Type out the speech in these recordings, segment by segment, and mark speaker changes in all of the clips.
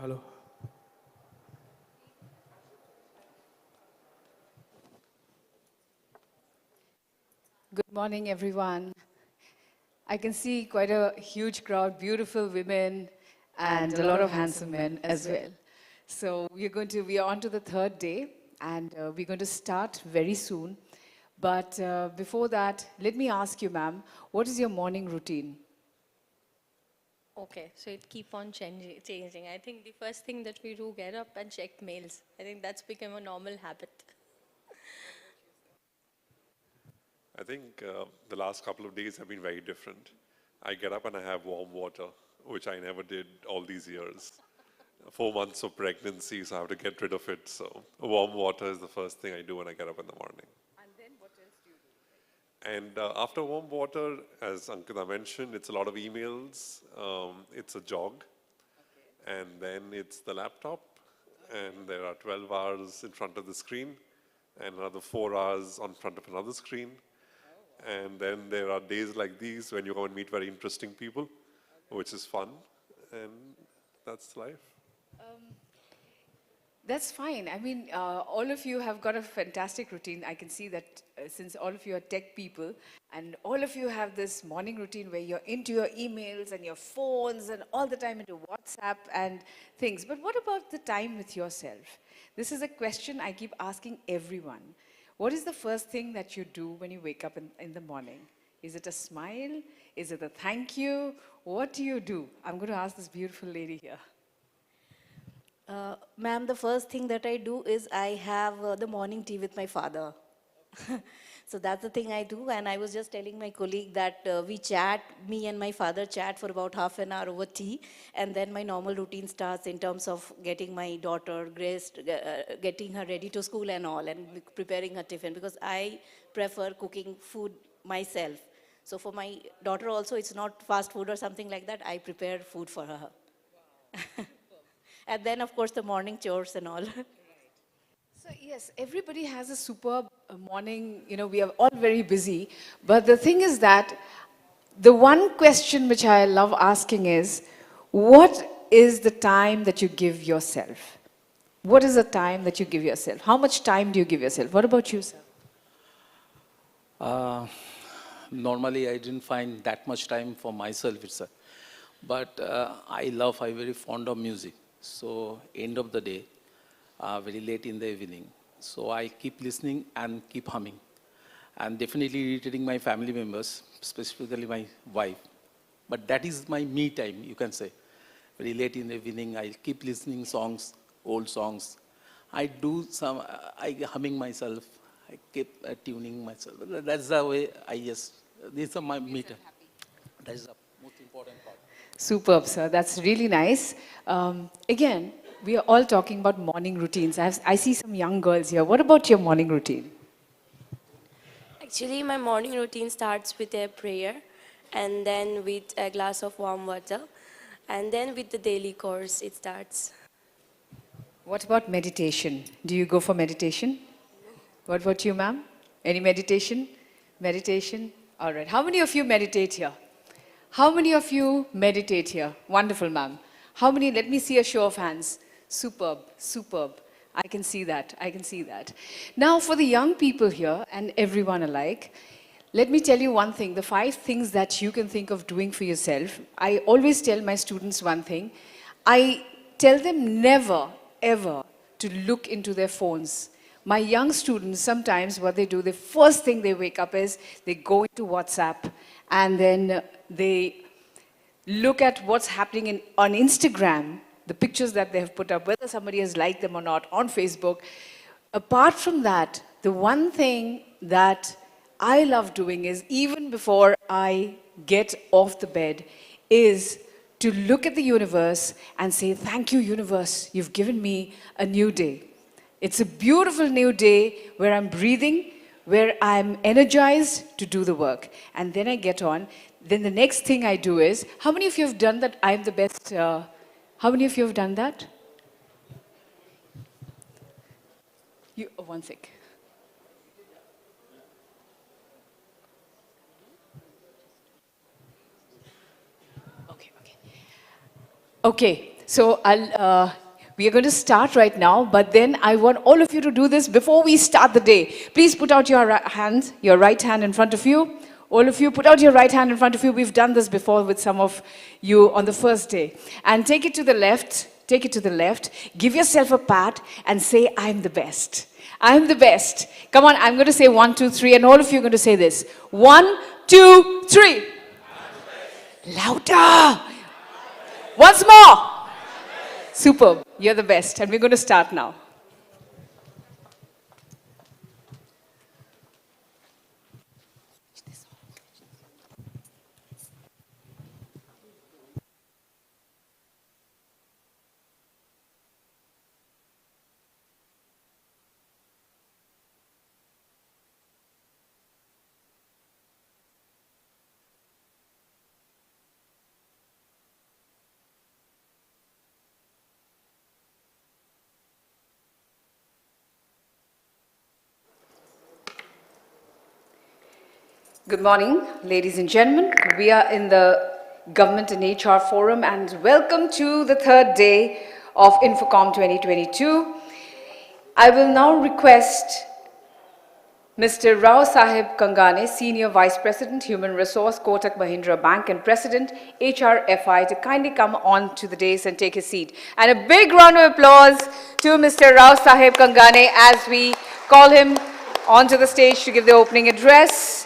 Speaker 1: Hello.
Speaker 2: Good morning, everyone. I can see quite a huge crowd, beautiful women, and a lot of handsome men as well. So we are on to the third day, and we're going to start very soon. But before that, let me ask you, ma'am, what is your morning routine?
Speaker 3: Okay, so it keep on changing. I think the first thing that we do, get up and check mails. I think that's become a normal habit.
Speaker 4: I think the last couple of days have been very different. I get up and I have warm water, which I never did all these years. 4 months of pregnancy, so I have to get rid of it. So warm water is the first thing I do when I get up in the morning.
Speaker 2: And then what else do you do?
Speaker 4: And after warm water, as Ankita mentioned, it's a lot of emails, it's a jog, and then it's the laptop, and there are 12 hours in front of the screen, and another 4 hours on front of another screen. And then there are days like these when you go and meet very interesting people, which is fun, and that's life.
Speaker 2: That's fine. I mean, all of you have got a fantastic routine. I can see that since all of you are tech people, and all of you have this morning routine where you're into your emails and your phones and all the time into WhatsApp and things. But what about the time with yourself? This is a question I keep asking everyone. What is the first thing that you do when you wake up in the morning? Is it a smile? Is it a thank you? What do you do? I'm going to ask this beautiful lady here.
Speaker 5: Ma'am, the first thing that I do is I have the morning tea with my father. So that's the thing I do, and I was just telling my colleague that me and my father chat for about half an hour over tea, and then my normal routine starts in terms of getting my daughter dressed, getting her ready to school and all, and preparing her tiffin, because I prefer cooking food myself. So for my daughter also, it's not fast food or something like that, I prepare food for her. Wow. And then, of course, the morning chores and all.
Speaker 2: So yes, everybody has a superb morning, we are all very busy. But the thing is that the one question which I love asking is, what is the time that you give yourself? What is the time that you give yourself? How much time do you give yourself? What about you, sir?
Speaker 1: Normally, I didn't find that much time for myself itself. But I'm very fond of music. So end of the day, very late in the evening. So I keep listening and keep humming. And definitely irritating my family members, specifically my wife. But that is my me time, you can say. Very late in the evening, I keep listening songs, old songs. I do some, I humming myself. I keep tuning myself. That's the way these are my me time. That is the most important part.
Speaker 2: Superb, sir. That's really nice. Again, we are all talking about morning routines. I see some young girls here. What about your morning routine?
Speaker 6: Actually, my morning routine starts with a prayer, and then with a glass of warm water, and then with the daily course it starts.
Speaker 2: What about meditation? Do you go for meditation? What about you, ma'am? Any meditation? Meditation? All right. How many of you meditate here? How many of you meditate here? Wonderful, ma'am. How many? Let me see a show of hands. Superb, superb. I can see that. I can see that. Now, for the young people here and everyone alike, let me tell you one thing. The 5 things that you can think of doing for yourself. I always tell my students one thing. I tell them never, ever to look into their phones. My young students, sometimes what they do, the first thing they wake up is they go into WhatsApp and then they look at what's happening on Instagram, the pictures that they have put up, whether somebody has liked them or not, on Facebook. Apart from that, the one thing that I love doing is, even before I get off the bed, is to look at the universe and say, thank you, universe, you've given me a new day. It's a beautiful new day where I'm breathing, where I'm energized to do the work. And then I get on. Then the next thing I do is, how many of you have done that? I'm the best. How many of you have done that? One sec. Okay. So we are going to start right now, but then I want all of you to do this before we start the day. Please put out your hands, your right hand in front of you. All of you, put out your right hand in front of you. We've done this before with some of you on the first day. And take it to the left. Take it to the left. Give yourself a pat and say, I'm the best. I'm the best. Come on, I'm going to say 1, 2, 3, and all of you are going to say this. 1, 2, 3. Louder. Once more. Superb. You're the best. And we're going to start now. Good morning, ladies and gentlemen. We are in the Government and HR Forum, and welcome to the third day of Infocom 2022. I will now request Mr. Rao Sahib Kangane, Senior Vice President, Human Resource, Kotak Mahindra Bank, and President, HRFI, to kindly come on to the dais and take his seat. And a big round of applause to Mr. Rao Sahib Kangane as we call him onto the stage to give the opening address.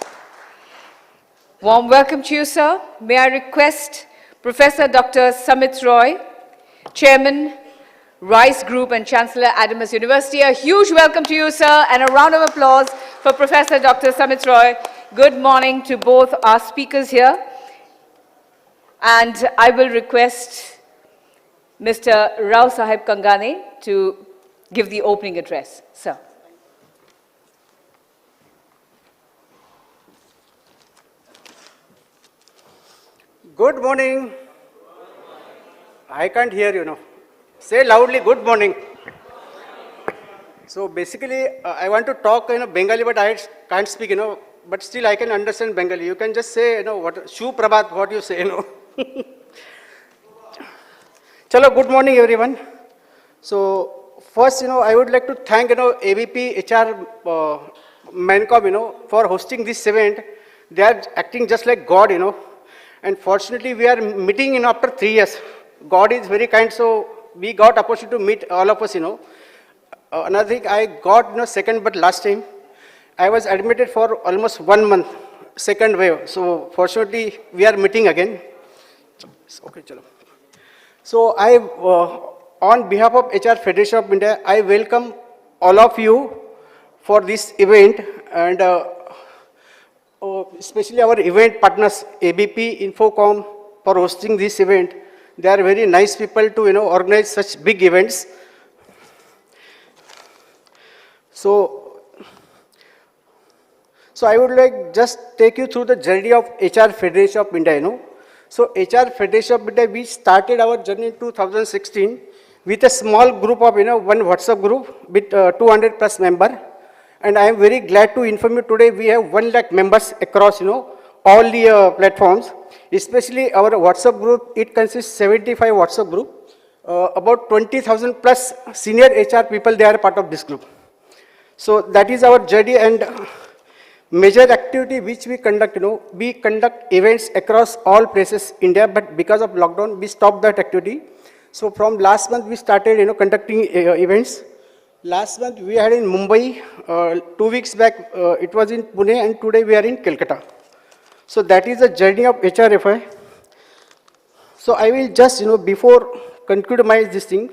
Speaker 2: Warm welcome to you, sir. May I request Professor Dr. Samit Roy, Chairman, Rice Group and Chancellor, Adamas University. A huge welcome to you, sir, and a round of applause for Professor Dr. Samit Roy. Good morning to both our speakers here. And I will request Mr. Rao Sahib Kangane to give the opening address, sir.
Speaker 7: Good morning. I can't hear you now. Say loudly, good morning. So basically, I want to talk Bengali, but I can't speak, but still I can understand Bengali. You can just say, what, Shu Prabhat, what you say, Chalo, good morning, everyone. So first, I would like to thank, ABP HR Mancom, for hosting this event. They are acting just like God, And fortunately, we are meeting after 3 years. God is very kind, so we got opportunity to meet all of us, Another thing, I got second, but last time I was admitted for almost 1 month, second wave. So fortunately, we are meeting again. Okay, chalo. So I, on behalf of HR Federation of India, I welcome all of you for this event, and especially our event partners, ABP, Infocom, for hosting this event. They are very nice people to organize such big events. So I would like just take you through the journey of HR Federation of India. So HR Federation of India, we started our journey in 2016 with a small group of one WhatsApp group with 200 plus members. And I am very glad to inform you today we have 1 lakh members across all the platforms. Especially our WhatsApp group, it consists 75 WhatsApp group. About 20,000 plus senior HR people, they are part of this group. So that is our journey, and major activity which we conduct, we conduct events across all places in India, but because of lockdown, we stopped that activity. So from last month, we started, conducting events. Last month, we had in Mumbai, 2 weeks back, it was in Pune, and today we are in Calcutta. So that is the journey of HRFI. So I will just, before conclude this thing,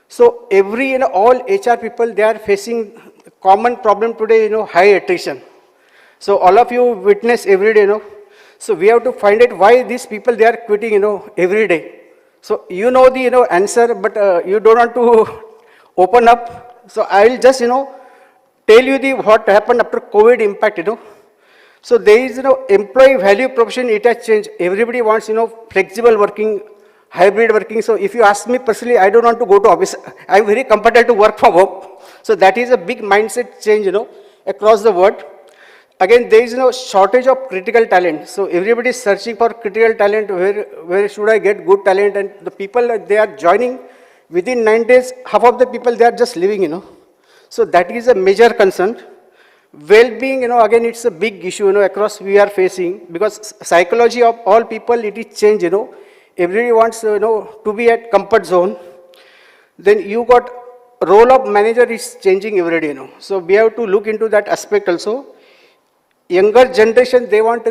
Speaker 7: so every, all HR people, they are facing common problem today, high attrition. So all of you witness every day, So we have to find out why these people, they are quitting, every day. So you know the, answer, but you don't want to open up. So I will just, tell you the what happened after COVID impact, So there is, employee value proposition, it has changed. Everybody wants, flexible working, hybrid working. So if you ask me personally, I don't want to go to office. I'm very comfortable to work from home. So that is a big mindset change, across the world. again, there is no shortage of critical talent. So everybody is searching for critical talent. Where should I get good talent? And the people they are joining within 9 days. Half of the people they are just leaving. So that is a major concern. Well-being, again, it's a big issue, across we are facing, because psychology of all people, it is changed. Everybody wants, to be at comfort zone. Then you got role of manager is changing every day. So we have to look into that aspect also. Younger generation, they want,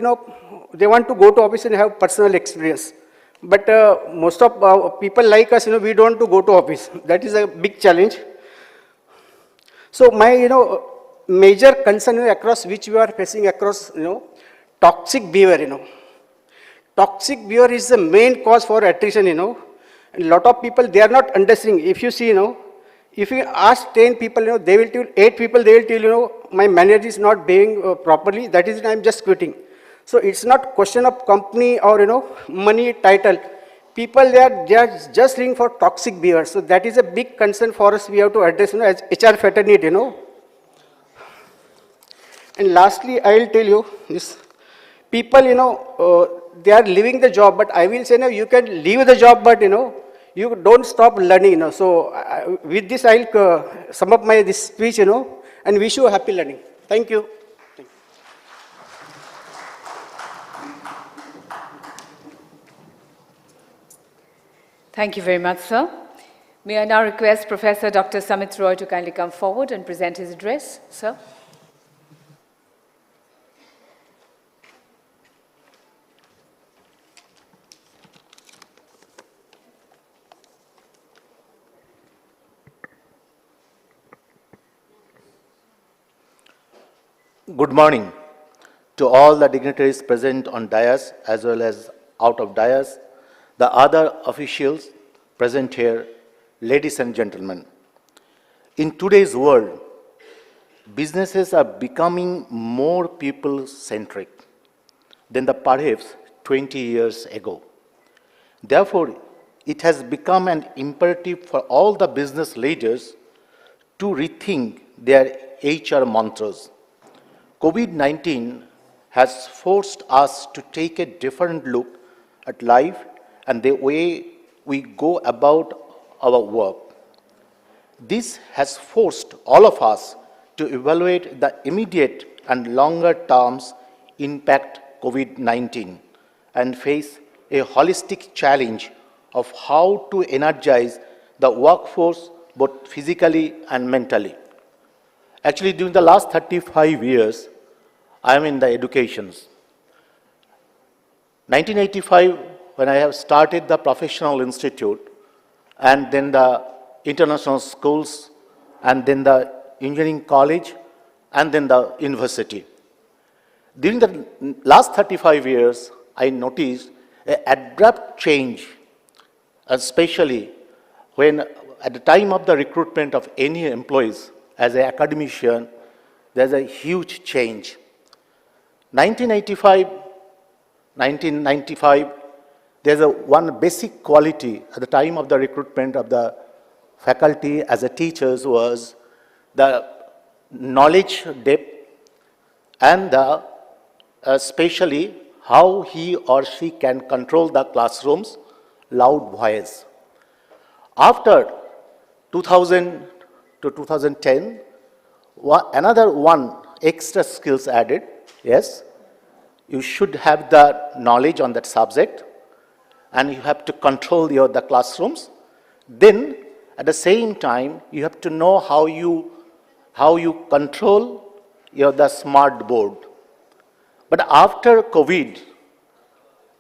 Speaker 7: they want to go to office and have personal experience. But most of people like us, we don't want to go to office. That is a big challenge. So my, major concern across which we are facing across, toxic behavior, Toxic behavior is the main cause for attrition, And a lot of people, they are not understanding. If you see, if you ask 10 people, they will tell, 8 people, they will tell, my manager is not behaving properly. That is why I'm just quitting. So it's not question of company or, money, title. People, they are just looking for toxic behavior. So that is a big concern for us. We have to address, as HR fraternity, And lastly, I will tell you this. People, they are leaving the job, but I will say, you can leave the job, but, you don't stop learning, So with this, I'll sum up this speech, and wish you happy learning. Thank you.
Speaker 2: Thank you very much, sir. May I now request Professor Dr. Samit Roy to kindly come forward and present his address, sir.
Speaker 8: Good morning to all the dignitaries present on dais as well as out of dais, the other officials present here, ladies and gentlemen. In today's world, businesses are becoming more people-centric than the perhaps 20 years ago. Therefore, it has become an imperative for all the business leaders to rethink their HR mantras. COVID-19 has forced us to take a different look at life and the way we go about our work. This has forced all of us to evaluate the immediate and longer terms impact COVID-19 and face a holistic challenge of how to energize the workforce both physically and mentally. Actually, during the last 35 years, I am in the educations. 1985, when I have started the professional institute, and then the international schools, and then the engineering college, and then the university. During the last 35 years, I noticed an abrupt change, especially when at the time of the recruitment of any employees as an academician, there's a huge change. 1995, there's one basic quality at the time of the recruitment of the faculty as a teachers was the knowledge depth and the, especially how he or she can control the classrooms, loud voice. After 2000 to 2010, another one extra skills added. Yes, you should have the knowledge on that subject and you have to control the classrooms. Then at the same time, you have to know how you control the smart board. But after COVID,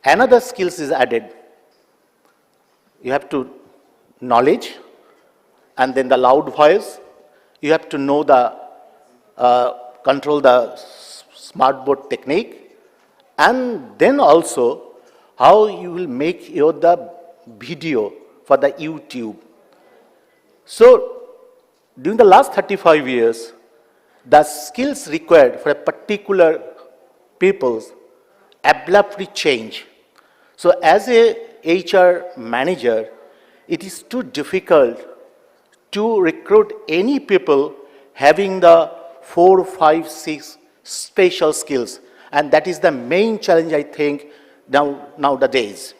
Speaker 8: another skills is added. You have to knowledge and then the loud voice. You have to know the control the smart board technique, and then also how you will make the video for the YouTube. So during the last 35 years, the skills required for a particular people's abruptly change. So as a HR manager, it is too difficult to recruit any people having the 4, 5, 6 spatial skills. And that is the main challenge, I think, nowadays.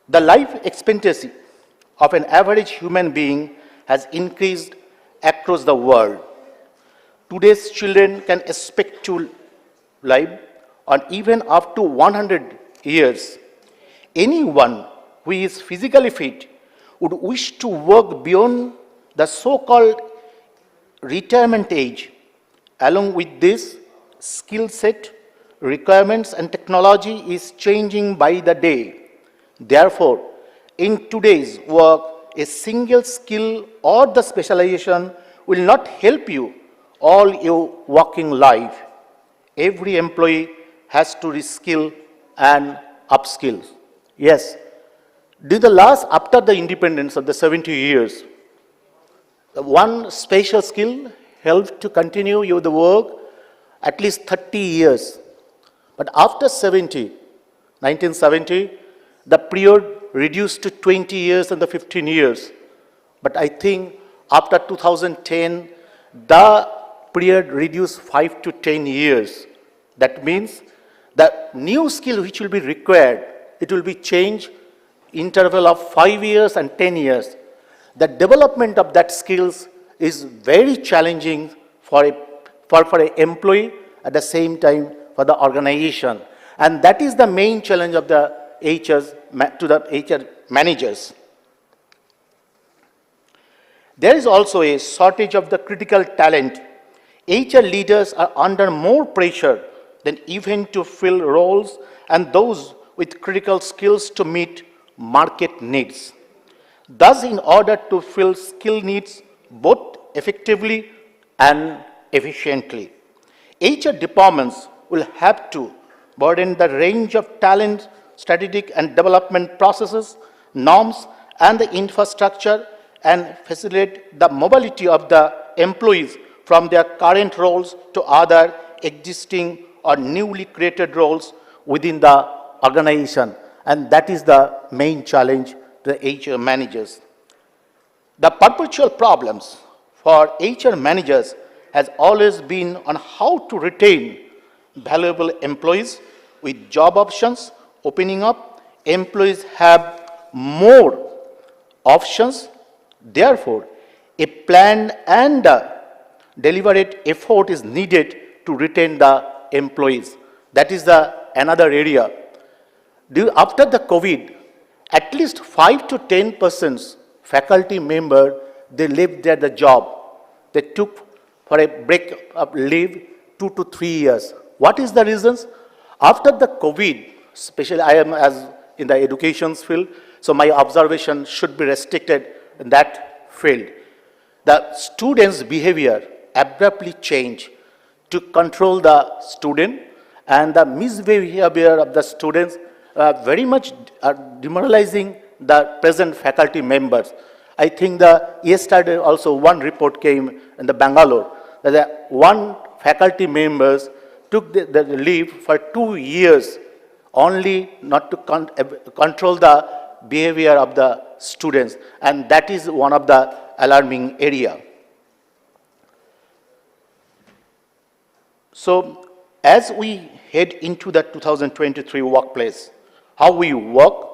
Speaker 8: The life expectancy of an average human being has increased across the world. Today's children can expect to live on even up to 100 years. Anyone who is physically fit would wish to work beyond the so-called retirement age. Along with this, skill set, requirements and technology is changing by the day. Therefore, in today's work, a single skill or the specialization will not help you all your working life. Every employee has to reskill and upskill. Yes, after the independence of the 70 years, one special skill helped to continue you the work at least 30 years. But after 1970, the period reduced to 20 years and the 15 years. But I think after 2010, the period reduced 5 to 10 years. That means the new skill which will be required, it will be changed interval of 5 years and 10 years. The development of that skills is very challenging for an employee, at the same time for the organization. And that is the main challenge of the HR managers. There is also a shortage of the critical talent. HR leaders are under more pressure than even to fill roles and those with critical skills to meet market needs. Thus, in order to fill skill needs both effectively and efficiently, HR departments will have to broaden the range of talent, strategic and development processes, norms, and the infrastructure, and facilitate the mobility of the employees from their current roles to other existing or newly created roles within the organization. And that is the main challenge to the HR managers. The perpetual problems for HR managers has always been on how to retain valuable employees. With job options opening up, employees have more options. Therefore, a planned and deliberate effort is needed to retain the employees. That is another area. After the COVID, at least 5 to 10% faculty member, they left the job. They took for a break of leave 2 to 3 years. What is the reasons? After the COVID, especially I am as in the education field, so my observation should be restricted in that field. The students' behavior abruptly changed to control the student, and the misbehavior of the students very much demoralizing the present faculty members. I think yesterday also one report came in the Bangalore that one faculty members took the leave for 2 years only not to control the behavior of the students, and that is one of the alarming area. So as we head into the 2023 workplace, how we work,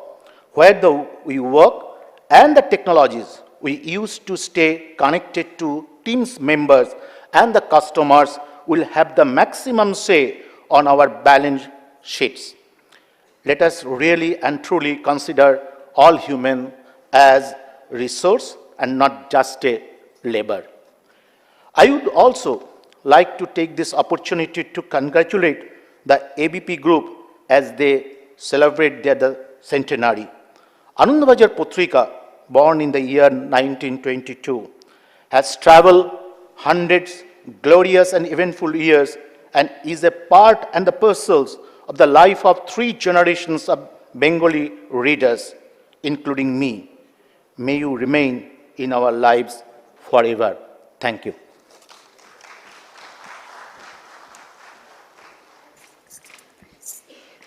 Speaker 8: where we work, and the technologies we use to stay connected to teams members and the customers will have the maximum say on our balance sheets. Let us really and truly consider all human as resource and not just a labor. I would also like to take this opportunity to congratulate the ABP Group as they celebrate their centenary. Anandabazar Putrika, born in the year 1922, has traveled hundreds glorious and eventful years and is a part and the parcels of the life of 3 generations of Bengali readers, including me. May you remain in our lives forever. Thank you.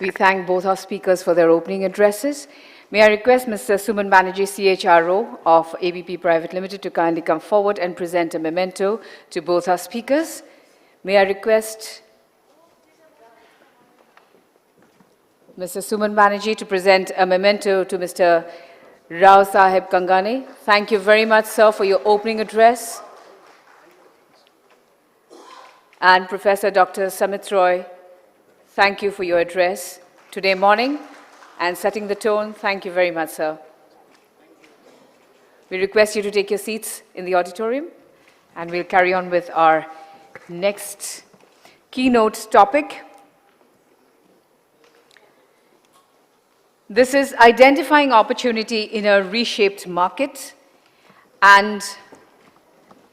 Speaker 2: We thank both our speakers for their opening addresses. May I request Mr. Suman Banerjee, CHRO of ABP Private Limited, to kindly come forward and present a memento to both our speakers. May I request Mr. Suman Banerjee to present a memento to Mr. Rao Sahib Kangane. Thank you very much, sir, for your opening address. And Professor Dr. Samit Roy, thank you for your address today morning and setting the tone. Thank you very much, sir. We request you to take your seats in the auditorium, and we'll carry on with our next keynote topic. This is identifying opportunity in a reshaped market, and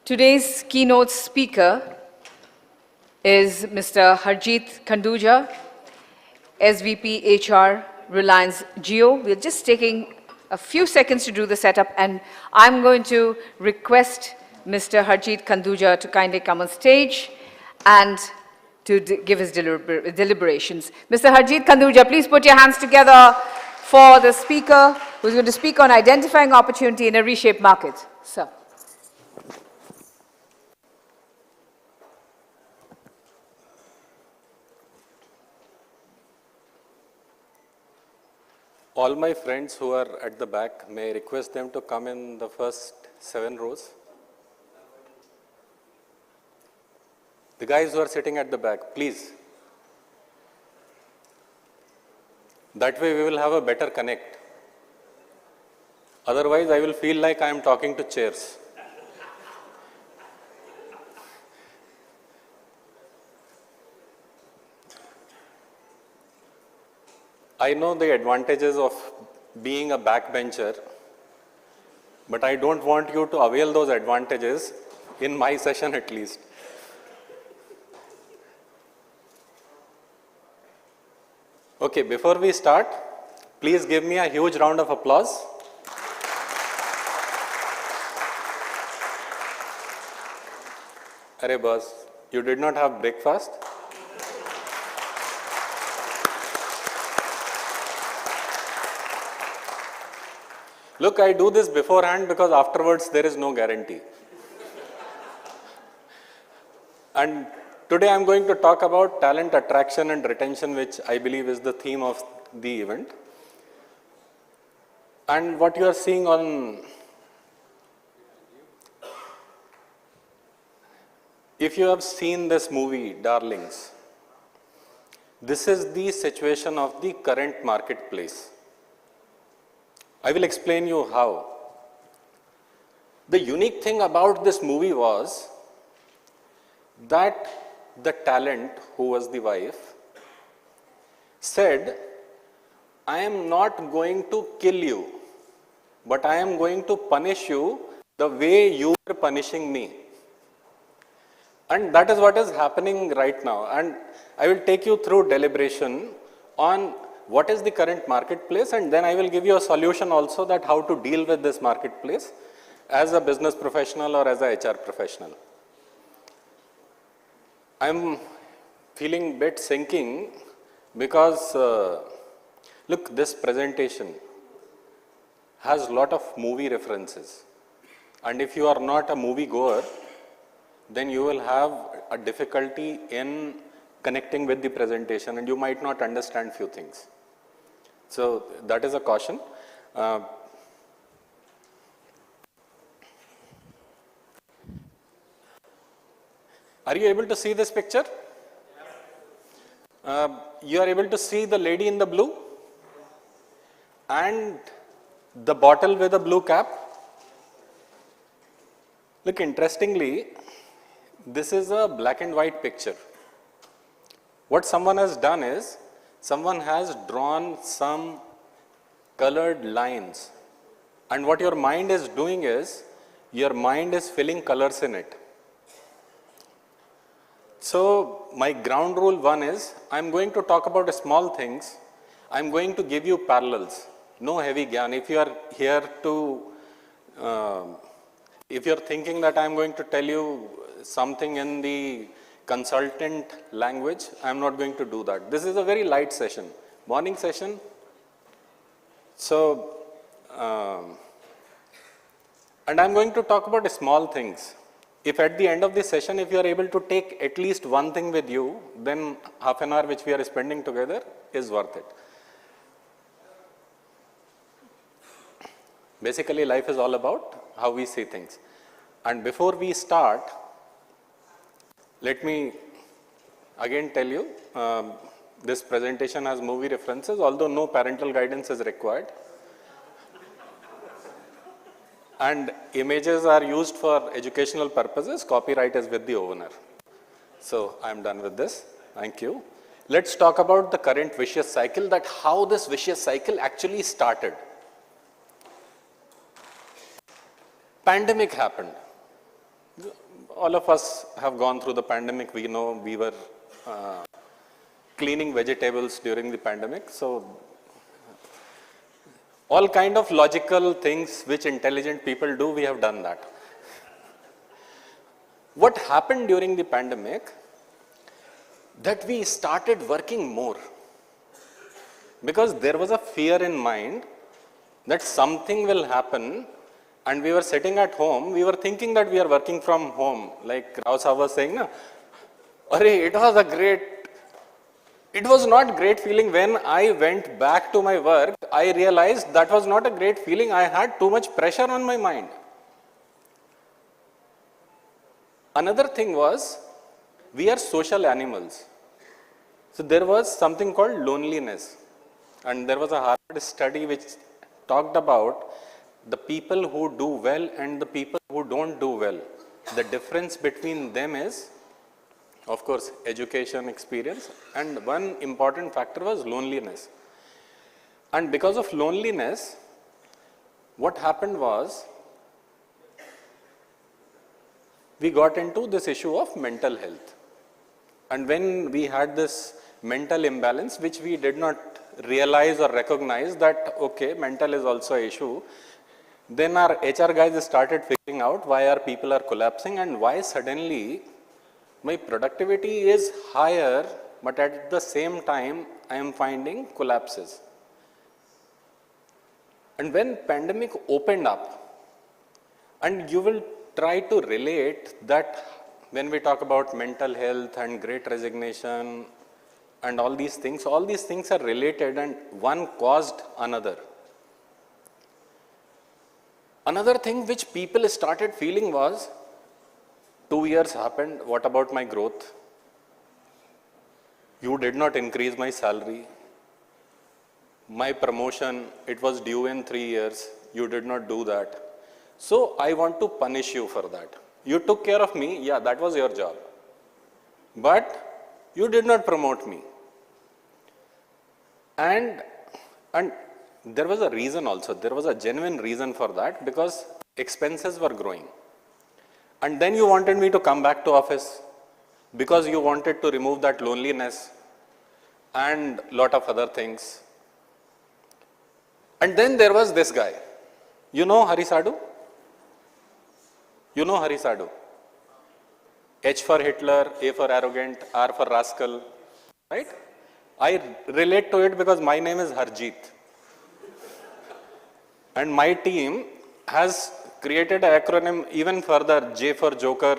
Speaker 2: today's keynote speaker is Mr. Harjeet Khanduja, SVP HR, Reliance Jio. We're just taking a few seconds to do the setup, and I'm going to request Mr. Harjeet Khanduja to kindly come on stage and to give his deliberations. Mr. Harjeet Khanduja, please put your hands together for the speaker who's going to speak on identifying opportunity in a reshaped market. Sir.
Speaker 9: All my friends who are at the back, may I request them to come in the first 7 rows? The guys who are sitting at the back, please. That way we will have a better connect. Otherwise, I will feel like I am talking to chairs. I know the advantages of being a backbencher, but I don't want you to avail those advantages in my session at least. Okay, before we start, please give me a huge round of applause. Arey boss, you did not have breakfast? Look, I do this beforehand because afterwards there is no guarantee. And today I'm going to talk about talent attraction and retention, which I believe is the theme of the event. And what you are seeing on, if you have seen this movie, Darlings, this is the situation of the current marketplace. I will explain you how. The unique thing about this movie was that the talent, who was the wife, said, I am not going to kill you, but I am going to punish you the way you are punishing me. And that is what is happening right now. And I will take you through deliberation on what is the current marketplace, and then I will give you a solution also that how to deal with this marketplace as a business professional or as a HR professional. I'm feeling a bit sinking because, look, this presentation has a lot of movie references. And if you are not a movie goer, then you will have a difficulty in connecting with the presentation and you might not understand few things. So that is a caution. Are you able to see this picture? You are able to see the lady in the blue and the bottle with a blue cap. Look, interestingly, this is a black and white picture. What someone has done is, someone has drawn some colored lines. And what your mind is doing is, your mind is filling colors in it. So, my ground rule 1 is, I'm going to talk about small things. I'm going to give you parallels. No heavy gyan. If you are here to, if you're thinking that I'm going to tell you something in the consultant language, I'm not going to do that. This is a very light session, morning session. So, and I'm going to talk about small things. if at the end of the session, if you are able to take at least one thing with you, then half an hour which we are spending together is worth it. Basically, life is all about how we see things. And before we start, let me again tell you, this presentation has movie references, although no parental guidance is required. And images are used for educational purposes. Copyright is with the owner. So I'm done with this. Thank you. Let's talk about the current vicious cycle, that how this vicious cycle actually started. Pandemic happened. All of us have gone through the pandemic. We know we were cleaning vegetables during the pandemic. So all kind of logical things which intelligent people do, we have done that. What happened during the pandemic, that we started working more. Because there was a fear in mind that something will happen, and we were sitting at home, we were thinking that we are working from home. Like Rao Saab was saying, na, it was not great feeling. When I went back to my work, I realized that was not a great feeling. I had too much pressure on my mind. Another thing was, we are social animals. So there was something called loneliness. And there was a Harvard study which talked about the people who do well and the people who don't do well. The difference between them is, of course, education, experience, and one important factor was loneliness. And because of loneliness, what happened was, we got into this issue of mental health. And when we had this mental imbalance, which we did not realize or recognize that, okay, mental is also an issue, then our HR guys started figuring out why our people are collapsing and why suddenly my productivity is higher, but at the same time, I am finding collapses. And when pandemic opened up, and you will try to relate that when we talk about mental health and great resignation and all these things are related and one caused another. Another thing which people started feeling was, 2 years happened, what about my growth? You did not increase my salary. My promotion, it was due in 3 years. You did not do that. So I want to punish you for that. You took care of me, yeah, that was your job. But you did not promote me. And there was a reason also. There was a genuine reason for that, because expenses were growing. And then you wanted me to come back to office because you wanted to remove that loneliness and lot of other things. And then there was this guy. You know Hari Sadhu? You know Hari Sadhu? H for Hitler, A for arrogant, R for rascal, right? I relate to it because my name is Harjeet. And my team has created an acronym even further, J for Joker.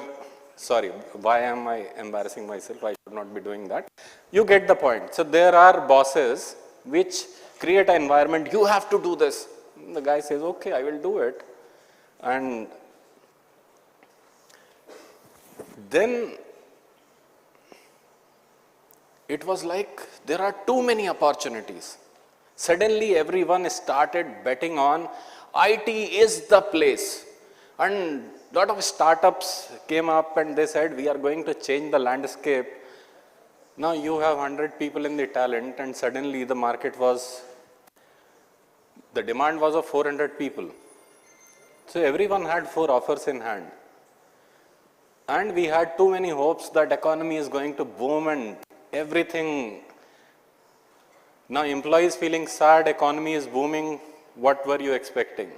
Speaker 9: Sorry, why am I embarrassing myself? I should not be doing that. You get the point. So there are bosses which create an environment, you have to do this. The guy says, okay, I will do it. And then it was like there are too many opportunities. Suddenly everyone started betting on IT is the place. And a lot of startups came up and they said, we are going to change the landscape. Now you have 100 people in the talent and suddenly the market was, the demand was of 400 people. So everyone had 4 offers in hand. And we had too many hopes that economy is going to boom and everything. Now employees feeling sad, economy is booming. What were you expecting?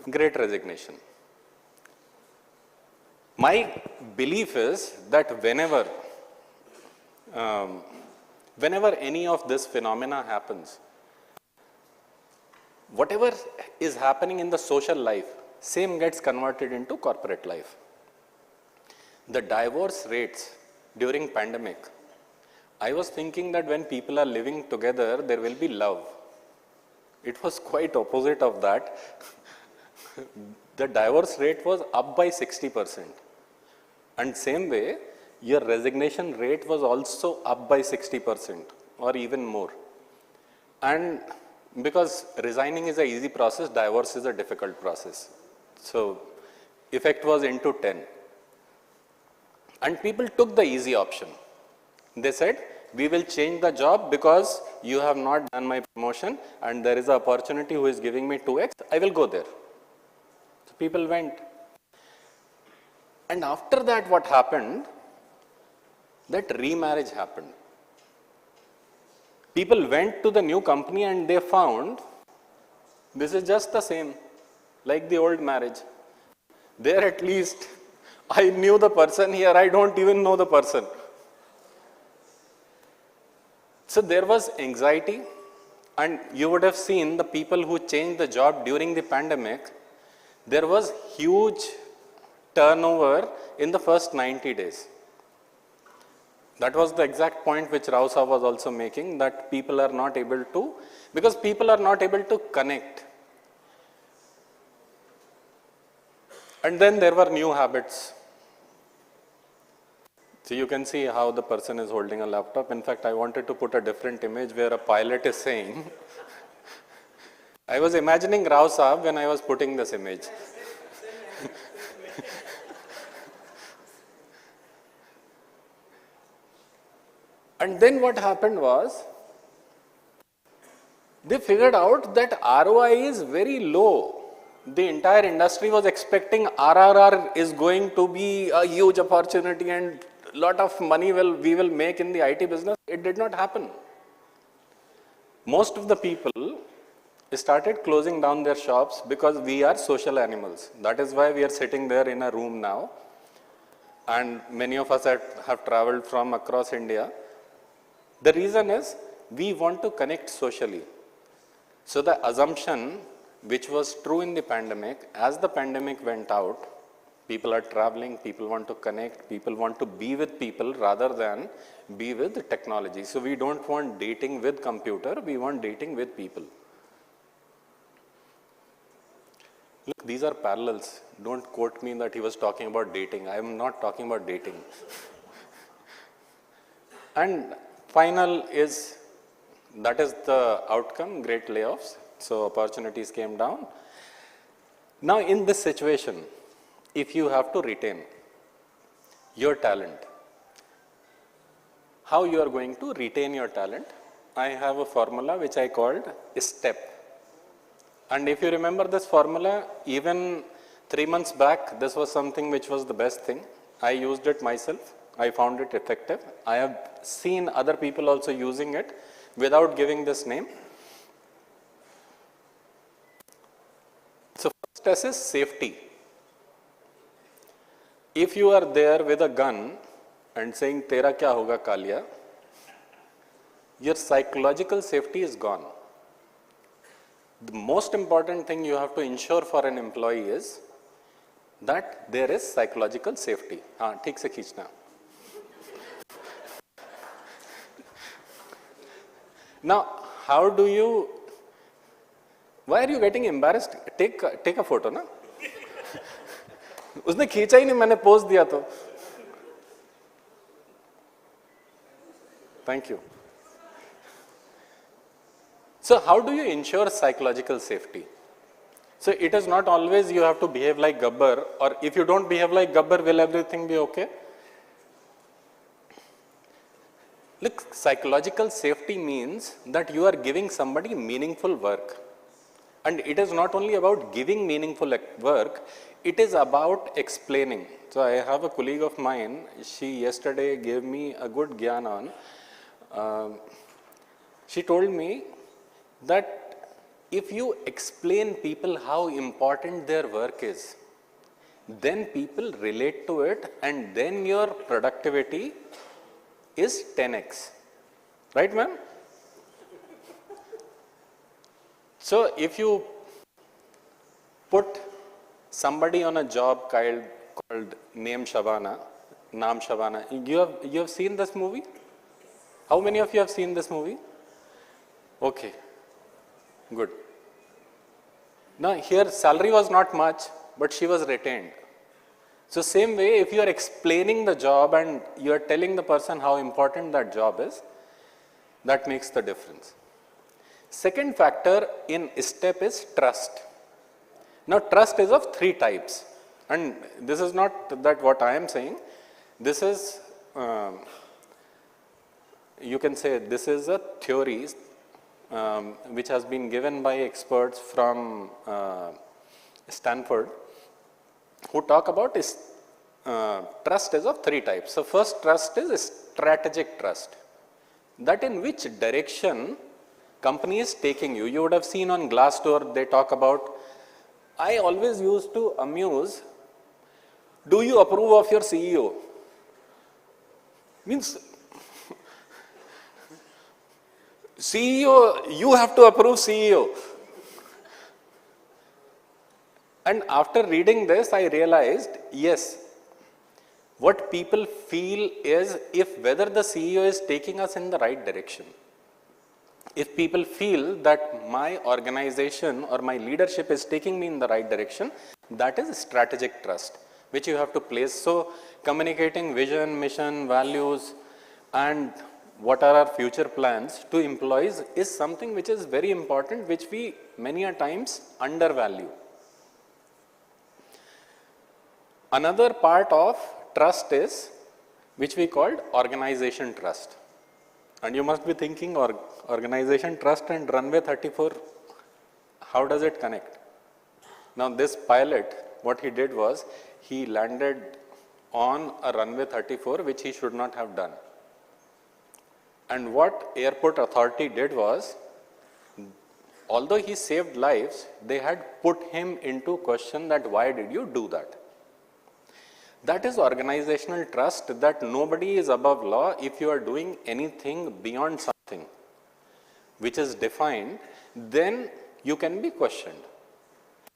Speaker 9: Great resignation. My belief is that whenever any of this phenomena happens, whatever is happening in the social life, same gets converted into corporate life. The divorce rates during pandemic, I was thinking that when people are living together, there will be love. It was quite opposite of that. The divorce rate was up by 60%. And same way, your resignation rate was also up by 60% or even more. And because resigning is an easy process, divorce is a difficult process. So effect was into 10. And people took the easy option. They said, we will change the job because you have not done my promotion and there is an opportunity who is giving me 2x, I will go there. So people went. And after that, what happened? That remarriage happened. People went to the new company and they found this is just the same, like the old marriage. There at least, I knew the person, here I don't even know the person. So there was anxiety, and you would have seen the people who changed the job during the pandemic, there was huge turnover in the first 90 days. That was the exact point which Rao Saab was also making, that people are not able to, because people are not able to connect. And then there were new habits. So you can see how the person is holding a laptop. In fact, I wanted to put a different image where a pilot is saying, I was imagining Rao Saab when I was putting this image. And then what happened was, they figured out that ROI is very low. The entire industry was expecting RRR is going to be a huge opportunity and a lot of money we will make in the IT business. It did not happen. Most of the people started closing down their shops because we are social animals. That is why we are sitting there in a room now. And many of us have traveled from across India. The reason is we want to connect socially. So the assumption which was true in the pandemic, as the pandemic went out, people are traveling, people want to connect, people want to be with people rather than be with technology. So we don't want dating with computer, we want dating with people. Look, these are parallels. Don't quote me that he was talking about dating. I am not talking about dating. And final is, that is the outcome, great layoffs. So opportunities came down. Now in this situation, if you have to retain your talent, how you are going to retain your talent? I have a formula which I called STEP. And if you remember this formula, even 3 months back, this was something which was the best thing. I used it myself. I found it effective. I have seen other people also using it without giving this name. So first S is safety. If you are there with a gun and saying, Tera kya hoga Kalia, your psychological safety is gone. The most important thing you have to ensure for an employee is that there is psychological safety. हाँ, ठीक से खींचना. Now, how do you, why are you getting embarrassed? Take a photo, na? उसने खींचा ही नहीं, मैंने pose दिया तो. Thank you. So how do you ensure psychological safety? So it is not always you have to behave like Gabbar, or if you don't behave like Gabbar, will everything be okay? Look, psychological safety means that you are giving somebody meaningful work. And it is not only about giving meaningful work, it is about explaining. So I have a colleague of mine, she yesterday gave me a good gyan on. She told me that if you explain people how important their work is, then people relate to it and then your productivity is 10x. Right, ma'am? So if you put somebody on a job called Naam Shabana. You have seen this movie? How many of you have seen this movie? Okay, good. Now here salary was not much, but she was retained. So same way, if you are explaining the job and you are telling the person how important that job is, that makes the difference. Second factor in STEP is trust. Now trust is of three types, and this is not that what I am saying. This is, you can say this is a theory which has been given by experts from Stanford, who talk about trust is of three types. So first trust is strategic trust, that in which direction company is taking you. You would have seen on Glassdoor, they talk about, I always used to amuse, do you approve of your CEO? Means, CEO, you have to approve CEO. And after reading this, I realized, yes, what people feel is whether the CEO is taking us in the right direction. If people feel that my organization or my leadership is taking me in the right direction, that is strategic trust, which you have to place. So communicating vision, mission, values, and what are our future plans to employees is something which is very important, which we many a times undervalue. Another part of trust is, which we called organization trust. And you must be thinking, organization trust and runway 34, how does it connect? Now this pilot, what he did was, he landed on a runway 34, which he should not have done. And what airport authority did was, although he saved lives, they had put him into question that why did you do that? That is organizational trust, that nobody is above law. If you are doing anything beyond something which is defined, then you can be questioned.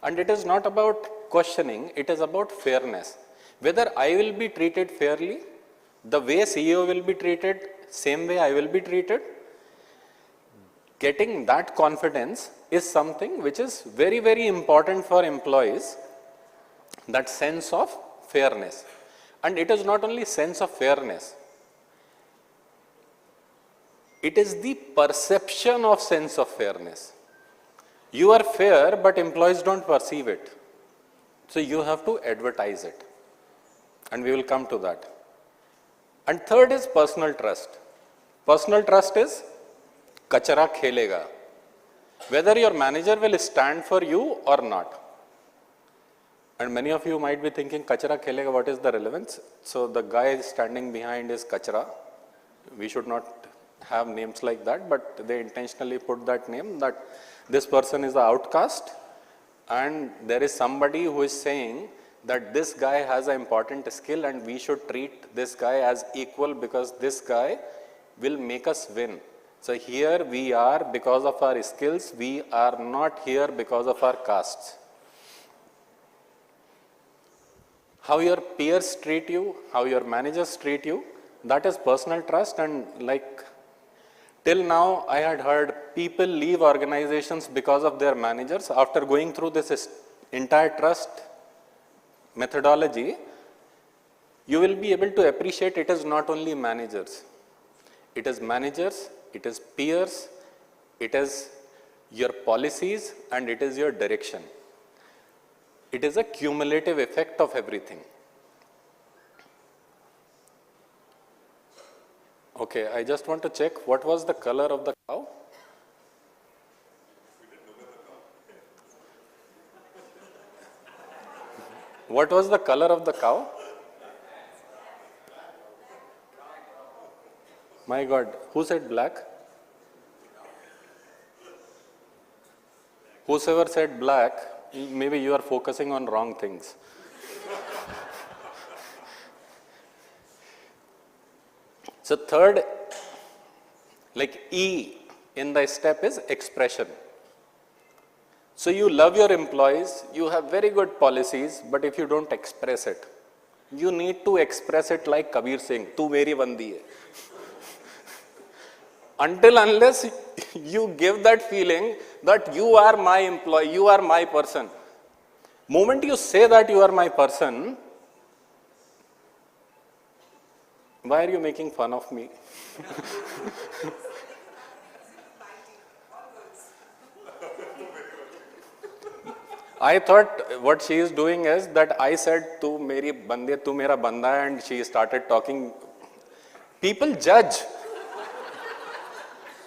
Speaker 9: And it is not about questioning, it is about fairness. Whether I will be treated fairly, the way CEO will be treated, same way I will be treated. Getting that confidence is something which is very, very important for employees, that sense of fairness. And it is not only sense of fairness, it is the perception of sense of fairness. You are fair, but employees don't perceive it. So you have to advertise it. And we will come to that. And third is personal trust. Personal trust is kachara khelega. Whether your manager will stand for you or not. And many of you might be thinking, kachara khelega, what is the relevance? So the guy standing behind is kachara. We should not have names like that, but they intentionally put that name, that this person is the outcast, and there is somebody who is saying that this guy has an important skill and we should treat this guy as equal because this guy will make us win. So here we are because of our skills, we are not here because of our castes. How your peers treat you, how your managers treat you, that is personal trust. And like till now I had heard people leave organizations because of their managers. After going through this entire trust methodology, you will be able to appreciate it is not only managers. It is managers, it is peers, it is your policies, and it is your direction. It is a cumulative effect of everything. Okay, I just want to check what was the color of the cow? What was the color of the cow? My God, who said black? Whosoever said black, maybe you are focusing on wrong things. So third, like E in the step is expression. So you love your employees, you have very good policies, but if you don't express it, you need to express it like Kabir Singh, "Tu meri bandi hai." Until unless you give that feeling that you are my employee, you are my person. Moment you say that you are my person, why are you making fun of me? I thought what she is doing is that I said, "Tu meri bandi, tu mera banda," and she started talking. People judge.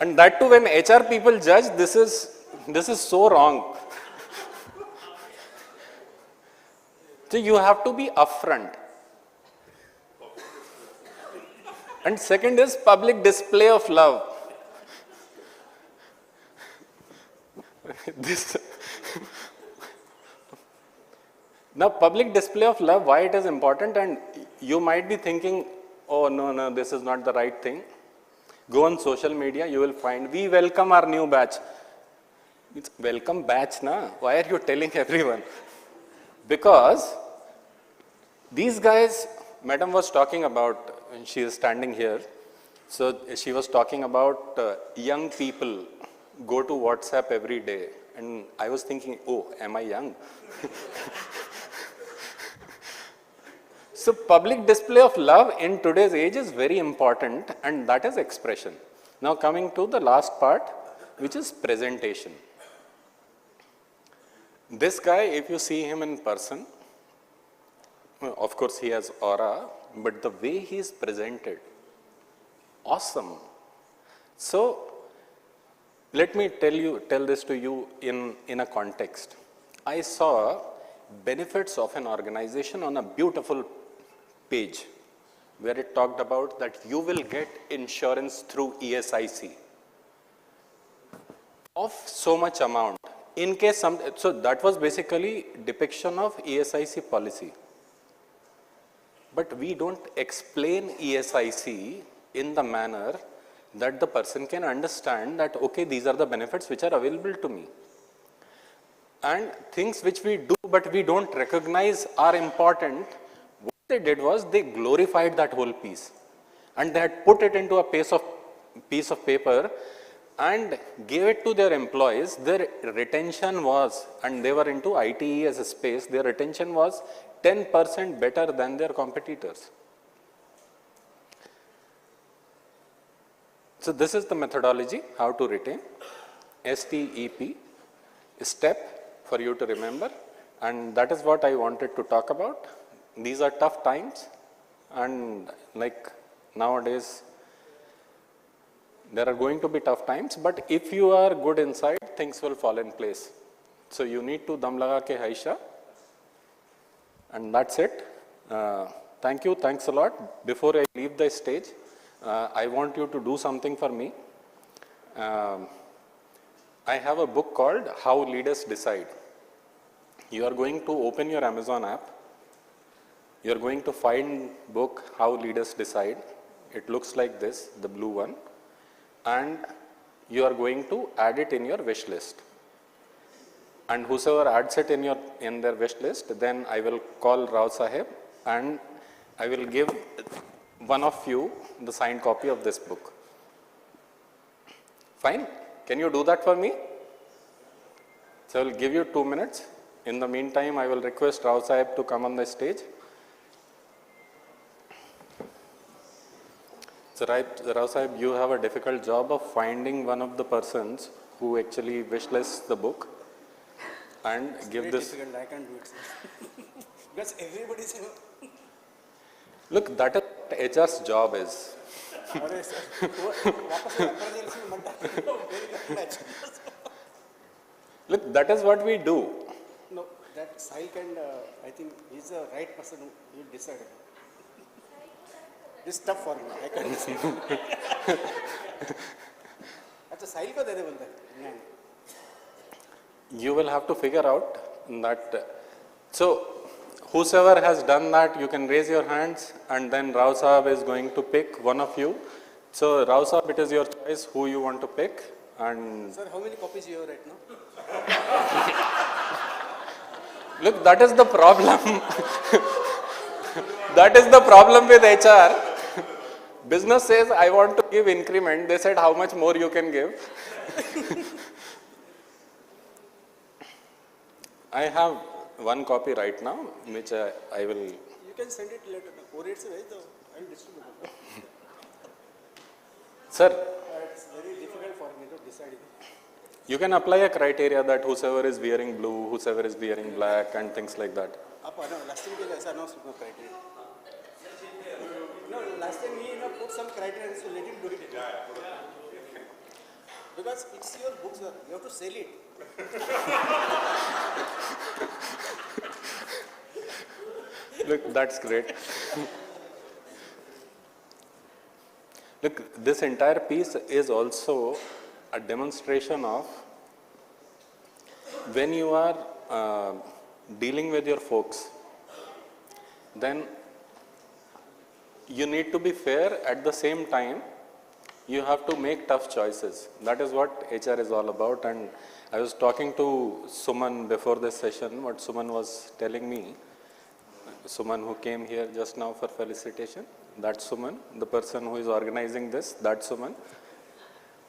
Speaker 9: And that too, when HR people judge, this is so wrong. So you have to be upfront. And second is public display of love. Now, public display of love, why it is important, and you might be thinking, "Oh, no, this is not the right thing." Go on social media, you will find, "We welcome our new batch." It's welcome batch, na? Why are you telling everyone? Because these guys, madam was talking about, and she is standing here, so she was talking about young people go to WhatsApp every day. And I was thinking, oh, am I young? So public display of love in today's age is very important, and that is expression. Now coming to the last part, which is presentation. This guy, if you see him in person, of course he has aura, but the way he is presented, awesome. So let me tell this to you in a context. I saw benefits of an organization on a beautiful page where it talked about that you will get insurance through ESIC of so much amount. In case so that was basically depiction of ESIC policy. But we don't explain ESIC in the manner that the person can understand that, okay, these are the benefits which are available to me. And things which we do but we don't recognize are important. What they did was they glorified that whole piece, and they had put it into a piece of paper and gave it to their employees. Their retention was, and they were into ITE as a space, their retention was 10% better than their competitors. So this is the methodology, how to retain. STEP, step for you to remember, and that is what I wanted to talk about. These are tough times, and like nowadays, there are going to be tough times, but if you are good inside, things will fall in place. So you need to dam laga ke haisha, and that's it. Thank you, thanks a lot. Before I leave the stage, I want you to do something for me. I have a book called How Leaders Decide. You are going to open your Amazon app. You are going to find book How Leaders Decide. It looks like this, the blue one. And you are going to add it in your wish list. And whosoever adds it in their wish list, then I will call Rao Sahib and I will give one of you the signed copy of this book. Fine? Can you do that for me? So I will give you 2 minutes. In the meantime, I will request Rao Sahib to come on the stage. So Rao Sahib, you have a difficult job of finding one of the persons who actually wishlists the book and give this.
Speaker 7: Difficult, I can't do it, sir. Because everybody is.
Speaker 9: Look, that is what HR's job is. Look, that is what we do.
Speaker 7: No, that Sahil can, I think he's the right person who will decide. It's tough for me, I can't decide. अच्छा साहिल को दे दे बोलते हैं.
Speaker 9: You will have to figure out that. So, whosoever has done that, you can raise your hands, and then Rao Sahib is going to pick one of you. So, Rao Sahib, it is your choice who you want to pick. And
Speaker 7: Sir, how many copies you have right now?
Speaker 9: Look, that is the problem. That is the problem with HR. Business says, I want to give increment. They said, how much more you can give? I have one copy right now, which I will...
Speaker 7: You can send it later. I will distribute it.
Speaker 9: Sir,
Speaker 7: It's very difficult for me to decide.
Speaker 9: you can apply a criteria that whosoever is wearing blue, whosoever is wearing black, and things like that.
Speaker 7: Last time we ऐसा no criteria. No, last time he put some criteria, so let him do it. Because it's your book, sir. You have to sell it.
Speaker 9: Look, that's great. Look, this entire piece is also a demonstration of when you are dealing with your folks, then you need to be fair. At the same time, you have to make tough choices. That is what HR is all about. And I was talking to Suman before this session, what Suman was telling me. Suman, who came here just now for felicitation, that's Suman. The person who is organizing this, that's Suman.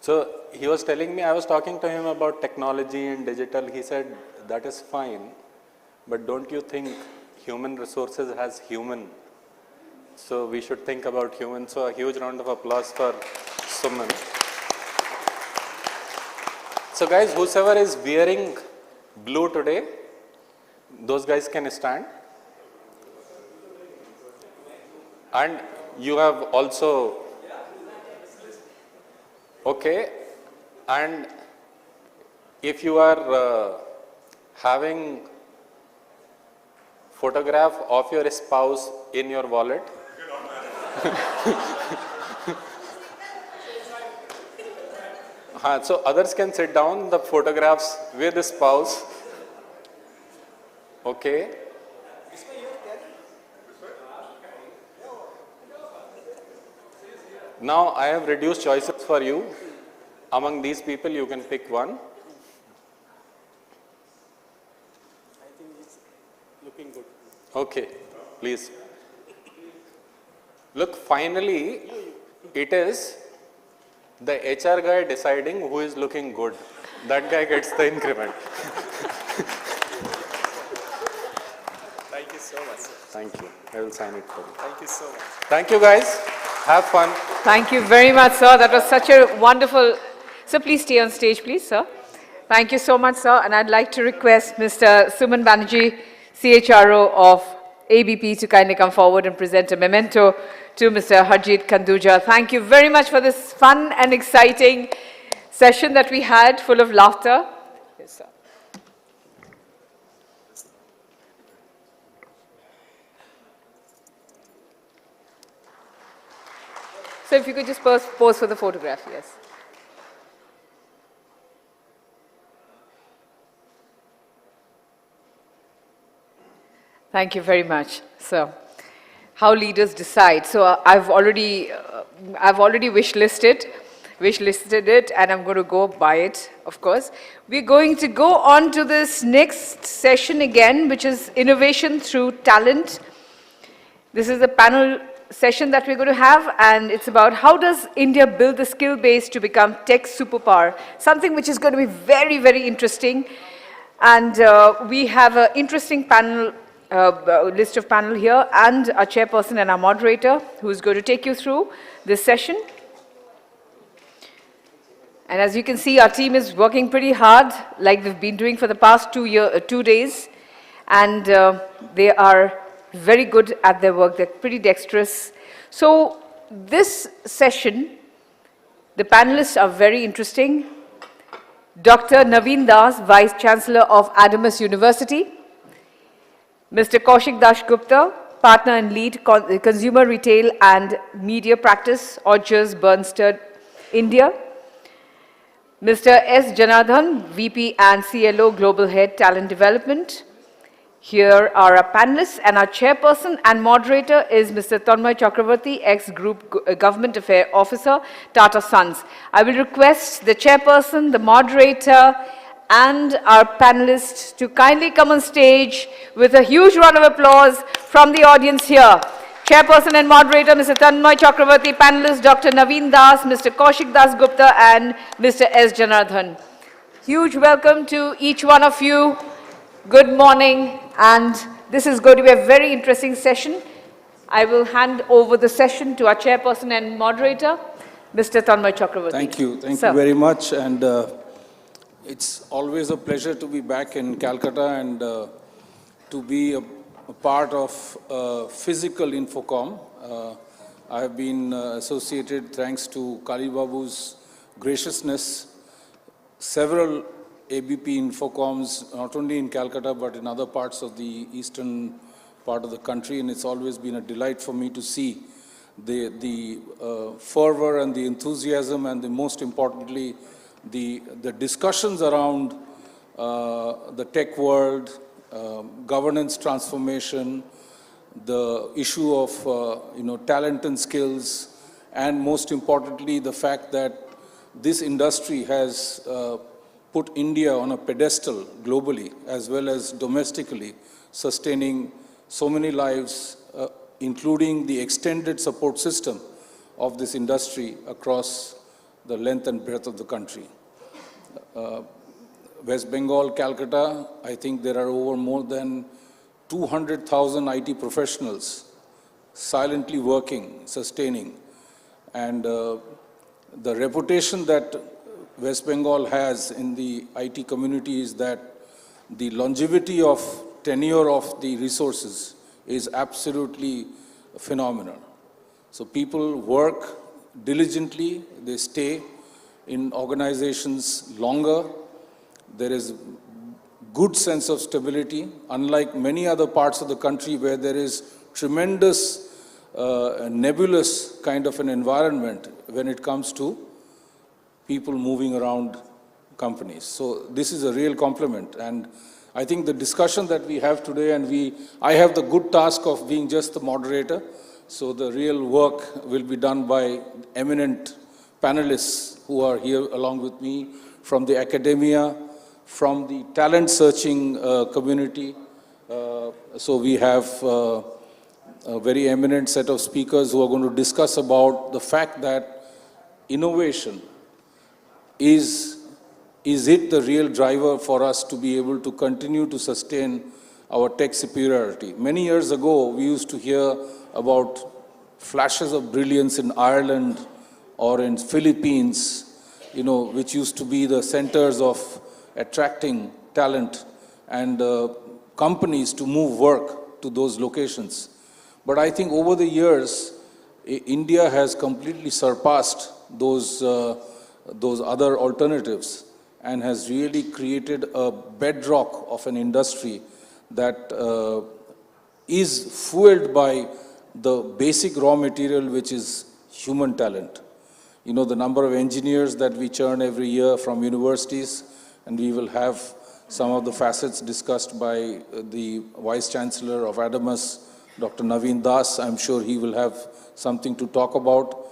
Speaker 9: So he was telling me, I was talking to him about technology and digital. He said, that is fine, but don't you think human resources has human? So we should think about human. So a huge round of applause for Suman. So guys, whosoever is wearing blue today, those guys can stand. And you have also, okay, and if you are having photograph of your spouse in your wallet, so others can sit down, the photographs with the spouse, okay. Now I have reduced choices for you. Among these people, you can pick one.
Speaker 7: I think it's looking good.
Speaker 9: Okay, please. Look, finally, it is the HR guy deciding who is looking good. That guy gets the increment.
Speaker 10: Thank you so much, sir.
Speaker 9: Thank you. I will sign it for you.
Speaker 10: Thank you so much.
Speaker 9: Thank you, guys. Have fun.
Speaker 2: Thank you very much, sir. That was such a wonderful... Sir, please stay on stage, please, sir. Thank you so much, sir. And I'd like to request Mr. Suman Banerjee, CHRO of ABP, to kindly come forward and present a memento to Mr. Harjeet Kanduja. Thank you very much for this fun and exciting session that we had, full of laughter. Yes, sir. So if you could just pose for the photograph, yes. Thank you very much, sir. How leaders decide. So I've already wishlisted it, and I'm going to go buy it, of course. We're going to go on to this next session again, which is Innovation Through Talent. This is a panel session that we're going to have, and it's about how does India build the skill base to become tech superpower, something which is going to be very, very interesting. And we have an interesting panel, list of panel here, and our chairperson and our moderator who's going to take you through this session. And as you can see, our team is working pretty hard, like we've been doing for the past 2 days, and they are very good at their work. They're pretty dexterous. So this session, the panelists are very interesting. Dr. Naveen Das, Vice Chancellor of Adamas University. Mr. Kaushik Dashgupta, Partner and Lead Consumer Retail and Media Practice, Odgers, Bernstein, India. Mr. S. Janardhan, VP and CLO, Global Head, Talent Development. Here are our panelists, and our chairperson and moderator is Mr. Tanmay Chakravarti, ex-Group Government Affairs Officer, Tata Sons. I will request the chairperson, the moderator, and our panelists to kindly come on stage with a huge round of applause from the audience here. Chairperson and moderator, Mr. Tanmay Chakravarti, panelists, Dr. Naveen Das, Mr. Kaushik Das Gupta, and Mr. S. Janardhan. Huge welcome to each one of you. Good morning, and this is going to be a very interesting session. I will hand over the session to our chairperson and moderator, Mr. Tanmay Chakravarti.
Speaker 11: Thank you very much, and it's always a pleasure to be back in Calcutta and to be a part of physical Infocom. I have been associated, thanks to Kali Babu's graciousness, several ABP Infocoms, not only in Calcutta, but in other parts of the eastern part of the country, and it's always been a delight for me to see the fervor and the enthusiasm, and most importantly, the discussions around the tech world, governance transformation, the issue of talent and skills, and most importantly, the fact that this industry has put India on a pedestal globally as well as domestically, sustaining so many lives, including the extended support system of this industry across the length and breadth of the country. West Bengal, Calcutta, I think there are over more than 200,000 IT professionals silently working, sustaining. And the reputation that West Bengal has in the IT community is that the longevity of tenure of the resources is absolutely phenomenal. So people work diligently, they stay in organizations longer. There is good sense of stability, unlike many other parts of the country where there is tremendous nebulous kind of an environment when it comes to people moving around companies. So this is a real compliment, and I think the discussion that we have today, and I have the good task of being just the moderator, so the real work will be done by eminent panelists who are here along with me from the academia, from the talent searching community. So we have a very eminent set of speakers who are going to discuss about the fact that innovation is it the real driver for us to be able to continue to sustain our tech superiority? Many years ago, we used to hear about flashes of brilliance in Ireland or in Philippines, which used to be the centers of attracting talent and companies to move work to those locations. But I think over the years, India has completely surpassed those other alternatives and has really created a bedrock of an industry that is fueled by the basic raw material, which is human talent. The number of engineers that we churn every year from universities, and we will have some of the facets discussed by the Vice Chancellor of Adamas, Dr. Naveen Das. I'm sure he will have something to talk about.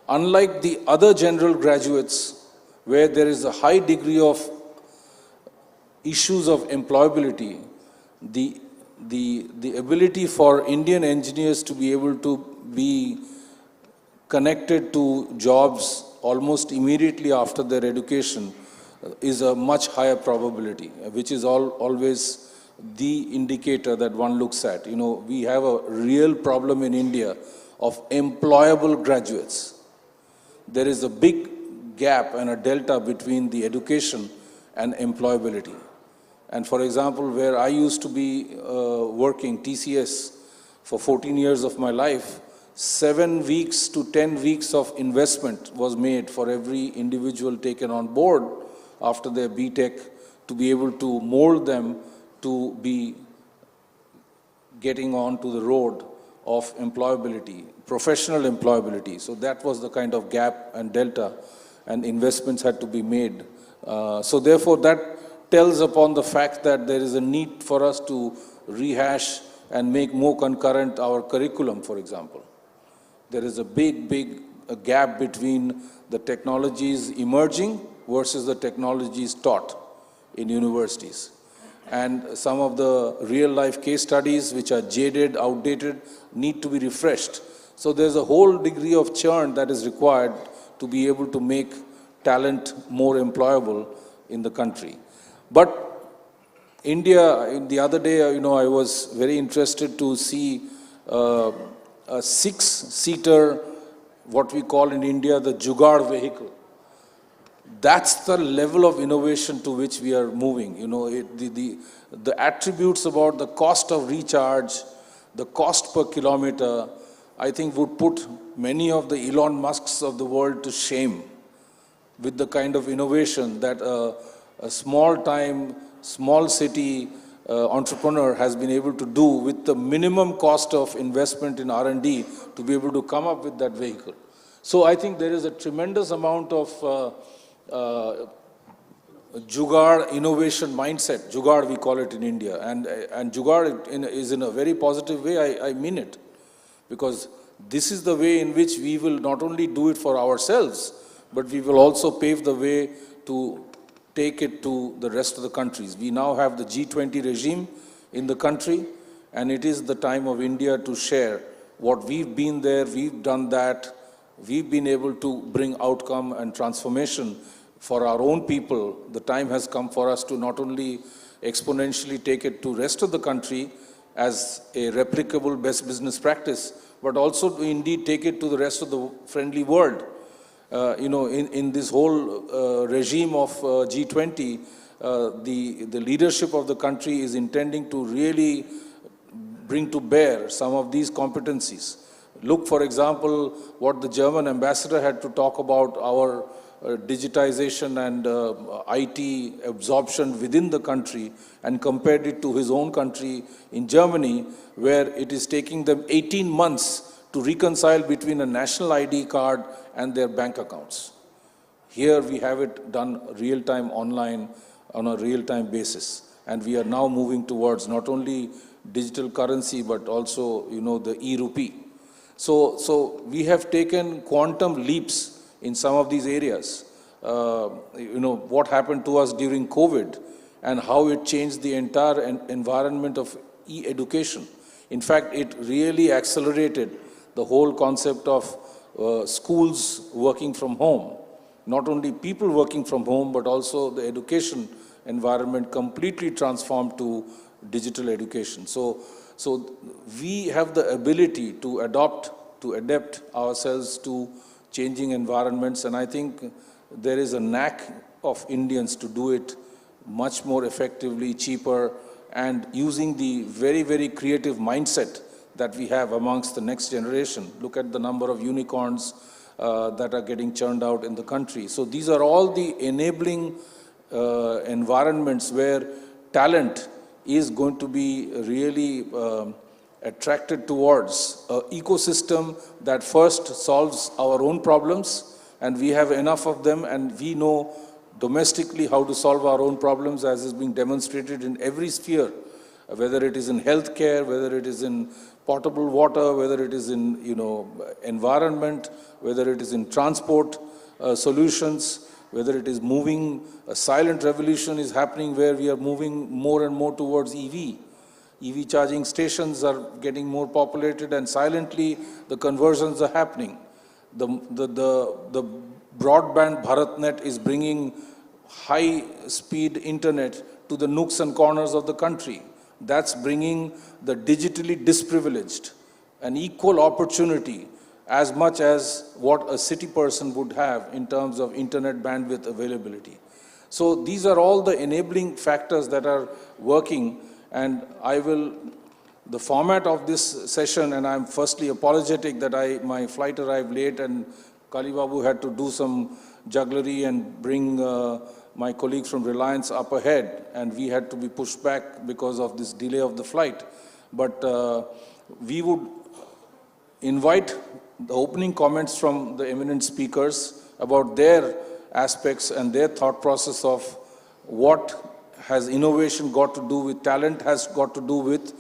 Speaker 11: Unlike the other general graduates, where there is a high degree of issues of employability, the ability for Indian engineers to be able to be connected to jobs almost immediately after their education is a much higher probability, which is always the indicator that one looks at. We have a real problem in India of employable graduates. There is a big gap and a delta between the education and employability. And for example, where I used to be working TCS for 14 years of my life, 7 weeks to 10 weeks of investment was made for every individual taken on board after their BTech to be able to mold them to be getting onto the road of employability, professional employability. So that was the kind of gap and delta, and investments had to be made. So therefore, that tells upon the fact that there is a need for us to rehash and make more concurrent our curriculum, for example. There is a big gap between the technologies emerging versus the technologies taught. in universities. And some of the real-life case studies, which are jaded, outdated, need to be refreshed. So there's a whole degree of churn that is required to be able to make talent more employable in the country. But India, the other day, I was very interested to see a 6-seater, what we call in India, the Jugaad vehicle. That's the level of innovation to which we are moving. The attributes about the cost of recharge, the cost per kilometer, I think would put many of the Elon Musks of the world to shame with the kind of innovation that a small-time, small-city entrepreneur has been able to do with the minimum cost of investment in R&D to be able to come up with that vehicle. So I think there is a tremendous amount of Jugaad innovation mindset. Jugaad, we call it in India. And Jugaad is in a very positive way, I mean it. Because this is the way in which we will not only do it for ourselves, but we will also pave the way to take it to the rest of the countries. We now have the G20 regime in the country, and it is the time of India to share what we've been there, we've done that, we've been able to bring outcome and transformation for our own people. The time has come for us to not only exponentially take it to rest of the country as a replicable best business practice, but also to indeed take it to the rest of the friendly world. In this whole regime of G20, the leadership of the country is intending to really bring to bear some of these competencies. Look, for example, what the German ambassador had to talk about our digitization and IT absorption within the country, and compared it to his own country in Germany, where it is taking them 18 months to reconcile between a national ID card and their bank accounts. Here we have it done real-time online on a real-time basis. And we are now moving towards not only digital currency, but also, the e-rupee. So we have taken quantum leaps in some of these areas. What happened to us during COVID and how it changed the entire environment of e-education. In fact, it really accelerated the whole concept of schools working from home. Not only people working from home, but also the education environment completely transformed to digital education. So we have the ability to adapt ourselves to changing environments, and I think there is a knack of Indians to do it much more effectively, cheaper, and using the very, very creative mindset that we have amongst the next generation. Look at the number of unicorns that are getting churned out in the country. So these are all the enabling environments where talent is going to be really attracted towards an ecosystem that first solves our own problems, and we have enough of them, and we know domestically how to solve our own problems, as is being demonstrated in every sphere, whether it is in healthcare, whether it is in potable water, whether it is in environment, whether it is in transport solutions, whether it is moving. A silent revolution is happening where we are moving more and more towards EV. EV charging stations are getting more populated, and silently the conversions are happening. The broadband BharatNet is bringing high-speed internet to the nooks and corners of the country. That's bringing the digitally disprivileged an equal opportunity as much as what a city person would have in terms of internet bandwidth availability. So these are all the enabling factors that are working, and the format of this session, and I'm firstly apologetic that my flight arrived late and Kalibabu had to do some jugglery and bring my colleagues from Reliance up ahead, and we had to be pushed back because of this delay of the flight. But we would invite the opening comments from the eminent speakers about their aspects and their thought process of what has innovation got to do with talent, has got to do with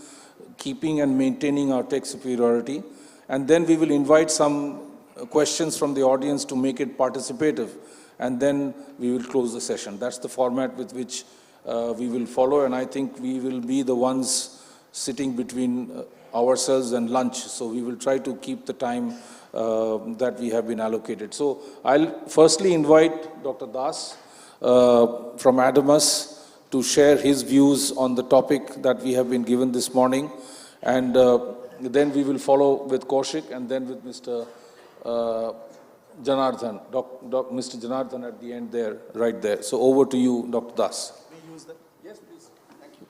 Speaker 11: keeping and maintaining our tech superiority. And then we will invite some questions from the audience to make it participative. And then we will close the session. That's the format with which we will follow, and I think we will be the ones sitting between ourselves and lunch. So we will try to keep the time that we have been allocated. So I'll firstly invite Dr. Das from Adamus to share his views on the topic that we have been given this morning. And then we will follow with Kaushik and then with Mr. Janardhan, Mr. Janardhan at the end there, right there. So over to you, Dr. Das. Yes, please. Thank you.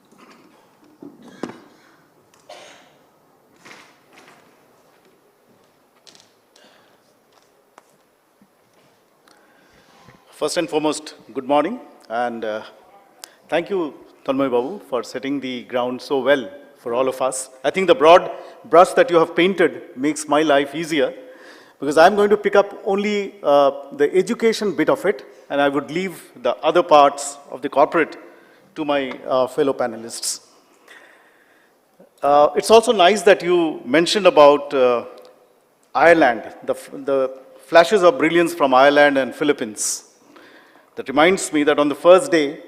Speaker 12: First and foremost, good morning, and thank you, Tanmay Babu, for setting the ground so well for all of us. I think the broad brush that you have painted makes my life easier, because I'm going to pick up only the education bit of it, and I would leave the other parts of the corporate to my fellow panelists. It's also nice that you mentioned about Ireland, the flashes of brilliance from Ireland and Philippines. That reminds me that on the first day,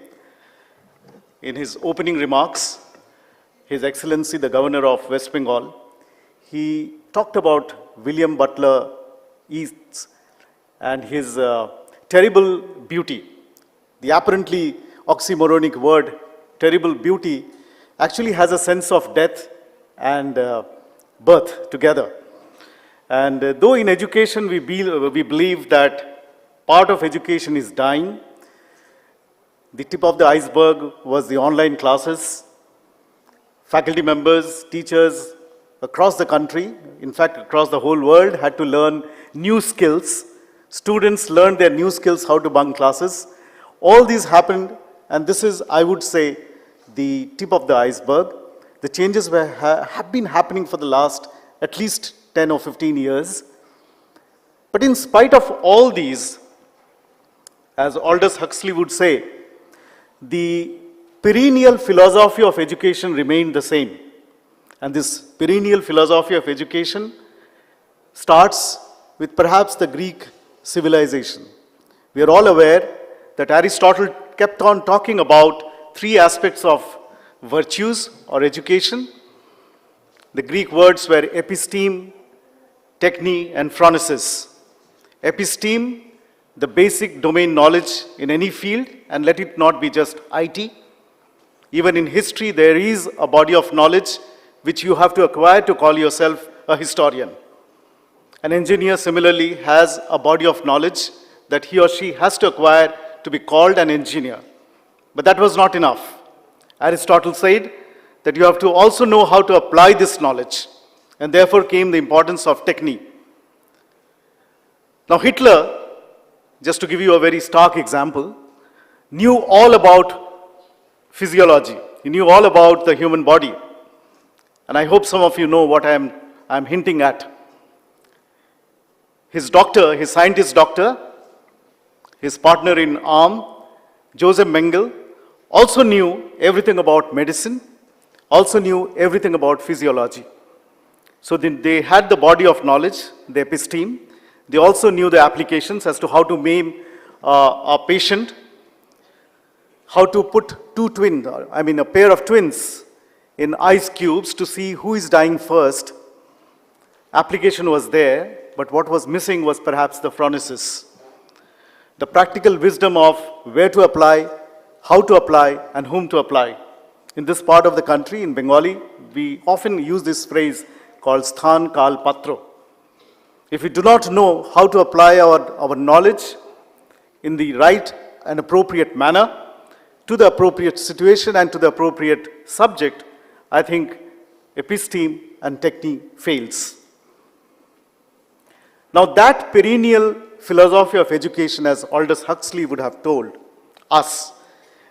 Speaker 12: in his opening remarks, His Excellency, the Governor of West Bengal, he talked about William Butler Yeats and his terrible beauty. The apparently oxymoronic word, terrible beauty, actually has a sense of death and birth together. And though in education we believe that part of education is dying, the tip of the iceberg was the online classes. Faculty members, teachers across the country, in fact across the whole world, had to learn new skills. Students learned their new skills, how to bunk classes. All these happened, and this is, I would say, the tip of the iceberg. The changes have been happening for the last at least 10 or 15 years. But in spite of all these, as Aldous Huxley would say, the perennial philosophy of education remained the same. And this perennial philosophy of education starts with perhaps the Greek civilization. We are all aware that Aristotle kept on talking about three aspects of virtues or education. The Greek words were episteme, techne, and phronesis. Episteme, the basic domain knowledge in any field, and let it not be just IT. Even in history, there is a body of knowledge which you have to acquire to call yourself a historian. An engineer similarly has a body of knowledge that he or she has to acquire to be called an engineer. But that was not enough. Aristotle said that you have to also know how to apply this knowledge, and therefore came the importance of technique. Now Hitler, just to give you a very stark example, knew all about physiology. He knew all about the human body. And I hope some of you know what I'm hinting at. His doctor, his scientist doctor, his partner in arm, Joseph Mengele, also knew everything about medicine, also knew everything about physiology. So they had the body of knowledge, the episteme. They also knew the applications as to how to maim a patient, how to put a pair of twins in ice cubes to see who is dying first. Application was there, but what was missing was perhaps the phronesis. The practical wisdom of where to apply, how to apply, and whom to apply. In this part of the country, in Bengali, we often use this phrase called sthan kal patro. If we do not know how to apply our knowledge in the right and appropriate manner, to the appropriate situation and to the appropriate subject, I think episteme and techne fails. Now that perennial philosophy of education, as Aldous Huxley would have told us,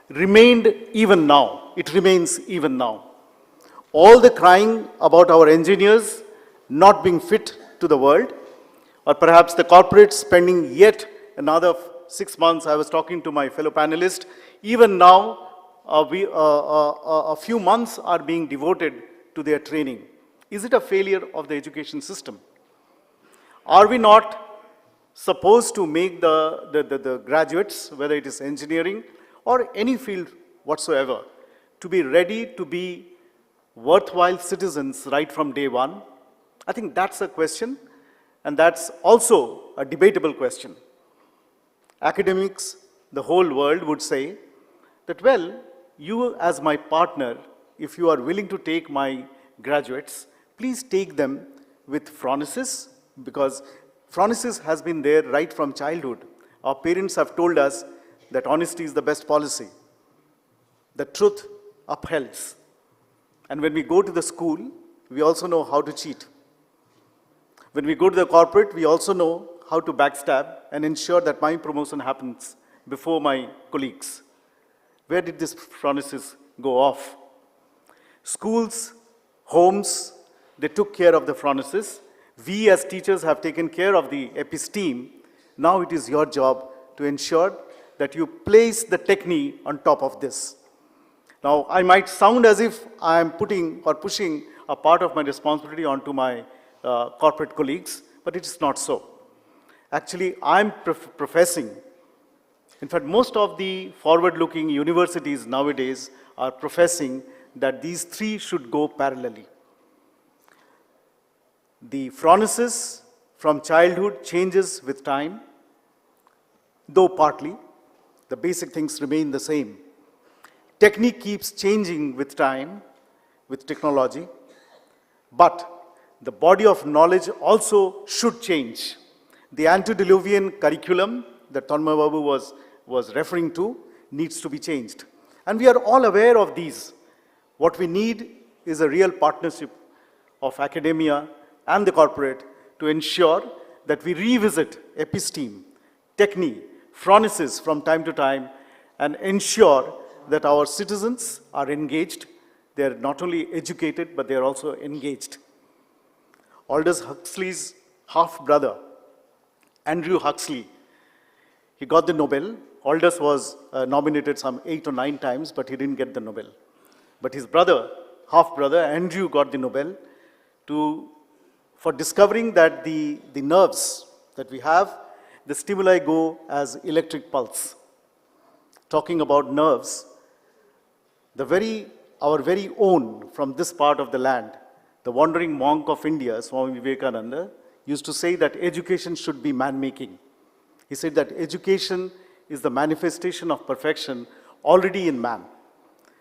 Speaker 12: remained even now. It remains even now. All the crying about our engineers not being fit to the world, or perhaps the corporates spending yet another 6 months. I was talking to my fellow panelist. Even now, a few months are being devoted to their training. Is it a failure of the education system? Are we not supposed to make the graduates, whether it is engineering or any field whatsoever, to be ready to be worthwhile citizens right from day one? I think that's a question, and that's also a debatable question. Academics, the whole world would say that, well, you as my partner, if you are willing to take my graduates, please take them with phronesis, because phronesis has been there right from childhood. Our parents have told us that honesty is the best policy. The truth upholds. And when we go to the school, we also know how to cheat. When we go to the corporate, we also know how to backstab and ensure that my promotion happens before my colleagues. Where did this phronesis go off? Schools, homes, they took care of the phronesis. We as teachers have taken care of the episteme. Now it is your job to ensure that you place the technique on top of this. Now, I might sound as if I am putting or pushing a part of my responsibility onto my corporate colleagues, but it is not so. Actually, I'm professing, in fact, most of the forward-looking universities nowadays are professing that these three should go parallelly. The phronesis from childhood changes with time, though partly, the basic things remain the same. Technique keeps changing with time, with technology, but the body of knowledge also should change. The antediluvian curriculum that Tanmay Babu was referring to needs to be changed. And we are all aware of these. What we need is a real partnership of academia and the corporate to ensure that we revisit episteme, technique, phronesis from time to time, and ensure that our citizens are engaged. They are not only educated, but they are also engaged. Aldous Huxley's half-brother, Andrew Huxley, he got the Nobel. Aldous was nominated some 8 or 9 times, but he didn't get the Nobel. But his brother, half-brother, Andrew, got the Nobel for discovering that the nerves that we have, the stimuli go as electric pulse. Talking about nerves, our very own from this part of the land, the wandering monk of India, Swami Vivekananda, used to say that education should be man-making. He said that education is the manifestation of perfection already in man.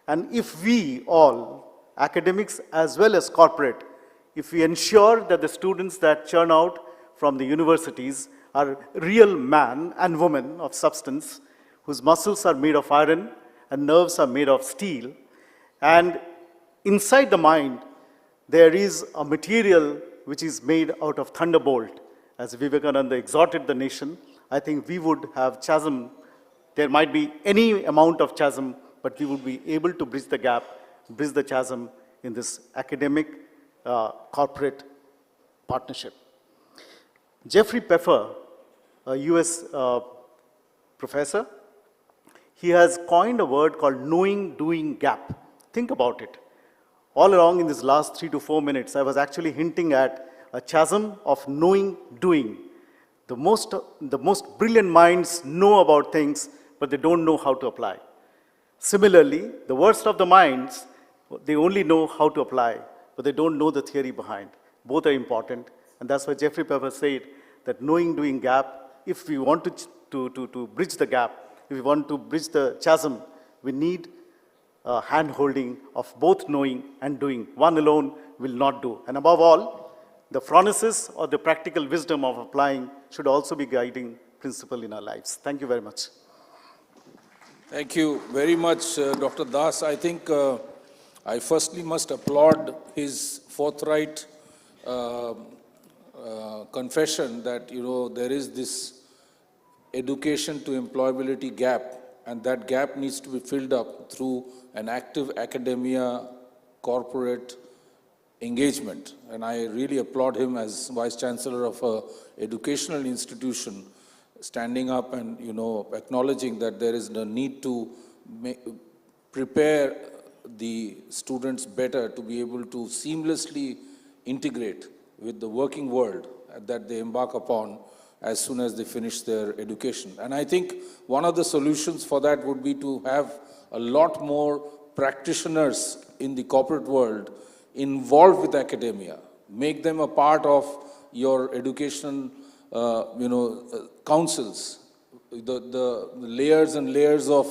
Speaker 12: And if we all, academics as well as corporate, if we ensure that the students that churn out from the universities are real man and woman of substance, whose muscles are made of iron and nerves are made of steel, and inside the mind there is a material which is made out of thunderbolt. As Vivekananda exhorted the nation, I think we would have chasm. There might be any amount of chasm, but we would be able to bridge the gap, bridge the chasm in this academic corporate partnership. Jeffrey Pfeffer, a US professor, he has coined a word called knowing-doing gap. Think about it. All along in these last 3 to 4 minutes, I was actually hinting at a chasm of knowing-doing. The most brilliant minds know about things, but they don't know how to apply. Similarly, the worst of the minds, they only know how to apply, but they don't know the theory behind. Both are important, and that's why Jeffrey Pfeffer said that knowing-doing gap, if we want to bridge the gap, if we want to bridge the chasm, we need hand-holding of both knowing and doing. One alone will not do. And above all, the phronesis or the practical wisdom of applying should also be guiding principle in our lives. Thank you very much.
Speaker 11: Thank you very much, Dr. Das. I think I firstly must applaud his forthright confession that, there is this education to employability gap, and that gap needs to be filled up through an active academia corporate engagement. And I really applaud him as Vice Chancellor of an educational institution, standing up and, acknowledging that there is the need to prepare the students better to be able to seamlessly integrate with the working world that they embark upon as soon as they finish their education. And I think one of the solutions for that would be to have a lot more practitioners in the corporate world involved with academia. Make them a part of your education, councils, the layers and layers of,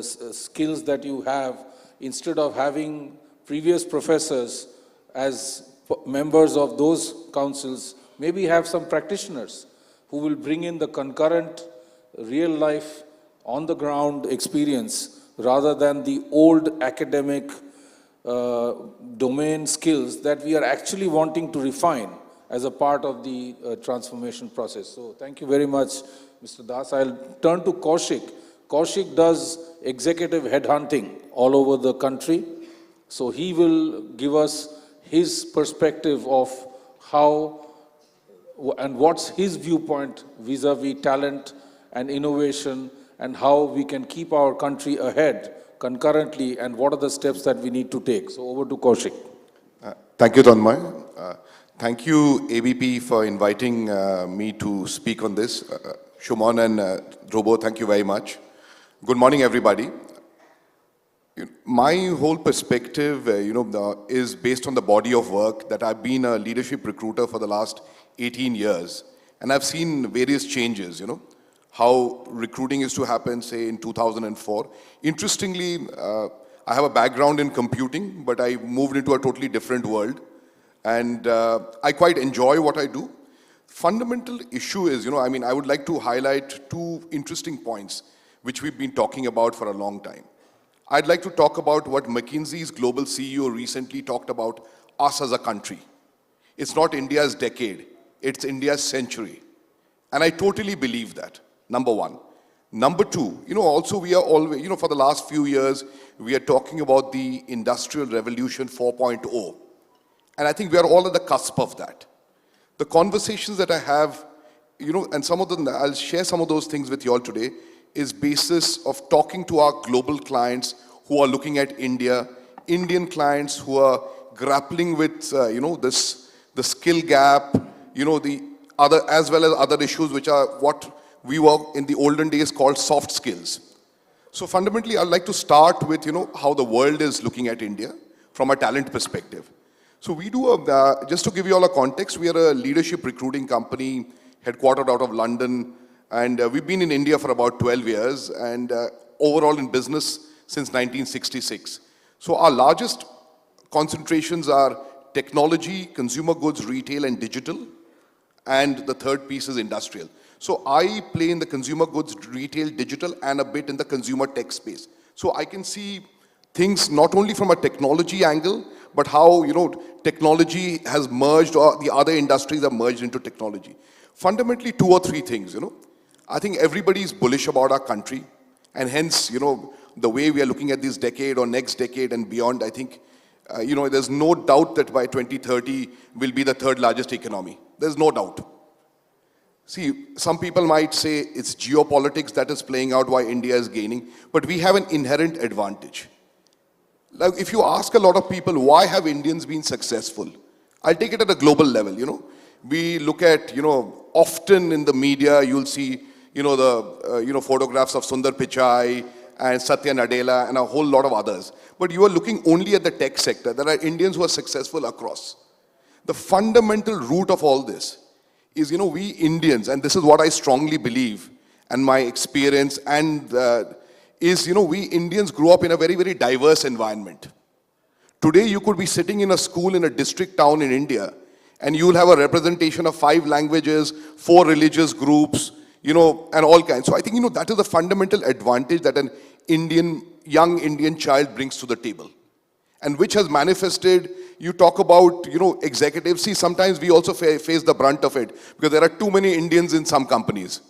Speaker 11: skills that you have, instead of having previous professors as members of those councils, maybe have some practitioners who will bring in the concurrent real life on the ground experience rather than the old academic domain skills that we are actually wanting to refine as a part of the transformation process. So thank you very much, Mr. Das. I'll turn to Kaushik. Kaushik does executive headhunting all over the country. So he will give us his perspective of how and what's his viewpoint vis-a-vis talent and innovation, and how we can keep our country ahead concurrently, and what are the steps that we need to take. So over to Kaushik.
Speaker 13: Thank you, Tanmay. Thank you, ABP, for inviting me to speak on this. Shumon and Drobo, thank you very much. Good morning, everybody. My whole perspective, is based on the body of work that I've been a leadership recruiter for the last 18 years. And I've seen various changes, how recruiting used to happen, say, in 2004. Interestingly, I have a background in computing, but I moved into a totally different world. And I quite enjoy what I do. Fundamental issue is, I would like to highlight two interesting points which we've been talking about for a long time. I'd like to talk about what McKinsey's global CEO recently talked about us as a country. It's not India's decade, it's India's century. And I totally believe that, number one. Number two, also we are always, for the last few years, we are talking about the Industrial Revolution 4.0. And I think we are all at the cusp of that. The conversations that I have, and some of them, I'll share some of those things with you all today, is basis of talking to our global clients who are looking at India, Indian clients who are grappling with, the skill gap, the other, as well as other issues which are what we were in the olden days called soft skills. So fundamentally, I'd like to start with, how the world is looking at India from a talent perspective. So we do, just to give you all a context, we are a leadership recruiting company headquartered out of London, and we've been in India for about 12 years, and overall in business since 1966. So our largest concentrations are technology, consumer goods, retail, and digital, and the third piece is industrial. So I play in the consumer goods, retail, digital, and a bit in the consumer tech space. So I can see things not only from a technology angle, but how, technology has merged, or the other industries have merged into technology. Fundamentally, two or three things, I think everybody is bullish about our country, and hence, the way we are looking at this decade or next decade and beyond, I think, there's no doubt that by 2030 we'll be the third largest economy. There's no doubt. See, some people might say it's geopolitics that is playing out why India is gaining, but we have an inherent advantage. Like, if you ask a lot of people, why have Indians been successful? I'll take it at a global level, We look at, often in the media, you'll see, the, photographs of Sundar Pichai and Satya Nadella and a whole lot of others. But you are looking only at the tech sector. There are Indians who are successful across. The fundamental root of all this is, we Indians, and this is what I strongly believe, and my experience, and is, we Indians grew up in a very, very diverse environment. Today, you could be sitting in a school in a district town in India, and you'll have a representation of 5 languages, 4 religious groups, and all kinds. So I think, that is the fundamental advantage that an young Indian child brings to the table. And which has manifested, you talk about, executives. See, sometimes we also face the brunt of it, because there are too many Indians in some companies,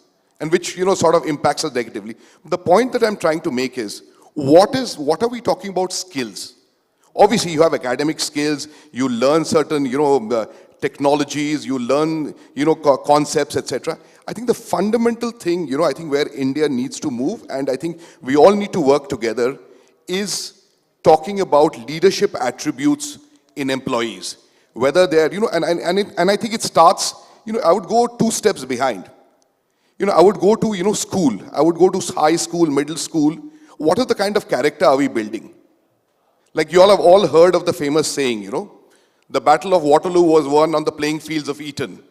Speaker 13: and which, sort of impacts us negatively. The point that I'm trying to make is, what are we talking about skills? Obviously, you have academic skills, you learn certain, technologies, you learn, concepts, etc. I think the fundamental thing, I think where India needs to move, and I think we all need to work together, is talking about leadership attributes in employees. Whether they're, and I think it starts, I would go 2 steps behind. I would go to, school. I would go to high school, middle school, what is the kind of character are we building? Like you all have all heard of the famous saying, the Battle of Waterloo was won on the playing fields of Eton.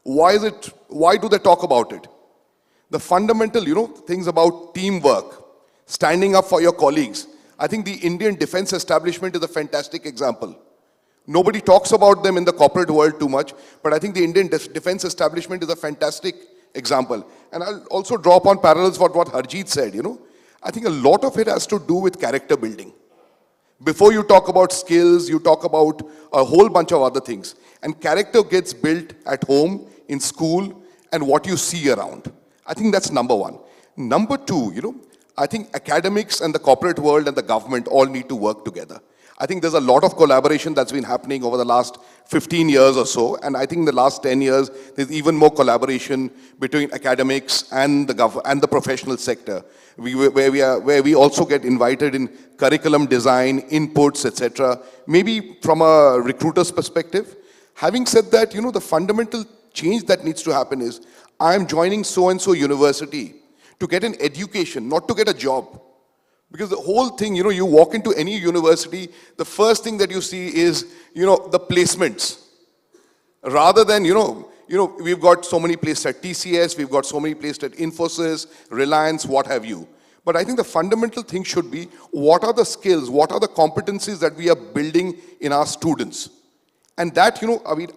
Speaker 13: Why do they talk about it? The fundamental, things about teamwork, standing up for your colleagues. I think the Indian defense establishment is a fantastic example. Nobody talks about them in the corporate world too much, but I think the Indian defense establishment is a fantastic example. And I'll also draw upon parallels for what Harjeet said, I think a lot of it has to do with character building. Before you talk about skills, you talk about a whole bunch of other things. And character gets built at home, in school, and what you see around. I think that's number one. Number two, I think academics and the corporate world and the government all need to work together. I think there's a lot of collaboration that's been happening over the last 15 years or so, and I think in the last 10 years, there's even more collaboration between academics and the professional sector, where we also get invited in curriculum design, inputs, etc. Maybe from a recruiter's perspective. Having said that, the fundamental change that needs to happen is, I am joining so-and-so university to get an education, not to get a job. Because the whole thing, you walk into any university, the first thing that you see is, the placements. Rather than, we've got so many places at TCS, we've got so many places at Infosys, Reliance, what have you. But I think the fundamental thing should be, what are the skills, what are the competencies that we are building in our students? And that,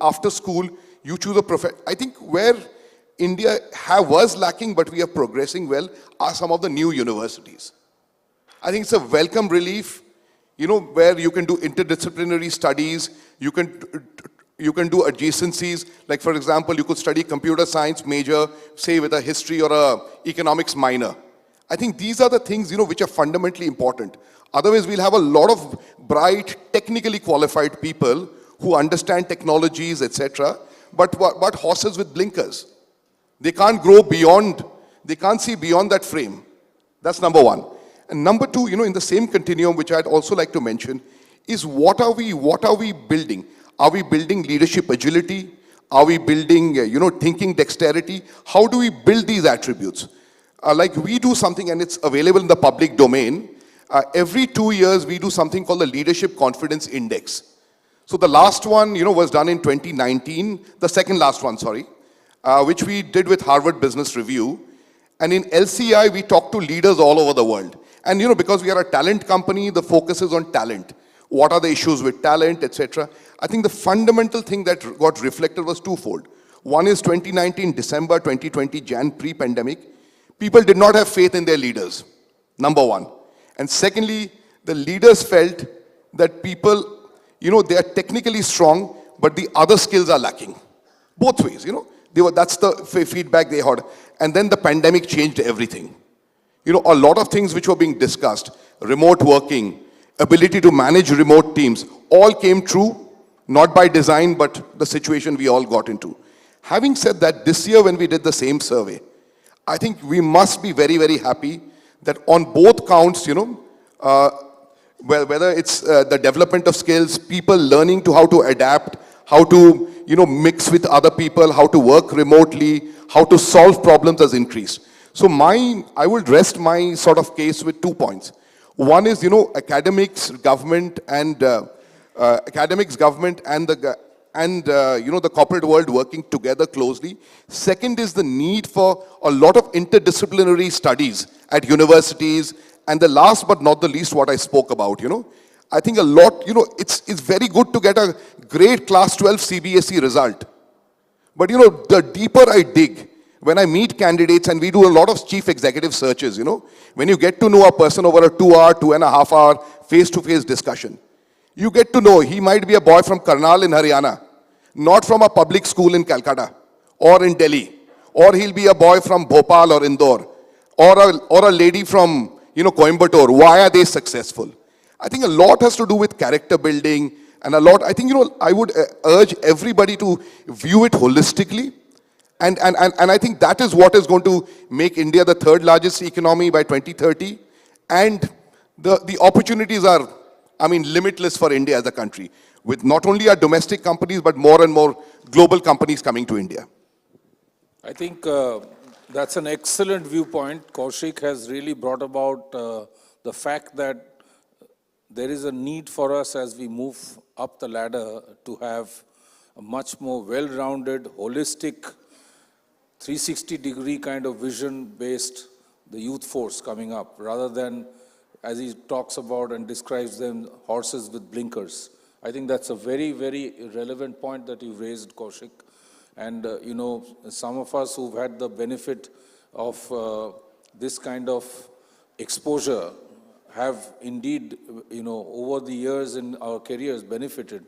Speaker 13: after school, you choose a profession. I think where India was lacking, but we are progressing well, are some of the new universities. I think it's a welcome relief, where you can do interdisciplinary studies, you can do adjacencies. Like, for example, you could study computer science major, say with a history or a economics minor. I think these are the things, which are fundamentally important. Otherwise, we'll have a lot of bright, technically qualified people who understand technologies, etc., but horses with blinkers. They can't grow beyond, they can't see beyond that frame. That's number one. And number two, in the same continuum, which I'd also like to mention, is what are we building? Are we building leadership agility? Are we building, thinking dexterity? How do we build these attributes? Like we do something, and it's available in the public domain. Every 2 years, we do something called the Leadership Confidence Index. So the last one, was done in 2019, the second last one, sorry, which we did with Harvard Business Review. And in LCI, we talk to leaders all over the world. And because we are a talent company, the focus is on talent. What are the issues with talent, etc. I think the fundamental thing that got reflected was twofold. One is 2019, December, 2020, Jan, pre-pandemic. People did not have faith in their leaders, number one. And secondly, the leaders felt that people, they are technically strong, but the other skills are lacking. Both ways, that's the feedback they had. And then the pandemic changed everything. A lot of things which were being discussed, remote working, ability to manage remote teams, all came true, not by design, but the situation we all got into. Having said that, this year when we did the same survey, I think we must be very, very happy that on both counts, whether it's the development of skills, people learning how to adapt, how to, mix with other people, how to work remotely, how to solve problems has increased. So I would rest my sort of case with 2 points. One is, academics, government, and the corporate world working together closely. Second is the need for a lot of interdisciplinary studies at universities. And the last but not the least, what I spoke about, I think a lot, it's very good to get a great class 12 CBSE result. But, the deeper I dig, when I meet candidates, and we do a lot of chief executive searches, when you get to know a person over a 2-hour, 2.5-hour face-to-face discussion, you get to know he might be a boy from Karnal in Haryana, not from a public school in Calcutta or in Delhi, or he'll be a boy from Bhopal or Indore, or a lady from, Coimbatore. Why are they successful? I think a lot has to do with character building, and a lot, I think, I would urge everybody to view it holistically. And I think that is what is going to make India the third largest economy by 2030. And the opportunities are, limitless for India as a country, with not only our domestic companies, but more and more global companies coming to India.
Speaker 11: I think that's an excellent viewpoint. Kaushik has really brought about the fact that there is a need for us as we move up the ladder to have a much more well-rounded, holistic, 360-degree kind of vision-based the youth force coming up, rather than, as he talks about and describes them, horses with blinkers. I think that's a very, very relevant point that you raised, Kaushik. And, you know, some of us who've had the benefit of this kind of exposure have indeed, you know, over the years in our careers benefited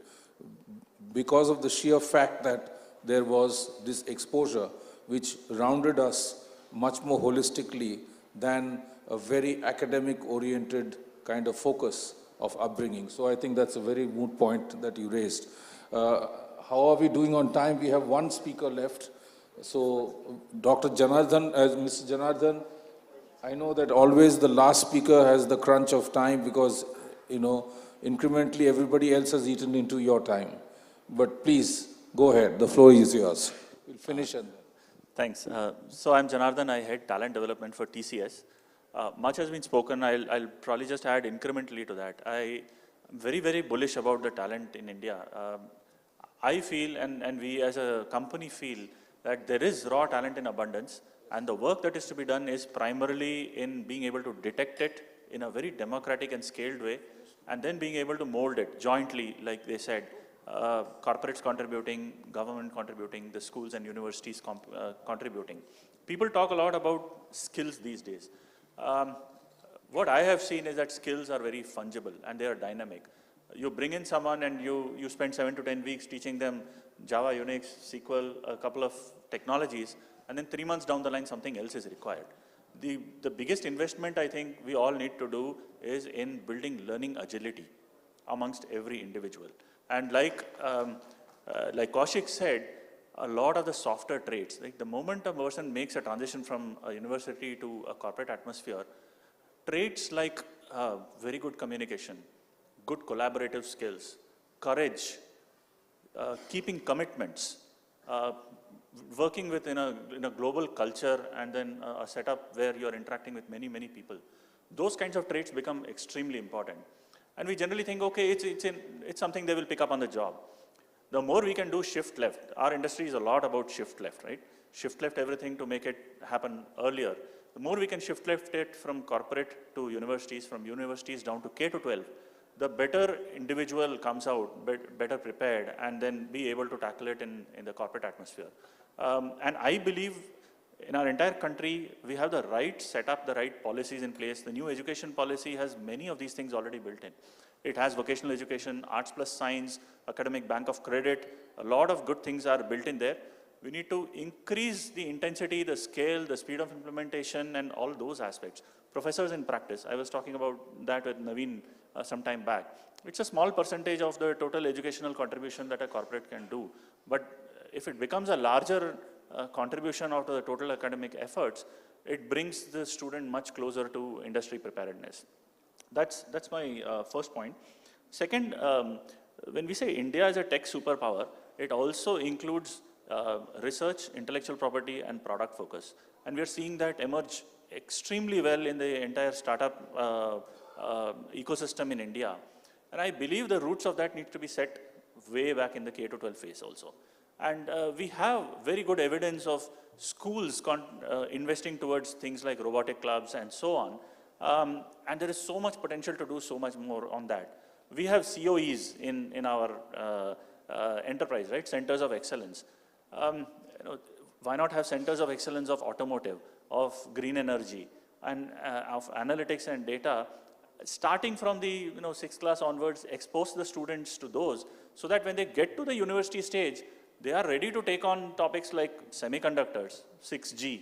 Speaker 11: because of the sheer fact that there was this exposure which rounded us much more holistically than a very academic-oriented kind of focus of upbringing. So I think that's a very moot point that you raised. How are we doing on time? We have one speaker left. So Dr. Janardhan, Mr. Janardhan, I know that always the last speaker has the crunch of time because, you know, incrementally everybody else has eaten into your time. But please, go ahead. The floor is yours. We'll finish and then.
Speaker 14: Thanks. So I'm Janardhan. I head talent development for TCS. Much has been spoken. I'll probably just add incrementally to that. I'm very, very bullish about the talent in India. I feel, and we as a company feel, that there is raw talent in abundance, and the work that is to be done is primarily in being able to detect it in a very democratic and scaled way, and then being able to mold it jointly, like they said, corporates contributing, government contributing, the schools and universities contributing. People talk a lot about skills these days. What I have seen is that skills are very fungible and they are dynamic. You bring in someone and you spend 7 to 10 weeks teaching them Java, Unix, SQL, a couple of technologies, and then 3 months down the line something else is required. The biggest investment I think we all need to do is in building learning agility amongst every individual. And like Kaushik said, a lot of the softer traits, like the moment a person makes a transition from a university to a corporate atmosphere, traits like very good communication, good collaborative skills, courage, keeping commitments, working within a global culture and then a setup where you're interacting with many, many people. Those kinds of traits become extremely important. And we generally think, okay, it's something they will pick up on the job. The more we can do shift left, our industry is a lot about shift left, right? Shift left everything to make it happen earlier. The more we can shift left it from corporate to universities, from universities down to K-12, the better individual comes out, better prepared, and then be able to tackle it in the corporate atmosphere. And I believe in our entire country, we have the right setup, the right policies in place. The new education policy has many of these things already built in. It has vocational education, arts plus science, academic bank of credit. A lot of good things are built in there. We need to increase the intensity, the scale, the speed of implementation, and all those aspects. Professors in practice, I was talking about that with Naveen some time back. It's a small percentage of the total educational contribution that a corporate can do. But if it becomes a larger contribution of the total academic efforts, it brings the student much closer to industry preparedness. That's my first point. Second, when we say India is a tech superpower, it also includes research, intellectual property, and product focus. And we are seeing that emerge extremely well in the entire startup ecosystem in India. And I believe the roots of that need to be set way back in the K-12 phase also. And we have very good evidence of schools investing towards things like robotic clubs and so on. And there is so much potential to do so much more on that. We have COEs in our enterprise, right? Centers of excellence. Why not have centers of excellence of automotive, of green energy, and of analytics and data? Starting from the 6th class onwards, expose the students to those so that when they get to the university stage, they are ready to take on topics like semiconductors, 6G,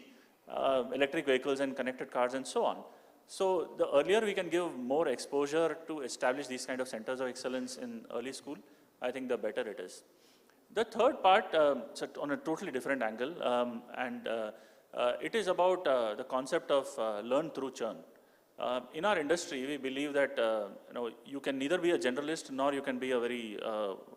Speaker 14: electric vehicles and connected cars and so on. So the earlier we can give more exposure to establish these kind of centers of excellence in early school, I think the better it is. The third part, so on a totally different angle, it is about the concept of learn through churn. In our industry, we believe that you can neither be a generalist nor you can be a very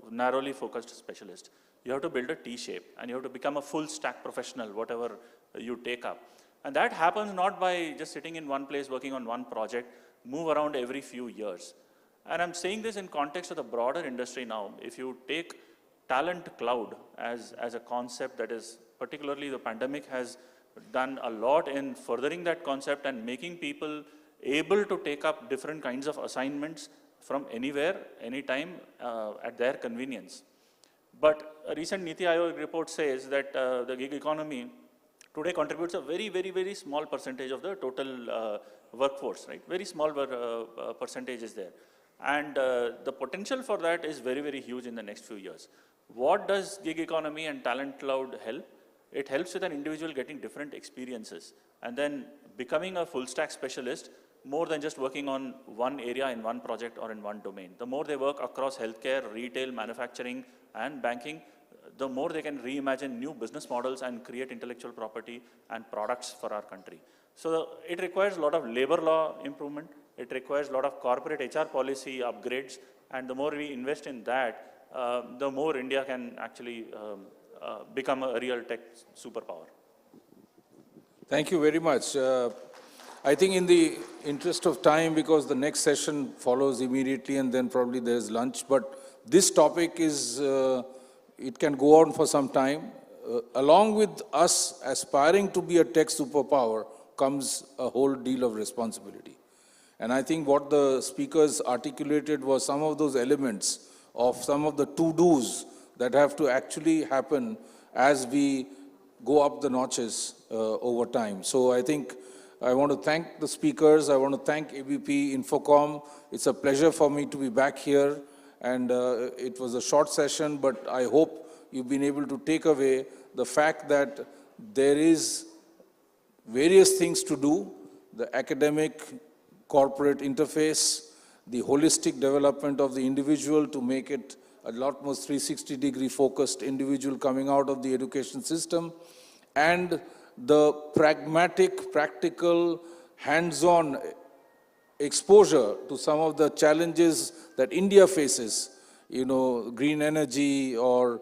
Speaker 14: narrowly focused specialist. You have to build a T-shape and you have to become a full stack professional, whatever you take up. And that happens not by just sitting in one place working on one project, move around every few years. And I'm saying this in context of the broader industry now. If you take talent cloud as a concept that is, particularly the pandemic has done a lot in furthering that concept and making people able to take up different kinds of assignments from anywhere, anytime, at their convenience. But a recent Niti Aayog report says that the gig economy today contributes a very, very, very small percentage of the total workforce, right? Very small percentage is there. And the potential for that is very, very huge in the next few years. What does gig economy and talent cloud help? It helps with an individual getting different experiences and then becoming a full stack specialist more than just working on one area in one project or in one domain. The more they work across healthcare, retail, manufacturing, and banking, the more they can reimagine new business models and create intellectual property and products for our country. So it requires a lot of labor law improvement. It requires a lot of corporate HR policy upgrades. And the more we invest in that, the more India can actually become a real tech superpower.
Speaker 11: Thank you very much. I think in the interest of time, because the next session follows immediately and then probably there's lunch, but this topic is, it can go on for some time. Along with us aspiring to be a tech superpower comes a whole deal of responsibility. And I think what the speakers articulated was some of those elements of some of the to-dos that have to actually happen as we go up the notches over time. So I think I want to thank the speakers. I want to thank ABP, Infocom. It's a pleasure for me to be back here. And it was a short session, but I hope you've been able to take away the fact that there is various things to do, the academic, corporate interface, the holistic development of the individual to make it a lot more 360-degree focused individual coming out of the education system, and the pragmatic, practical, hands-on exposure to some of the challenges that India faces, you know, green energy or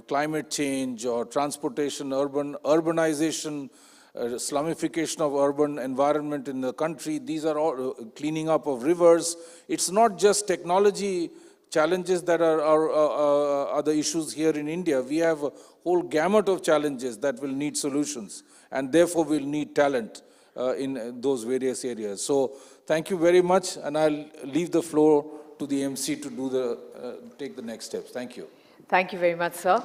Speaker 11: climate change or transportation, urbanization, slumification of urban environment in the country. These are all cleaning up of rivers. It's not just technology challenges that are the issues here in India. We have a whole gamut of challenges that will need solutions, and therefore will need talent in those various areas. So thank you very much, and I'll leave the floor to the MC to do take the next steps. Thank you.
Speaker 2: Thank you very much, sir,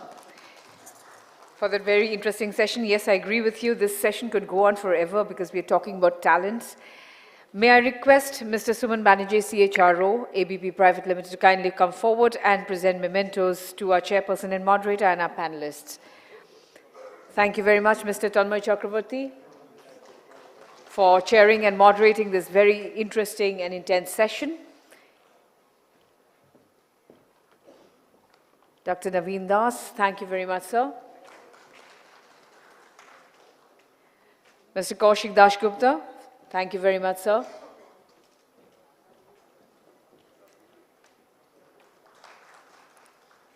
Speaker 2: for that very interesting session. Yes, I agree with you. This session could go on forever because we're talking about talents. May I request Mr. Suman Banerjee, CHRO, ABP Private Limited, to kindly come forward and present mementos to our chairperson and moderator and our panelists. Thank you very much, Mr. Tanmay Chakravarti, for chairing and moderating this very interesting and intense session. Dr. Naveen Das, thank you very much, sir. Mr. Kaushik Dashgupta, thank you very much, sir.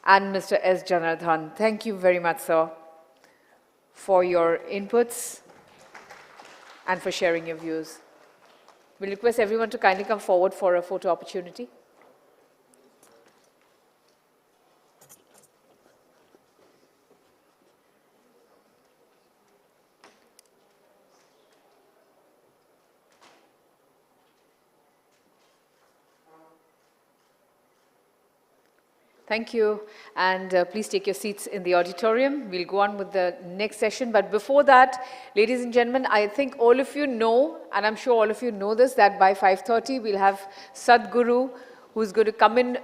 Speaker 2: And Mr. S. Janardhan, thank you very much, sir, for your inputs and for sharing your views. We'll request everyone to kindly come forward for a photo opportunity. Thank you, and please take your seats in the auditorium. We'll go on with the next session, but before that, ladies and gentlemen, I think all of you know, and I'm sure all of you know this, that by 5:30 we'll have Sadhguru, who's going to come in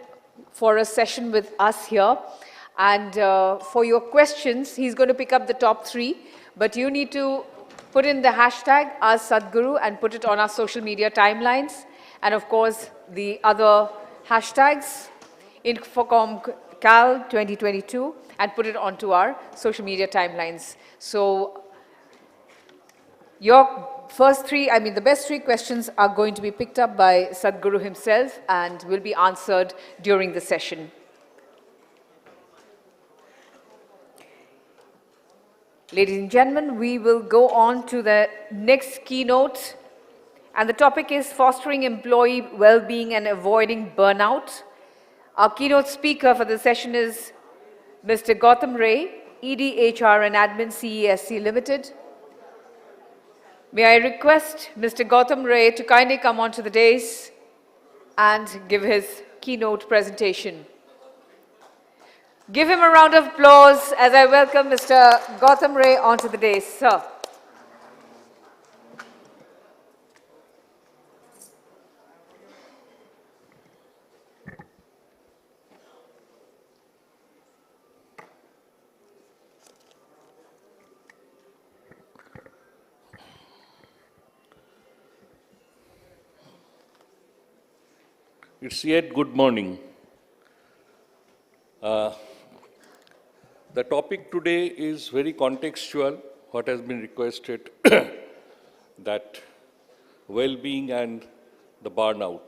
Speaker 2: for a session with us here. And for your questions, he's going to pick up the top 3, but you need to put in the hashtag #AskSadhguru and put it on our social media timelines, and of course the other hashtags, Infocom 2022, and put it onto our social media timelines. So your first 3, the best 3 questions are going to be picked up by Sadhguru himself and will be answered during the session. Ladies and gentlemen, we will go on to the next keynote, and the topic is Fostering Employee Well-Being and Avoiding Burnout. Our keynote speaker for the session is Mr. Gautam Ray, ED, HR and Admin, CESC Limited. May I request Mr. Gautam Ray to kindly come onto the dais and give his keynote presentation. Give him a round of applause as I welcome Mr. Gautam Ray onto the dais, sir.
Speaker 15: It's yet good morning. The topic today is very contextual, what has been requested, that well-being and the burnout.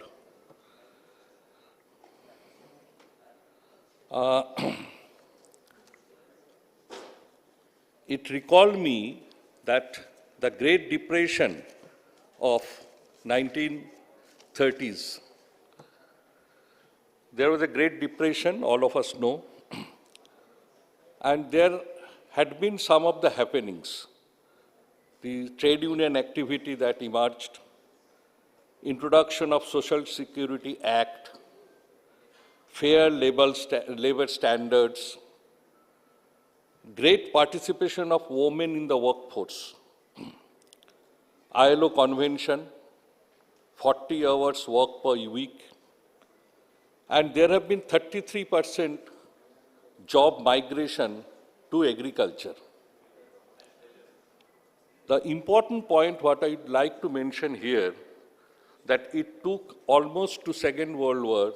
Speaker 15: It recalled me that the Great Depression of 1930s. There was a Great Depression, all of us know, and there had been some of the happenings. The trade union activity that emerged, introduction of Social Security Act, fair labor standards, great participation of women in the workforce, ILO convention, 40 hours work per week, and there have been 33% job migration to agriculture. The important point what I'd like to mention here, that it took almost to Second World War,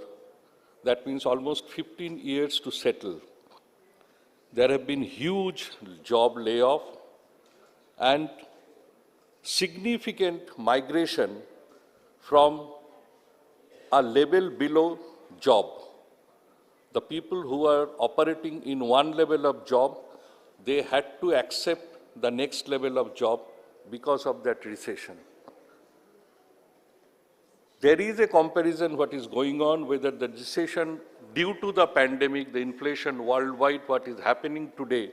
Speaker 15: that means almost 15 years to settle. There have been huge job layoff and significant migration from a level below job. The people who are operating in one level of job, they had to accept the next level of job because of that recession. There is a comparison what is going on, whether the recession due to the pandemic, the inflation worldwide, what is happening today,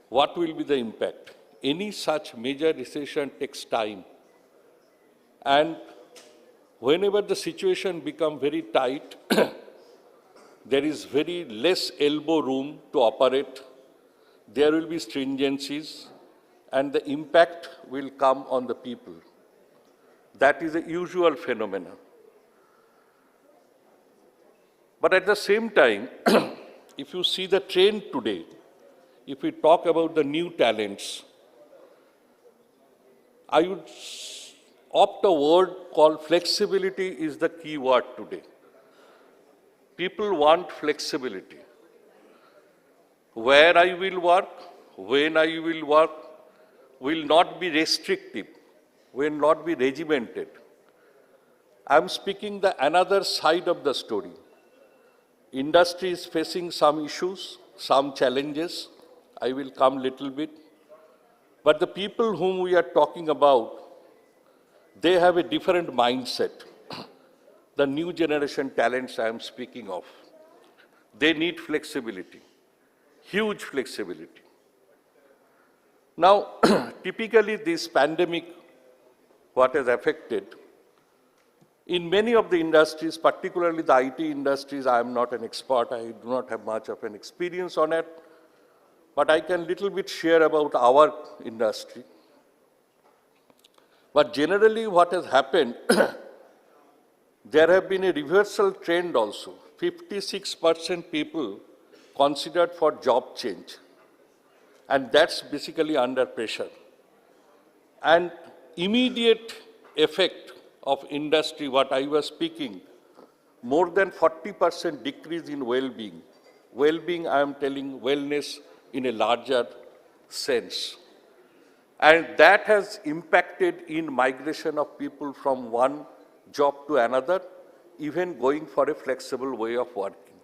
Speaker 15: what will be the impact? Any such major recession takes time. And whenever the situation becomes very tight, there is very less elbow room to operate. There will be stringencies, and the impact will come on the people. That is a usual phenomenon. But at the same time, if you see the trend today, if we talk about the new talents, I would opt a word called flexibility is the key word today. People want flexibility. Where I will work, when I will work, will not be restrictive, will not be regimented. I'm speaking the another side of the story. Industry is facing some issues, some challenges. I will come little bit. But the people whom we are talking about, they have a different mindset. The new generation talents I am speaking of. They need flexibility, huge flexibility. Now, typically this pandemic, what has affected, in many of the industries, particularly the IT industries, I am not an expert, I do not have much of an experience on it, but I can little bit share about our industry. But generally what has happened, there have been a reversal trend also. 56% people considered for job change. And that's basically under pressure. And immediate effect of industry, what I was speaking, more than 40% decrease in well-being. Well-being, I am telling wellness in a larger sense. And that has impacted in migration of people from one job to another, even going for a flexible way of working.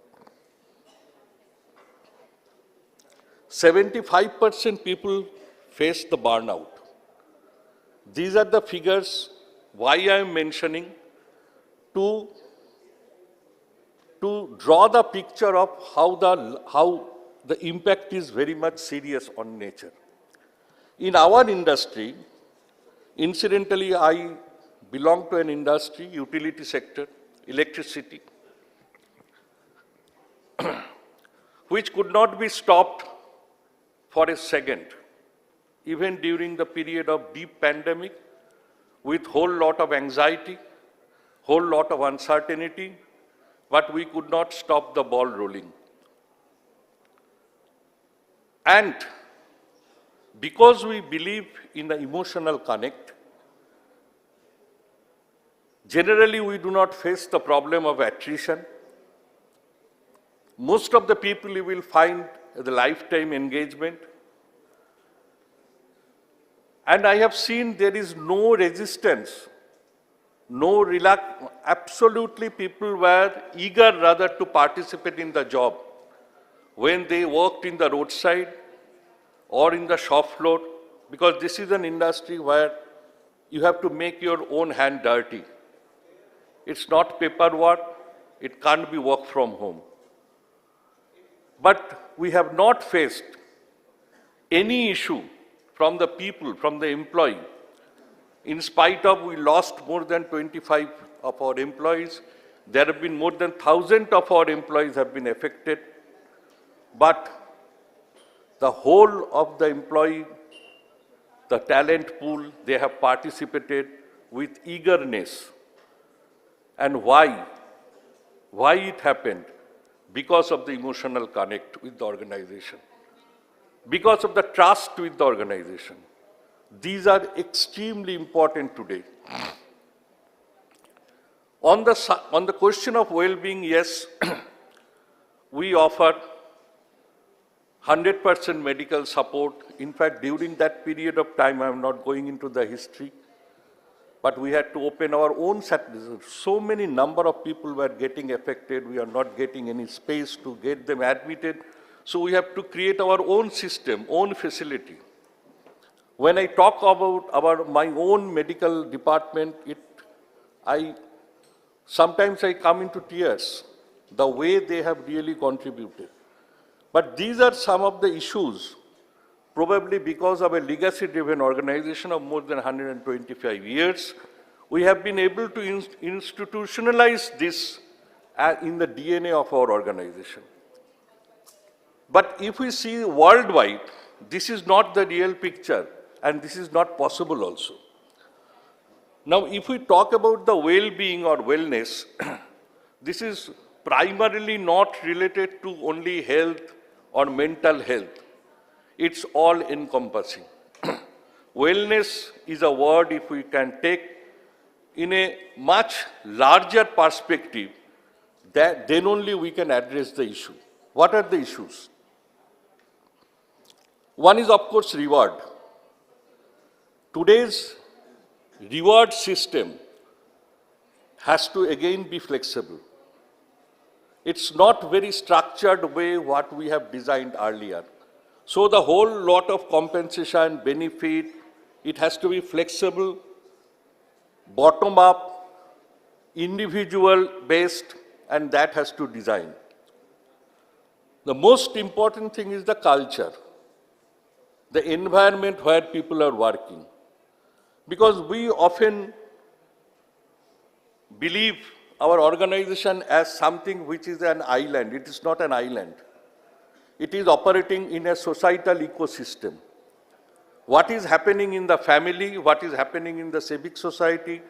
Speaker 15: 75% people face the burnout. These are the figures Why I am mentioning? To draw the picture of how the impact is very much serious on nature. In our industry, incidentally, I belong to an industry, utility sector, electricity, which could not be stopped for a second, even during the period of deep pandemic, with whole lot of anxiety, whole lot of uncertainty, but we could not stop the ball rolling. And because we believe in the emotional connect, generally we do not face the problem of attrition. Most of the people you will find the lifetime engagement. And I have seen there is no resistance, no absolutely people were eager rather to participate in the job when they worked in the roadside or in the shop floor, because this is an industry where you have to make your own hand dirty. It's not paperwork, it can't be work from home. But we have not faced any issue from the people, from the employee. In spite of we lost more than 25 of our employees, there have been more than 1,000 of our employees have been affected. But the whole of the employee, the talent pool, they have participated with eagerness. And why? Why it happened? Because of the emotional connect with the organization. Because of the trust with the organization. These are extremely important today. On the question of well-being, yes, we offer 100% medical support. In fact, during that period of time, I am not going into the history, but we had to open our own centers. So many number of people were getting affected. We are not getting any space to get them admitted. So we have to create our own system, own facility. When I talk about my own medical department, sometimes I come into tears, the way they have really contributed. But these are some of the issues, probably because of a legacy-driven organization of more than 125 years, we have been able to institutionalize this in the DNA of our organization. But if we see worldwide, this is not the real picture, and this is not possible also. Now, if we talk about the well-being or wellness, this is primarily not related to only health or mental health. It's all encompassing. Wellness is a word, if we can take in a much larger perspective, then only we can address the issue. What are the issues? One is, of course, reward. Today's reward system has to again be flexible. It's not very structured way what we have designed earlier. So the whole lot of compensation, benefit, it has to be flexible, bottom up, individual based, and that has to design. The most important thing is the culture, the environment where people are working. Because we often believe our organization as something which is an island. It is not an island. It is operating in a societal ecosystem. What is happening in the family, what is happening in the civic society,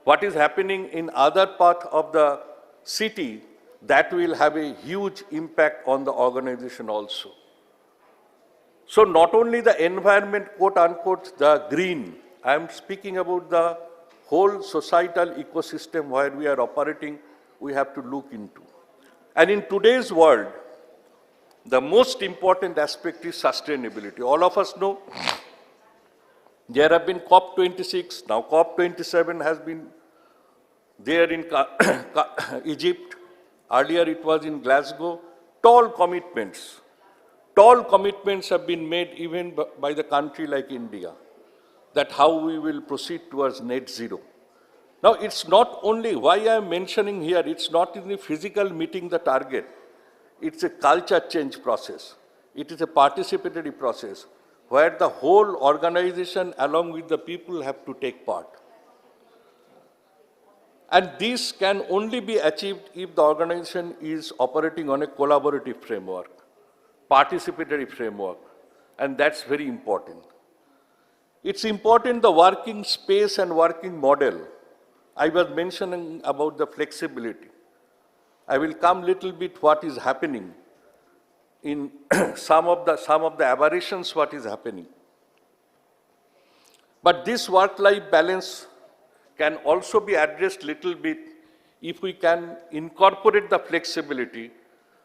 Speaker 15: what is happening in other part of the city, that will have a huge impact on the organization also. So not only the environment, quote unquote, the green, I am speaking about the whole societal ecosystem where we are operating, we have to look into. And in today's world, the most important aspect is sustainability. All of us know there have been COP26, now COP27 has been there in Egypt. Earlier it was in Glasgow. Tall commitments have been made even by the country like India, that how we will proceed towards net zero. Now, it's not only why I am mentioning here, it's not in the physical meeting the target. It's a culture change process. It is a participatory process where the whole organization along with the people have to take part. And this can only be achieved if the organization is operating on a collaborative framework, participatory framework, and that's very important. It's important the working space and working model. I was mentioning about the flexibility. I will come little bit what is happening in some of the aberrations what is happening. But this work-life balance can also be addressed little bit if we can incorporate the flexibility,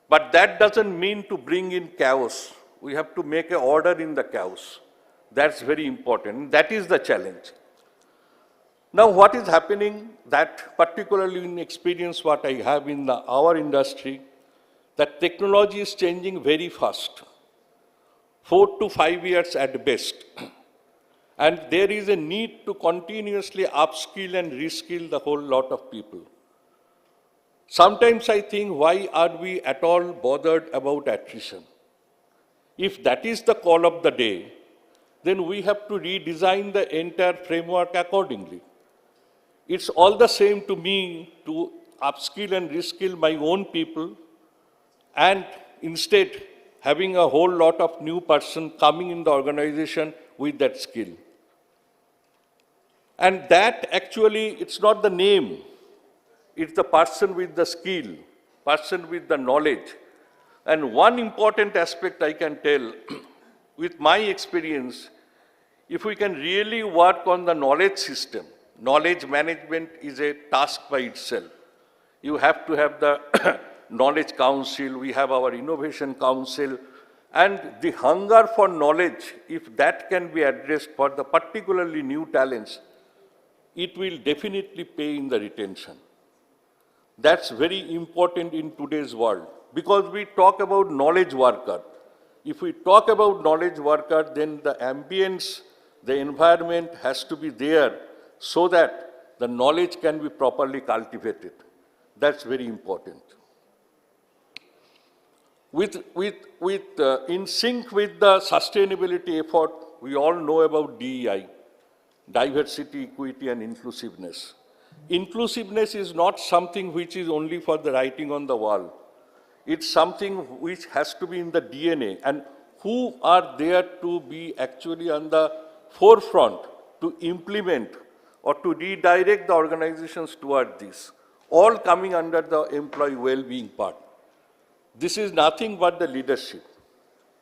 Speaker 15: but that doesn't mean to bring in chaos. We have to make an order in the chaos. That's very important. That is the challenge. Now, what is happening that particularly in experience what I have in our industry, that technology is changing very fast, 4 to 5 years at best. And there is a need to continuously upskill and reskill the whole lot of people. Sometimes I think, why are we at all bothered about attrition? If that is the call of the day, then we have to redesign the entire framework accordingly. It's all the same to me to upskill and reskill my own people and instead having a whole lot of new person coming in the organization with that skill. And that actually, it's not the name, it's the person with the skill, person with the knowledge. And one important aspect I can tell, with my experience, if we can really work on the knowledge system, knowledge management is a task by itself. You have to have the knowledge council, we have our innovation council, and the hunger for knowledge, if that can be addressed for the particularly new talents, it will definitely pay in the retention. That's very important in today's world, because we talk about knowledge worker. If we talk about knowledge worker, then the ambience, the environment has to be there so that the knowledge can be properly cultivated. That's very important. In sync with the sustainability effort, we all know about DEI, diversity, equity, and inclusiveness. Inclusiveness is not something which is only for the writing on the wall. It's something which has to be in the DNA, and who are there to be actually on the forefront to implement or to redirect the organizations toward this, all coming under the employee well-being part. This is nothing but the leadership.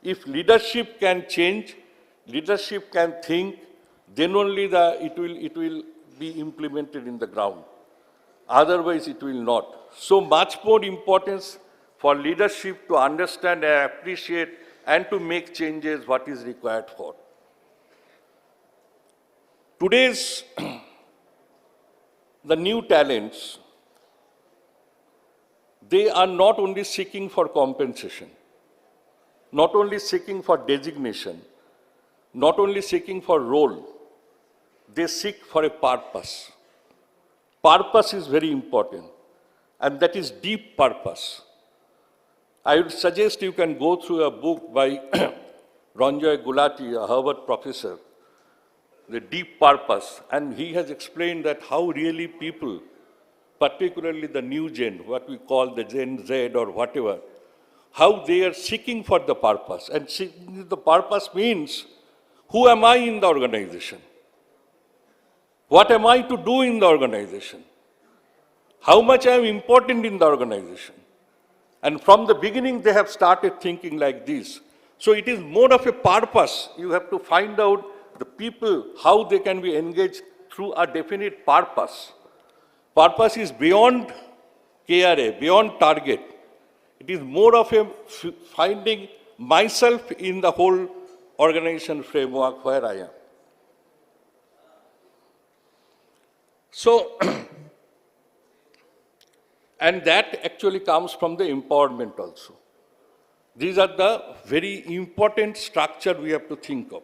Speaker 15: If leadership can change, leadership can think, then only it will be implemented in the ground. Otherwise, it will not. So much more importance for leadership to understand and appreciate and to make changes what is required for. Today's the new talents, they are not only seeking for compensation, not only seeking for designation, not only seeking for role, they seek for a purpose. Purpose is very important, and that is deep purpose. I would suggest you can go through a book by Ranjoy Gulati, a Harvard professor, The Deep Purpose, and he has explained that how really people, particularly the new gen, what we call the Gen Z or whatever, how they are seeking for the purpose. And the purpose means, who am I in the organization? What am I to do in the organization? How much I am important in the organization? And from the beginning, they have started thinking like this. So it is more of a purpose. You have to find out the people, how they can be engaged through a definite purpose. Purpose is beyond KRA, beyond target. It is more of a finding myself in the whole organization framework where I am. So, and that actually comes from the empowerment also. These are the very important structure we have to think of.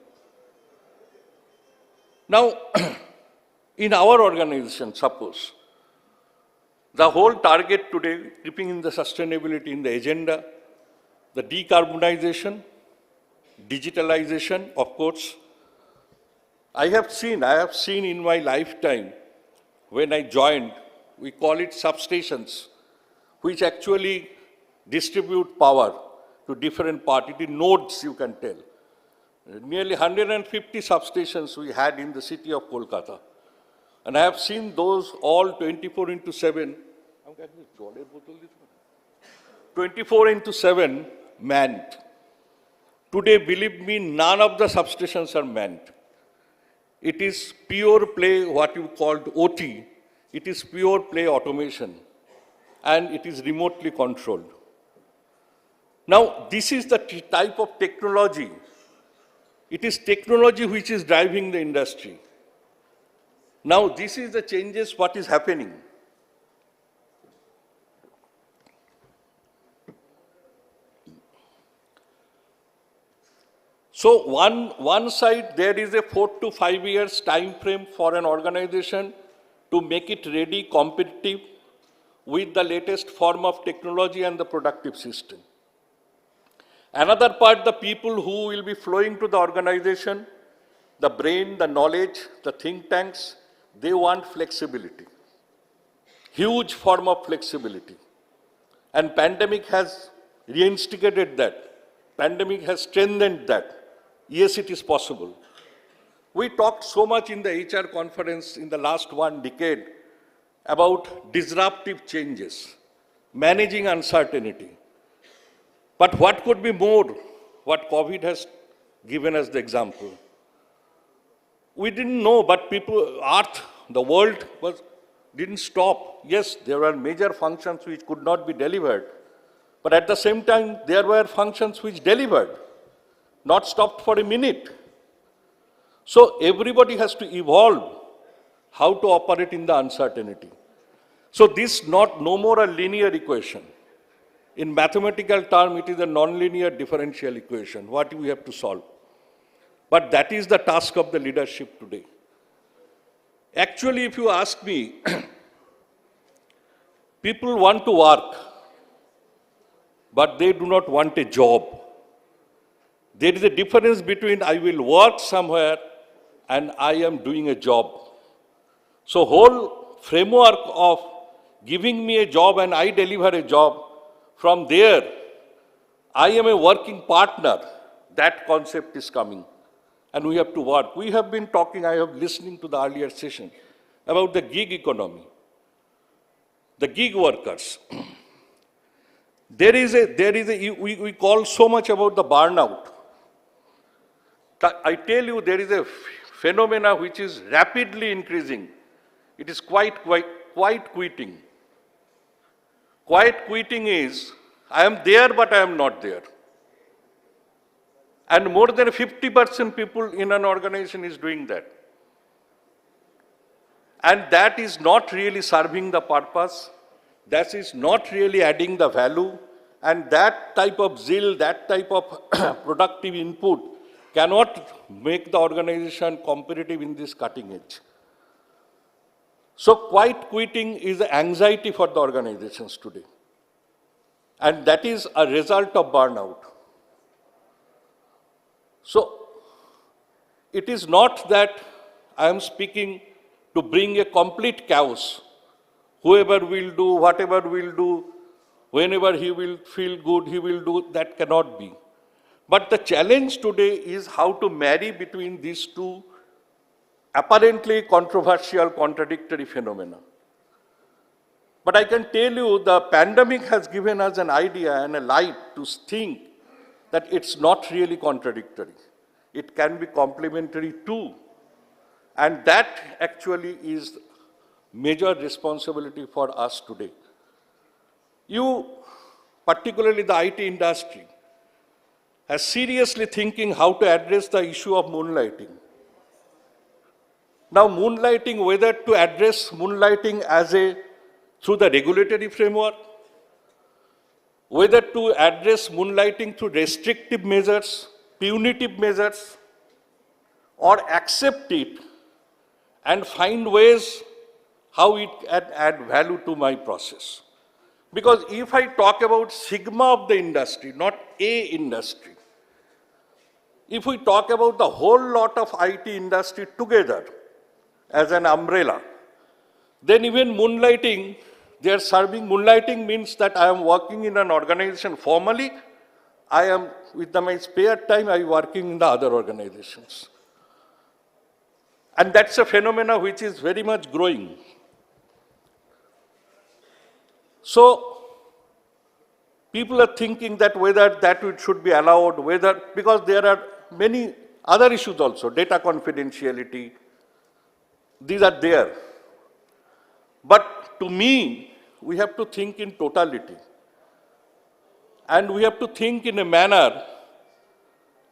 Speaker 15: Now, In our organization, suppose, the whole target today, keeping in the sustainability in the agenda, the decarbonization, digitalization, of course. I have seen in my lifetime, when I joined, we call it substations, which actually distribute power to different parties, nodes you can tell. Nearly 150 substations we had in the city of Kolkata. And I have seen those all 24 into 7, 24 into 7 manned. Today, believe me, none of the substations are manned. It is pure play, what you called OT. It is pure play automation. And it is remotely controlled. Now, this is the type of technology. It is technology which is driving the industry. Now, this is the changes what is happening. So one side, there is a 4 to 5 years time frame for an organization to make it ready, competitive with the latest form of technology and the productive system. Another part, the people who will be flowing to the organization, the brain, the knowledge, the think tanks, they want flexibility. Huge form of flexibility. And pandemic has reinstigated that. Pandemic has strengthened that. Yes, it is possible. We talked so much in the HR conference in the last 1 decade about disruptive changes, managing uncertainty. But what could be more, what COVID has given us the example? We didn't know, but people, Earth, the world didn't stop. Yes, there were major functions which could not be delivered, but at the same time, there were functions which delivered, not stopped for a minute. So everybody has to evolve how to operate in the uncertainty. So this no more a linear equation. In mathematical term, it is a nonlinear differential equation, what we have to solve. But that is the task of the leadership today. Actually, if you ask me, people want to work, but they do not want a job. There is a difference between I will work somewhere and I am doing a job. So whole framework of giving me a job and I deliver a job, from there, I am a working partner. That concept is coming. And we have to work. We have been talking, I have listening to the earlier session, about the gig economy, the gig workers. We call so much about the burnout. I tell you, there is a phenomena which is rapidly increasing. It is quiet quitting. Quiet quitting is, I am there, but I am not there. And more than 50% people in an organization is doing that. And that is not really serving the purpose. That is not really adding the value. And that type of zeal, that type of productive input cannot make the organization competitive in this cutting edge. So quiet quitting is anxiety for the organizations today. And that is a result of burnout. So it is not that I am speaking to bring a complete chaos. Whoever will do, whatever will do, whenever he will feel good, he will do, that cannot be. But the challenge today is how to marry between these two apparently controversial, contradictory phenomena. But I can tell you the pandemic has given us an idea and a light to think that it's not really contradictory. It can be complementary too. And that actually is major responsibility for us today. You, particularly the IT industry, are seriously thinking how to address the issue of moonlighting. Now, moonlighting, whether to address moonlighting as through the regulatory framework, whether to address moonlighting through restrictive measures, punitive measures, or accept it and find ways how it can add value to my process. Because if I talk about sigma of the industry, not a industry, if we talk about the whole lot of IT industry together as an umbrella, then even moonlighting, they are serving, moonlighting means that I am working in an organization formally, I am, with my spare time, I am working in the other organizations. And that's a phenomena which is very much growing. So, people are thinking that whether that should be allowed, whether, because there are many other issues also, data confidentiality, these are there. But to me, we have to think in totality. And we have to think in a manner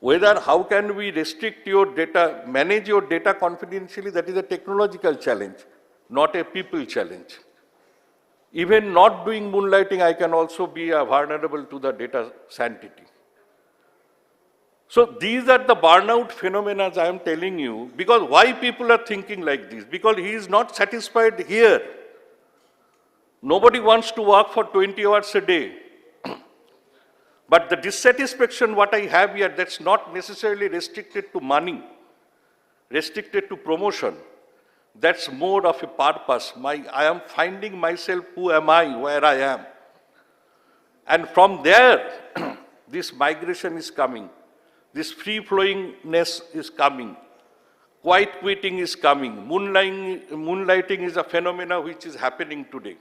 Speaker 15: whether how can we restrict your data, manage your data confidentially, that is a technological challenge, not a people challenge. Even not doing moonlighting, I can also be vulnerable to the data sanctity. So these are the burnout phenomena I am telling you, because why people are thinking like this? Because he is not satisfied here. Nobody wants to work for 20 hours a day. But the dissatisfaction what I have here, that's not necessarily restricted to money, restricted to promotion. That's more of a purpose. I am finding myself, who am I, where I am. And from there, this migration is coming. This free-flowingness is coming. Quiet quitting is coming. Moonlighting is a phenomena which is happening today.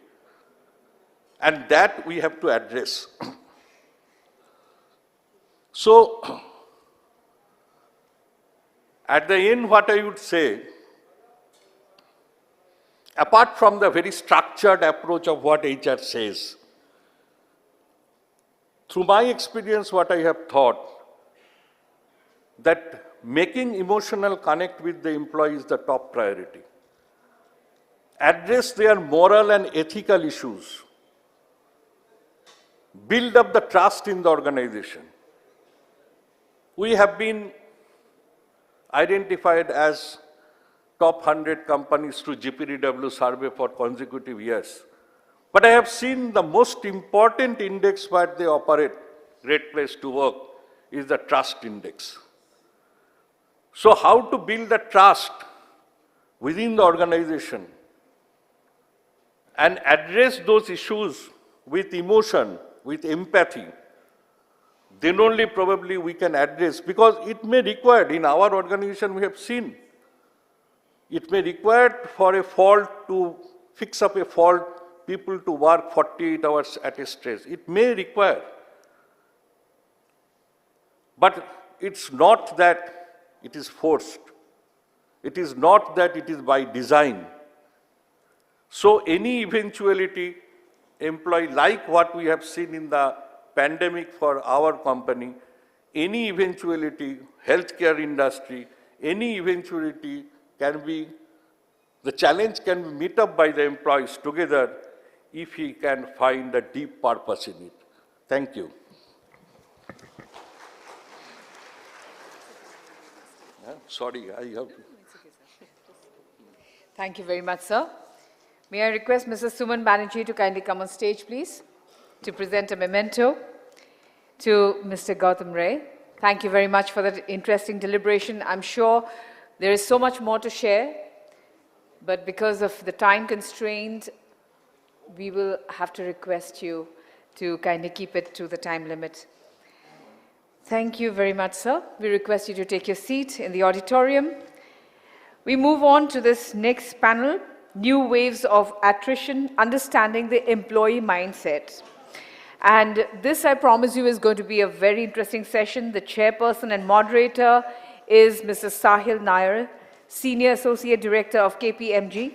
Speaker 15: And that we have to address. So, at the end, what I would say, apart from the very structured approach of what HR says, through my experience, what I have thought, that making emotional connect with the employee is the top priority. Address their moral and ethical issues. Build up the trust in the organization. We have been identified as top 100 companies through GPTW survey for consecutive years. But I have seen the most important index where they operate, Great Place to Work, is the trust index. So how to build the trust within the organization and address those issues with emotion, with empathy, then only probably we can address, because it may require, in our organization we have seen, it may require for a fault to fix up a fault, people to work 48 hours at a stretch. It may require. But it's not that it is forced. It is not that it is by design. So any eventuality, employee, like what we have seen in the pandemic for our company, any eventuality, healthcare industry, any eventuality can be, the challenge can be met up by the employees together if he can find a deep purpose in it. Thank you. Sorry, I have to.
Speaker 2: Thank you very much, sir. May I request Mrs. Suman Banerjee to kindly come on stage, please, to present a memento to Mr. Gautam Ray. Thank you very much for that interesting deliberation. I'm sure there is so much more to share, but because of the time constraint, we will have to request you to kindly keep it to the time limit. Thank you very much, sir. We request you to take your seat in the auditorium. We move on to this next panel, New Waves of Attrition, Understanding the Employee Mindset. And this, I promise you, is going to be a very interesting session. The chairperson and moderator is Mr. Sahil Nair, Senior Associate Director of KPMG.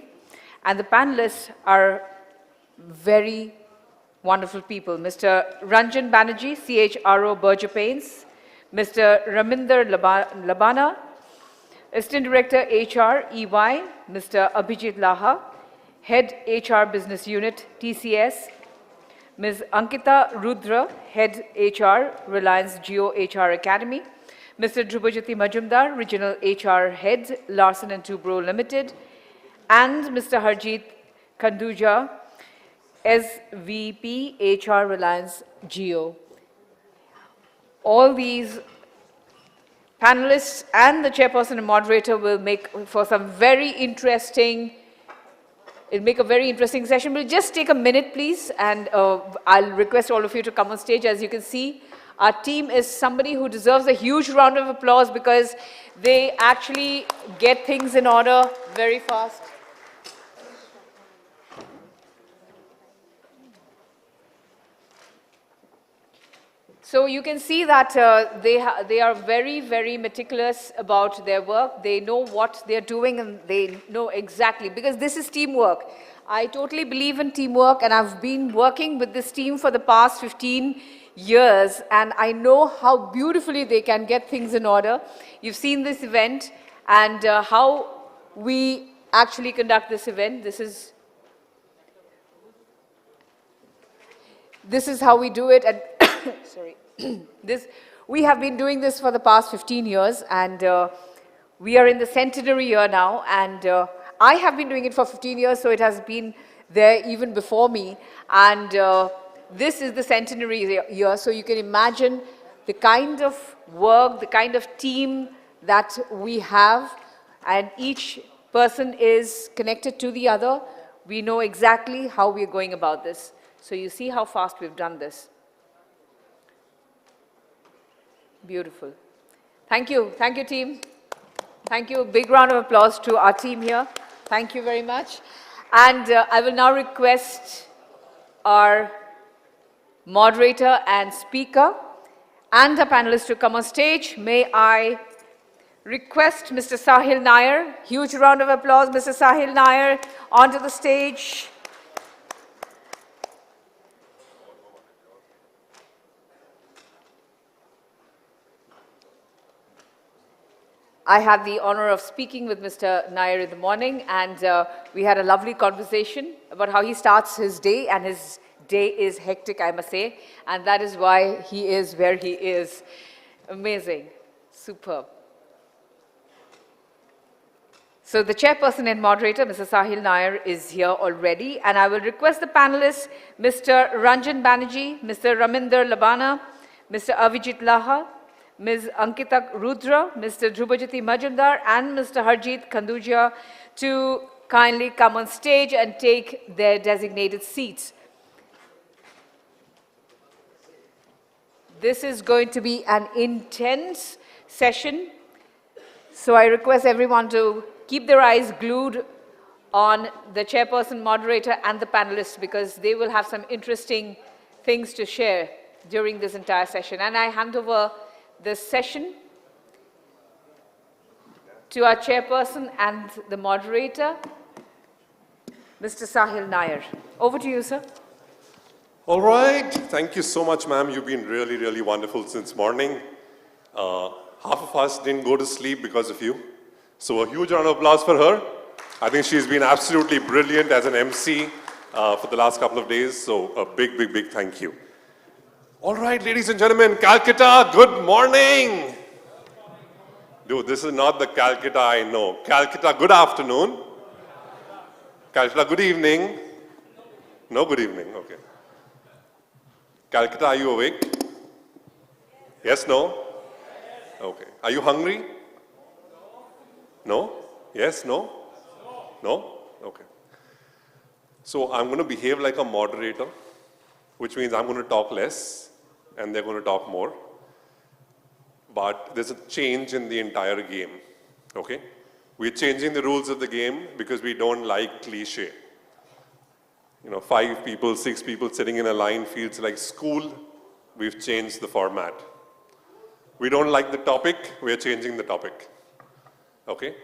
Speaker 2: And the panelists are very wonderful people. Mr. Ranjan Banerjee, CHRO Berger Paints, Mr. Raminder Labana, Assistant Director HR EY, Mr. Abhijit Laha, Head HR Business Unit TCS, Ms. Ankita Rudra, Head HR Reliance Jio HR Academy, Mr. Dhrubajyoti Majumdar, Regional HR Head Larsen & Toubro Limited, and Mr. Harjeet Khanduja, SVP HR Reliance Jio. All these panelists and the chairperson and moderator will make for some very interesting, it'll make a very interesting session. We'll just take a minute, please, and I'll request all of you to come on stage. As you can see, our team is somebody who deserves a huge round of applause because they actually get things in order very fast. So you can see that they are very, very meticulous about their work. They know what they're doing and they know exactly, because this is teamwork. I totally believe in teamwork, and I've been working with this team for the past 15 years, and I know how beautifully they can get things in order. You've seen this event and how we actually conduct this event. This is how we do it. And sorry. We have been doing this for the past 15 years, and we are in the centenary year now, and I have been doing it for 15 years, so it has been there even before me, and this is the centenary year, so you can imagine the kind of work, the kind of team that we have, and each person is connected to the other. We know exactly how we're going about this. So you see how fast we've done this. Beautiful. Thank you. Thank you, team. Thank you. Big round of applause to our team here. Thank you very much. And I will now request our moderator and speaker and our panelists to come on stage. May I request Mr. Sahil Nair. Huge round of applause. Mr. Sahil Nair onto the stage. I had the honor of speaking with Mr. Nair in the morning, and we had a lovely conversation about how he starts his day, and his day is hectic, I must say, and that is why he is where he is. Amazing. Superb. So the chairperson and moderator, Mr. Sahil Nair, is here already, and I will request the panelists, Mr. Ranjan Banerjee, Mr. Raminder Labana, Mr. Avijit Laha, Ms. Ankita Rudra, Mr. Dhrubajyoti Majumdar, and Mr. Harjeet Khanduja to kindly come on stage and take their designated seats. This is going to be an intense session, so I request everyone to keep their eyes glued on the chairperson, moderator, and the panelists, because they will have some interesting things to share during this entire session. And I hand over this session to our chairperson and the moderator, Mr. Sahil Nair. Over to you, sir.
Speaker 4: All right. Thank you so much, ma'am. You've been really, really wonderful since morning. Half of us didn't go to sleep because of you. So a huge round of applause for her. I think she's been absolutely brilliant as an MC for the last couple of days. So a big, big, big thank you. All right, ladies and gentlemen, Calcutta, good morning. Dude, this is not the Calcutta I know. Calcutta, good afternoon. Calcutta, good evening. No, good evening, okay. Calcutta, are you awake? Yes, no? Okay. Are you hungry? No? Yes, no? No? Okay. So I'm going to behave like a moderator, which means I'm going to talk less and they're going to talk more. But there's a change in the entire game, okay? We're changing the rules of the game because we don't like cliche. You know, 5 people, 6 people sitting in a line feels like school. We've changed the format. We don't like the topic, we're changing the topic, okay?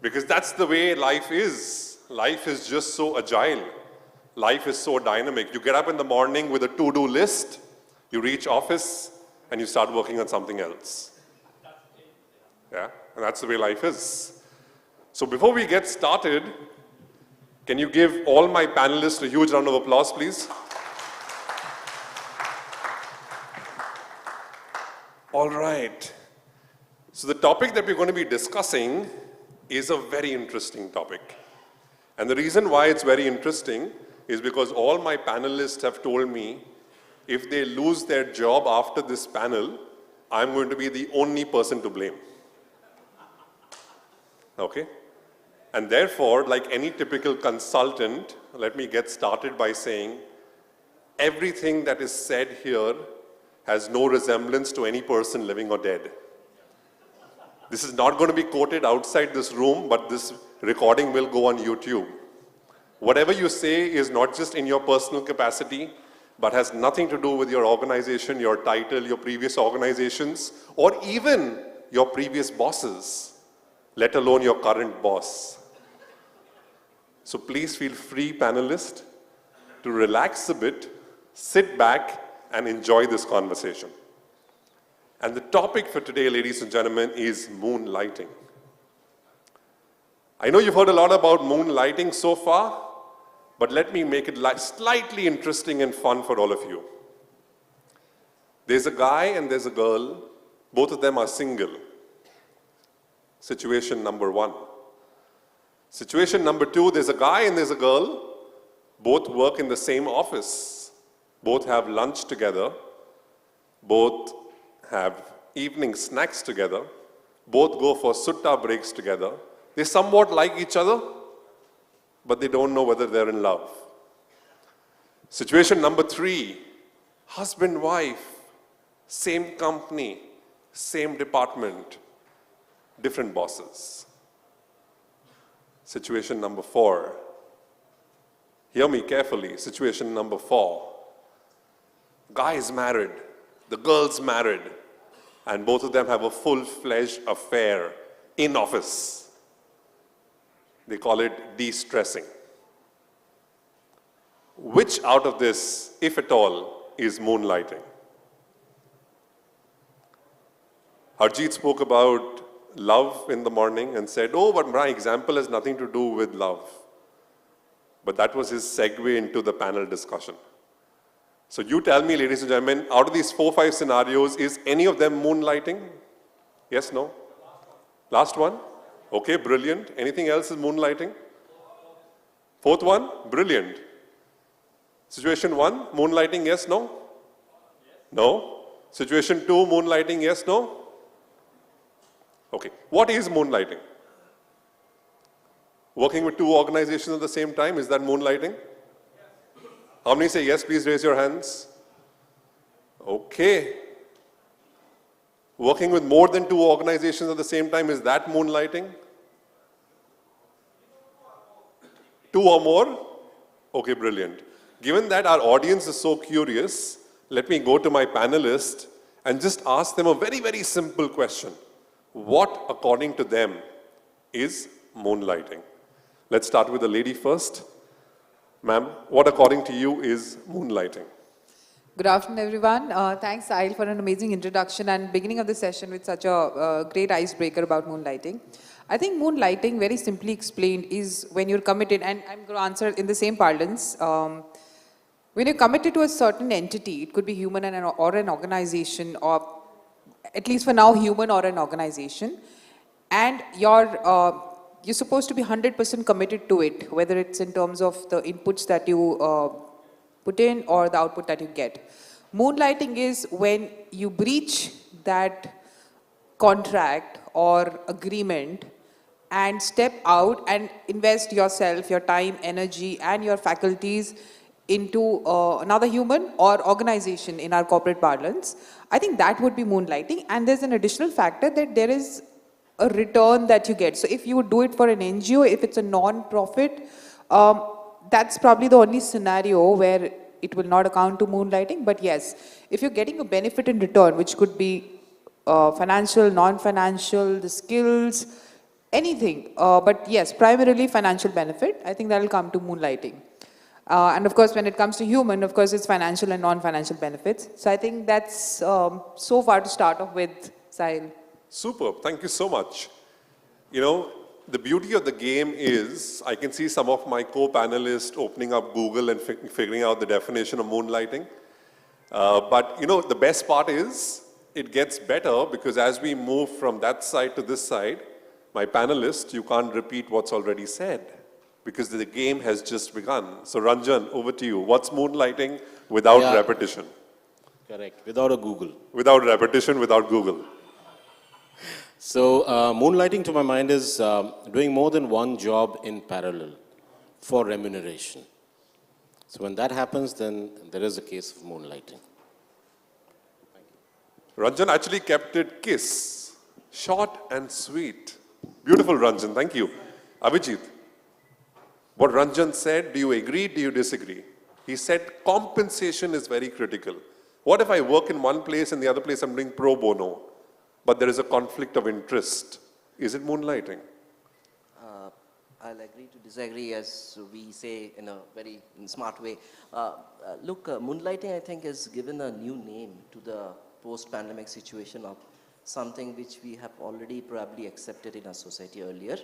Speaker 4: Because that's the way life is. Life is just so agile. Life is so dynamic. You get up in the morning with a to-do list, you reach office, and you start working on something else. Yeah, and that's the way life is. So before we get started, can you give all my panelists a huge round of applause, please? All right. So the topic that we're going to be discussing is a very interesting topic. And the reason why it's very interesting is because all my panelists have told me if they lose their job after this panel, I'm going to be the only person to blame. Okay? And therefore, like any typical consultant, let me get started by saying everything that is said here has no resemblance to any person living or dead. This is not going to be quoted outside this room, but this recording will go on YouTube. Whatever you say is not just in your personal capacity, but has nothing to do with your organization, your title, your previous organizations, or even your previous bosses, let alone your current boss. So please feel free, panelists, to relax a bit, sit back, and enjoy this conversation. And the topic for today, ladies and gentlemen, is moonlighting. I know you've heard a lot about moonlighting so far, but let me make it slightly interesting and fun for all of you. There's a guy and there's a girl. Both of them are single. Situation number one. Situation number two, there's a guy and there's a girl. Both work in the same office. Both have lunch together. Both have evening snacks together. Both go for sutta breaks together. They somewhat like each other, but they don't know whether they're in love. Situation number three, husband, wife, same company, same department, different bosses. Situation number four, hear me carefully, situation number four, guy is married, the girl's married, and both of them have a full-fledged affair in office. They call it de-stressing. Which out of this, if at all, is moonlighting? Harjeet spoke about love in the morning and said, oh, but my example has nothing to do with love. But that was his segue into the panel discussion. So you tell me, ladies and gentlemen, out of these 4 or 5 scenarios, is any of them moonlighting? Yes, no? Last one? Okay, brilliant. Anything else is moonlighting? Fourth one? Brilliant. Situation one, moonlighting, yes, no? No. Situation two, moonlighting, yes, no? Okay. What is moonlighting? Working with 2 organizations at the same time, is that moonlighting? How many say yes? Please raise your hands. Okay. Working with more than 2 organizations at the same time, is that moonlighting? 2 or more? Okay, brilliant. Given that our audience is so curious, let me go to my panelists and just ask them a very, very simple question. What, according to them, is moonlighting? Let's start with the lady first. Ma'am, what according to you is moonlighting?
Speaker 16: Good afternoon, everyone. Thanks, Sahil, for an amazing introduction and beginning of the session with such a great icebreaker about moonlighting. I think moonlighting, very simply explained, is when you're committed, and I'm going to answer in the same parlance. When you're committed to a certain entity, it could be human or an organization, or at least for now, human or an organization, and you're supposed to be 100% committed to it, whether it's in terms of the inputs that you put in or the output that you get. Moonlighting is when you breach that contract or agreement and step out and invest yourself, your time, energy, and your faculties into another human or organization in our corporate parlance. I think that would be moonlighting. And there's an additional factor that there is a return that you get. So if you would do it for an NGO, if it's a non-profit, that's probably the only scenario where it will not account to moonlighting. But yes, if you're getting a benefit in return, which could be financial, non-financial, the skills, anything. But yes, primarily financial benefit, I think that will come to moonlighting. And of course, when it comes to human, of course, it's financial and non-financial benefits. So I think that's so far to start off with, Sahil.
Speaker 4: Super, thank you so much. You know, the beauty of the game is, I can see some of my co-panelists opening up Google and figuring out the definition of moonlighting. But you know, the best part is, it gets better because as we move from that side to this side, my panelists, you can't repeat what's already said. because the game has just begun. So Ranjan, over to you. What's moonlighting without repetition?
Speaker 10: Correct, without a Google.
Speaker 4: Without repetition, without Google.
Speaker 10: So moonlighting to my mind is doing more than one job in parallel for remuneration. So when that happens, then there is a case of moonlighting.
Speaker 4: Ranjan actually kept it kiss. Short and sweet. Beautiful, Ranjan. Thank you. Abhijit, what Ranjan said, do you agree, do you disagree? He said compensation is very critical. What if I work in one place and the other place I'm doing pro bono, but there is a conflict of interest? Is it moonlighting?
Speaker 17: I'll agree to disagree, as we say in a very smart way. Look, moonlighting, I think, is given a new name to the post-pandemic situation of something which we have already probably accepted in our society earlier,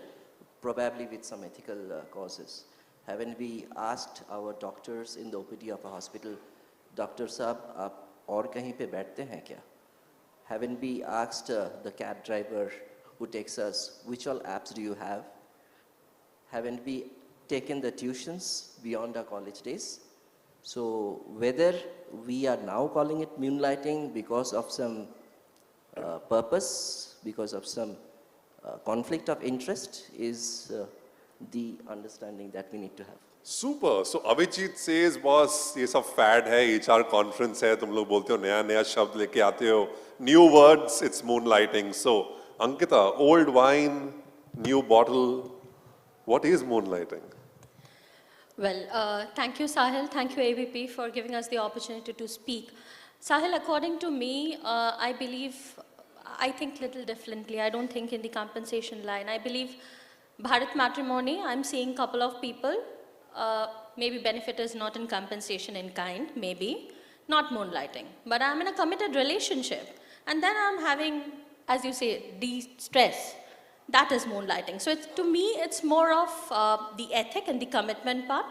Speaker 17: probably with some ethical causes. Haven't we asked our doctors in the OPD of a hospital, Doctor Saab, aap aur kahin pe baithte hain kya? Haven't we asked the cab driver who takes us, which all apps do you have? Haven't we taken the tuitions beyond our college days? So whether we are now calling it moonlighting because of some purpose, because of some conflict of interest, is the understanding that we need to have.
Speaker 4: Super. So Abhijit says, boss, ये सब fad है, HR conference है, तुम लोग बोलते हो नया शब्द लेके आते हो, new words, it's moonlighting. So Ankita, old wine, new bottle, what is moonlighting?
Speaker 3: Well, thank you, Sahil. Thank you, AVP, for giving us the opportunity to speak. Sahil, according to me, I think little differently. I don't think in the compensation line. I believe Bharat Matrimony, I'm seeing a couple of people, maybe benefit is not in compensation in kind, maybe, not moonlighting. But I'm in a committed relationship. And then I'm having, as you say, de-stress. That is moonlighting. So to me, it's more of the ethic and the commitment part.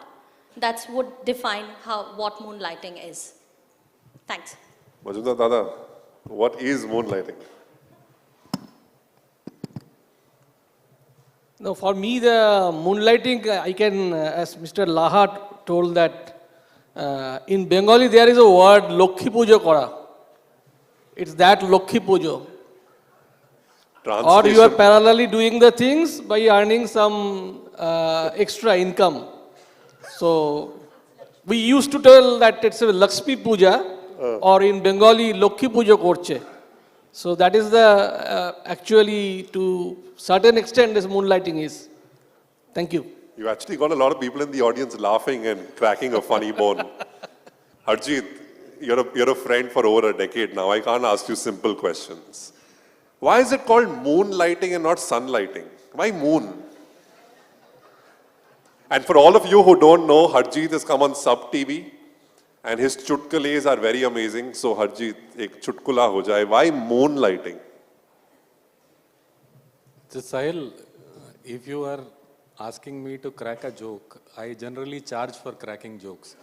Speaker 3: That would define what moonlighting is. Thanks.
Speaker 4: Majumdar Dada, what is moonlighting?
Speaker 18: No, for me, the moonlighting, I can, as Mr. Lahat told that, in Bengali there is a word, Lokhi Pujo Kora. It's that Lokhi Pujo. Or you are parallelly doing the things by earning some extra income. So, we used to tell that it's a Lakshmi Puja, or in Bengali, Lokhi Pujo Korche. So that is the, actually, to certain extent, this moonlighting is. Thank you.
Speaker 4: You actually got a lot of people in the audience laughing and cracking a funny bone. Harjeet, you're a friend for over a decade now. I can't ask you simple questions. Why is it called moonlighting and not sunlighting? Why moon? And for all of you who don't know, Harjeet has come on Sub TV. And his chutkales are very amazing. So Harjeet, ek chutkula ho jaye. Why moonlighting?
Speaker 19: So Sahil, if you are asking me to crack a joke, I generally charge for cracking jokes.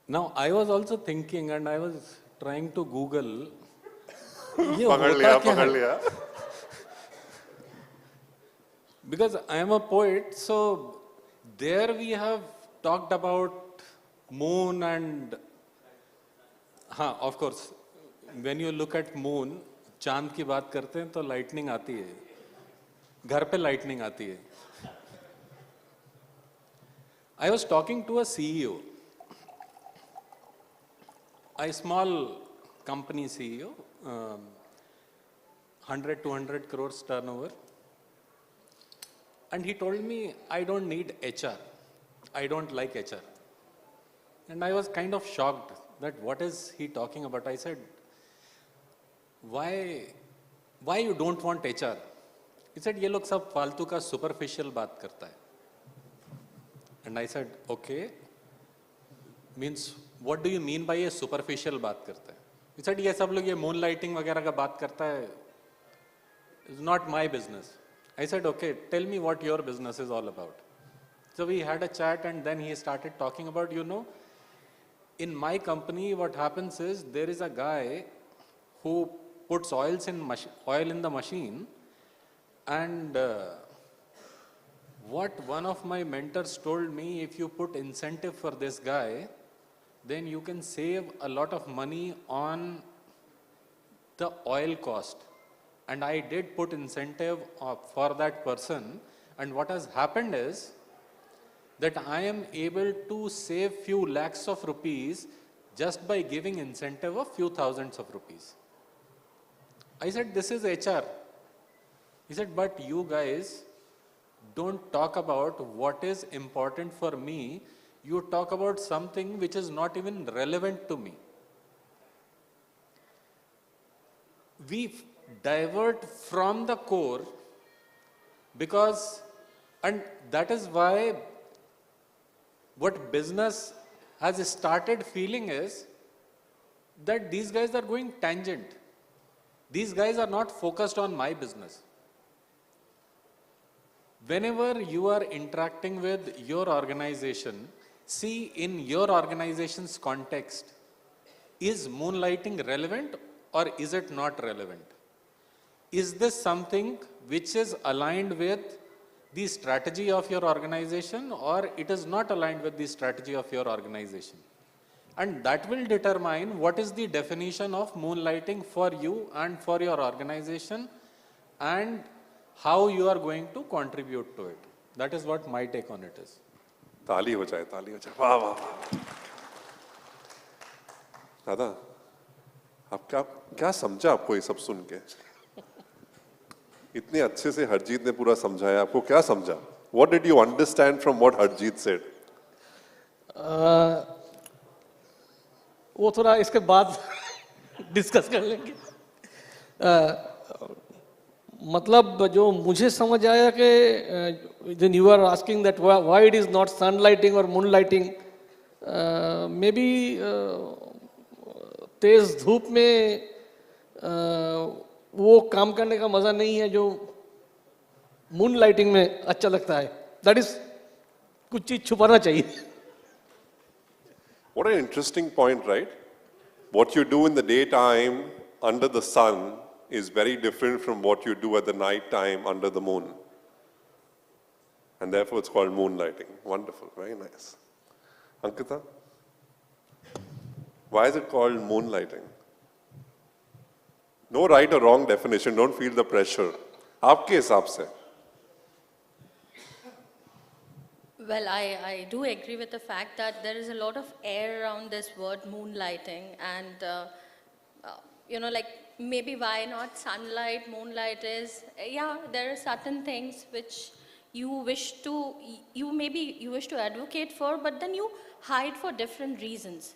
Speaker 19: Now, I was also thinking and I was trying to Google.
Speaker 4: Pakad liya.
Speaker 19: Because I am a poet, so there we have talked about moon and, of course, when you look at moon, चांद की बात करते हैं तो lightning आती है, घर पे lightning आती है. I was talking to a CEO, a small company CEO, 100-200 crores turnover. And he told me, I don't need HR. I don't like HR. And I was kind of shocked that what is he talking about? I said, why you don't want HR? He said, ये लोग सब फालतू का superficial बात करता है. And I said, okay, means what do you mean by a superficial बात करता है? He said, ये सब लोग ये moonlighting वगैरह का बात करता है. It's not my business. I said, okay, tell me what your business is all about. So we had a chat and then he started talking about, in my company what happens is there is a guy who puts oil in the machine. And what one of my mentors told me, if you put incentive for this guy, then you can save a lot of money on the oil cost. And I did put incentive for that person. And what has happened is that I am able to save few lakhs of rupees just by giving incentive of few thousands of rupees. I said, this is HR. He said, but you guys don't talk about what is important for me. You talk about something which is not even relevant to me. We divert from the core because, and that is why what business has started feeling is that these guys are going tangent. These guys are not focused on my business. Whenever you are interacting with your organization, see in your organization's context, is moonlighting relevant or is it not relevant? Is this something which is aligned with the strategy of your organization or it is not aligned with the strategy of your organization? And that will determine what is the definition of moonlighting for you and for your organization and how you are going to contribute to it. That is what my take on it is.
Speaker 4: ताली हो जाए, ताली हो जाए, वाह वाह वाह। दादा, आप क्या समझा आपको ये सब सुन के? इतने अच्छे से हरजीत ने पूरा समझाया, आपको क्या समझा? What did you understand from what Harjeet said?
Speaker 18: वो थोड़ा इसके बाद डिस्कस कर लेंगे। मतलब जो मुझे समझ आया कि then you are asking that why it is not sunlighting or moonlighting, maybe तेज धूप में वो काम करने का मजा नहीं है जो मून लाइटिंग में अच्छा लगता है। दैट इज कुछ चीज छुपाना चाहिए।
Speaker 4: What an interesting point, right? What you do in the daytime under the sun is very different from what you do at the night time under the moon. And therefore it's called moonlighting. Wonderful, very nice. Ankita, why is it called moonlighting? No right or wrong definition, don't feel the pressure. आपके हिसाब से?
Speaker 3: Well, I do agree with the fact that there is a lot of air around this word moonlighting and, you know, like maybe why not sunlight, moonlight is, yeah, there are certain things which you wish to advocate for, but then you hide for different reasons.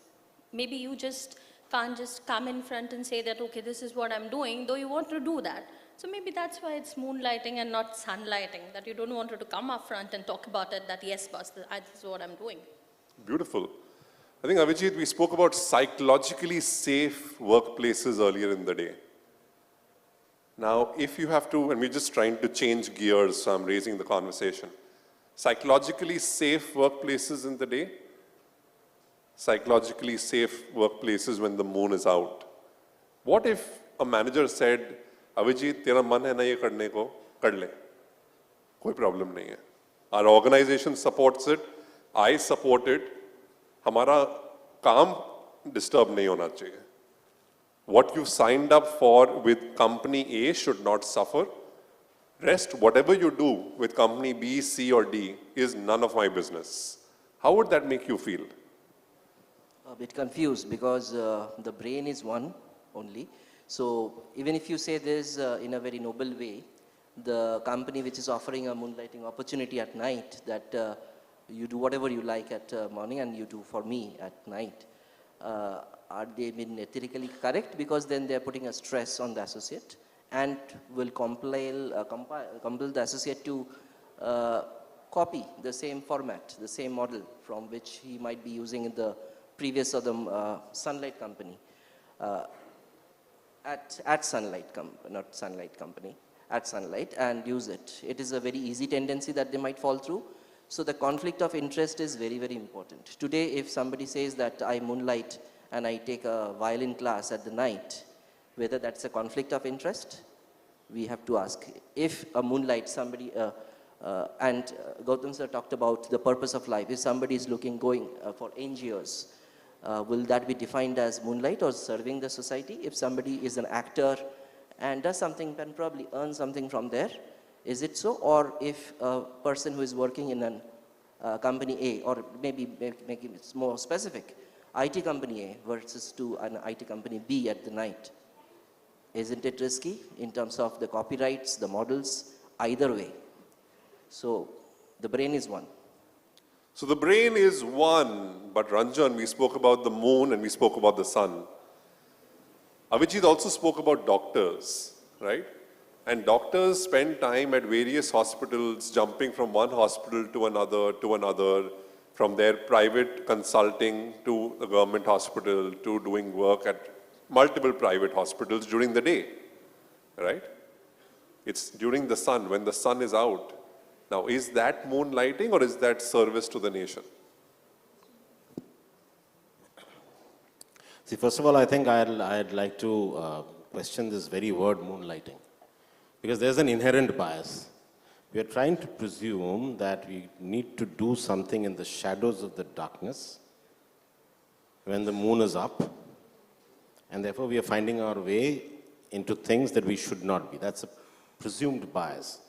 Speaker 3: Maybe you just can't just come in front and say that, okay, this is what I'm doing, though you want to do that. So maybe that's why it's moonlighting and not sunlighting, that you don't want to come up front and talk about it, that yes, boss, this is what I'm doing.
Speaker 4: Beautiful. I think, Avijit, we spoke about psychologically safe workplaces earlier in the day. Now, if you have to, and we're just trying to change gears, so I'm raising the conversation. Psychologically safe workplaces in the day, psychologically safe workplaces when the moon is out. What if a manager said, Avijit, तेरा मन है ना ये करने को, कर ले, कोई problem नहीं है. Our organization supports it, I support it, हमारा काम disturb नहीं होना चाहिए. What you signed up for with company A should not suffer. Rest, whatever you do with company B, C or D is none of my business. How would that make you feel?
Speaker 17: A bit confused because the brain is one only. So even if you say this in a very noble way, the company which is offering a moonlighting opportunity at night, that you do whatever you like at morning and you do for me at night, are they being ethically correct? Because then they're putting a stress on the associate and will compel the associate to copy the same format, the same model from which he might be using in the previous or the sunlight company. At sunlight and use it. It is a very easy tendency that they might fall through. So the conflict of interest is very, very important. Today, if somebody says that I moonlight and I take a violin class at the night, whether that's a conflict of interest, we have to ask. If a moonlight, somebody, and Gautam sir talked about the purpose of life. If somebody is going for NGOs, will that be defined as moonlight or serving the society? If somebody is an actor and does something and probably earn something from there, is it so? Or if a person who is working in an company A, or maybe make it more specific, IT company A versus to an IT company B at the night, isn't it risky in terms of the copyrights, the models, either way? So the brain is one.
Speaker 4: So the brain is one, but Ranjan, we spoke about the moon and we spoke about the sun. Avijit also spoke about doctors, right? And doctors spend time at various hospitals, jumping from one hospital to another, from their private consulting to the government hospital to doing work at multiple private hospitals during the day, right? It's during the sun, when the sun is out. Now, is that moonlighting or is that service to the nation?
Speaker 10: See, first of all, I think I'd like to question this very word moonlighting, because there's an inherent bias. We are trying to presume that we need to do something in the shadows of the darkness when the moon is up, and therefore we are finding our way into things that we should not be. That's a presumed bias.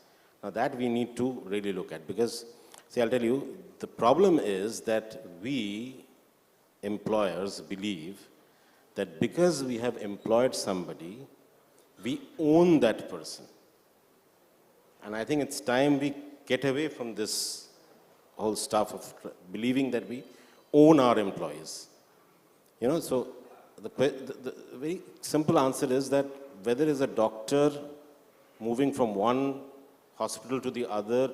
Speaker 10: Now that we need to really look at, because, see, I'll tell you, the problem is that we employers believe that because we have employed somebody, we own that person. And I think it's time we get away from this whole stuff of believing that we own our employees. You know, so the very simple answer is that whether it's a doctor moving from one hospital to the other,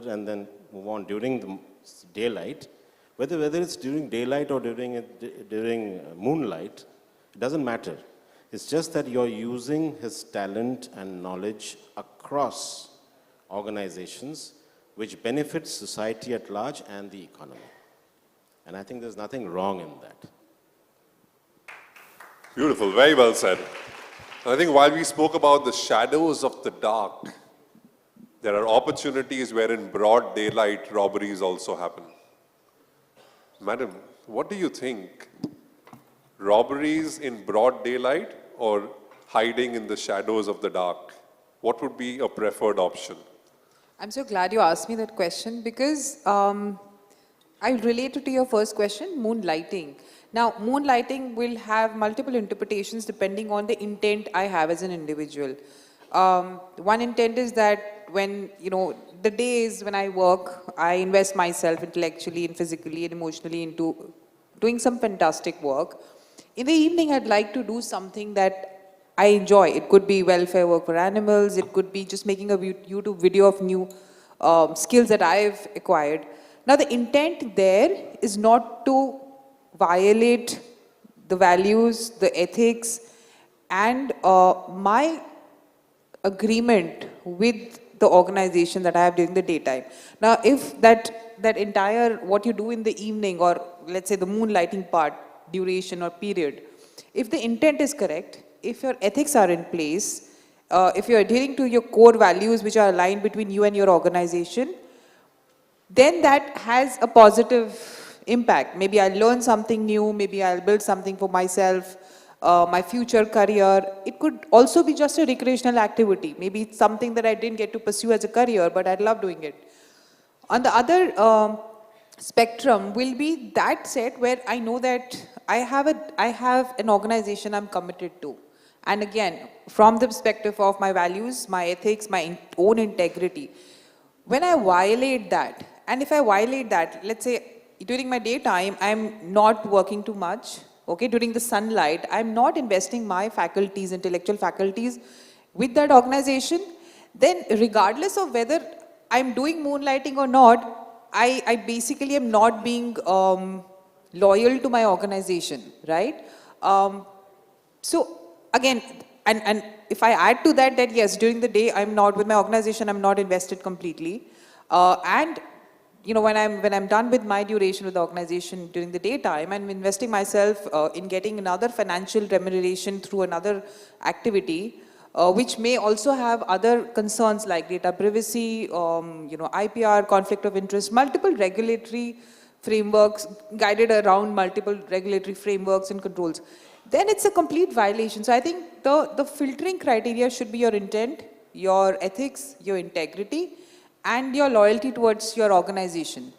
Speaker 10: and then move on during the daylight, whether it's during daylight or during moonlight, it doesn't matter. It's just that you're using his talent and knowledge across organizations which benefits society at large and the economy. And I think there's nothing wrong in that.
Speaker 4: Beautiful, very well said. I think while we spoke about the shadows of the dark, there are opportunities where in broad daylight robberies also happen. Madam, what do you think? Robberies in broad daylight or hiding in the shadows of the dark? What would be a preferred option?
Speaker 16: I'm so glad you asked me that question, because I related to your first question, moonlighting. Now, moonlighting will have multiple interpretations depending on the intent I have as an individual. One intent is that when, the days when I work, I invest myself intellectually and physically and emotionally into doing some fantastic work. In the evening, I'd like to do something that I enjoy. It could be welfare work for animals. It could be just making a YouTube video of new skills that I've acquired. Now, the intent there is not to violate the values, the ethics, and my agreement with the organization that I have during the daytime. Now, if that entire, what you do in the evening, or let's say the moonlighting part, duration or period, if the intent is correct, if your ethics are in place, if you're adhering to your core values which are aligned between you and your organization, then that has a positive impact. Maybe I'll learn something new, maybe I'll build something for myself, my future career. It could also be just a recreational activity. Maybe it's something that I didn't get to pursue as a career, but I love doing it. On the other spectrum will be that set where I know that I have an organization I'm committed to. And again, from the perspective of my values, my ethics, my own integrity, when I violate that, and if I violate that, let's say during my daytime, I'm not working too much, okay, during the sunlight, I'm not investing my faculties, intellectual faculties with that organization, then regardless of whether I'm doing moonlighting or not, I basically am not being loyal to my organization, right? So again, and if I add to that yes, during the day I'm not with my organization, I'm not invested completely. And when I'm done with my duration with the organization during the daytime, I'm investing myself in getting another financial remuneration through another activity, which may also have other concerns like data privacy, IPR, conflict of interest, multiple regulatory frameworks guided around multiple regulatory frameworks and controls. Then it's a complete violation. So I think the filtering criteria should be your intent, your ethics, your integrity, and your loyalty towards your organization.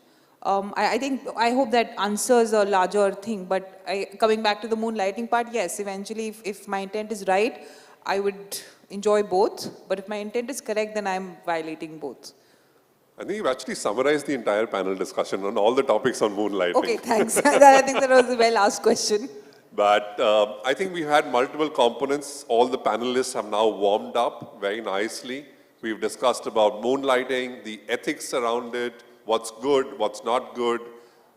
Speaker 16: I hope that answers a larger thing, but coming back to the moonlighting part, yes, eventually if my intent is right, I would enjoy both, but if my intent is correct, then I'm violating both.
Speaker 4: I think you've actually summarized the entire panel discussion on all the topics on moonlighting.
Speaker 16: Okay, thanks. I think that was a well-asked question.
Speaker 4: But I think we've had multiple components. All the panelists have now warmed up very nicely. We've discussed about moonlighting, the ethics around it, what's good, what's not good,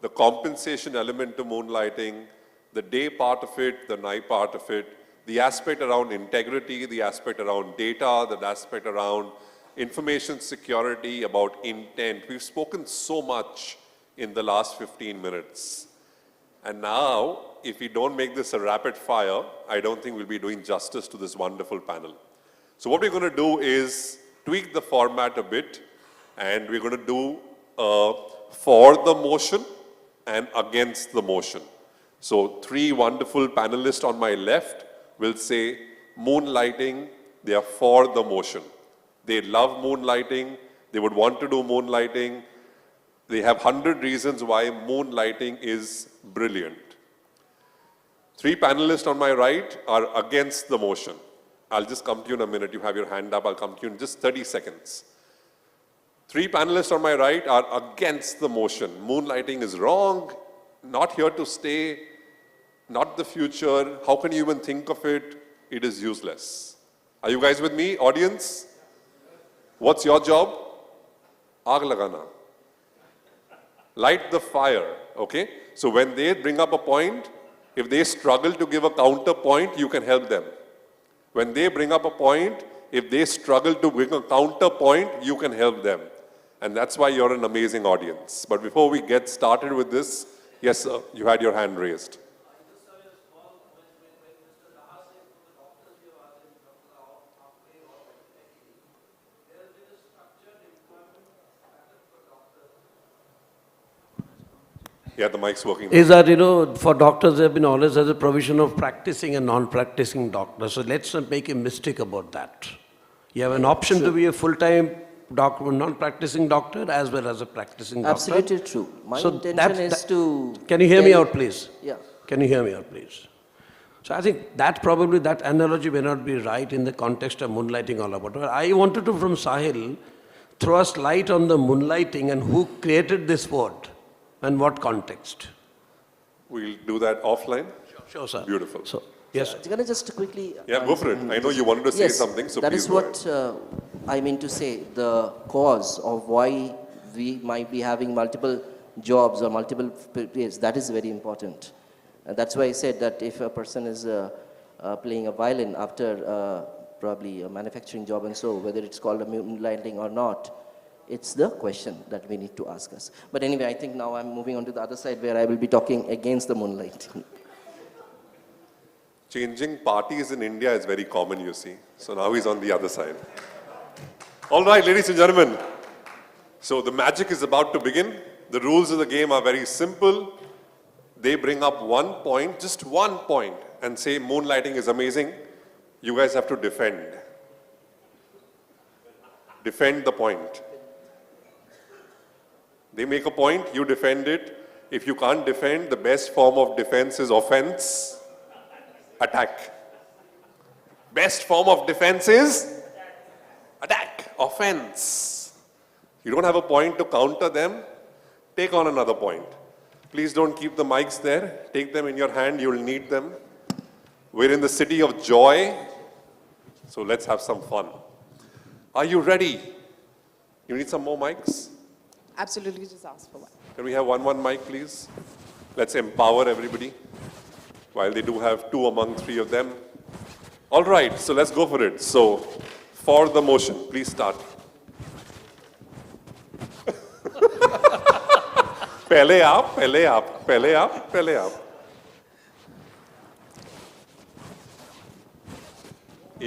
Speaker 4: the compensation element to moonlighting, the day part of it, the night part of it, the aspect around integrity, the aspect around data, the aspect around information security, about intent. We've spoken so much in the last 15 minutes. And now, if we don't make this a rapid fire, I don't think we'll be doing justice to this wonderful panel. So what we're going to do is tweak the format a bit, and we're going to do for the motion and against the motion. So 3 wonderful panelists on my left will say moonlighting, they are for the motion. They love moonlighting, they would want to do moonlighting. They have 100 reasons why moonlighting is brilliant. 3 panelists on my right are against the motion. I'll just come to you in a minute. You have your hand up. I'll come to you in just 30 seconds. 3 panelists on my right are against the motion. Moonlighting is wrong, not here to stay, not the future. How can you even think of it? It is useless. Are you guys with me, audience? What's your job? Aag lagana. Light the fire, okay? So when they bring up a point, if they struggle to give a counterpoint, you can help them. When they bring up a point, if they struggle to bring a counterpoint, you can help them. And that's why you're an amazing audience. But before we get started with this, yes, sir, you had your hand raised. Yeah, the mic's working.
Speaker 20: Is that, for doctors, there have been always as a provision of practicing and non-practicing doctors. So let's not make a mistake about that. You have an option to be a full-time doctor, non-practicing doctor as well as a practicing doctor.
Speaker 17: Absolutely true. My intention is to...
Speaker 20: Can you hear me out, please?
Speaker 17: Yeah.
Speaker 20: Can you hear me out, please? So I think that probably, that analogy may not be right in the context of moonlighting all about. But I wanted to, from Sahil, throw us light on the moonlighting and who created this word. And what context?
Speaker 4: We'll do that offline.
Speaker 20: Sure, sir.
Speaker 4: Beautiful.
Speaker 20: So, yes.
Speaker 17: Can I just quickly...
Speaker 4: Yeah, go for it. I know you wanted to say something, so
Speaker 17: that
Speaker 4: please
Speaker 17: is what I mean to say. The cause of why we might be having multiple jobs or multiple places, that is very important. And that's why I said that if a person is playing a violin after probably a manufacturing job and so, whether it's called a moonlighting or not, it's the question that we need to ask us. But anyway, I think now I'm moving on to the other side where I will be talking against the moonlighting.
Speaker 4: Changing parties in India is very common, you see. So now he's on the other side. All right, ladies and gentlemen. So the magic is about to begin. The rules of the game are very simple. They bring up 1 point, just 1 point, and say moonlighting is amazing. You guys have to defend. Defend the point. They make a point, you defend it. If you can't defend, the best form of defense is offense. Attack. Best form of defense is attack. Offense. You don't have a point to counter them, take on another point. Please don't keep the mics there. Take them in your hand, you'll need them. We're in the city of joy, so let's have some fun. Are you ready? You need some more mics?
Speaker 16: Absolutely, just ask for one.
Speaker 4: Can we have one mic, please? Let's empower everybody, while they do have 2 among 3 of them. All right, so let's go for it. So, for the motion, please start. पहले आप, पहले आप, पहले आप, पहले आप.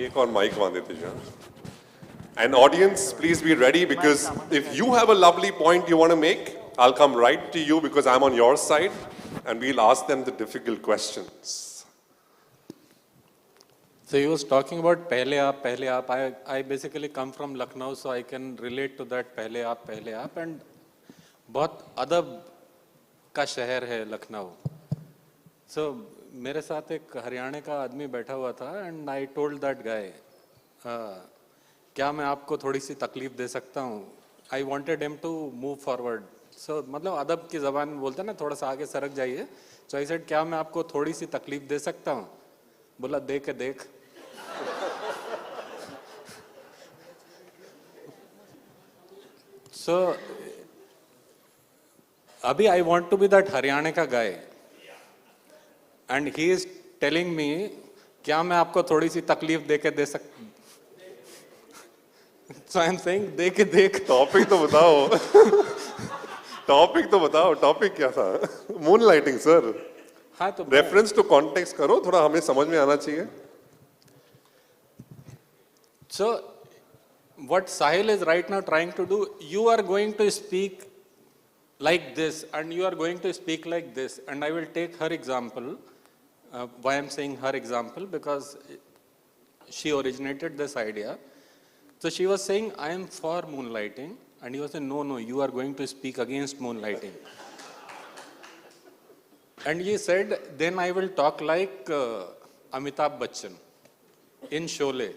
Speaker 4: एक और माइक वहां देते जाओ. And audience, please be ready because if you have a lovely point you want to make, I'll come right to you because I'm on your side and we'll ask them the difficult questions.
Speaker 19: So he was talking about pehle aap. I basically come from Lucknow, so I can relate to that pehle aap. And बहुत अदब का शहर है Lucknow. So मेरे साथ एक हरियाणा का आदमी बैठा हुआ था and I told that guy, क्या मैं आपको थोड़ी सी तकलीफ दे सकता हूँ? I wanted him to move forward. So मतलब अदब की ज़बान में बोलते हैं ना, थोड़ा सा आगे सरक जाइए. So I said, क्या मैं आपको थोड़ी सी तकलीफ दे सकता हूँ? बोला दे के देख. So अभी I want to be that Haryana का guy. And he is telling me, क्या मैं आपको थोड़ी सी तकलीफ दे के दे सकता. So I am saying, दे के देख.
Speaker 4: टॉपिक तो बताओ. टॉपिक तो बताओ. टॉपिक क्या था? Moonlighting sir.
Speaker 19: हाँ तो
Speaker 4: रेफरेंस टू कॉन्टेक्स्ट करो, थोड़ा हमें समझ में आना चाहिए.
Speaker 19: So what Sahil is right now trying to do, you are going to speak like this and you are going to speak like this, and I will take her example. Why I'm saying her example, because she originated this idea. So she was saying, I am for moonlighting, and he was saying, no, you are going to speak against moonlighting. And he said, then I will talk like Amitabh Bachchan in Sholay.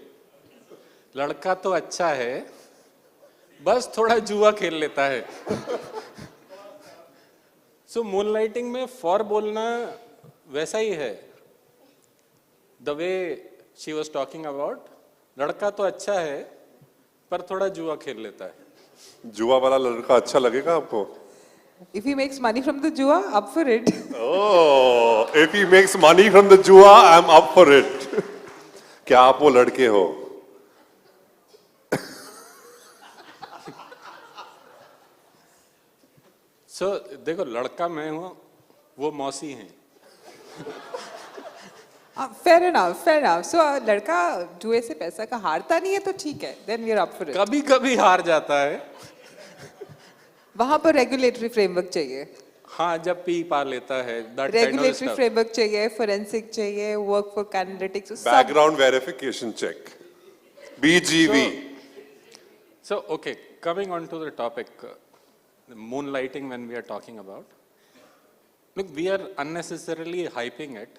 Speaker 19: लड़का तो अच्छा है, बस थोड़ा जुआ खेल लेता है. So moonlighting में for बोलना वैसा ही है. The way she was talking about, लड़का तो अच्छा है, पर थोड़ा जुआ खेल लेता है.
Speaker 4: जुआ वाला लड़का अच्छा लगेगा आपको?
Speaker 16: If he makes money from the jua, up for it.
Speaker 4: Oh, if he makes money from the jua, I'm up for it. क्या आप वो लड़के हो?
Speaker 19: So देखो, लड़का मैं हूँ, वो मौसी हैं.
Speaker 16: Fair enough, fair enough. So लड़का जुए से पैसा का हारता नहीं है तो ठीक है. Then we are up for it.
Speaker 19: कभी कभी हार जाता है.
Speaker 16: वहाँ पर regulatory framework चाहिए.
Speaker 19: हाँ, जब पी पा लेता है.
Speaker 16: Regulatory framework चाहिए, forensic चाहिए, workbook analytics.
Speaker 4: Background verification check. BGV.
Speaker 19: So okay, coming on to the topic, moonlighting when we are talking about. Look, we are unnecessarily hyping it.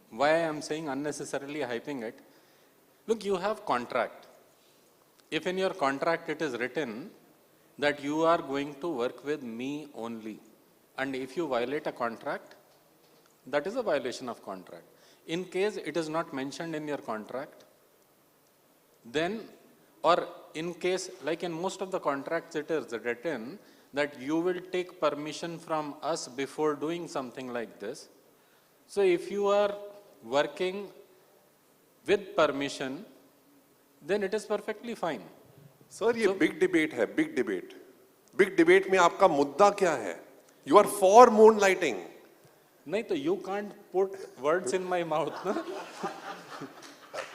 Speaker 19: Why I am saying unnecessarily hyping it? Look, you have contract. If in your contract it is written that you are going to work with me only, and if you violate a contract, that is a violation of contract. In case it is not mentioned in your contract, then, or in case, like in most of the contracts it is written that you will take permission from us before doing something like this. So if you are working with permission, then it is perfectly fine.
Speaker 4: Sir, ये big debate है, big debate. Big debate में आपका मुद्दा क्या है? You are for moonlighting.
Speaker 19: नहीं तो you can't put words in my mouth, na?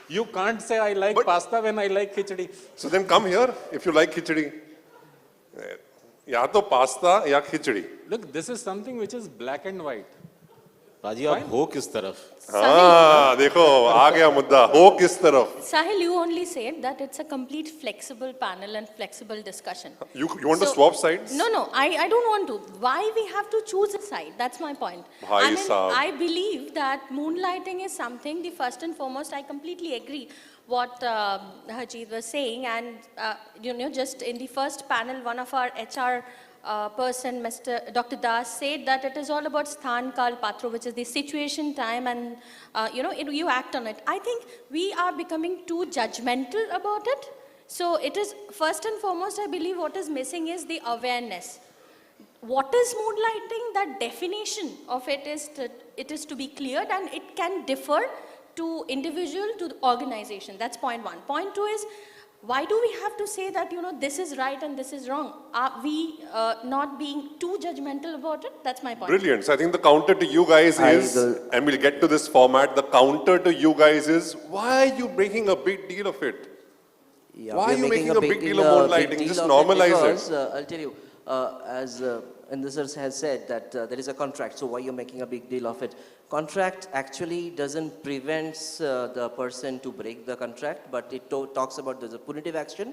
Speaker 19: You can't say I like pasta when I like khichdi.
Speaker 4: So then come here if you like khichdi. या तो pasta या खिचड़ी.
Speaker 19: Look, this is something which is black and white.
Speaker 10: राजी आप हो किस तरफ?
Speaker 4: हाँ, देखो आ गया मुद्दा. हो किस तरफ?
Speaker 3: Sahil, you only said that it's a complete flexible panel and flexible discussion.
Speaker 4: You want to swap sides?
Speaker 3: No, I don't want to. Why we have to choose a side? That's my point. I believe that moonlighting is something, the first and foremost, I completely agree what Harjeet was saying. And, just in the first panel, one of our HR person, Dr. Das, said that it is all about sthan, kal, patro, which is the situation, time, and you act on it. I think we are becoming too judgmental about it. So it is, first and foremost, I believe what is missing is the awareness. What is moonlighting? That definition of it is to be cleared, and it can differ to individual, to the organization. That's point one. Point two is, why do we have to say that, this is right and this is wrong? Are we not being too judgmental about it? That's my point.
Speaker 4: Brilliant. So I think the counter to you guys is, and we'll get to this format, the counter to you guys is, why are you making a big deal of it?
Speaker 17: Yeah,
Speaker 4: Why
Speaker 17: we
Speaker 4: are you making a big deal of moonlighting? Just
Speaker 17: of
Speaker 4: normalize
Speaker 17: because,
Speaker 4: it.
Speaker 17: I'll tell you, as Indusar has said, that there is a contract, so why you're making a big deal of it? Contract actually doesn't prevent the person to break the contract, but it talks about there's a punitive action,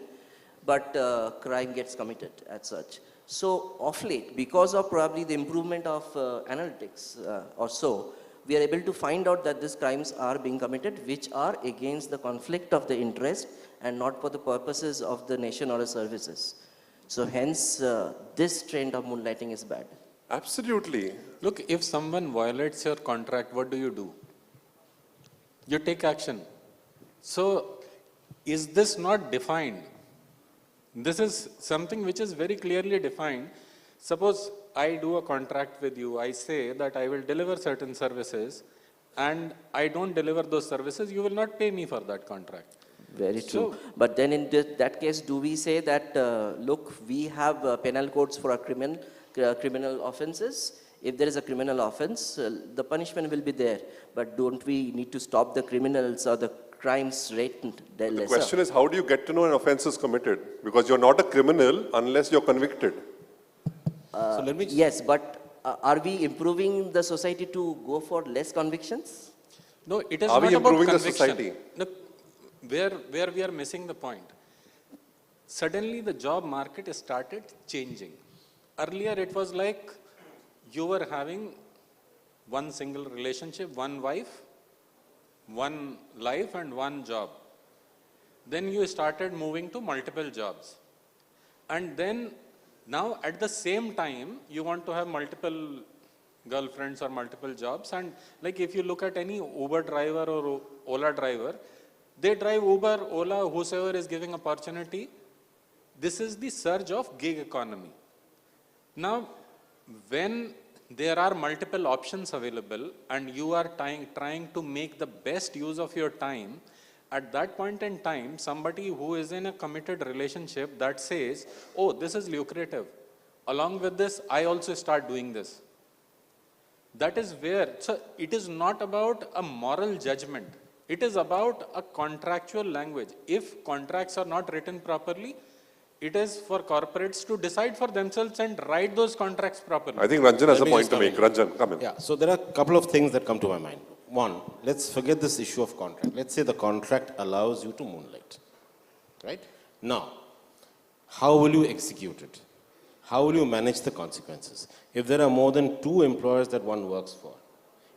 Speaker 17: but crime gets committed as such. So of late, because of probably the improvement of analytics or so, we are able to find out that these crimes are being committed, which are against the conflict of the interest and not for the purposes of the nation or the services. So hence, this trend of moonlighting is bad.
Speaker 4: Absolutely.
Speaker 19: Look, if someone violates your contract, what do? You take action. So, is this not defined? This is something which is very clearly defined. Suppose I do a contract with you, I say that I will deliver certain services, and I don't deliver those services, you will not pay me for that contract.
Speaker 17: Very true. But then in that case, do we say that, look, we have penal codes for our criminal offenses? If there is a criminal offense, the punishment will be there. But don't we need to stop the criminals or the crimes rate lesser?
Speaker 4: The question is, how do you get to know an offense is committed? Because you're not a criminal unless you're convicted.
Speaker 19: So let me
Speaker 17: yes, but are we improving the society to go for less convictions?
Speaker 19: No, it is
Speaker 4: Are
Speaker 19: not
Speaker 4: we
Speaker 19: about
Speaker 4: improving the
Speaker 19: conviction.
Speaker 4: society?
Speaker 19: Look, where we are missing the point. Suddenly the job market started changing. Earlier it was like you were having one single relationship, one wife, one life and one job. Then you started moving to multiple jobs. And then now at the same time, you want to have multiple girlfriends or multiple jobs. And like if you look at any Uber driver or Ola driver, they drive Uber, Ola, whosoever is giving opportunity. This is the surge of gig economy. Now, when there are multiple options available and you are trying to make the best use of your time, at that point in time, somebody who is in a committed relationship that says, oh, this is lucrative. Along with this, I also start doing this. That is where, so it is not about a moral judgment. It is about a contractual language. If contracts are not written properly, it is for corporates to decide for themselves and write those contracts properly.
Speaker 4: I think Ranjan has a point to make. Ranjan, come in.
Speaker 10: Yeah, so there are a couple of things that come to my mind. One, let's forget this issue of contract. Let's say the contract allows you to moonlight, right? Now, how will you execute it? How will you manage the consequences? If there are more than 2 employers that one works for,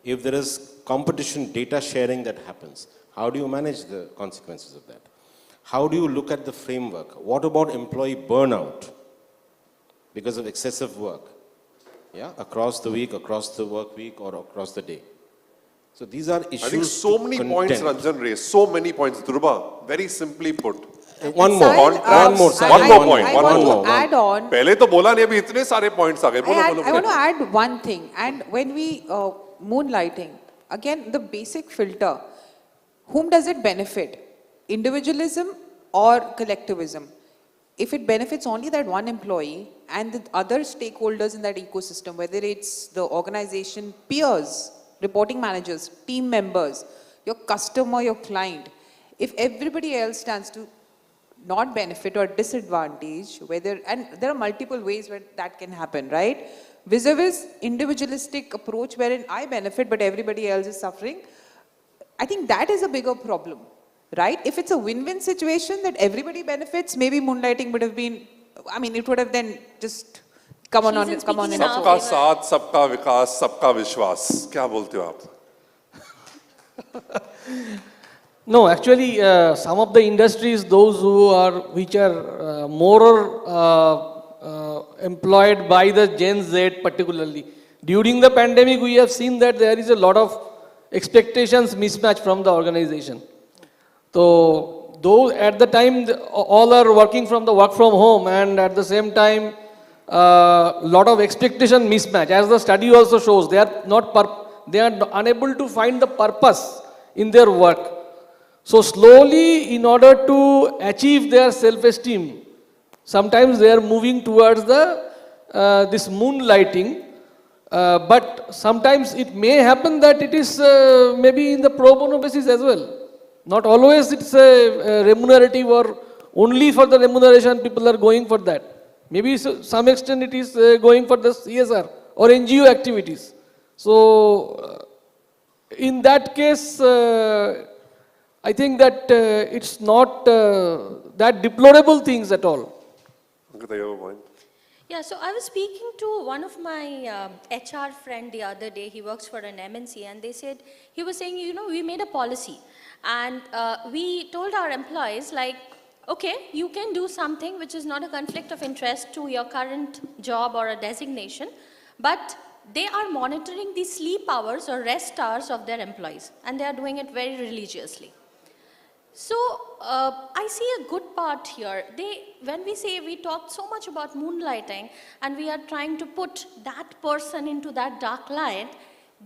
Speaker 10: if there is competition data sharing that happens, how do you manage the consequences of that? How do you look at the framework? What about employee burnout because of excessive work? Yeah, across the week, across the work week, or across the day. So these are issues.
Speaker 4: I think so many points Ranjan raised, so many points. Dhruva, very simply put.
Speaker 10: One more.
Speaker 4: One more point.
Speaker 16: I want to add on.
Speaker 4: पहले तो बोला नहीं अभी इतने सारे points आ गए.
Speaker 16: I want to add one thing. And when we moonlighting, again the basic filter, whom does it benefit? Individualism or collectivism? If it benefits only that one employee and the other stakeholders in that ecosystem, whether it's the organization, peers, reporting managers, team members, your customer, your client, if everybody else stands to not benefit or disadvantage, and there are multiple ways where that can happen, right? Vis-a-vis individualistic approach wherein I benefit but everybody else is suffering, I think that is a bigger problem. Right? If it's a win-win situation that everybody benefits, maybe moonlighting would have been, I mean, it would have then just come on.
Speaker 4: सबका साथ, सबका विकास, सबका विश्वास. क्या बोलते हो आप?
Speaker 18: No, actually, some of the industries, which are more employed by the Gen Z particularly. During the pandemic, we have seen that there is a lot of expectations mismatch from the organization. So, though at the time all are working from the work from home, and at the same time lot of expectation mismatch. As the study also shows, they are unable to find the purpose in their work. So slowly, in order to achieve their self-esteem, sometimes they are moving towards this moonlighting. But sometimes it may happen that it is maybe in the pro bono basis as well. Not always it's a remunerative or only for the remuneration people are going for that. Maybe some extent it is going for the CSR or NGO activities. So in that case, I think that it's not that deplorable things at all.
Speaker 4: Ankita, you have a point?
Speaker 3: Yeah, so I was speaking to one of my HR friend the other day. He works for an MNC, and he was saying, you know, we made a policy, and we told our employees, like, okay, you can do something which is not a conflict of interest to your current job or a designation, but they are monitoring the sleep hours or rest hours of their employees, and they are doing it very religiously. So I see a good part here. When we talk so much about moonlighting and we are trying to put that person into that dark light,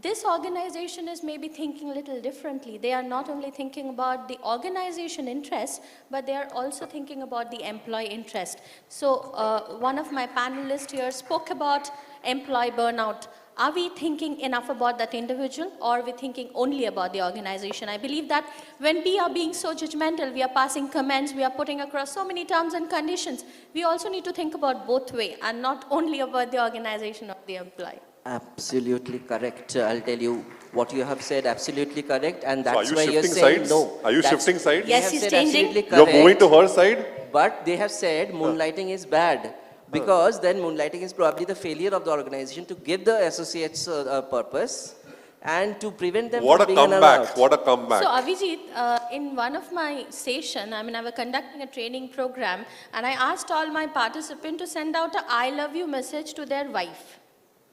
Speaker 3: this organization is maybe thinking a little differently. They are not only thinking about the organization interest, but they are also thinking about the employee interest. So one of my panelists here spoke about employee burnout. Are we thinking enough about that individual, or are we thinking only about the organization? I believe that when we are being so judgmental, we are passing comments, we are putting across so many terms and conditions, we also need to think about both ways and not only about the organization or the employee.
Speaker 17: Absolutely correct. I'll tell you what you have said, absolutely correct. And that's
Speaker 4: So
Speaker 17: why you're saying
Speaker 4: sides?
Speaker 17: no.
Speaker 4: Are you
Speaker 17: That's-
Speaker 4: shifting sides?
Speaker 3: Yes, he's changing.
Speaker 4: You're moving to her side?
Speaker 17: But they have said moonlighting is bad. Because then moonlighting is probably the failure of the organization to give the associates a purpose and to prevent them
Speaker 4: What
Speaker 17: from
Speaker 4: a
Speaker 17: being an
Speaker 4: comeback.
Speaker 17: out.
Speaker 4: What a comeback.
Speaker 3: So Avijit, in one of my session, I was conducting a training program, and I asked all my participants to send out a I love you message to their wife.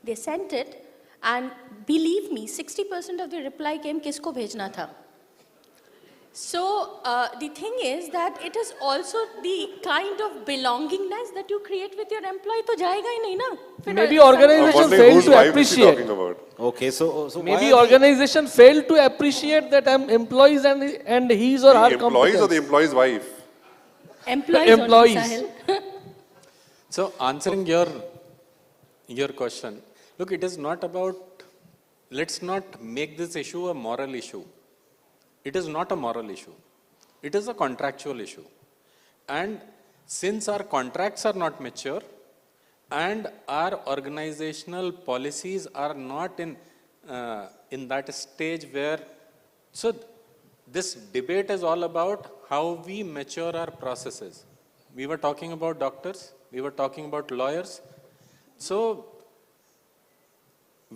Speaker 3: They sent it, and believe me, 60% of the reply came, kisko bhejna tha? So the thing is that it is also the kind of belongingness that you create with your employee. तो जाएगा ही नहीं ना.
Speaker 18: Maybe organization failed to appreciate.
Speaker 10: Okay, so
Speaker 18: Maybe organization failed to appreciate that employees and his or her
Speaker 4: The employees
Speaker 18: competence.
Speaker 4: or the employee's wife?
Speaker 3: Employees. Sahil.
Speaker 19: So answering your question, look, it is not about, let's not make this issue a moral issue. It is not a moral issue. It is a contractual issue. And since our contracts are not mature and our organizational policies are not in that stage where, so this debate is all about how we mature our processes. We were talking about doctors, we were talking about lawyers. So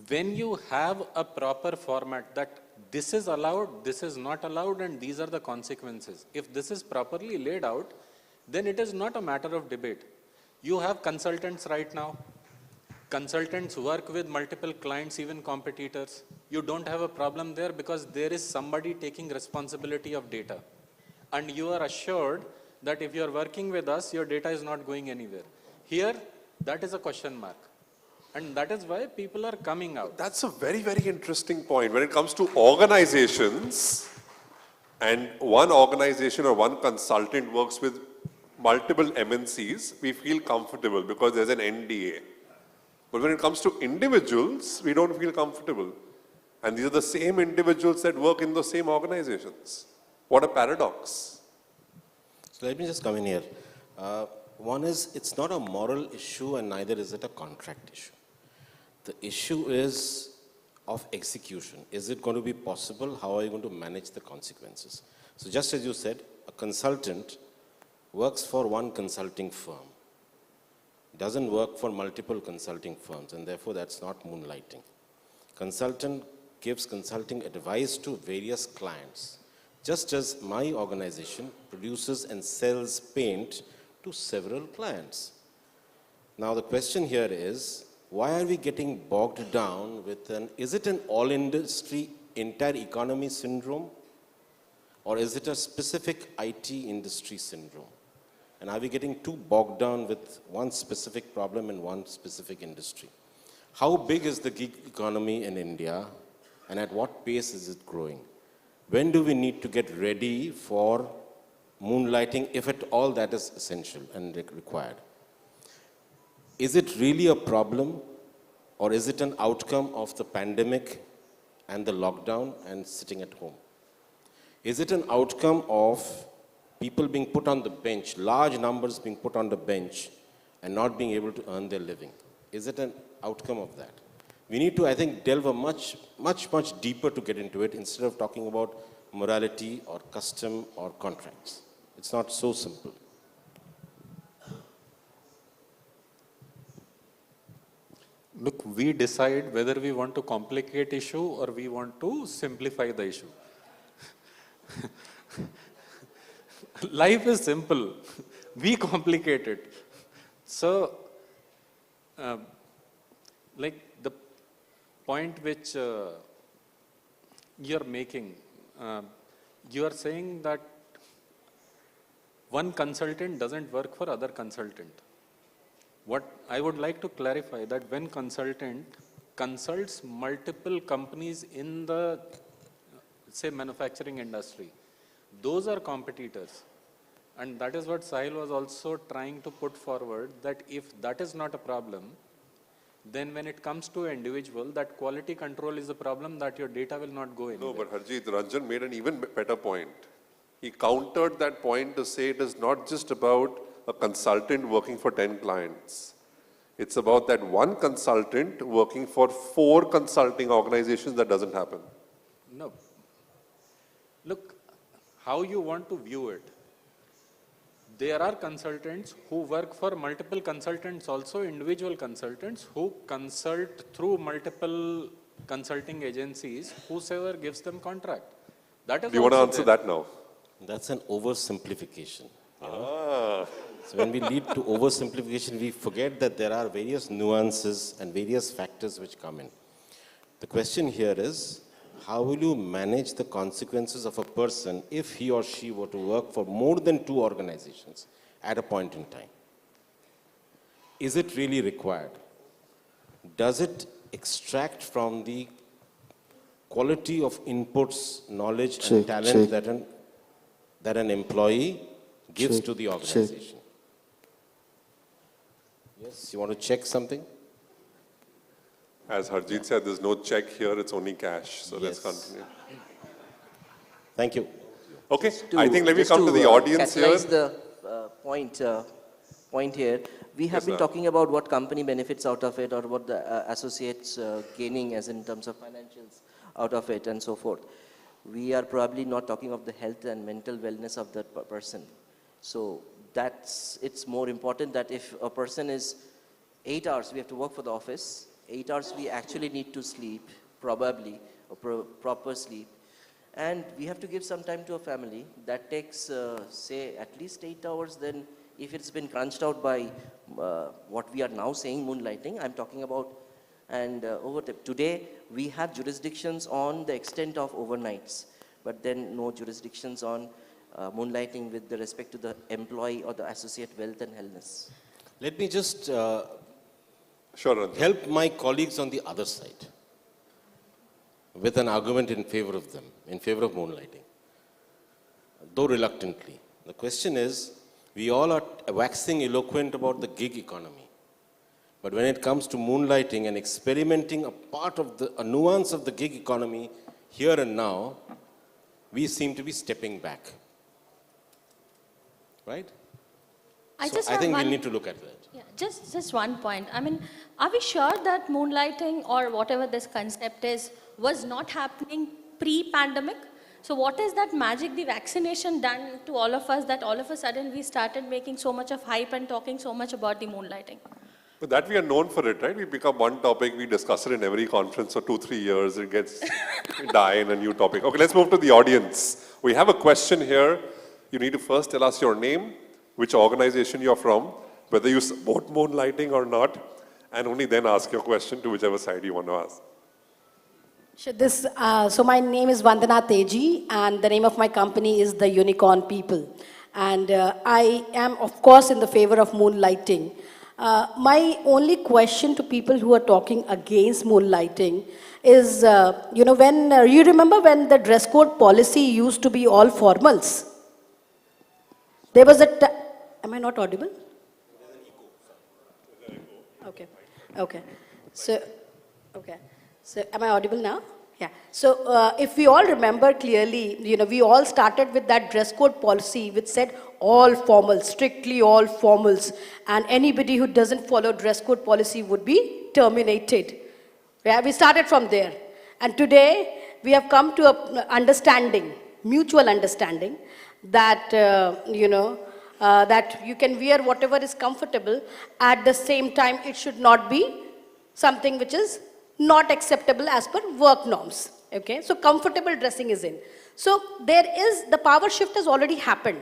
Speaker 19: when you have a proper format that this is allowed, this is not allowed, and these are the consequences. If this is properly laid out, then it is not a matter of debate. You have consultants right now. Consultants work with multiple clients, even competitors. You don't have a problem there because there is somebody taking responsibility of data. And you are assured that if you are working with us, your data is not going anywhere. Here, that is a question mark. And that is why people are coming out.
Speaker 4: That's a very, very interesting point. When it comes to organizations, and one organization or one consultant works with multiple MNCs, we feel comfortable because there's an NDA. But when it comes to individuals, we don't feel comfortable. And these are the same individuals that work in those same organizations. What a paradox.
Speaker 10: So let me just come in here. One is, it's not a moral issue and neither is it a contract issue. The issue is of execution. Is it going to be possible? How are you going to manage the consequences? So just as you said, a consultant works for one consulting firm. Doesn't work for multiple consulting firms, and therefore that's not moonlighting. Consultant gives consulting advice to various clients, just as my organization produces and sells paint to several clients. Now the question here is, why are we getting bogged down with is it an all-industry, entire economy syndrome? Or is it a specific IT industry syndrome? And are we getting too bogged down with one specific problem in one specific industry? How big is the gig economy in India, and at what pace is it growing? When do we need to get ready for moonlighting, if at all that is essential and required? Is it really a problem, or is it an outcome of the pandemic and the lockdown and sitting at home? Is it an outcome of people being put on the bench, large numbers being put on the bench and not being able to earn their living? Is it an outcome of that? We need to, I think, delve a much deeper to get into it instead of talking about morality or custom or contracts. It's not so simple.
Speaker 19: Look, we decide whether we want to complicate issue or we want to simplify the issue. Life is simple. We complicate it. So, like the point which you're making, you are saying that one consultant doesn't work for other consultant. What I would like to clarify that when consultant consults multiple companies in the, say, manufacturing industry, those are competitors. And that is what Sahil was also trying to put forward, that if that is not a problem, then when it comes to an individual, that quality control is a problem, that your data will not go anywhere.
Speaker 4: No, but Harjeet, Ranjan made an even better point. He countered that point to say it is not just about a consultant working for 10 clients. It's about that one consultant working for 4 consulting organizations. That doesn't happen.
Speaker 19: No. Look, how you want to view it. There are consultants who work for multiple consultants, also individual consultants who consult through multiple consulting agencies, whosoever gives them contract. That is.
Speaker 4: Do you want to answer that now?
Speaker 10: That's an oversimplification. You know? So when we lead to oversimplification, we forget that there are various nuances and various factors which come in. The question here is, how will you manage the consequences of a person if he or she were to work for more than 2 organizations at a point in time? Is it really required? Does it extract from the quality of inputs, knowledge and talent that an employee gives to the organization? Yes, you want to check something?
Speaker 4: As Harjeet said, there's no check here, it's only cash. So let's continue.
Speaker 10: Thank you.
Speaker 4: Okay, I think let me come to the audience here.
Speaker 17: Catalyze the point here. We have been talking about what company benefits out of it or what the associates gaining as in terms of financials out of it and so forth. We are probably not talking of the health and mental wellness of that person. So it's more important that if a person is 8 hours, we have to work for the office, 8 hours we actually need to sleep, probably, or proper sleep. And we have to give some time to a family. That takes, say, at least 8 hours. Then if it's been crunched out by what we are now saying, moonlighting, I'm talking about, and today we have jurisdictions on the extent of overnights, but then no jurisdictions on moonlighting with the respect to the employee or the associate wealth and wellness.
Speaker 10: Let me just help my colleagues on the other side with an argument in favor of them, in favor of moonlighting, though reluctantly. The question is, we all are waxing eloquent about the gig economy. But when it comes to moonlighting and experimenting a nuance of the gig economy here and now, we seem to be stepping back. Right? I think we'll need to look at that.
Speaker 3: Yeah, just one point. I mean, are we sure that moonlighting or whatever this concept is was not happening pre-pandemic? So what is that magic, the vaccination done to all of us that all of a sudden we started making so much of hype and talking so much about the moonlighting?
Speaker 4: But that we are known for it, right? We pick up one topic, we discuss it in every conference for 2-3 years, it gets die in a new topic. Okay, let's move to the audience. We have a question here. You need to first tell us your name, which organization you're from, whether you support moonlighting or not, and only then ask your question to whichever side you want to ask.
Speaker 21: So my name is Vandana Teji, and the name of my company is the Unicorn People. And I am, of course, in the favor of moonlighting. My only question to people who are talking against moonlighting is, when you remember when the dress code policy used to be all formals? There was am I not audible? Okay. Okay. So, okay. So, am I audible now? Yeah. So, if we all remember clearly, we all started with that dress code policy which said all formals, strictly all formals, and anybody who doesn't follow dress code policy would be terminated. Yeah, we started from there. And today, we have come to a understanding, mutual understanding, that, that you can wear whatever is comfortable. At the same time, it should not be something which is not acceptable as per work norms. Okay, so comfortable dressing is in. So the power shift has already happened,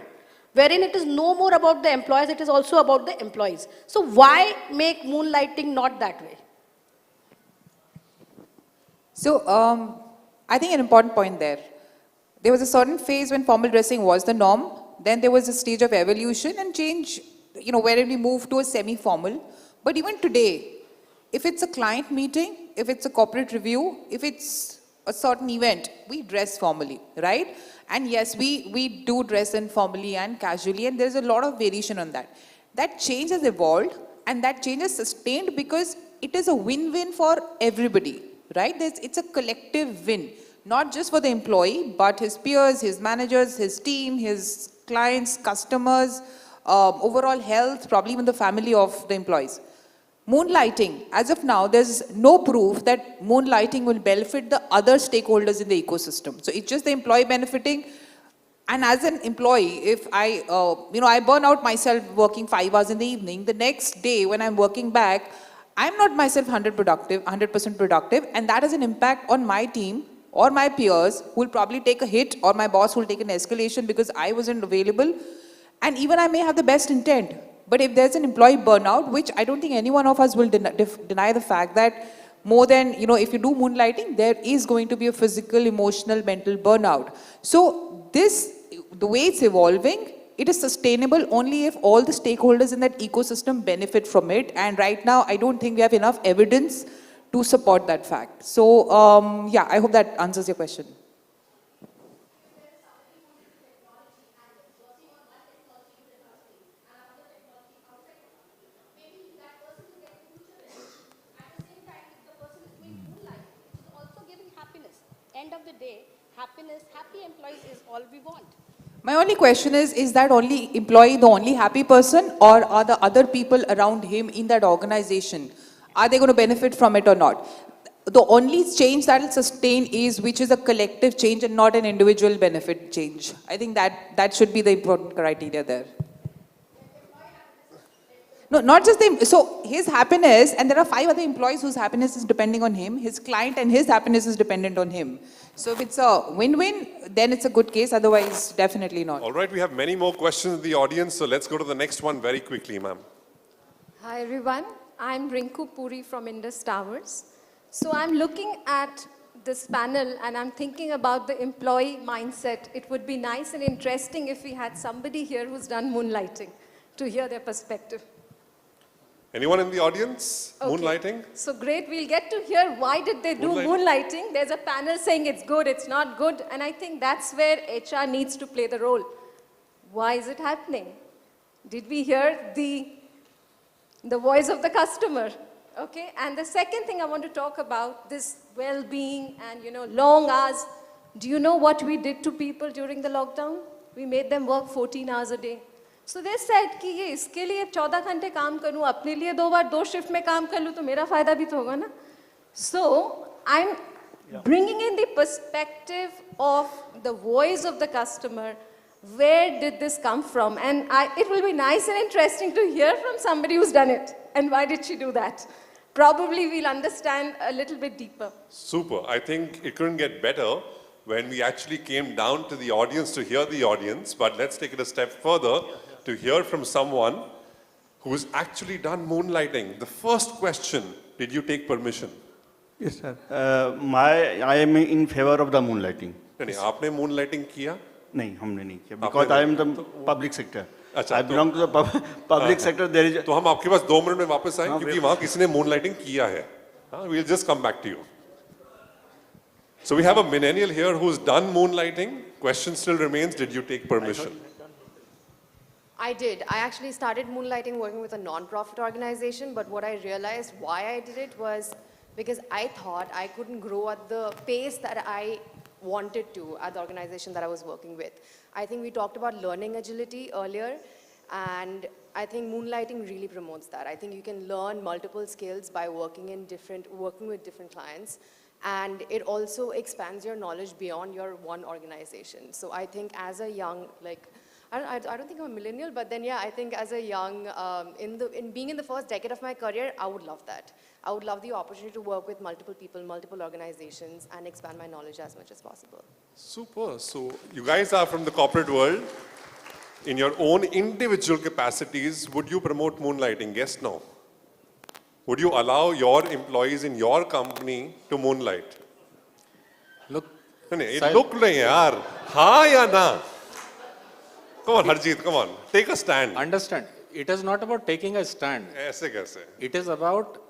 Speaker 21: wherein it is no more about the employees, it is also about the employees. So why make moonlighting not that way?
Speaker 16: So, I think an important point there. There was a certain phase when formal dressing was the norm. Then there was a stage of evolution and change, wherein we moved to a semi-formal. But even today, if it's a client meeting, if it's a corporate review, if it's a certain event, we dress formally, right? And yes, we do dress informally and casually, and there's a lot of variation on that. That change has evolved, and that change is sustained because it is a win-win for everybody, right? It's a collective win, not just for the employee, but his peers, his managers, his team, his clients, customers, overall health, probably even the family of the employees. Moonlighting, as of now, there's no proof that moonlighting will benefit the other stakeholders in the ecosystem. So it's just the employee benefiting. And as an employee, if I burn out myself working 5 hours in the evening, the next day when I'm working back, I'm not myself 100% productive, and that has an impact on my team or my peers who will probably take a hit, or my boss will take an escalation because I wasn't available. And even I may have the best intent. But if there's an employee burnout, which I don't think any one of us will deny the fact that more than, if you do moonlighting, there is going to be a physical, emotional, mental burnout. So the way it's evolving, it is sustainable only if all the stakeholders in that ecosystem benefit from it. And right now, I don't think we have enough evidence to support that fact. So, I hope that answers your question.
Speaker 21: End of the day, happy employees is all we want.
Speaker 16: My only question is that only employee the only happy person, or are the other people around him in that organization, are they going to benefit from it or not? The only change that will sustain is which is a collective change and not an individual benefit change. I think that should be the important criteria there. No, not just so his happiness, and there are 5 other employees whose happiness is depending on him, his client and his happiness is dependent on him. So if it's a win-win, then it's a good case, otherwise definitely not.
Speaker 4: All right, we have many more questions in the audience, so let's go to the next one very quickly, ma'am.
Speaker 5: Hi everyone, I'm Rinku Puri from Indus Towers. So I'm looking at this panel and I'm thinking about the employee mindset. It would be nice and interesting if we had somebody here who's done moonlighting to hear their perspective.
Speaker 4: Anyone in the audience? Okay. Moonlighting?
Speaker 5: So great, we'll get to hear why did they do moonlighting. There's a panel saying it's good, it's not good, and I think that's where HR needs to play the role. Why is it happening? Did we hear the voice of the customer? Okay, and the second thing I want to talk about, this well-being and long hours. Do you know what we did to people during the lockdown? We made them work 14 hours a day. So they said कि ये इसके लिए 14 घंटे काम करूँ, अपने लिए 2 बार 2 shift में काम कर लूँ तो मेरा फायदा भी तो होगा ना? So I'm bringing in the perspective of the voice of the customer. Where did this come from? And it will be nice and interesting to hear from somebody who's done it. And why did she do that? Probably we'll understand a little bit deeper.
Speaker 4: Super. I think it couldn't get better when we actually came down to the audience to hear the audience, but let's take it a step further to hear from someone who's actually done moonlighting. The first question, did you take permission?
Speaker 22: Yes, sir. I am in favor of the moonlighting.
Speaker 4: नहीं, आपने moonlighting किया?
Speaker 12: नहीं, हमने नहीं किया. Because I am the public sector. I belong to the public sector. There is.
Speaker 4: तो हम आपके पास 2 मिनट में वापस आए क्योंकि वहाँ किसी ने moonlighting किया है. We'll just come back to you. So we have a millennial here who's done moonlighting. Question still remains, did you take permission?
Speaker 1: I did. I actually started moonlighting working with a non-profit organization, but what I realized why I did it was because I thought I couldn't grow at the pace that I wanted to at the organization that I was working with. I think we talked about learning agility earlier, and I think moonlighting really promotes that. I think you can learn multiple skills by working with different clients, and it also expands your knowledge beyond your one organization. So I think as a young, I don't think I'm a millennial, but then yeah, I think as a young, in being in the first decade of my career, I would love that. I would love the opportunity to work with multiple people, multiple organizations, and expand my knowledge as much as possible.
Speaker 4: Super. So you guys are from the corporate world. In your own individual capacities, would you promote moonlighting? Yes, no? Would you allow your employees in your company to moonlight?
Speaker 19: Look.
Speaker 4: Look nahi yaar. Ha ya na? Come on, Harjeet, come on. Take a stand.
Speaker 19: Understand. It is not about taking a stand.
Speaker 4: Aise kaise?
Speaker 19: It is about,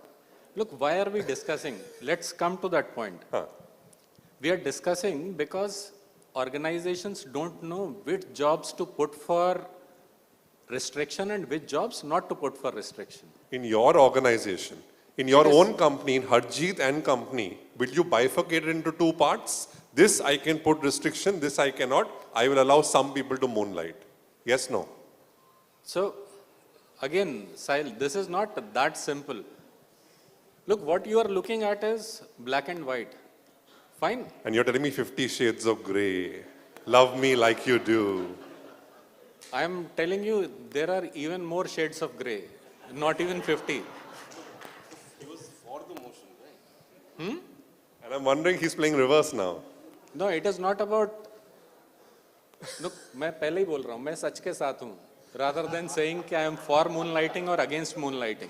Speaker 19: look, why are we discussing? Let's come to that point. We are discussing because organizations don't know which jobs to put for restriction and which jobs not to put for restriction.
Speaker 4: In your organization, in your own company, in Harjeet and company, will you bifurcate it into 2 parts? This I can put restriction, this I cannot. I will allow some people to moonlight. Yes, no?
Speaker 19: So, again, Sahil, this is not that simple. Look, what you are looking at is black and white. Fine.
Speaker 4: And you're telling me 50 shades of grey. Love me like you do.
Speaker 19: I am telling you, there are even more shades of grey. Not even 50.
Speaker 4: He was for the motion, right? And I'm wondering he's playing reverse now.
Speaker 19: No, it is not about. Look, मैं पहले ही बोल रहा हूँ, मैं सच के साथ हूँ. Rather than saying कि I am for moonlighting or against moonlighting.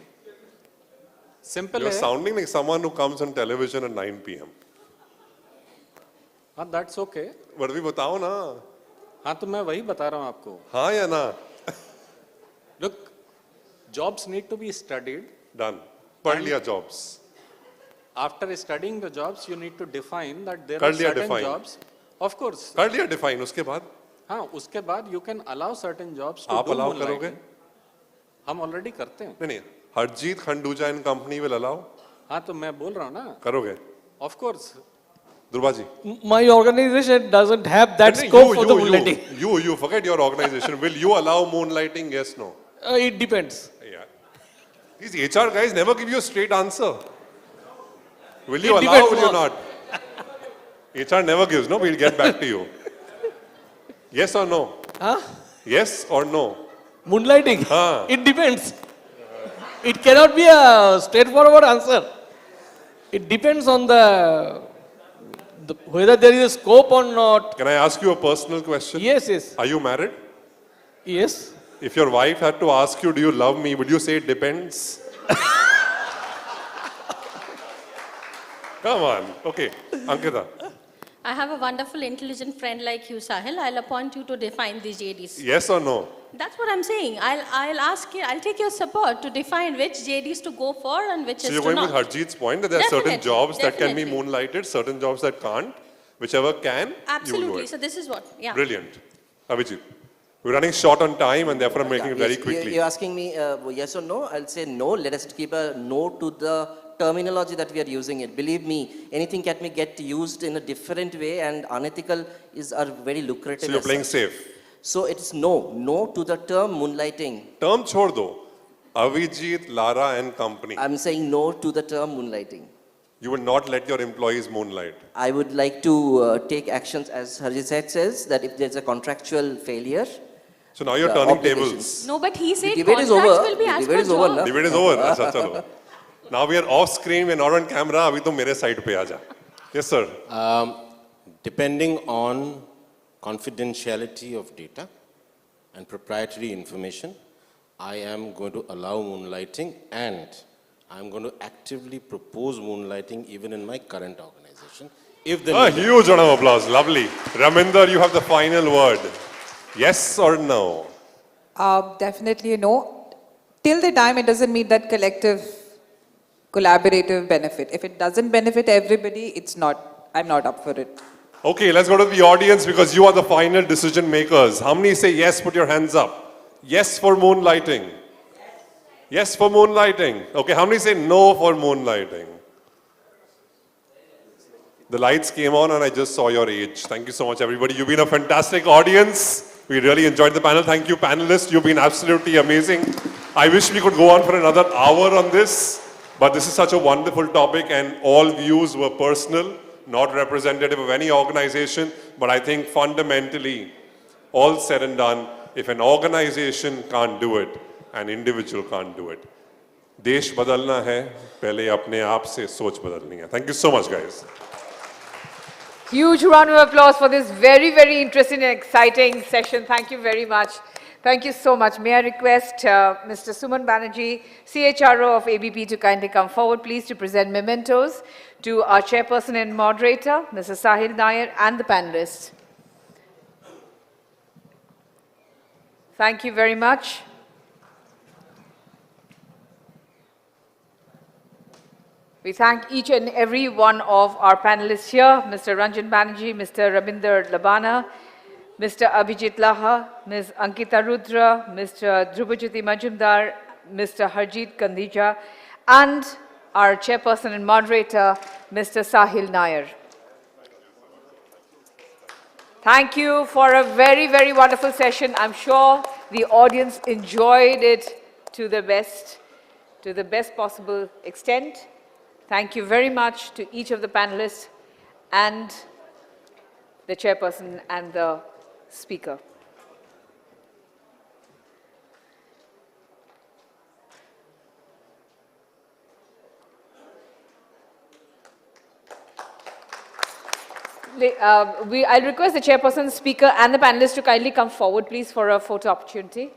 Speaker 19: Simple.
Speaker 4: You're sounding like someone who comes on television at 9 p.m.
Speaker 19: हाँ, that's okay.
Speaker 4: But भी बताओ ना.
Speaker 19: हाँ, तो मैं वही बता रहा हूँ आपको.
Speaker 4: हाँ या ना?
Speaker 19: Look, jobs need to be studied.
Speaker 4: Done. पढ़ लिया jobs.
Speaker 19: After studying the jobs, you need to define that there are certain jobs. Of course.
Speaker 4: कर लिया define, उसके बाद?
Speaker 19: हाँ, उसके बाद you can allow certain jobs to
Speaker 4: आप
Speaker 19: do
Speaker 4: allow
Speaker 19: moonlighting.
Speaker 4: करोगे?
Speaker 19: हम already करते हैं.
Speaker 4: नहीं, Harjeet Khanduja and company will allow?
Speaker 19: हाँ, तो मैं बोल रहा हूँ ना.
Speaker 4: करोगे?
Speaker 19: Of course.
Speaker 4: Dhruva ji.
Speaker 18: My organization doesn't have that scope for the moonlighting.
Speaker 4: You forget your organization. Will you allow moonlighting? Yes, no?
Speaker 18: It depends.
Speaker 4: Yeah. These HR guys never give you a straight answer. Will you
Speaker 18: It
Speaker 4: allow or will you not? HR never gives, no? We'll get back to you. Yes or no?
Speaker 18: Huh?
Speaker 4: Yes or no?
Speaker 18: Moonlighting? It depends. It cannot be a straightforward answer. It depends on whether there is a scope or not.
Speaker 4: Can I ask you a personal question?
Speaker 18: Yes, yes.
Speaker 4: Are you married?
Speaker 18: Yes.
Speaker 4: If your wife had to ask you, do you love me, would you say it depends? Come on. Okay. Ankita.
Speaker 3: I have a wonderful, intelligent friend like you, Sahil. I'll appoint you to define these JDs.
Speaker 4: Yes or no?
Speaker 3: That's what I'm saying. I'll ask you, I'll take your support to define which JDs to go for and which
Speaker 4: So
Speaker 3: is
Speaker 4: you're
Speaker 3: to
Speaker 4: going
Speaker 3: not.
Speaker 4: with Harjeet's point that there are certain jobs that can be moonlighted, certain jobs that can't. Whichever can, you will do
Speaker 3: Absolutely.
Speaker 4: it.
Speaker 3: So this is what, yeah.
Speaker 4: Brilliant. Abhijit, we're running short on time and therefore I'm making it very quickly.
Speaker 17: You're asking me yes or no? I'll say no. Let us keep a no to the terminology that we are using it. Believe me, anything can get used in a different way, and unethical are very lucrative.
Speaker 4: So you're playing safe.
Speaker 17: So it's no to the term moonlighting.
Speaker 4: Term chhod do. Avijit, Lara and company.
Speaker 17: I'm saying no to the term moonlighting.
Speaker 4: You will not let your employees moonlight.
Speaker 17: I would like to take actions, as Harjit says, that if there's a contractual failure.
Speaker 4: So now you're turning tables.
Speaker 3: No, but he said
Speaker 17: The debate is
Speaker 3: contracts
Speaker 17: over.
Speaker 3: will be
Speaker 17: The
Speaker 3: as
Speaker 17: debate
Speaker 3: per
Speaker 17: is over,
Speaker 3: job.
Speaker 17: na?
Speaker 4: Debate is over. Achha, chalo. Now we are off screen, we're not on camera. Abhi to mere side pe aaja. Yes, sir.
Speaker 10: Depending on confidentiality of data and proprietary information, I am going to allow moonlighting, and I'm going to actively propose moonlighting even in my current organization if they
Speaker 4: A
Speaker 10: need it.
Speaker 4: huge round of applause. Lovely. Raminder, you have the final word. Yes or no?
Speaker 16: Definitely a no. Till the time it doesn't meet that collective, collaborative benefit. If it doesn't benefit everybody, it's not, I'm not up for it.
Speaker 4: Okay, let's go to the audience because you are the final decision makers. How many say yes? Put your hands up. Yes for moonlighting. Yes for moonlighting. Okay, how many say no for moonlighting? The lights came on and I just saw your age. Thank you so much, everybody. You've been a fantastic audience. We really enjoyed the panel. Thank you, panelists. You've been absolutely amazing. I wish we could go on for another hour on this, but this is such a wonderful topic and all views were personal, not representative of any organization. But I think fundamentally, all said and done, if an organization can't do it, an individual can't do it. देश बदलना है, पहले अपने आप से सोच बदलनी है. Thank you so much, guys.
Speaker 2: Huge round of applause for this very, very interesting and exciting session. Thank you very much. Thank you so much. May I request Mr. Suman Banerjee, CHRO of ABP, to kindly come forward, please, to present mementos to our chairperson and moderator, Mr. Sahil Nair, and the panelists. Thank you very much. We thank each and every one of our panelists here, Mr. Ranjan Banerjee, Mr. Rabinder Labana, Mr. Abhijit Laha, Ms. Ankita Rudra, Mr. Dhrubajyoti Majumdar, Mr. Harjeet Kandija, and our chairperson and moderator, Mr. Sahil Nair. Thank you for a very, very wonderful session. I'm sure the audience enjoyed it to the best possible extent. Thank you very much to each of the panelists and the chairperson and the speaker. I'll request the chairperson, speaker, and the panelists to kindly come forward, please, for a photo opportunity.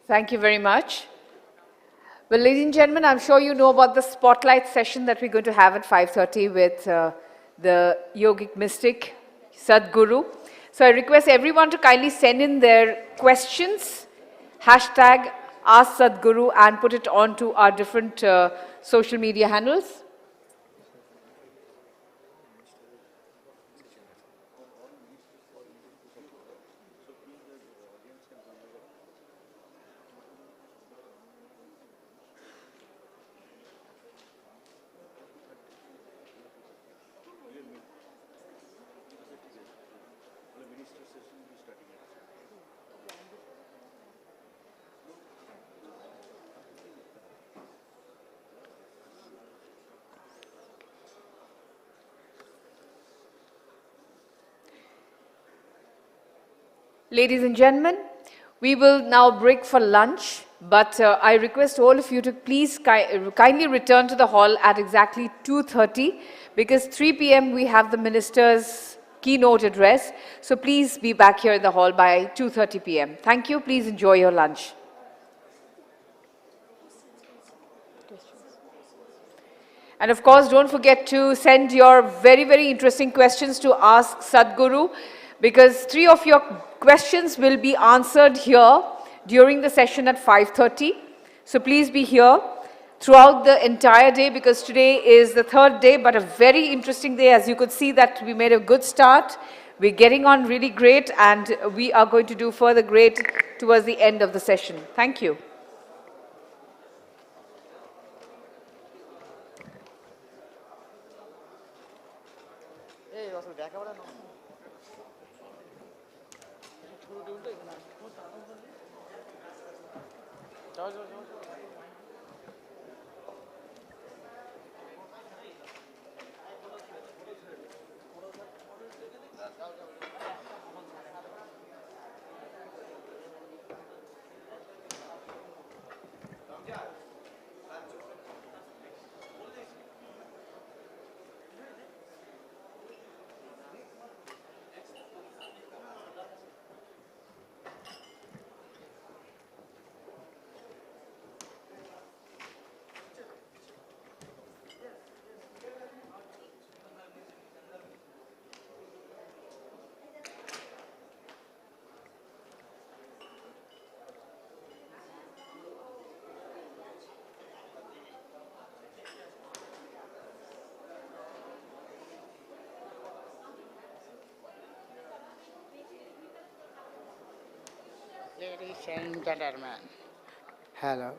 Speaker 2: Thank you very much. Well, ladies and gentlemen, I'm sure you know about the spotlight session that we're going to have at 5:30 with the yogic mystic, Sadhguru. So I request everyone to kindly send in their questions, hashtag Ask Sadhguru, and put it on to our different social media handles. Ladies and gentlemen, we will now break for lunch, but I request all of you to please kindly return to the hall at exactly 2:30, because 3 p.m. we have the minister's keynote address. So please be back here in the hall by 2:30 p.m. Thank you. Please enjoy your lunch. And of course, don't forget to send your very, very interesting questions to Ask Sadhguru, because 3 of your questions will be answered here during the session at 5:30. So please be here throughout the entire day, because today is the 3rd day, but a very interesting day. As you could see that we made a good start. We're getting on really great, and we are going to do further great towards the end of the session. Thank you.
Speaker 6: ladies and gentlemen.
Speaker 7: Hello.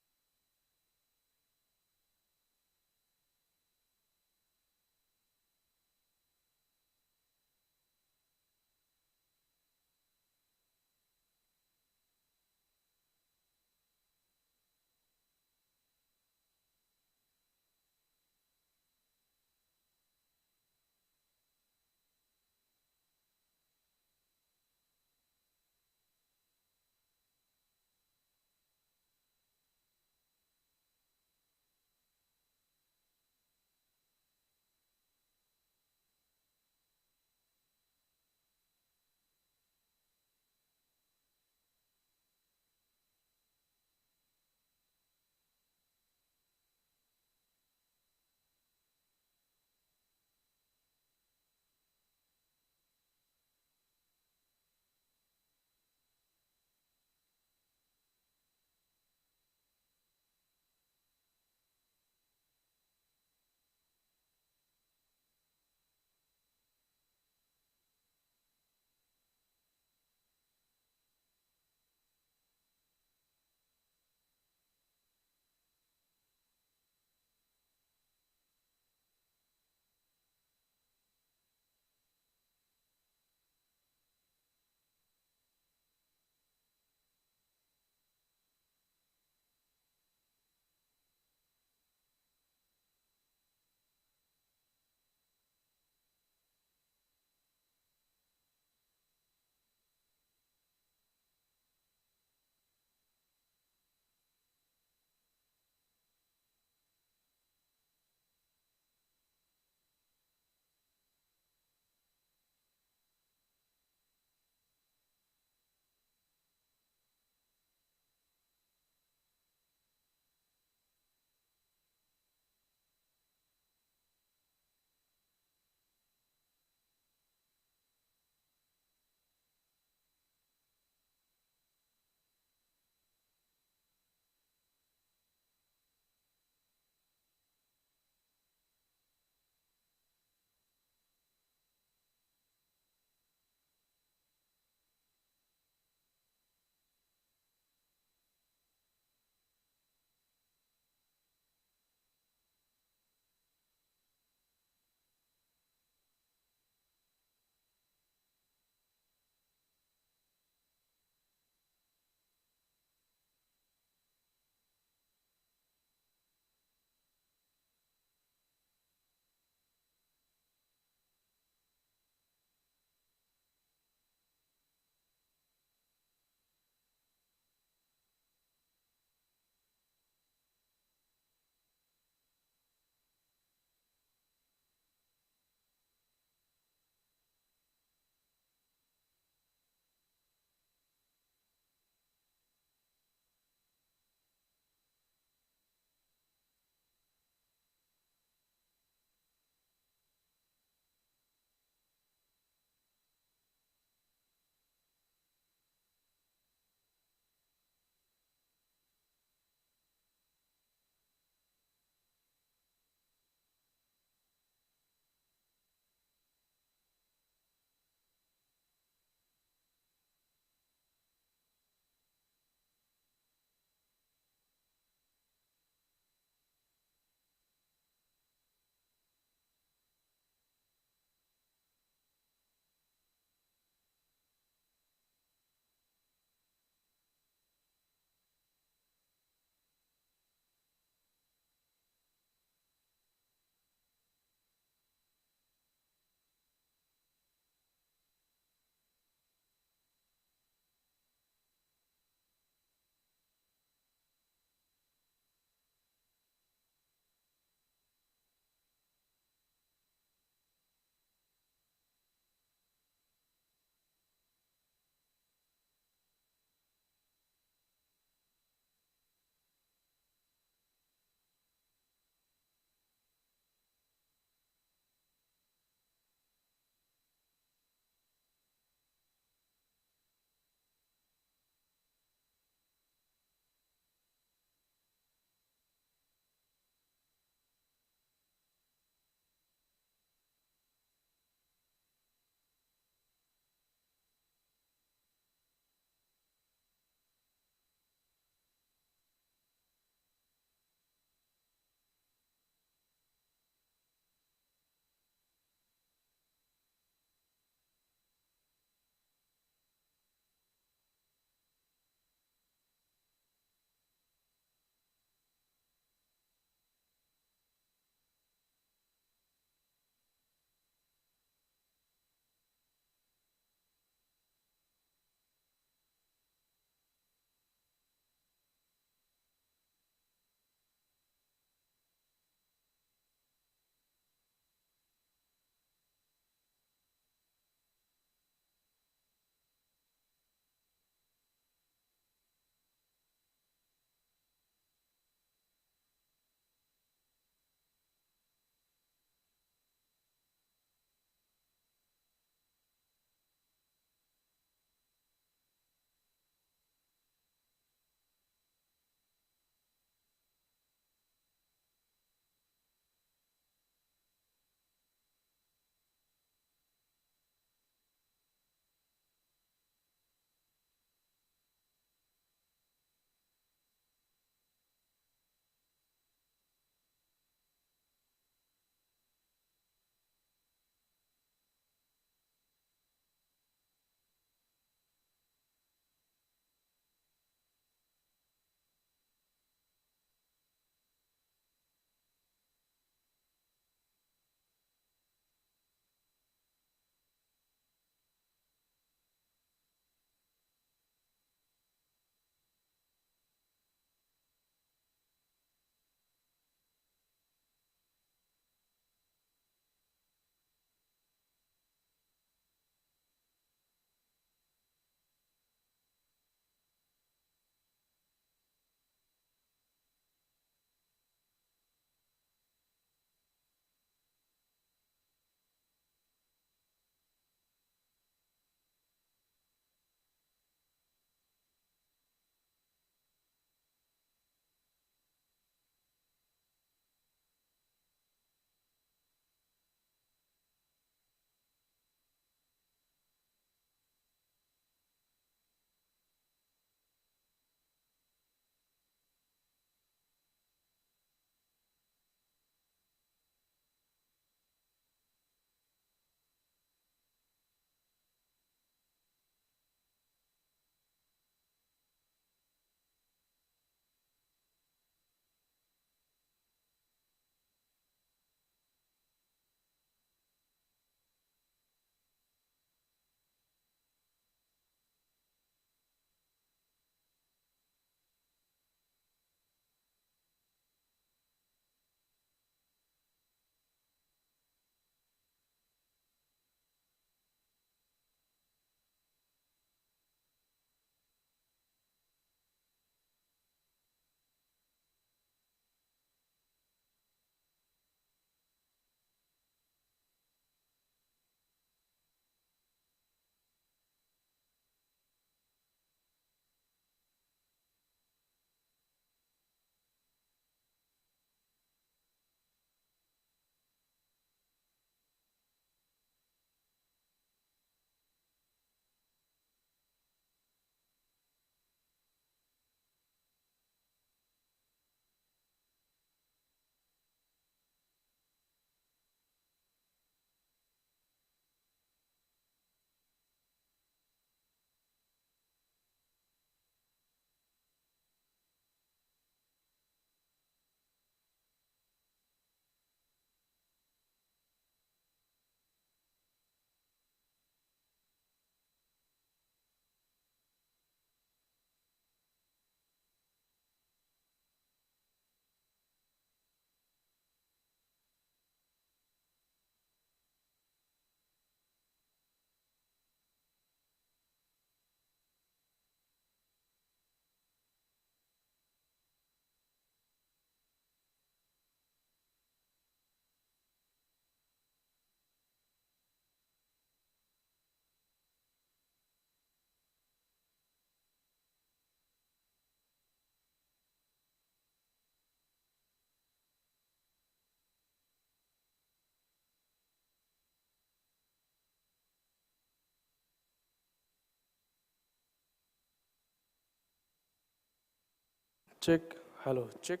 Speaker 6: check, hello, check,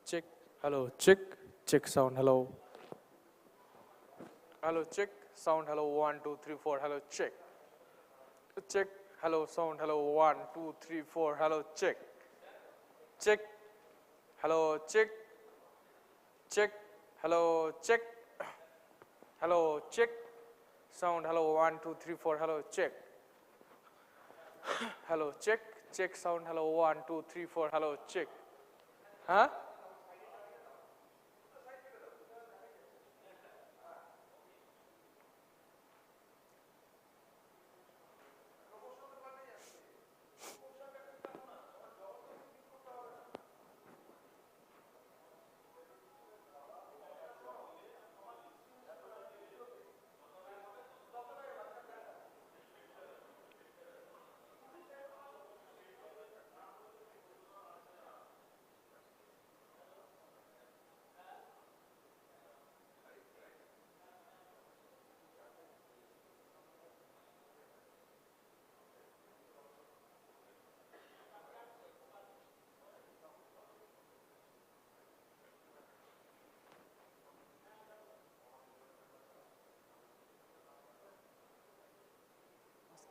Speaker 6: check, hello, check sound, hello. Hello, check, sound, hello, 1, 2, 3, 4, hello, check. Check, hello, sound, hello, 1, 2, 3, 4, hello, check. Check, hello, check, check, hello, check, hello, check, sound, hello, 1, 2, 3, 4, hello, check. Hello, check, check, sound, hello, 1, 2, 3, 4, hello, check. Huh?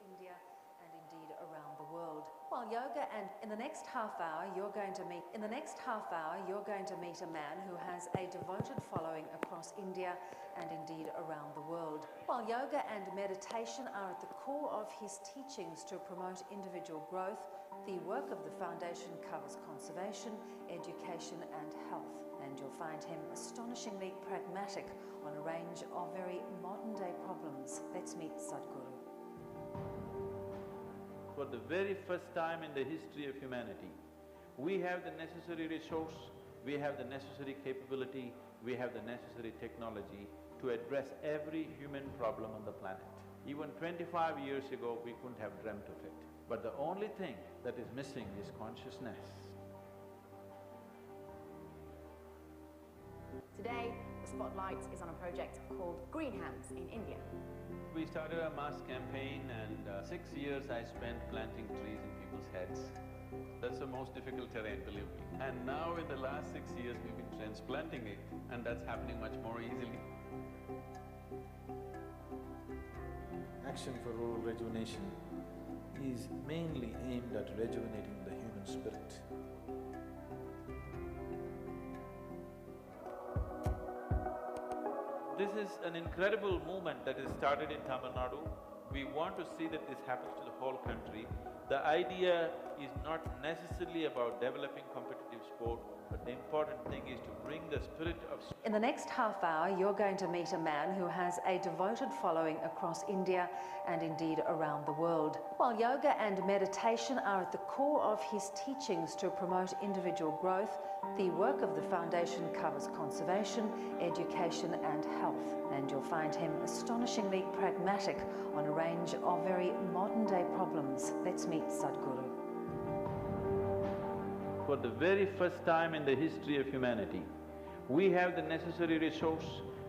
Speaker 22: India and indeed around the world. While yoga, and in the next half hour you're going to meet a man who has a devoted following across India and indeed around the world. While yoga and meditation are at the core of his teachings to promote individual growth, the work of the foundation covers conservation, education and health, and you'll find him astonishingly pragmatic on a range of very modern day problems. Let's meet Sadhguru.
Speaker 23: For the very first time in the history of humanity, we have the necessary resource, we have the necessary capability, we have the necessary technology to address every human problem on the planet. Even 25 years ago, we couldn't have dreamt of it. But the only thing that is missing is consciousness.
Speaker 24: Today, the spotlight is on a project called Green Hands in India.
Speaker 23: We started a mass campaign and 6 years I spent planting trees in people's heads. That's the most difficult terrain, believe me. And now in the last 6 years we've been transplanting it, and that's happening much more easily.
Speaker 25: Action for Rural Rejuvenation is mainly aimed at rejuvenating the human spirit.
Speaker 23: This is an incredible movement that is started in Tamil Nadu. We want to see that this happens to the whole country. The idea is not necessarily about developing competitive sport, but the important thing is to bring the spirit of…
Speaker 22: In the next half hour, you're going to meet a man who has a devoted following across India and indeed around the world. While yoga and meditation are at the core of his teachings to promote individual growth, the work of the foundation covers conservation, education and health, and you'll find him astonishingly pragmatic on a range of very modern-day problems. Let's meet Sadhguru.
Speaker 23: For the very first time in the history of humanity, we have the necessary resource,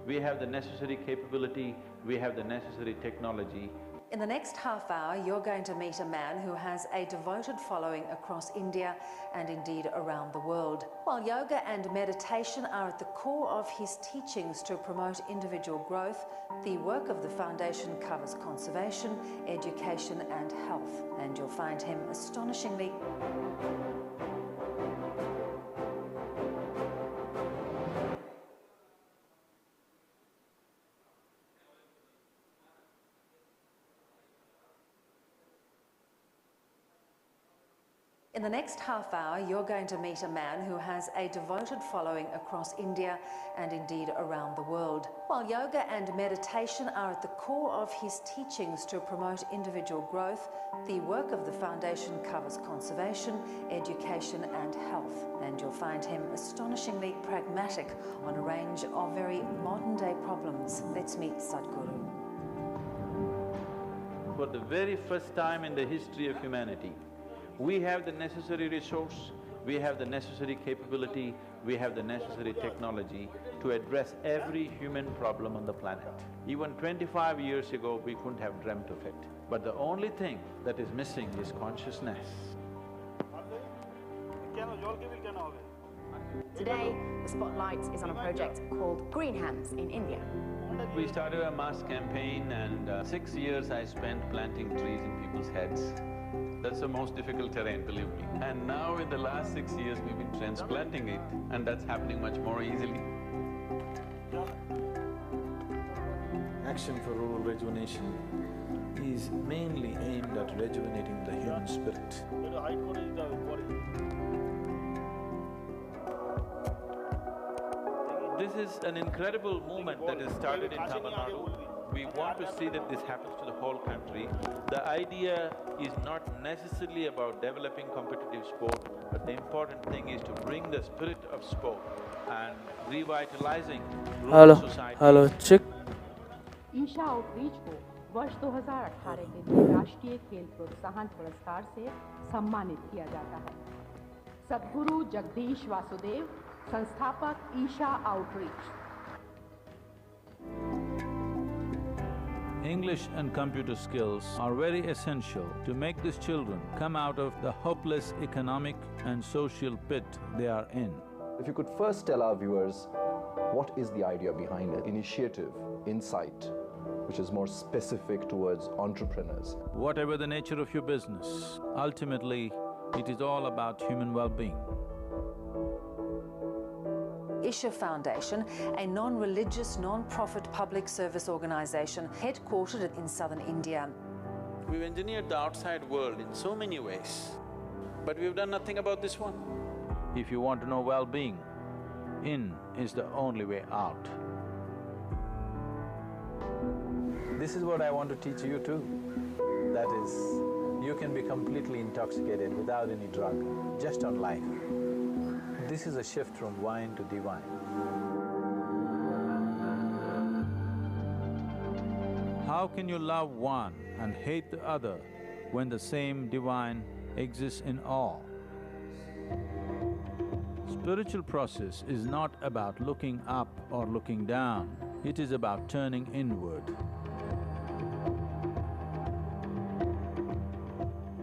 Speaker 23: we have the necessary capability, we have the necessary technology.
Speaker 22: In the next half hour, you're going to meet a man who has a devoted following across India and indeed around the world. While yoga and meditation are at the core of his teachings to promote individual growth, the work of the foundation covers conservation, education and health, and you'll find him astonishingly… In the next half hour, you're going to meet a man who has a devoted following across India and indeed around the world. While yoga and meditation are at the core of his teachings to promote individual growth, the work of the foundation covers conservation, education and health, and you'll find him astonishingly pragmatic on a range of very modern-day problems. Let's meet Sadhguru.
Speaker 23: For the very first time in the history of humanity, we have the necessary resource, we have the necessary capability, we have the necessary technology to address every human problem on the planet. Even 25 years ago, we couldn't have dreamt of it. But the only thing that is missing is consciousness.
Speaker 24: Today, the spotlight is on a project called Green Hands in India.
Speaker 23: We started a mass campaign and 6 years I spent planting trees in people's heads. That's the most difficult terrain, believe me. And now in the last 6 years, we've been transplanting it, and that's happening much more easily.
Speaker 25: Action for Rural Rejuvenation is mainly aimed at rejuvenating the human spirit. This is an incredible movement that has started in Tamil Nadu. We want to see that this happens to the whole country. The idea is not necessarily about developing competitive sport, but the important thing is to bring the spirit of sport and revitalizing rural society.
Speaker 6: Hello, check.
Speaker 24: Isha outreach को वर्ष 2018 के लिए राष्ट्रीय खेल प्रोत्साहन पुरस्कार से सम्मानित किया जाता है। सद्गुरु जगदीश वासुदेव, संस्थापक Isha outreach.
Speaker 23: English and computer skills are very essential to make these children come out of the hopeless economic and social pit they are in.
Speaker 8: If you could first tell our viewers, what is the idea behind it? Initiative, insight, which is more specific towards entrepreneurs.
Speaker 23: Whatever the nature of your business, ultimately, it is all about human well-being.
Speaker 22: Isha Foundation, a non-religious, non-profit public service organisation headquartered in southern India.
Speaker 23: We've engineered the outside world in so many ways, but we've done nothing about this one. If you want to know well-being, in is the only way out.
Speaker 25: This is what I want to teach you too. That is, you can be completely intoxicated without any drug, just on life. This is a shift from wine to divine.
Speaker 23: How can you love one and hate the other when the same divine exists in all? Spiritual process is not about looking up or looking down, it is about turning inward.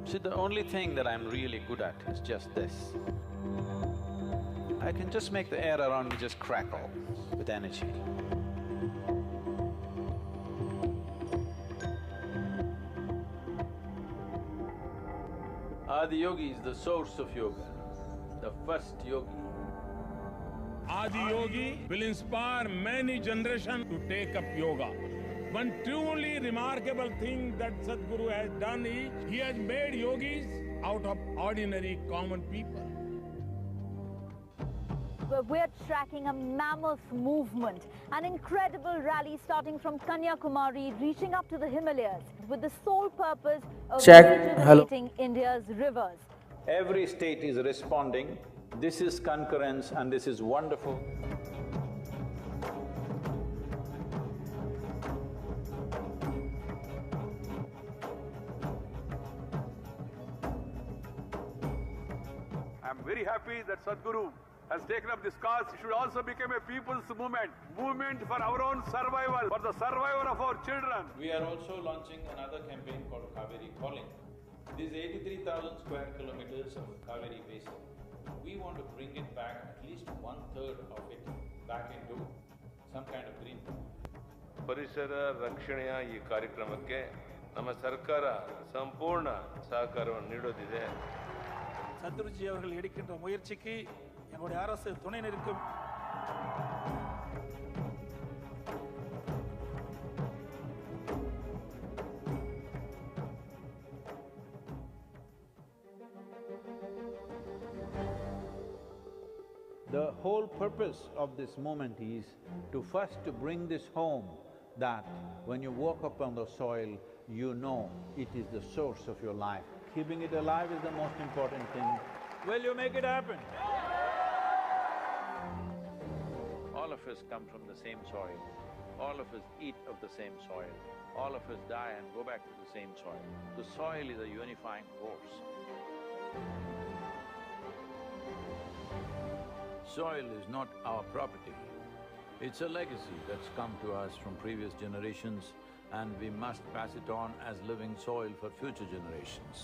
Speaker 23: See, the only thing that I'm really good at is just this. I can just make the air around me just crackle with energy. Adiyogi is the source of yoga, the first yogi.
Speaker 9: Adiyogi will inspire many generations to take up yoga. One truly remarkable thing that Sadhguru has done is, he has made yogis out of ordinary common people.
Speaker 11: We're tracking a mammoth movement, an incredible rally starting from Kanyakumari, reaching up to the Himalayas, with the sole purpose of rejuvenating India's rivers.
Speaker 23: Every state is responding. This is concurrence and this is wonderful.
Speaker 13: I'm very happy that Sadhguru has taken up this cause. It should also become a people's movement for our own survival, for the survival of our children.
Speaker 23: We are also launching another campaign called Kaveri Calling. This 83,000 square kilometers of Kaveri basin. We want to bring it back, at least 1/3 of it, back into some kind of green.
Speaker 14: ಪರಿಸರ ರಕ್ಷಣೆಯ ಈ ಕಾರ್ಯಕ್ರಮಕ್ಕೆ ನಮ್ಮ ಸರ್ಕಾರ ಸಂಪೂರ್ಣ ಸಹಕಾರವನ್ನು ನೀಡೋದಿದೆ.
Speaker 26: சத்குருஜி அவர்கள் எடுக்கின்ற முயற்சிக்கு எங்களுடைய அரசு துணை நிற்கும்.
Speaker 23: The whole purpose of this moment is to first to bring this home, that when you walk upon the soil, you know it is the source of your life. Keeping it alive is the most important thing. Will you make it happen? All of us come from the same soil. All of us eat of the same soil. All of us die and go back to the same soil. The soil is a unifying force. Soil is not our property. It's a legacy that's come to us from previous generations, and we must pass it on as living soil for future generations.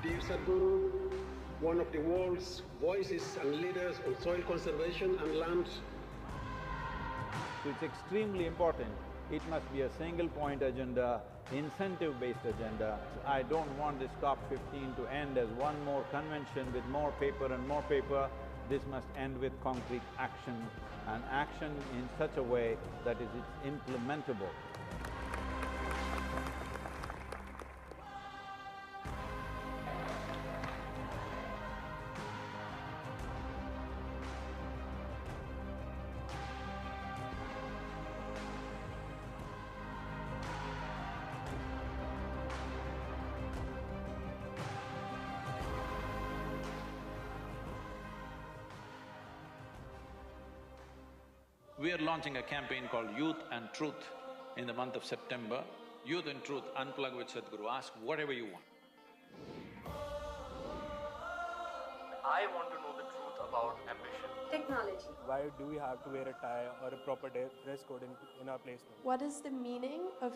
Speaker 1: Dear Sadhguru, one of the world's voices and leaders on soil conservation and land.
Speaker 23: So it's extremely important. It must be a single point agenda, incentive-based agenda. I don't want this COP15 to end as one more convention with more paper and more paper. This must end with concrete action, and action in such a way that it's implementable.
Speaker 5: We are launching a campaign called Youth and Truth in the month of September. Youth and Truth, unplug with Sadhguru, ask whatever you want.
Speaker 12: I want to know the truth about ambition.
Speaker 15: Technology.
Speaker 20: Why do we have to wear a tie or a proper dress code in our placement?
Speaker 15: What is the meaning of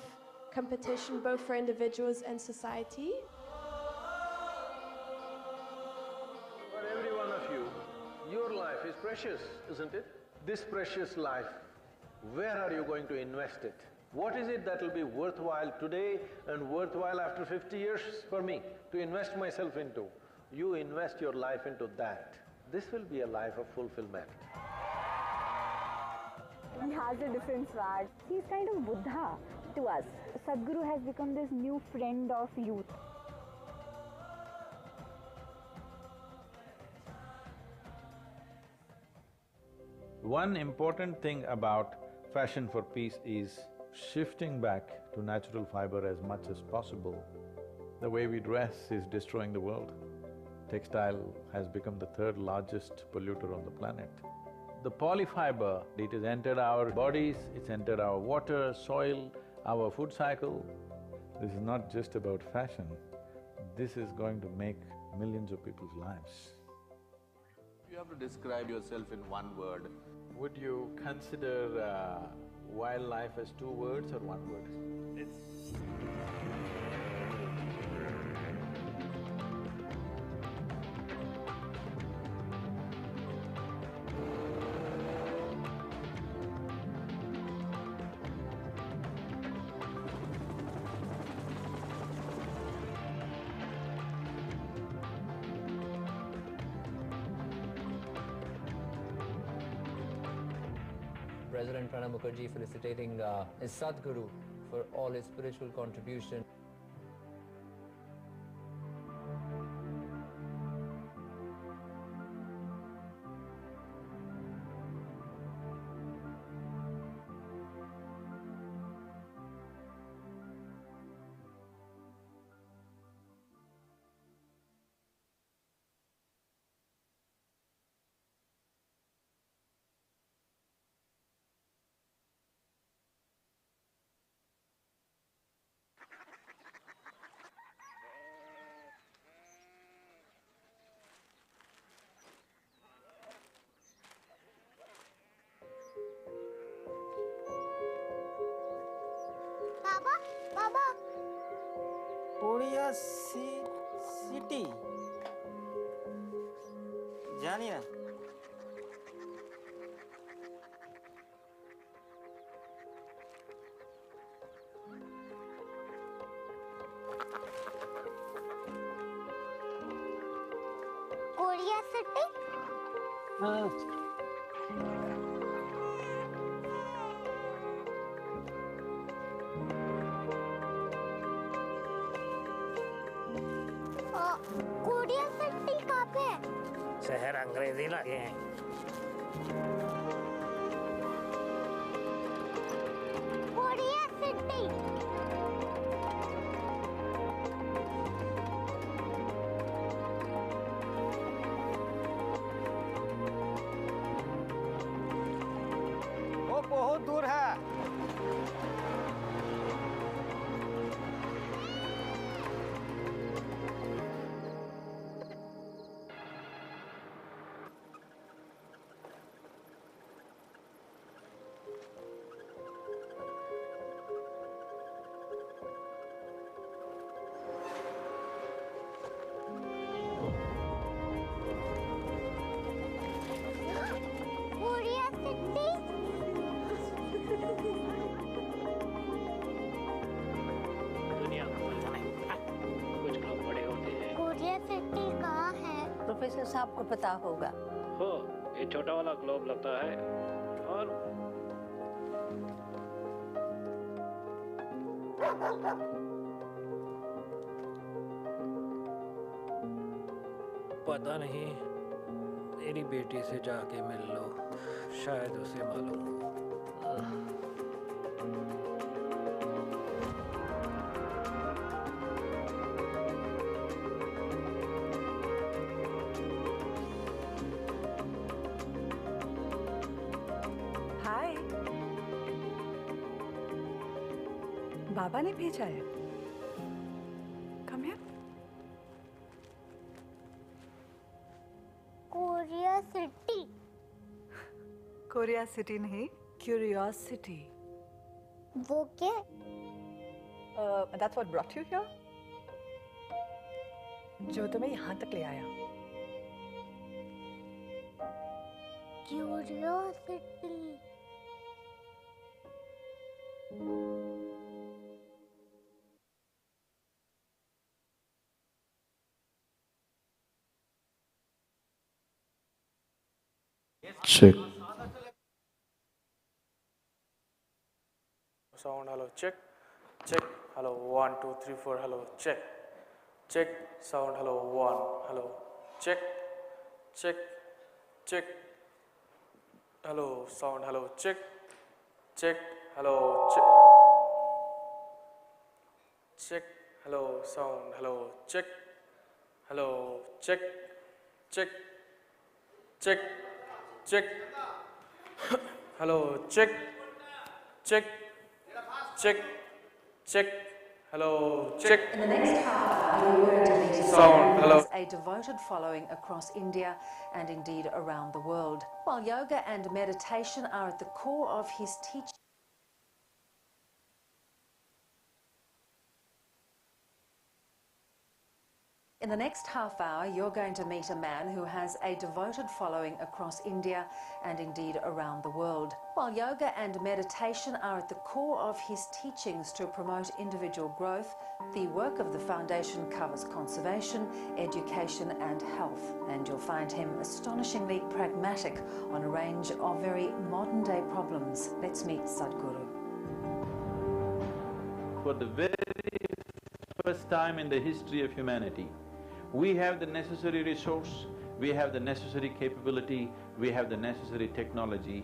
Speaker 15: competition both for individuals and society?
Speaker 23: For every one of you, your life is precious, isn't it? This precious life, where are you going to invest it? What is it that will be worthwhile today and worthwhile after 50 years for me to invest myself into? You invest your life into that. This will be a life of fulfillment.
Speaker 11: He has a different swag. He's kind of Buddha to us. Sadhguru has become this new friend of youth.
Speaker 23: One important thing about Fashion for Peace is shifting back to natural fiber as much as possible. The way we dress is destroying the world. Textile has become the third largest polluter on the planet. The polyfiber, it has entered our bodies, it's entered our water, soil, our food cycle. This is not just about fashion, this is going to make millions of people's lives.
Speaker 21: If you have to describe yourself in one word,
Speaker 23: would you consider wildlife as two words or one word?
Speaker 27: President Pranab Mukherjee felicitating his Sadhguru for all his spiritual contribution.
Speaker 28: Korea city জানি না
Speaker 29: Korea city
Speaker 28: হ্যাঁ
Speaker 29: Korea city कहाँ पे है?
Speaker 28: शहर अंग्रेजी लगे हैं
Speaker 29: कोरिया सिटी
Speaker 28: वो बहुत दूर है
Speaker 2: प्रोफेसर साहब को पता होगा।
Speaker 3: हो, ये छोटा वाला ग्लोब लगता है और
Speaker 4: पता नहीं, मेरी बेटी से जाके मिल लो, शायद उसे मालूम हो।
Speaker 7: हाय, बाबा ने भेजा है। Come here.
Speaker 29: Korea city.
Speaker 7: Korea city नहीं, क्यूरियोसिटी।
Speaker 29: वो क्या?
Speaker 7: That's what brought you here? जो तुम्हें यहाँ तक ले आया।
Speaker 29: Curiosity.
Speaker 8: Check.
Speaker 6: Sound, hello, check. Check, hello, 1, 2, 3, 4, hello, check. Check, sound, hello, 1, hello, check. Check, check. Hello, sound, hello, check. Check, hello, check. Check, hello, sound, hello, check. Hello, check. Check. Check. Check. Hello, check. Check. Check. Check. Hello, check.
Speaker 22: In the next half hour,
Speaker 6: Sound, hello.
Speaker 22: a devoted following across India and indeed around the world. While yoga and meditation are at the core of his teaching. In the next half hour, you're going to meet a man who has a devoted following across India and indeed around the world. While yoga and meditation are at the core of his teachings to promote individual growth, the work of the foundation covers conservation, education and health. And you'll find him astonishingly pragmatic on a range of very modern-day problems. Let's meet Sadhguru.
Speaker 25: For the very first time in the history of humanity, we have the necessary resource, we have the necessary capability, we have the necessary technology.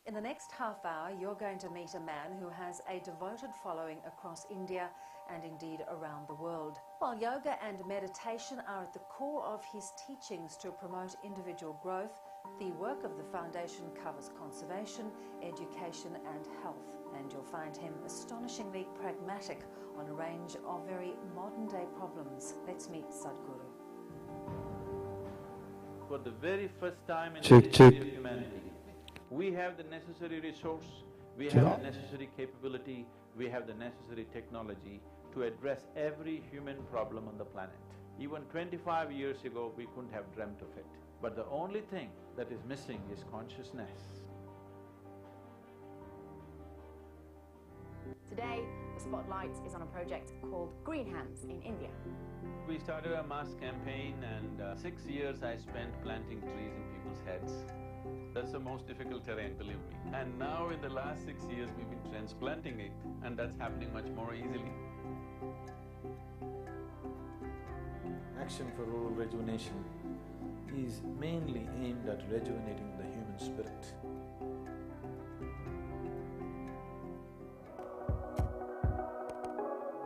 Speaker 22: In the next half hour, you're going to meet a man who has a devoted following across India and indeed around the world. While yoga and meditation are at the core of his teachings to promote individual growth, the work of the foundation covers conservation, education and health. And you'll find him astonishingly pragmatic on a range of very modern-day problems. Let's meet Sadhguru.
Speaker 25: For the very first time in
Speaker 8: Check,
Speaker 25: the history
Speaker 8: check.
Speaker 25: of humanity, we have the necessary resource, we
Speaker 8: Check.
Speaker 25: have the necessary capability, we have the necessary technology to address every human problem on the planet. Even 25 years ago, we couldn't have dreamt of it. But the only thing that is missing is consciousness.
Speaker 10: Today, the spotlight is on a project called Green Hands in India.
Speaker 25: We started a mass campaign and 6 years I spent planting trees in people's heads. That's the most difficult terrain, believe me. And now in the last 6 years, we've been transplanting it, and that's happening much more easily.
Speaker 23: Action for Rural Rejuvenation is mainly aimed at rejuvenating the human spirit.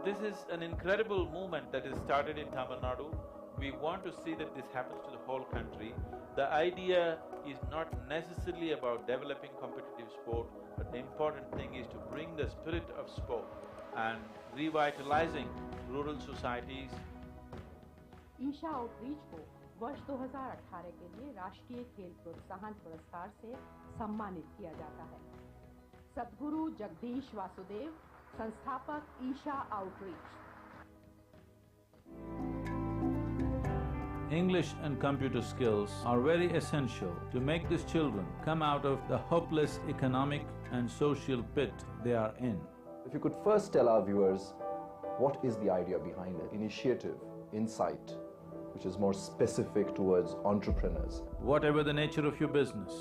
Speaker 25: This is an incredible movement that is started in Tamil Nadu. We want to see that this happens to the whole country. The idea is not necessarily about developing competitive sport, but the important thing is to bring the spirit of sport and revitalizing rural societies.
Speaker 2: Isha outreach को वर्ष 2018 के लिए राष्ट्रीय खेल प्रोत्साहन पुरस्कार से सम्मानित किया जाता है। सद्गुरु जगदीश वासुदेव, संस्थापक Isha outreach.
Speaker 23: English and computer skills are very essential to make these children come out of the hopeless economic and social pit they are in.
Speaker 8: If you could first tell our viewers what is the idea behind it, initiative, insight, which is more specific towards entrepreneurs.
Speaker 23: Whatever the nature of your business,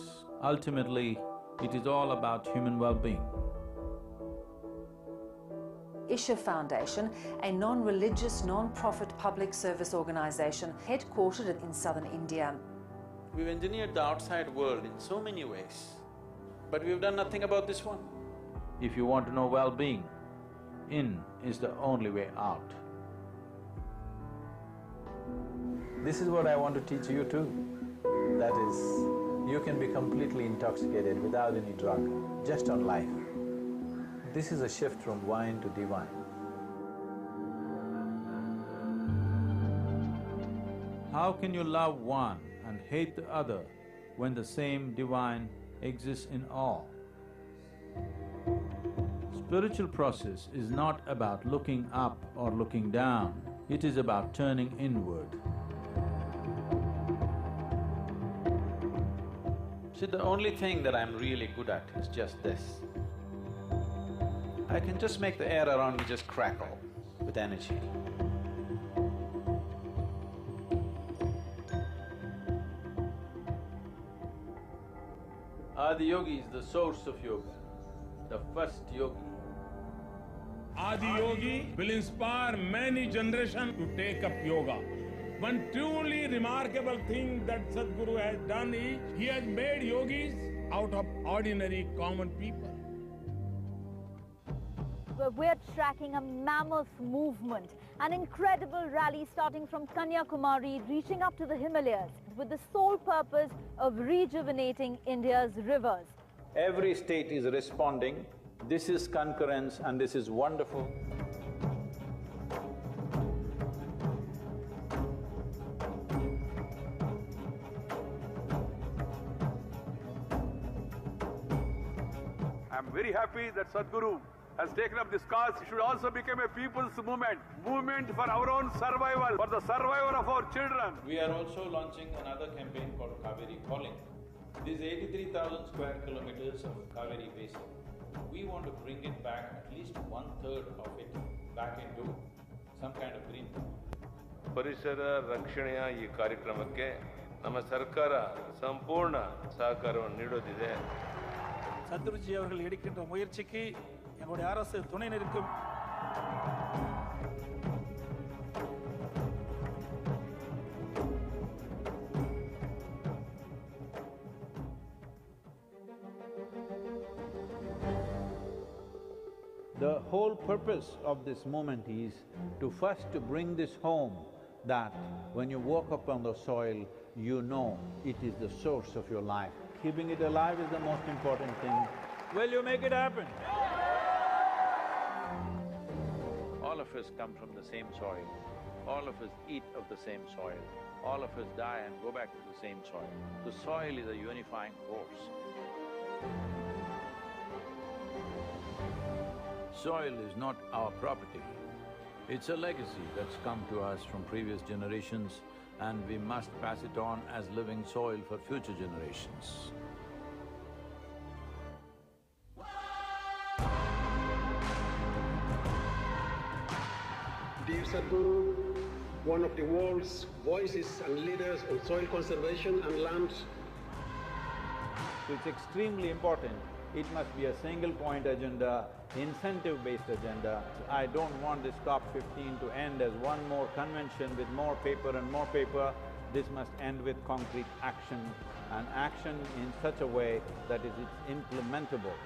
Speaker 23: ultimately it is all about human well-being.
Speaker 22: Isha Foundation, a non-religious, non-profit public service organisation headquartered in southern India.
Speaker 5: We've engineered the outside world in so many ways, but we've done nothing about this one.
Speaker 23: If you want to know well-being, in is the only way out.
Speaker 9: This is what I want to teach you too. That is, you can be completely intoxicated without any drug, just on life. This is a shift from wine to divine.
Speaker 23: How can you love one and hate the other when the same divine exists in all? Spiritual process is not about looking up or looking down, it is about turning inward.
Speaker 5: See, the only thing that I'm really good at is just this. I can just make the air around me just crackle with energy.
Speaker 23: Adiyogi is the source of yoga, the first yogi.
Speaker 13: Adiyogi will inspire many generations to take up yoga. One truly remarkable thing that Sadhguru has done is, he has made yogis out of ordinary common people.
Speaker 11: We're tracking a mammoth movement, an incredible rally starting from Kanyakumari, reaching up to the Himalayas, with the sole purpose of rejuvenating India's rivers.
Speaker 23: Every state is responding. This is concurrence and this is wonderful.
Speaker 14: I'm very happy that Sadhguru has taken up this cause. It should also become a people's movement for our own survival, for the survival of our children.
Speaker 23: We are also launching another campaign called Kaveri Calling. This 83,000 square kilometers of Kaveri Basin. We want to bring it back, at least 1/3 of it, back into some kind of green.
Speaker 16: ಪರಿಸರ ರಕ್ಷಣೆಯ ಈ ಕಾರ್ಯಕ್ರಮಕ್ಕೆ ನಮ್ಮ ಸರ್ಕಾರ ಸಂಪೂರ್ಣ ಸಹಕಾರವನ್ನು ನೀಡೋದಿದೆ.
Speaker 26: சத்குருஜி அவர்கள் எடுக்கின்ற முயற்சிக்கு எங்களுடைய அரசு துணை நிற்கும்.
Speaker 23: The whole purpose of this moment is to first bring this home, that when you walk up on the soil, you know it is the source of your life. Keeping it alive is the most important thing. Will you make it happen?
Speaker 5: All of us come from the same soil. All of us eat of the same soil. All of us die and go back to the same soil. The soil is a unifying force.
Speaker 23: Soil is not our property. It's a legacy that's come to us from previous generations, and we must pass it on as living soil for future generations.
Speaker 1: Dear Sadhguru, one of the world's voices and leaders on soil conservation and land.
Speaker 23: So it's extremely important. It must be a single-point agenda, incentive-based agenda. I don't want this COP15 to end as one more convention with more paper and more paper. This must end with concrete action, and action in such a way that it is implementable.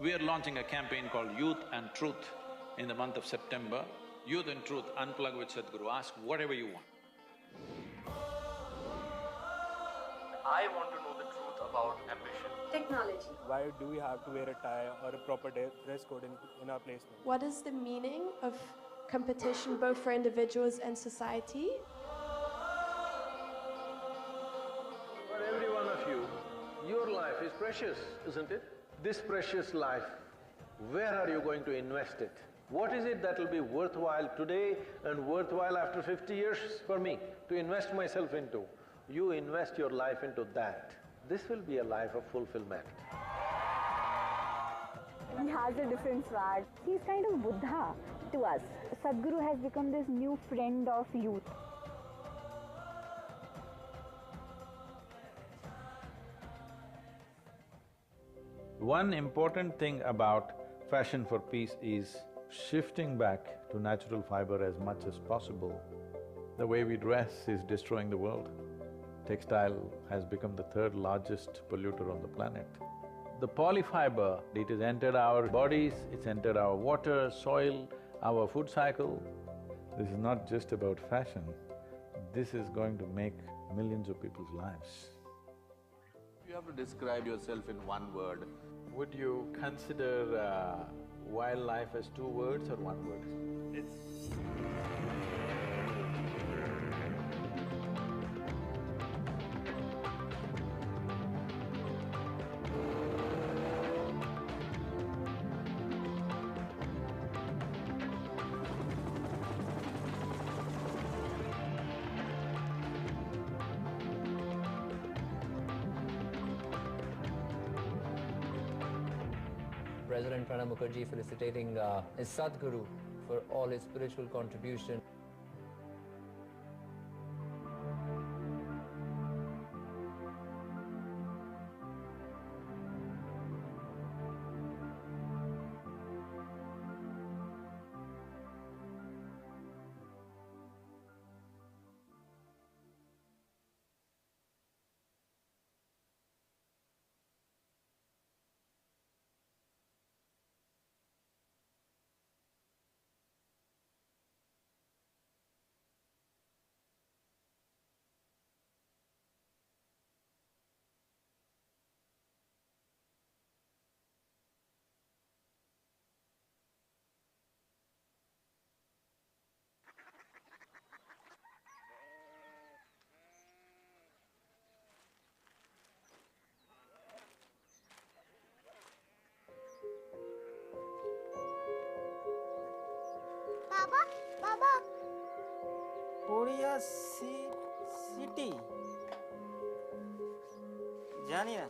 Speaker 23: We are launching a campaign called Youth and Truth in the month of September. Youth and Truth, unplug with Sadhguru, ask whatever you want.
Speaker 12: I want to know the truth about ambition.
Speaker 15: Technology.
Speaker 17: Why do we have to wear a tie or a proper dress code in our placement?
Speaker 15: What is the meaning of competition both for individuals and society?
Speaker 18: For every one of you, your life is precious, isn't it? This precious life, where are you going to invest it? What is it that will be worthwhile today and worthwhile after 50 years for me to invest myself into? You invest your life into that. This will be a life of fulfillment.
Speaker 11: He has a different swag. He's kind of Buddha to us. Sadhguru has become this new friend of youth.
Speaker 9: One important thing about Fashion for Peace is shifting back to natural fiber as much as possible. The way we dress is destroying the world. Textile has become the third largest polluter on the planet. The polyfiber, it has entered our bodies, it's entered our water, soil, our food cycle. This is not just about fashion, this is going to make millions of people's lives. If you have to describe yourself in one word, would you consider wildlife as two words or one word?
Speaker 19: President Pranab Mukherjee felicitating his Sadhguru for all his spiritual contribution.
Speaker 29: Baba.
Speaker 28: Korea City. জানি না।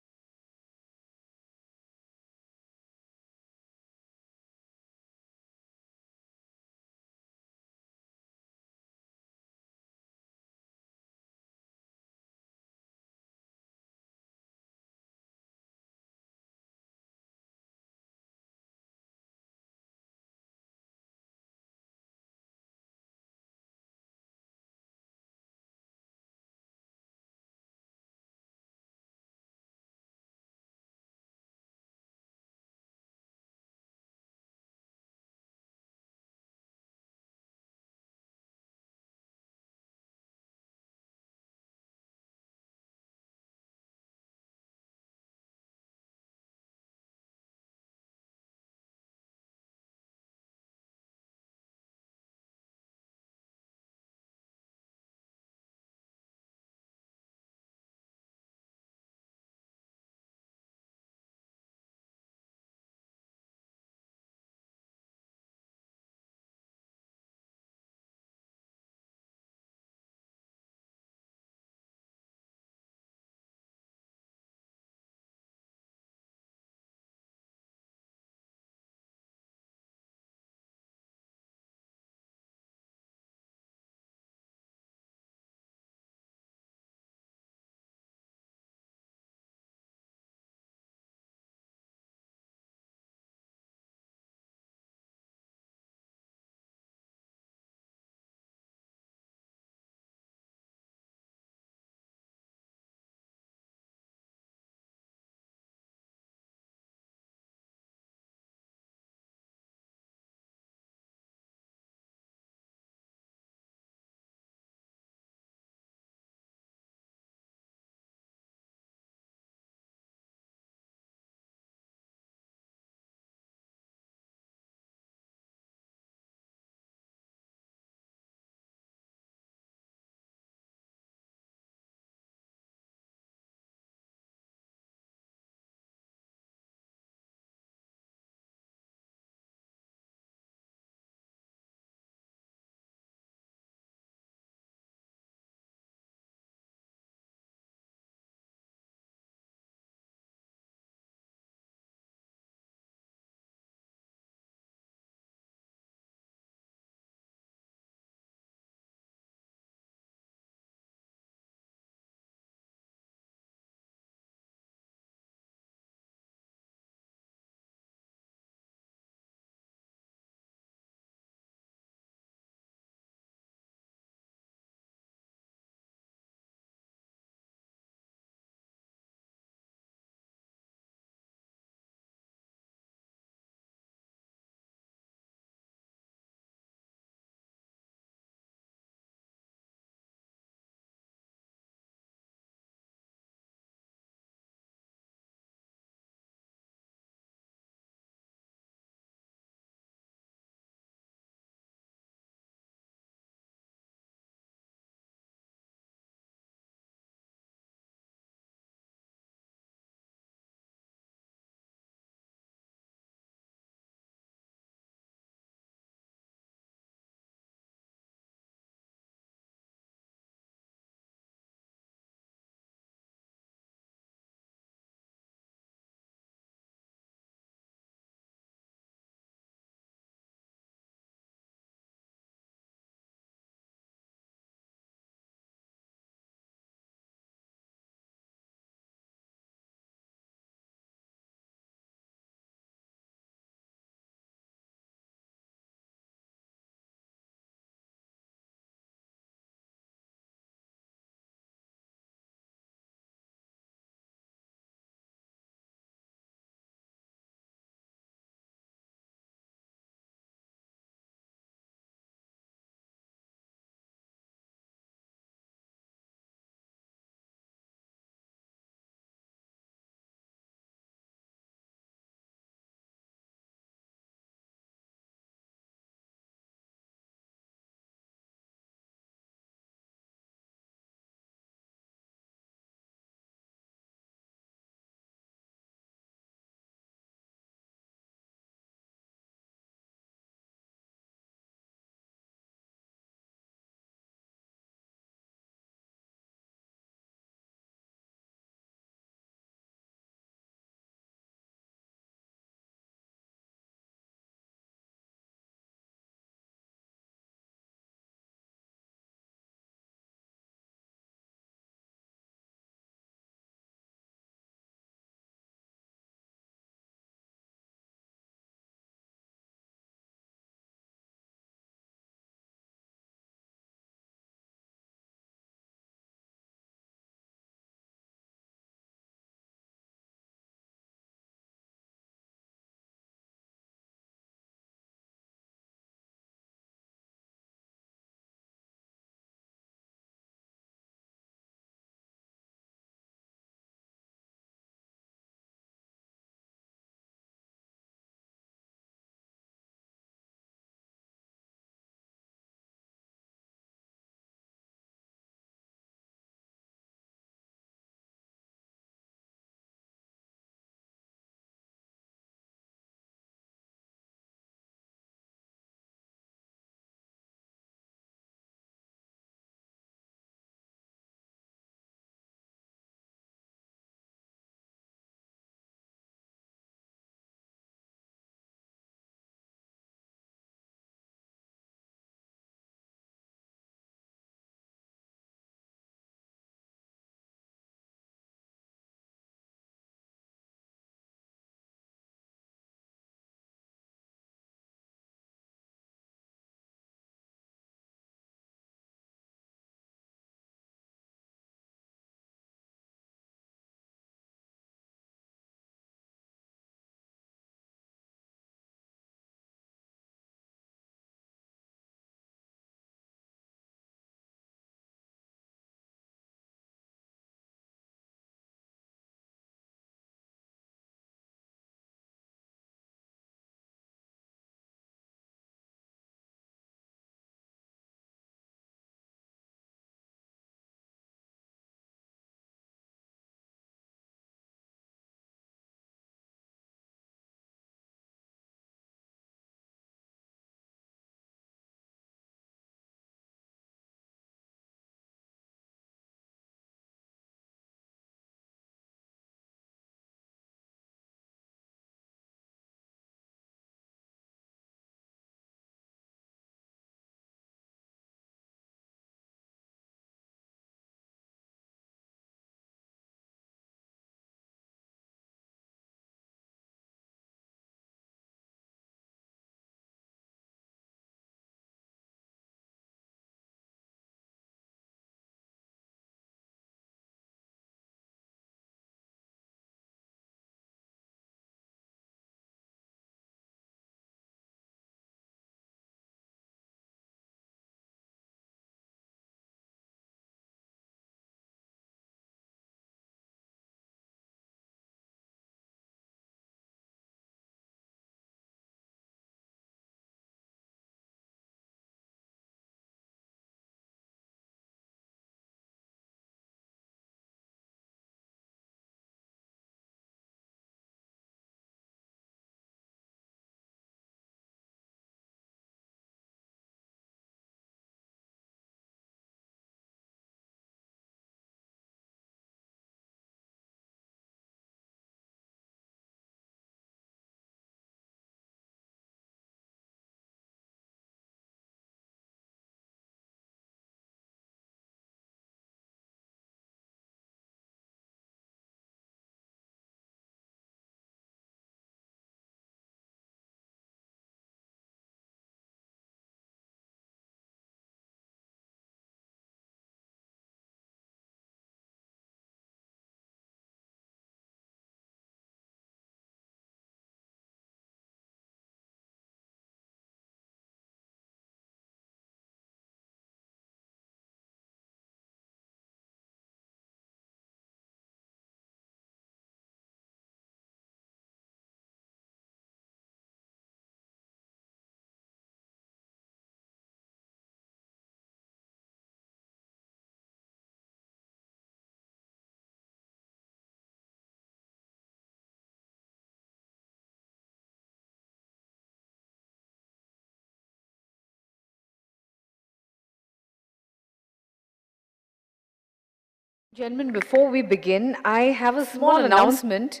Speaker 3: Gentlemen, before we begin, I have a small announcement.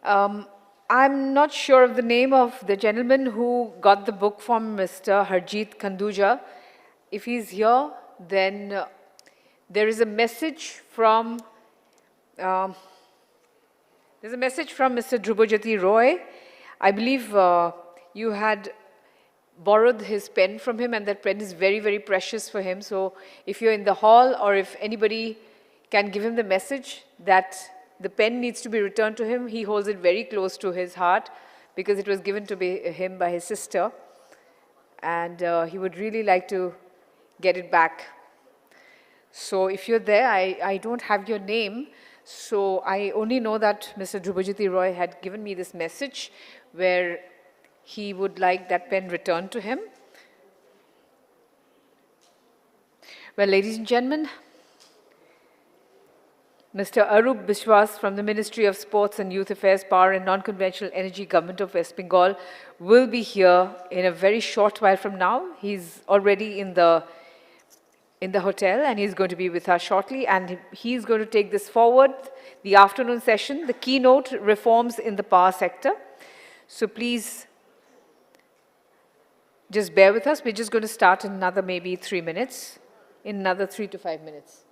Speaker 3: I'm not sure of the name of the gentleman who got the book from Mr. Harjeet Khanduja. If he's here, then there is a message from Mr. Dhrubajyoti Roy. I believe you had borrowed his pen from him, and that pen is very, very precious for him. So if you're in the hall, or if anybody can give him the message that the pen needs to be returned to him, he holds it very close to his heart because it was given to him by his sister, and he would really like to get it back. So if you're there, I don't have your name, so I only know that Mr. Dhrubajyoti Roy had given me this message where he would like that pen returned to him. Well, ladies and gentlemen, Mr. Arup Biswas from the Ministry of Sports and Youth Affairs, Power and Non-Conventional Energy, Government of West Bengal, will be here in a very short while from now. He's already in the hotel, and he's going to be with us shortly, and he's going to take this forward, the afternoon session, the keynote reforms in the power sector. So please just bear with us. We're just going to start in another maybe 3 minutes, in another 3 to 5 minutes.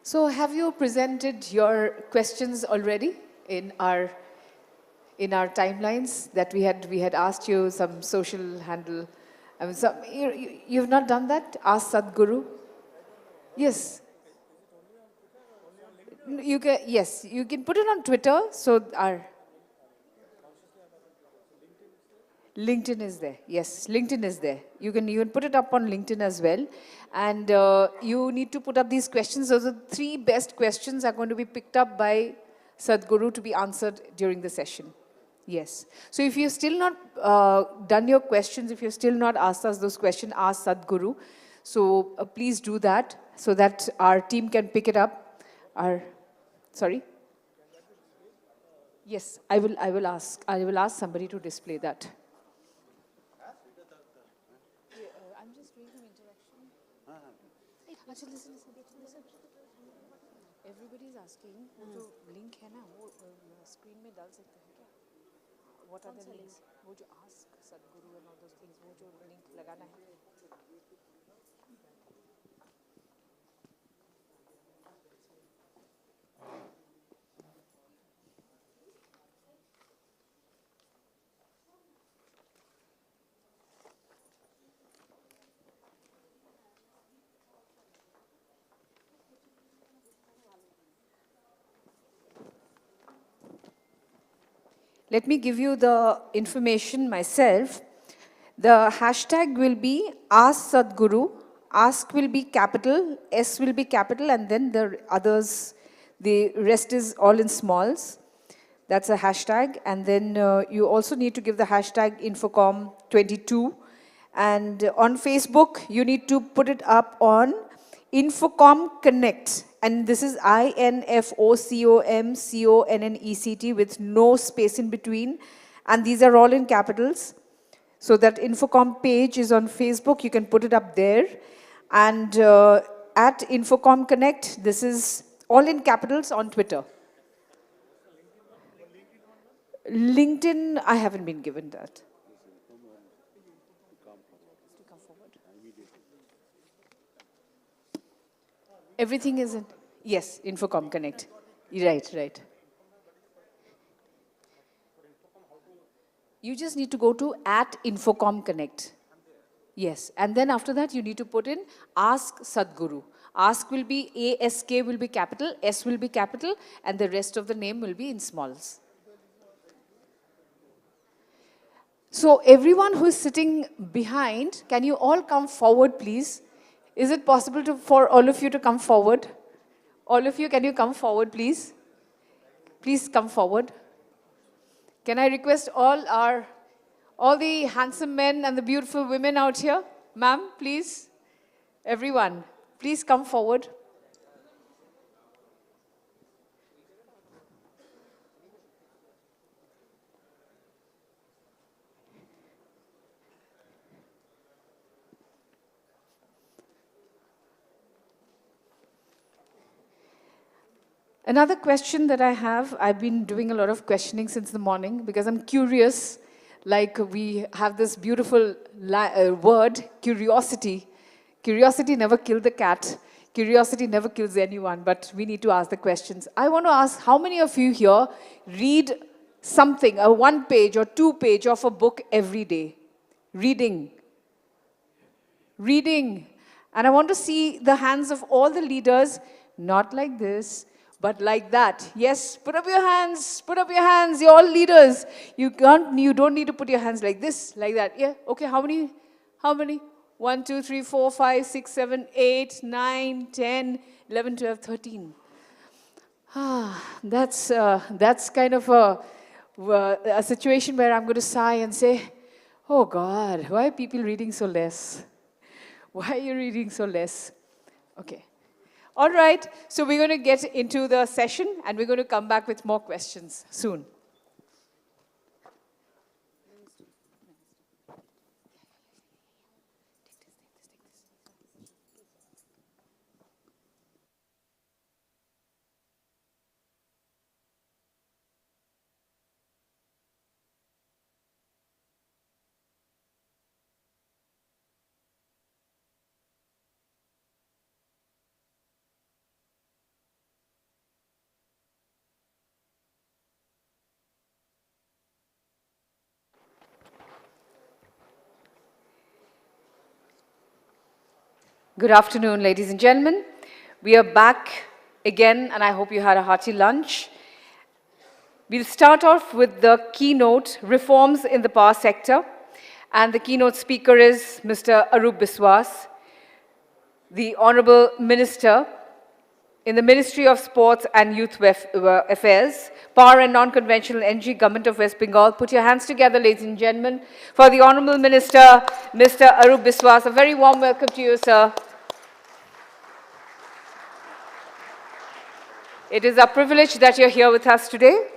Speaker 3: So have you presented your questions already in our timelines that we had asked you some social handle? I mean, you've not done that? Ask Sadhguru? Yes. Yes, you can put it on Twitter. So our LinkedIn is there. Yes, LinkedIn is there. You can even put it up on LinkedIn as well. And you need to put up these questions. Those are the 3 best questions are going to be picked up by Sadhguru to be answered during the session. Yes. So if you've still not done your questions, if you've still not asked us those questions, ask Sadhguru. So please do that so that our team can pick it up. Sorry? Yes, I will ask somebody to display that. I'm just doing some interaction. Actually, listen. Everybody is asking, जो link है ना वो screen में डाल सकते हैं क्या? What are the links? वो जो ask Sadhguru and all those things, वो जो link लगाना है. Let me give you the information myself. The hashtag will be Ask Sadhguru. Ask will be capital, S will be capital, and then the others, the rest is all in smalls. That's a hashtag. And then you also need to give the hashtag Infocom 22. And on Facebook, you need to put it up on Infocom Connect. And this is INFOCOMCONNECT with no space in between. And these are all in capitals. So that Infocom page is on Facebook. You can put it up there. And at Infocom Connect, this is all in capitals on Twitter. LinkedIn, I haven't been given that. Everything is in, yes, Infocom Connect. Right. You just need to go to @Infocom Connect. Yes, and then after that you need to put in Ask Sadhguru. Ask will be ASK will be capital, S will be capital, and the rest of the name will be in smalls. So everyone who is sitting behind, can you all come forward, please? Is it possible for all of you to come forward? All of you, can you come forward, please? Please come forward. Can I request all the handsome men and the beautiful women out here? Ma'am, please. Everyone, please come forward. Another question that I have, I've been doing a lot of questioning since the morning because I'm curious, like we have this beautiful word, curiosity. Curiosity never killed the cat. Curiosity never kills anyone, but we need to ask the questions. I want to ask, how many of you here read something, a 1-page or 2-page of a book every day? Reading. And I want to see the hands of all the leaders, not like this, but like that. Yes, put up your hands, you're all leaders. You don't need to put your hands like this, like that. Yeah, okay, how many? 1, 2, 3, 4, 5, 6, 7, 8, 9, 10, 11, 12, 13. That's kind of a situation where I'm going to sigh and say, oh God, why are people reading so less? Why are you reading so less? Okay. All right, so we're going to get into the session and we're going to come back with more questions soon. Good afternoon, ladies and gentlemen. We are back again, and I hope you had a hearty lunch. We'll start off with the keynote, Reforms in the Power Sector. And the keynote speaker is Mr. Arup Biswas, the Honorable Minister in the Ministry of Sports and Youth Affairs, Power and Non-Conventional Energy, Government of West Bengal. Put your hands together, ladies and gentlemen, for the Honorable Minister, Mr. Arup Biswas. A very warm welcome to you, sir. It is our privilege that you're here with us today,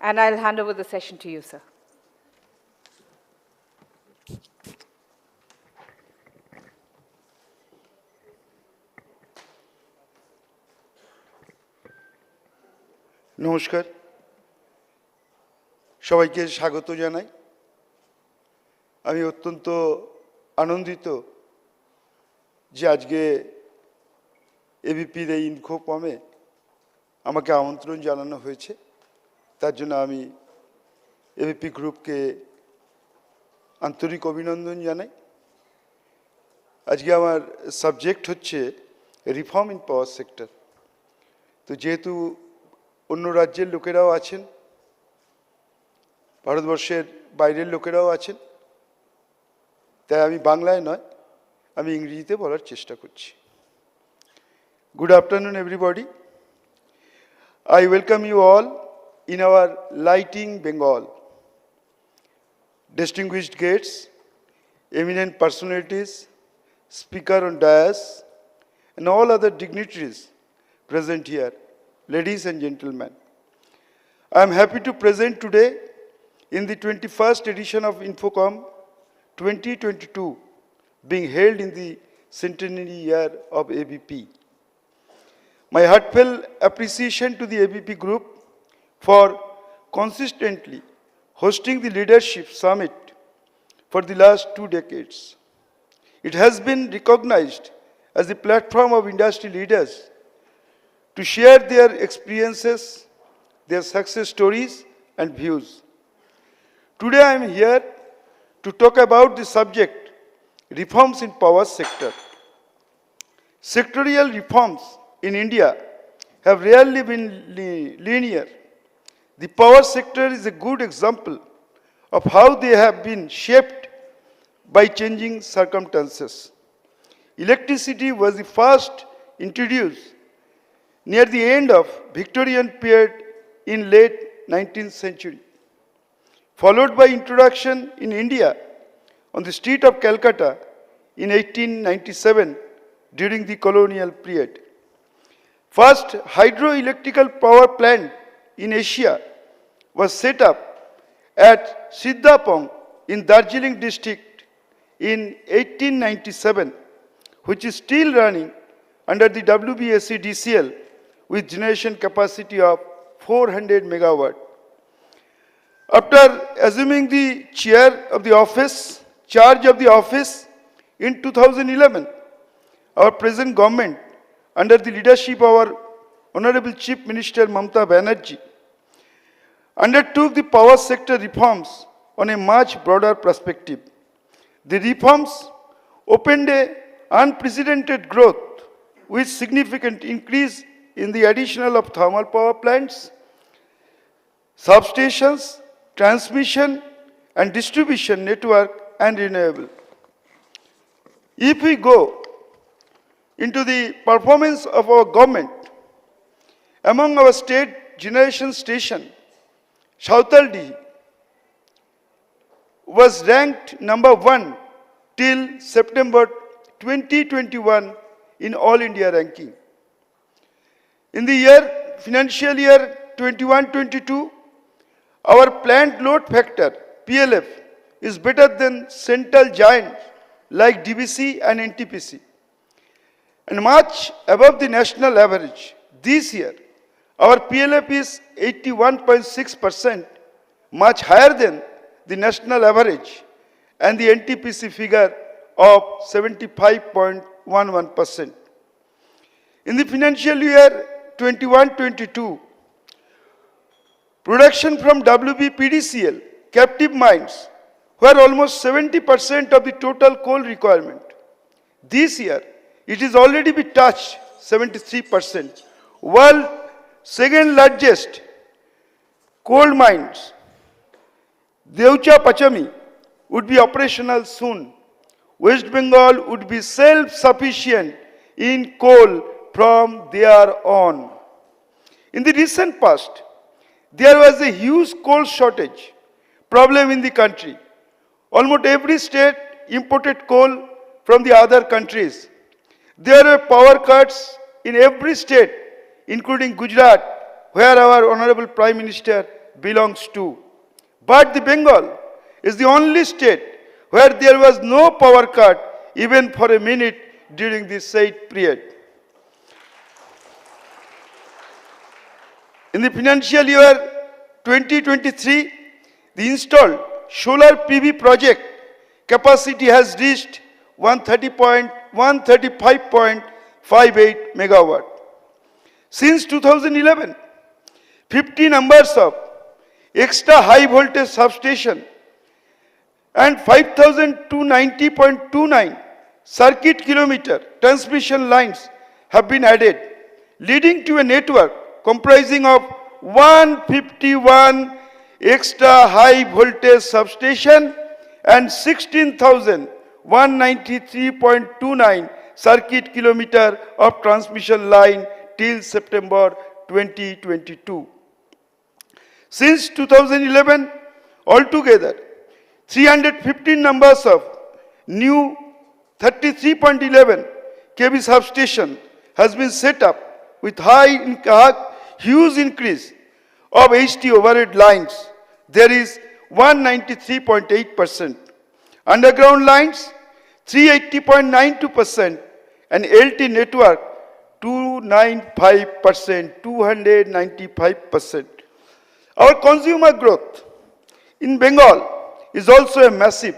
Speaker 3: and I'll hand over the session to you, sir.
Speaker 4: নমস্কার সবাইকে স্বাগত জানাই আমি অত্যন্ত আনন্দিত যে আজকে এবিপির এই ইনফোকমে আমাকে আমন্ত্রণ জানানো হয়েছে তার জন্য আমি এবিপি গ্রুপকে আন্তরিক অভিনন্দন জানাই আজকে আমার সাবজেক্ট হচ্ছে রিফর্ম ইন পাওয়ার সেক্টর তো যেহেতু অন্য রাজ্যের লোকেরাও আছেন ভারতবর্ষের বাইরের লোকেরাও আছেন তাই আমি বাংলায় নয় আমি ইংরেজিতে বলার চেষ্টা করছি good afternoon everybody I welcome you all in our Lighting Bengal. Distinguished guests, eminent personalities, speaker on dais, and all other dignitaries present here, ladies and gentlemen. I am happy to present today in the 21st edition of Infocom 2022, being held in the centenary year of ABP. My heartfelt appreciation to the ABP Group for consistently hosting the Leadership Summit for the last 2 decades. It has been recognized as the platform of industry leaders to share their experiences, their success stories and views. Today I am here to talk about the subject, reforms in power sector. Sectorial reforms in India have rarely been linear. The power sector is a good example of how they have been shaped by changing circumstances. Electricity was the first introduced near the end of Victorian period in late 19th century, followed by introduction in India on the street of Calcutta in 1897 during the colonial period. First hydroelectrical power plant in Asia was set up at Siddhapong in Darjeeling district in 1897, which is still running under the WBSC DCL with generation capacity of 400 megawatt. After assuming the charge of the office in 2011, our present government under the leadership of our Honorable Chief Minister Mamata Banerjee, undertook the power sector reforms on a much broader perspective. The reforms opened an unprecedented growth with significant increase in the additional of thermal power plants, substations, transmission and distribution network and renewable. If we go into the performance of our government, among our state generation station, Sautaldi was ranked number 1 till September 2021 in All India ranking. In the financial year 21-22, our plant load factor, PLF, is better than central giants like DBC and NTPC, and much above the national average. This year, our PLF is 81.6%, much higher than the national average, and the NTPC figure of 75.11%. In the financial year 21-22, production from WBPDCL, captive mines, were almost 70% of the total coal requirement. This year, it is already been touched 73%. World second largest coal mines, Deutsche Pachami, would be operational soon. West Bengal would be self-sufficient in coal from there on. In the recent past, there was a huge coal shortage problem in the country. Almost every state imported coal from the other countries. There were power cuts in every state, including Gujarat, where our Honorable Prime Minister belongs to. But the Bengal is the only state where there was no power cut even for a minute during this said period. In the financial year 2023, the installed solar PV project capacity has reached 135.58 megawatt. Since 2011, 50 numbers of extra high voltage substation and 5,290.29 circuit kilometer transmission lines have been added, leading to a network comprising of 151 extra high voltage substation and 16,193.29 circuit kilometer of transmission line till September 2022. Since 2011, altogether, 315 numbers of new 33.11 kV substation has been set up with huge increase of HT overhead lines. There is 193.8%. Underground lines, 380.92%, and LT network, 295%, 295%. Our consumer growth in Bengal is also a massive.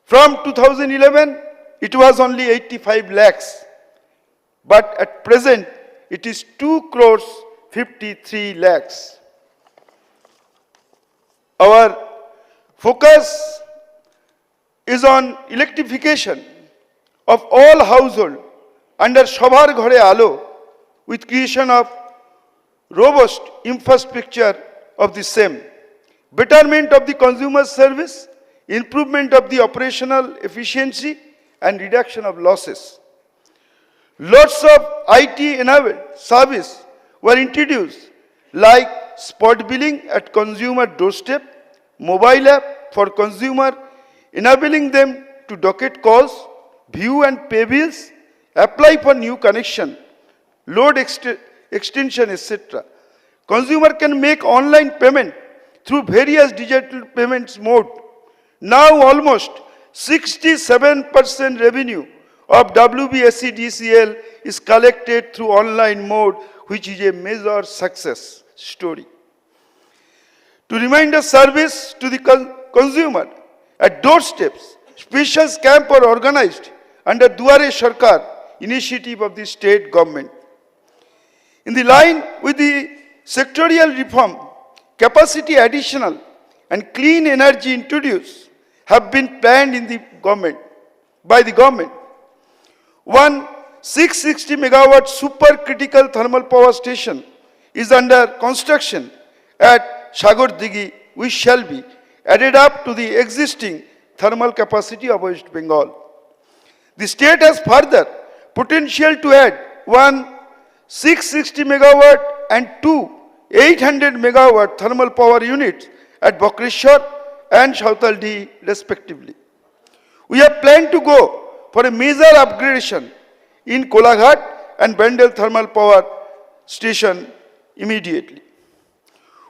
Speaker 4: From 2011, it was only 85 lakhs, but at present, it is 2 crores 53 lakhs. Our focus is on electrification of all households under Shobar Ghare Alo with creation of robust infrastructure of the same, betterment of the consumer service, improvement of the operational efficiency and reduction of losses. Lots of IT-enabled service were introduced like spot billing at consumer doorstep, mobile app for consumer, enabling them to docket calls, view and pay bills, apply for new connection, load extension, etc. Consumer can make online payment through various digital payments mode. Now almost 67% revenue of WBSEDCL is collected through online mode, which is a major success story. To remind the service to the consumer at doorsteps, special camps are organized under Duare Sarkar initiative of the state government. In the line with the sectorial reform, capacity additional and clean energy introduced have been planned in the government, by the government. One 660 megawatt supercritical thermal power station is under construction at Sagardigi, which shall be added up to the existing thermal capacity of West Bengal. The state has further potential to add one 660 megawatt and two 800 megawatt thermal power units at Bokreshwar and Sautaldi respectively. We have planned to go for a major upgradation in Kolaghat and Bandel thermal power station immediately.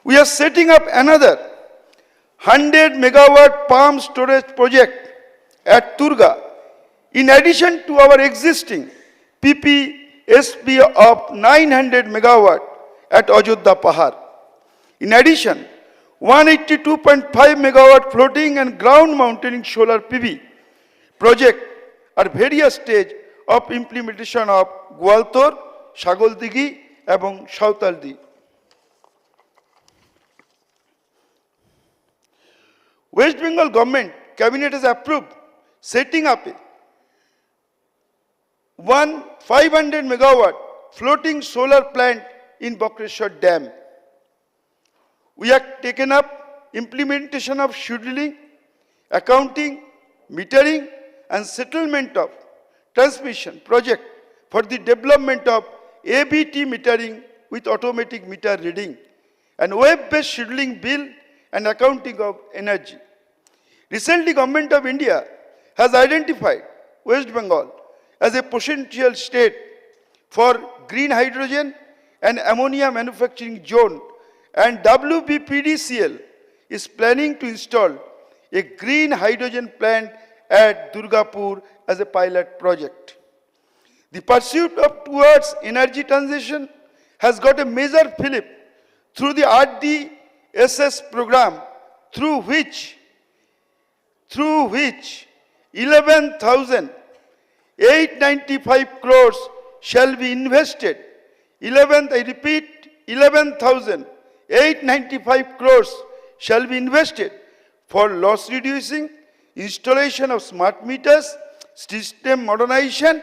Speaker 4: We are setting up another 100 megawatt palm storage project at Turga in addition to our existing PPSP of 900 megawatt at Ajodhya Pahar. In addition, 182.5 megawatt floating and ground mounting solar PV project are various stage of implementation of Gwaltor, Sagoldigi, and Sautaldi. West Bengal government cabinet has approved setting up a one 500 megawatt floating solar plant in Bokreshwar Dam. We have taken up implementation of scheduling, accounting, metering and settlement of transmission project for the development of ABT metering with automatic meter reading and web-based scheduling bill and accounting of energy. Recently, Government of India has identified West Bengal as a potential state for green hydrogen and ammonia manufacturing zone, and WBPDCL is planning to install a green hydrogen plant at Durgapur as a pilot project. The pursuit of towards energy transition has got a major fillip through the RDSS program, through which 11,895 crores shall be invested. I repeat, 11,895 crores shall be invested for loss reducing, installation of smart meters, system modernization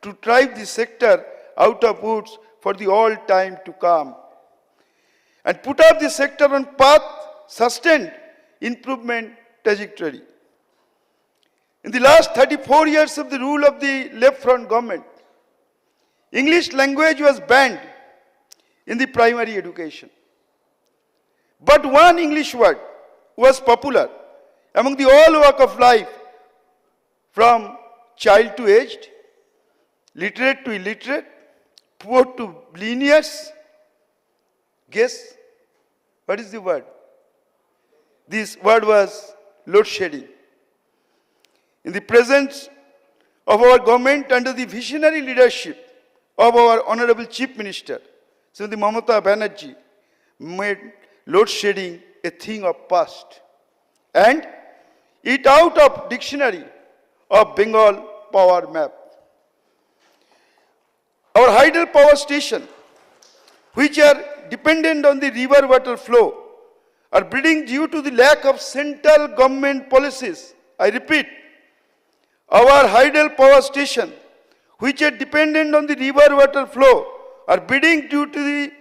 Speaker 4: to drive the sector out of woods for the all time to come, and put up the sector on path sustained improvement trajectory. In the last 34 years of the rule of the left front government, English language was banned in the primary education. But one English word was popular among the all walk of life, from child to aged, literate to illiterate, poor to billionaires. Guess what is the word? This word was load shedding. In the presence of our government under the visionary leadership of our Honorable Chief Minister, Srimati Mamata Banerjee, made load shedding a thing of past and it out of dictionary of Bengal power map. Our hydel power station, which are dependent on the river water flow, are bleeding due to the lack of central government policies. I repeat, our hydel power station, which are dependent on the river water flow, are bleeding due to the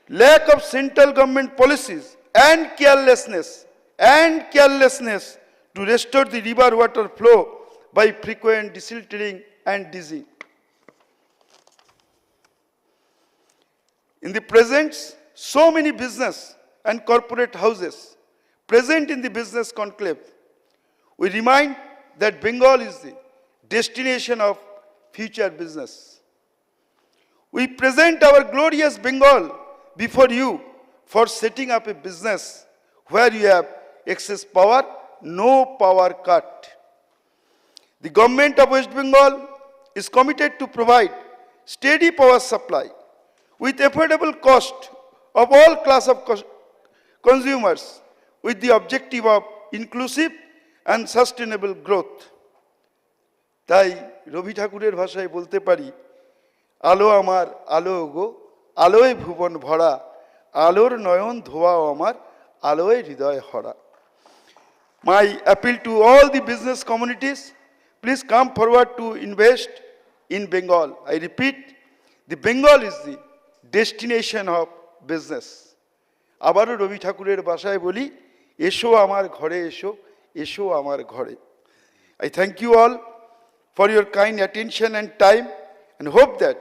Speaker 4: lack of central government policies and carelessness to restore the river water flow by frequent desilting and digging. In the present, so many business and corporate houses present in the business conclave, we remind that Bengal is the destination of future business. We present our glorious Bengal before you for setting up a business where you have excess power, no power cut. The government of West Bengal is committed to provide steady power supply with affordable cost of all class of consumers with the objective of inclusive and sustainable growth. তাই রবি ঠাকুরের ভাষায় বলতে পারি, আলো আমার আলো গো, আলোয় ভুবন ভরা, আলোর নয়ন ধোয়াও আমার, আলোয় হৃদয় হরা. My appeal to all the business communities, please come forward to invest in Bengal. I repeat, the Bengal is the destination of business. আবারও রবি ঠাকুরের ভাষায় বলি, এসো আমার ঘরে এসো, এসো আমার ঘরে. I thank you all for your kind attention and time and hope that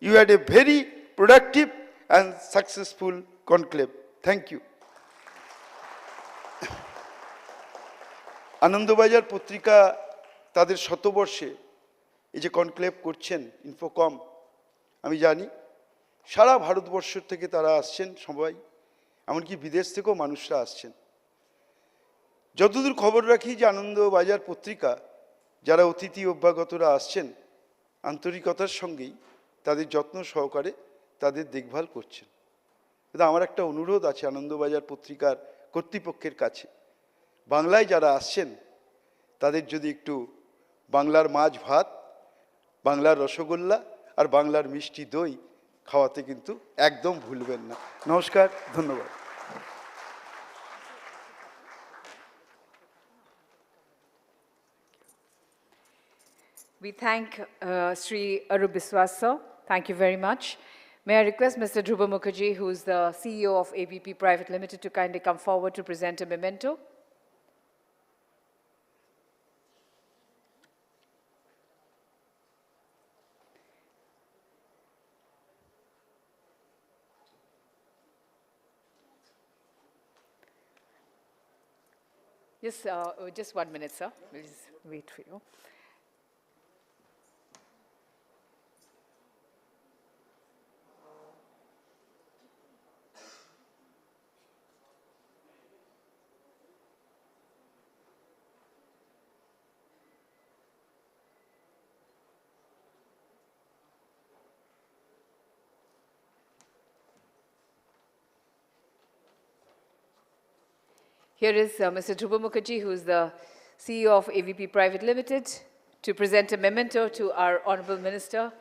Speaker 4: you had a very productive and successful conclave. Thank you. Anandabazar পত্রিকা তাদের শতবর্ষে এই যে কনক্লেভ করছেন ইনফোকম, আমি জানি সারা ভারতবর্ষ থেকে তারা আসছেন সবাই, এমনকি বিদেশ থেকেও মানুষরা আসছেন। যতদূর খবর রাখি যে আনন্দবাজার পত্রিকা যারা অতিথি অভ্যাগতরা আসছেন আন্তরিকতার সঙ্গেই তাদের যত্ন সহকারে তাদের দেখভাল করছেন। কিন্তু আমার একটা অনুরোধ আছে আনন্দবাজার পত্রিকার কর্তৃপক্ষের কাছে, বাংলায় যারা আসছেন তাদের যদি একটু বাংলার মাছ ভাত, বাংলার রসগোল্লা আর বাংলার মিষ্টি দই খাওয়াতে কিন্তু একদম ভুলবেন না। নমস্কার, ধন্যবাদ।
Speaker 3: We thank Sri Arup Biswas, sir. Thank you very much. May I request Mr. Dhruva Mukherjee, who is the CEO of ABP Private Limited, to kindly come forward to present a memento. Just 1 minute, sir. We'll just wait for you. Here is Mr. Dhruva Mukherjee, who is the CEO of AVP Private Limited, to present a memento to our Honorable Minister.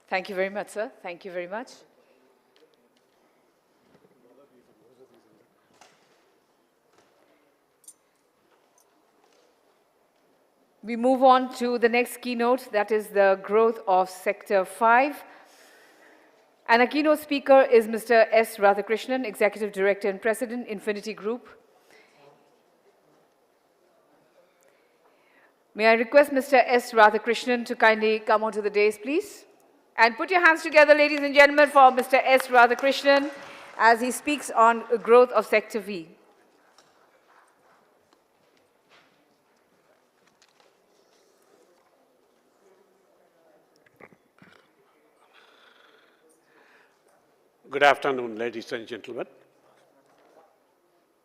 Speaker 3: Thank you very much, sir. Thank you very much. We move on to the next keynote, that is the growth of Sector 5. And our keynote speaker is Mr. S. Radhakrishnan, Executive Director and President, Infinity Group. May I request Mr. S. Radhakrishnan to kindly come onto the dais, please? And put your hands together, ladies and gentlemen, for Mr. S. Radhakrishnan as he speaks on growth of Sector V.
Speaker 2: Good afternoon, ladies and gentlemen.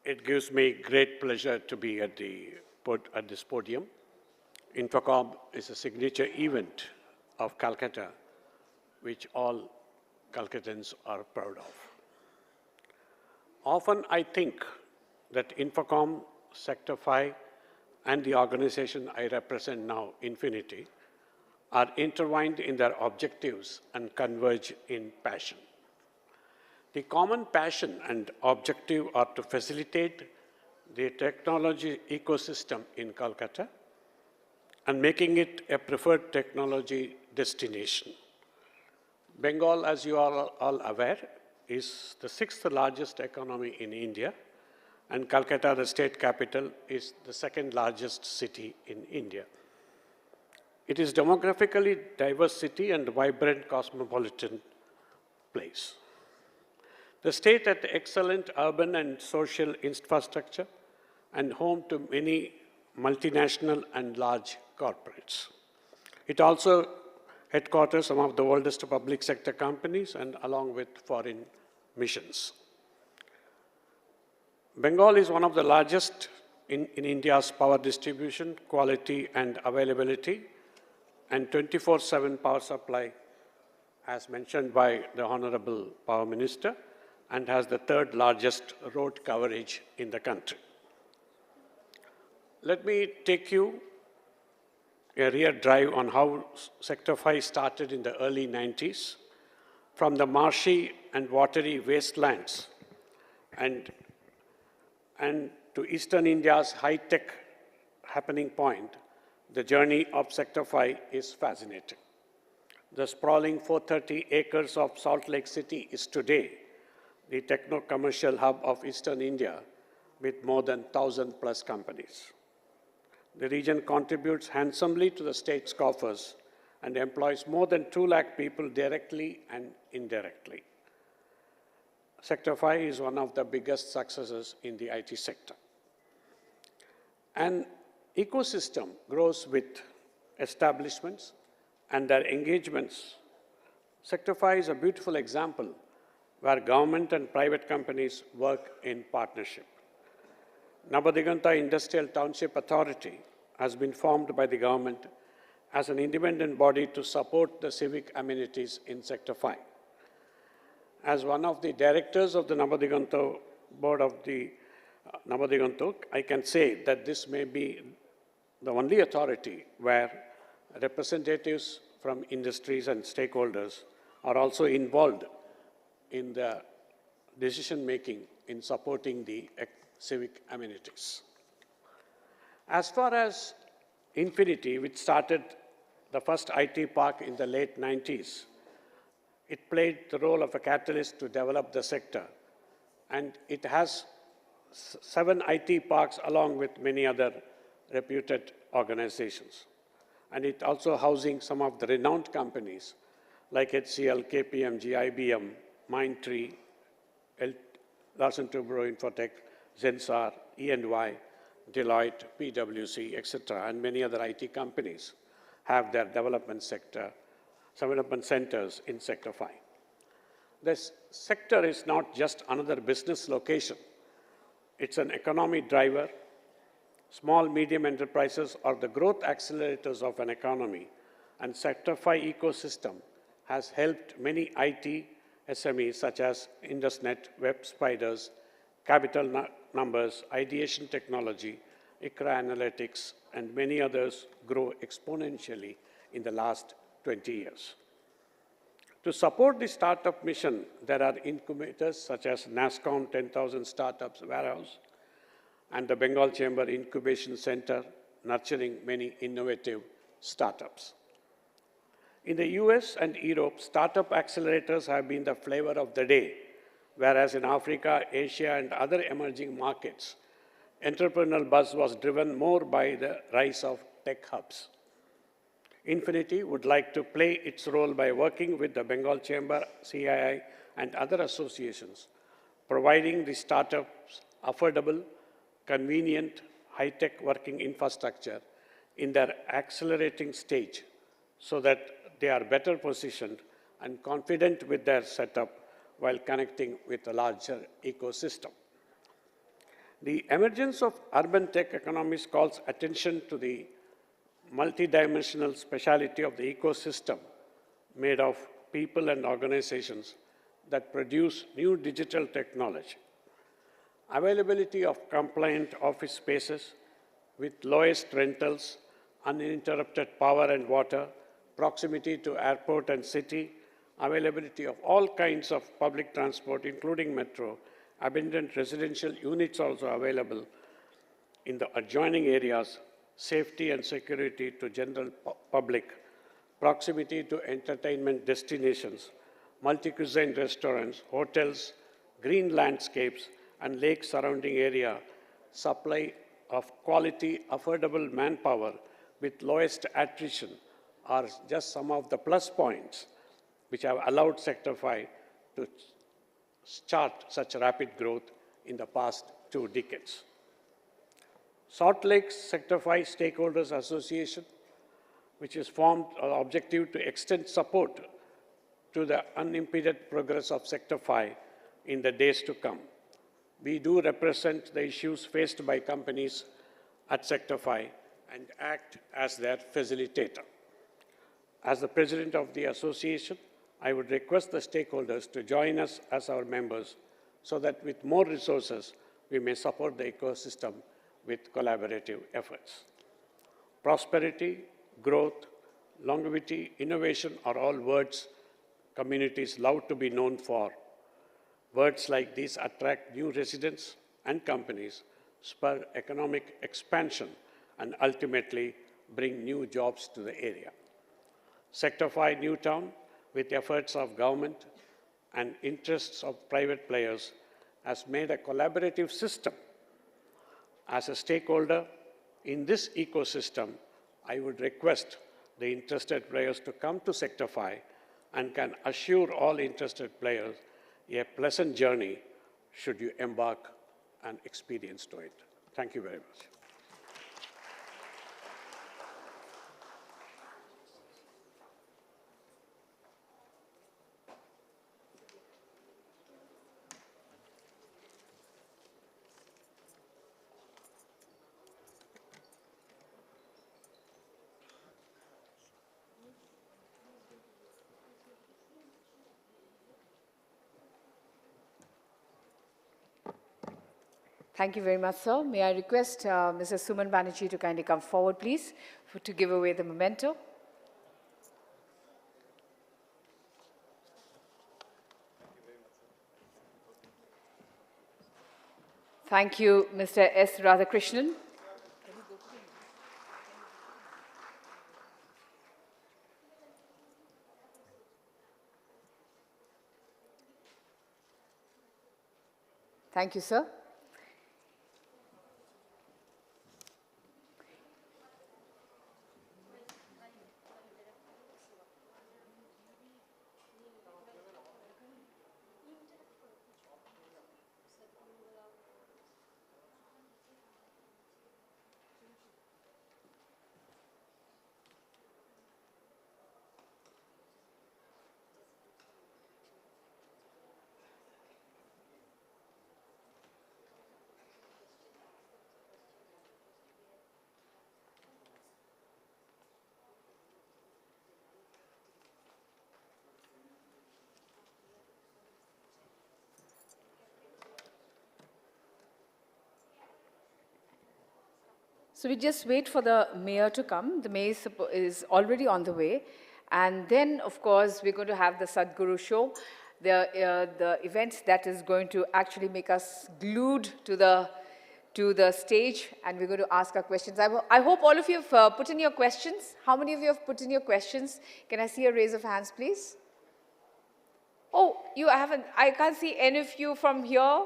Speaker 2: It gives me great pleasure to be at this podium. Infocom is a signature event of Calcutta, which all Calcuttans are proud of. Often I think that Infocom, Sector 5, and the organization I represent now, Infinity, are intertwined in their objectives and converge in passion. The common passion and objective are to facilitate the technology ecosystem in Calcutta and making it a preferred technology destination. Bengal, as you are all aware, is the 6th largest economy in India, and Calcutta, the state capital, is the 2nd largest city in India. It is demographically diverse city and vibrant cosmopolitan place. The state has excellent urban and social infrastructure and home to many multinational and large corporates. It also headquarters some of the oldest public sector companies and along with foreign missions. Bengal is one of the largest in India's power distribution, quality and availability, and 24/7 power supply, as mentioned by the Honorable Power Minister, and has the 3rd largest road coverage in the country. Let me take you a rear drive on how Sector 5 started in the early 90s, from the marshy and watery wastelands and to Eastern India's high-tech happening point. The journey of Sector 5 is fascinating. The sprawling 430 acres of Salt Lake City is today the techno-commercial hub of Eastern India with more than 1,000+ companies. The region contributes handsomely to the state's coffers and employs more than 2 lakh people directly and indirectly. Sector 5 is one of the biggest successes in the IT sector. An ecosystem grows with establishments and their engagements. Sector 5 is a beautiful example where government and private companies work in partnership. Navadiganta Industrial Township Authority has been formed by the government as an independent body to support the civic amenities in Sector 5. As one of the directors of the Navadiganta board of the Navadigantok, I can say that this may be the only authority where representatives from industries and stakeholders are also involved in the decision-making in supporting the civic amenities. As far as Infinity, which started the first IT park in the late 90s, it played the role of a catalyst to develop the sector, and it has 7 IT parks along with many other reputed organizations. And it also housing some of the renowned companies like HCL, KPMG, IBM, Mindtree, Larsen & Toubro Infotech, Zensar, E&Y, Deloitte, PwC, etc., and many other IT companies have their development centers in Sector 5. This sector is not just another business location. It's an economy driver. Small, medium enterprises are the growth accelerators of an economy, and Sector 5 ecosystem has helped many IT SMEs such as IndusNet, Web Spiders, Capital Numbers, Ideation Technology, ICRA Analytics, and many others grow exponentially in the last 20 years. To support the startup mission, there are incubators such as NASSCOM 10,000 Startups Warehouse and the Bengal Chamber Incubation Center, nurturing many innovative startups. In the US and Europe, startup accelerators have been the flavor of the day, whereas in Africa, Asia, and other emerging markets, entrepreneurial buzz was driven more by the rise of tech hubs. Infinity would like to play its role by working with the Bengal Chamber, CII, and other associations, providing the startups affordable, convenient, high-tech working infrastructure in their accelerating stage so that they are better positioned and confident with their setup while connecting with a larger ecosystem. The emergence of urban tech economies calls attention to the multidimensional speciality of the ecosystem made of people and organizations that produce new digital technology. Availability of compliant office spaces with lowest rentals, uninterrupted power and water, proximity to airport and city, availability of all kinds of public transport, including metro, abundant residential units also available in the adjoining areas, safety and security to general public, proximity to entertainment destinations, multi-cuisine restaurants, hotels, green landscapes, and lake surrounding area, supply of quality, affordable manpower with lowest attrition are just some of the plus points which have allowed Sector 5 to chart such rapid growth in the past 2 decades. Salt Lake Sector 5 Stakeholders Association, which is formed with the objective to extend support to the unimpeded progress of Sector 5 in the days to come. We do represent the issues faced by companies at Sector 5 and act as their facilitator. As the president of the association, I would request the stakeholders to join us as our members so that with more resources, we may support the ecosystem with collaborative efforts. Prosperity, growth, longevity, innovation are all words communities love to be known for. Words like these attract new residents and companies, spur economic expansion, and ultimately bring new jobs to the area. Sector 5 Newtown, with efforts of government and interests of private players, has made a collaborative system. As a stakeholder in this ecosystem, I would request the interested players to come to Sector 5 and can assure all interested players a pleasant journey should you embark and experience to it. Thank you very much.
Speaker 3: Thank you very much, sir. May I request Mrs. Suman Banerjee to kindly come forward, please, to give away the memento. Thank you, Mr. S. Radhakrishnan. Thank you, sir. So we just wait for the mayor to come. The mayor is already on the way. And then, of course, we're going to have the Sadhguru show, the event that is going to actually make us glued to the stage, and we're going to ask our questions. I hope all of you have put in your questions. How many of you have put in your questions? Can I see a raise of hands, please? Oh, you haven't. I can't see any of you from here.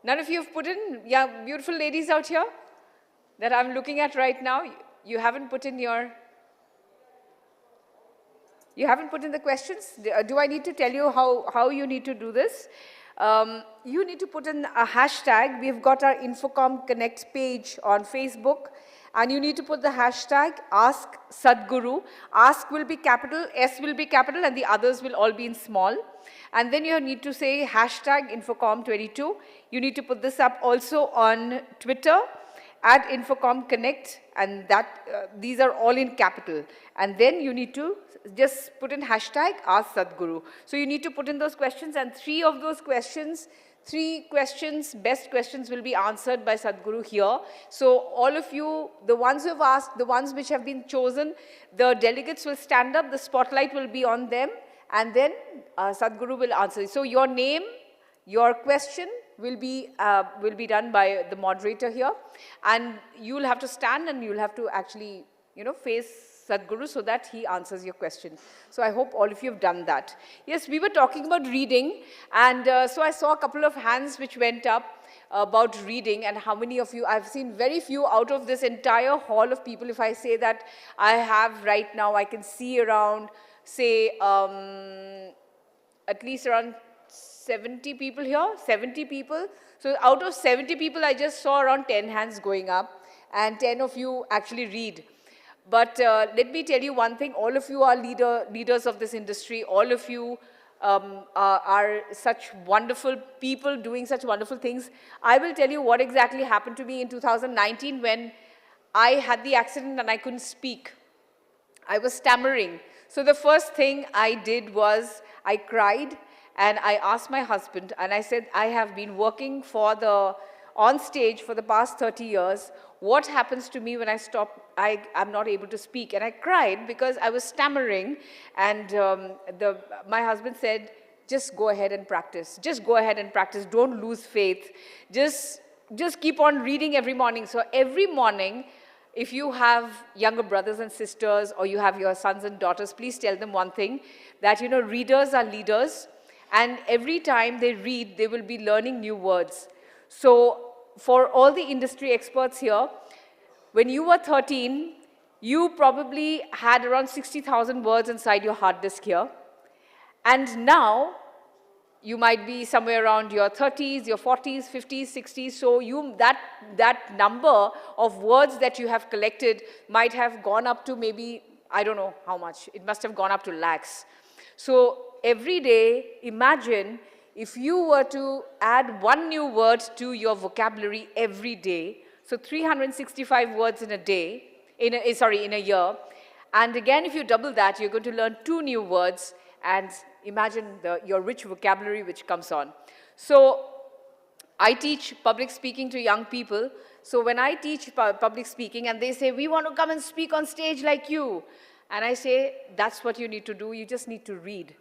Speaker 3: None of you have put in? Yeah, beautiful ladies out here that I'm looking at right now. You haven't put in your... You haven't put in the questions? Do I need to tell you how you need to do this? You need to put in a hashtag. We've got our Infocom Connect page on Facebook, and you need to put the hashtag Ask Sadhguru. Ask will be capital, S will be capital, and the others will all be in small. And then you need to say hashtag Infocom 22. You need to put this up also on Twitter at Infocom Connect, and these are all in capital. And then you need to just put in hashtag Ask Sadhguru. So you need to put in those questions, and three questions, best questions will be answered by Sadhguru here. So all of you, the ones who have asked, the ones which have been chosen, the delegates will stand up, the spotlight will be on them, and then Sadhguru will answer. So your name, your question will be done by the moderator here, and you'll have to stand and you'll have to actually, face Sadhguru so that he answers your question. So I hope all of you have done that. Yes, we were talking about reading, and so I saw a couple of hands which went up about reading, and how many of you, I've seen very few out of this entire hall of people. If I say that I have right now, I can see around, say, at least around 70 people here, 70 people. So out of 70 people, I just saw around 10 hands going up, and 10 of you actually read. But let me tell you one thing, all of you are leaders of this industry, all of you are such wonderful people doing such wonderful things. I will tell you what exactly happened to me in 2019 when I had the accident and I couldn't speak. I was stammering. So the first thing I did was I cried, and I asked my husband, and I said, I have been working on stage for the past 30 years. What happens to me when I stop? I'm not able to speak. And I cried because I was stammering, and my husband said, just go ahead and practice. Just go ahead and practice. Don't lose faith. Just keep on reading every morning. So every morning, if you have younger brothers and sisters, or you have your sons and daughters, please tell them one thing, that, readers are leaders. And every time they read, they will be learning new words. So for all the industry experts here, when you were 13, you probably had around 60,000 words inside your hard disk here. And now, you might be somewhere around your 30s, your 40s, 50s, 60s. So that number of words that you have collected might have gone up to maybe, I don't know how much. It must have gone up to lakhs. So every day, imagine if you were to add one new word to your vocabulary every day, so 365 words in a day, in a year, and again, if you double that, you're going to learn 2 new words, and imagine your rich vocabulary which comes on. So I teach public speaking to young people. So when I teach public speaking and they say, we want to come and speak on stage like you. And I say, that's what you need to do. You just need to read.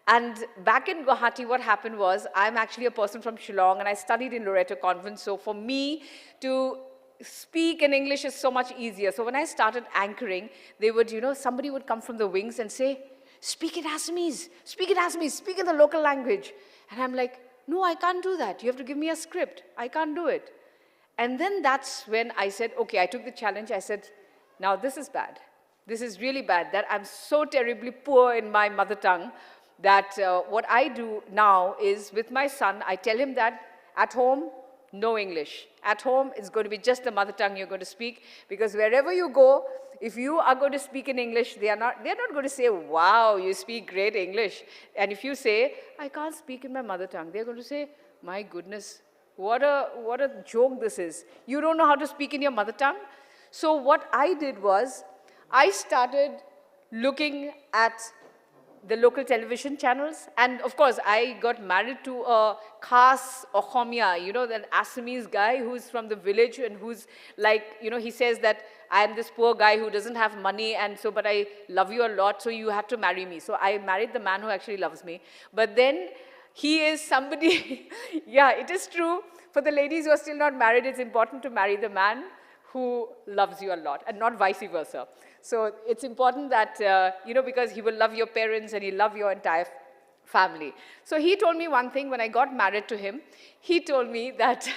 Speaker 3: And back in Guwahati, what happened was, I'm actually a person from Shillong and I studied in Loreto Convent. So for me to speak in English is so much easier. So when I started anchoring, they would, somebody would come from the wings and say, speak in Assamese, speak in Assamese, speak in the local language. And I'm like, no, I can't do that. You have to give me a script. I can't do it. And then that's when I said, okay, I took the challenge. I said, now this is bad. This is really bad, that I'm so terribly poor in my mother tongue that what I do now is with my son, I tell him that at home, no English. At home, it's going to be just the mother tongue you're going to speak, because wherever you go, if you are going to speak in English, they're not going to say, wow, you speak great English. And if you say, I can't speak in my mother tongue, they're going to say, my goodness, what a joke this is. You don't know how to speak in your mother tongue? So what I did was, I started looking at the local television channels. And of course, I got married to a Khas Ochomia, that Assamese guy who's from the village and who's like, he says that I'm this poor guy who doesn't have money, and so, but I love you a lot, so you have to marry me. So I married the man who actually loves me. But then he is somebody, yeah, it is true. For the ladies who are still not married, it's important to marry the man who loves you a lot, and not vice versa. So it's important that, because he will love your parents and he'll love your entire family. So he told me one thing when I got married to him. He told me that,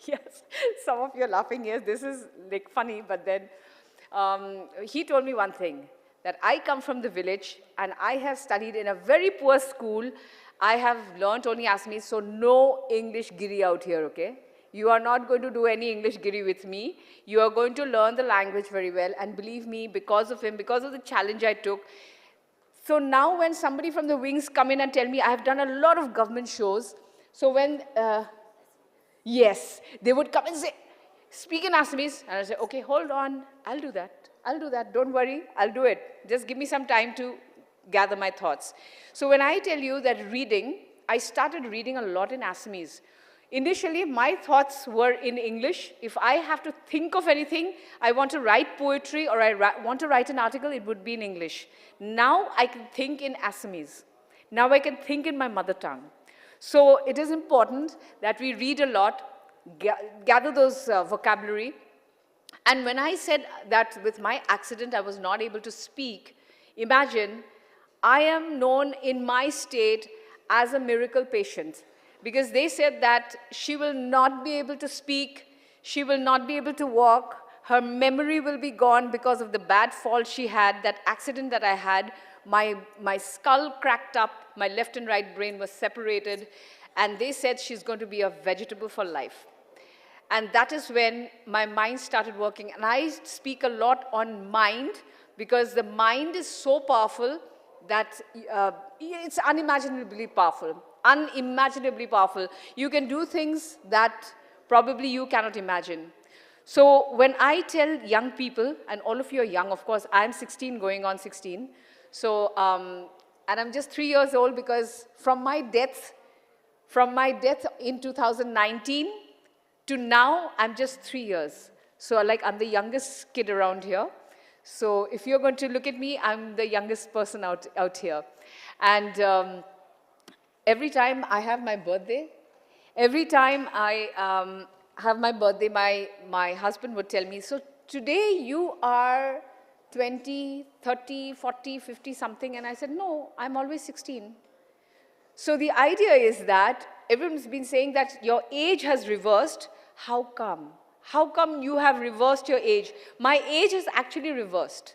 Speaker 3: yes, some of you are laughing, yes, this is like funny, but then he told me one thing, that I come from the village and I have studied in a very poor school. I have learnt only Assamese, so no English giri out here, okay? You are not going to do any English giri with me. You are going to learn the language very well. And believe me, because of him, because of the challenge I took. So now when somebody from the wings come in and tell me, I have done a lot of government shows. So when, yes, they would come and say, speak in Assamese. And I say, okay, hold on, I'll do that. I'll do that, don't worry, I'll do it. Just give me some time to gather my thoughts. So when I tell you that reading, I started reading a lot in Assamese. Initially, my thoughts were in English. If I have to think of anything, I want to write poetry or I want to write an article, it would be in English. Now I can think in Assamese. Now I can think in my mother tongue. So it is important that we read a lot, gather those vocabulary. And when I said that with my accident I was not able to speak, imagine I am known in my state as a miracle patient. Because they said that she will not be able to speak, she will not be able to walk, her memory will be gone because of the bad fall she had, that accident that I had. My skull cracked up, my left and right brain was separated, and they said she's going to be a vegetable for life. And that is when my mind started working. And I speak a lot on mind, because the mind is so powerful that it's unimaginably powerful. Unimaginably powerful. You can do things that probably you cannot imagine. So when I tell young people, and all of you are young, of course, I'm 16 going on 16. So, and I'm just 3 years old, because from my death in 2019 to now, I'm just 3 years. So like I'm the youngest kid around here. So if you're going to look at me, I'm the youngest person out here. And every time I have my birthday, every time I have my birthday, my husband would tell me, so today you are 20, 30, 40, 50 something. And I said, no, I'm always 16. So the idea is that everyone's been saying that your age has reversed. How come? How come you have reversed your age? My age has actually reversed.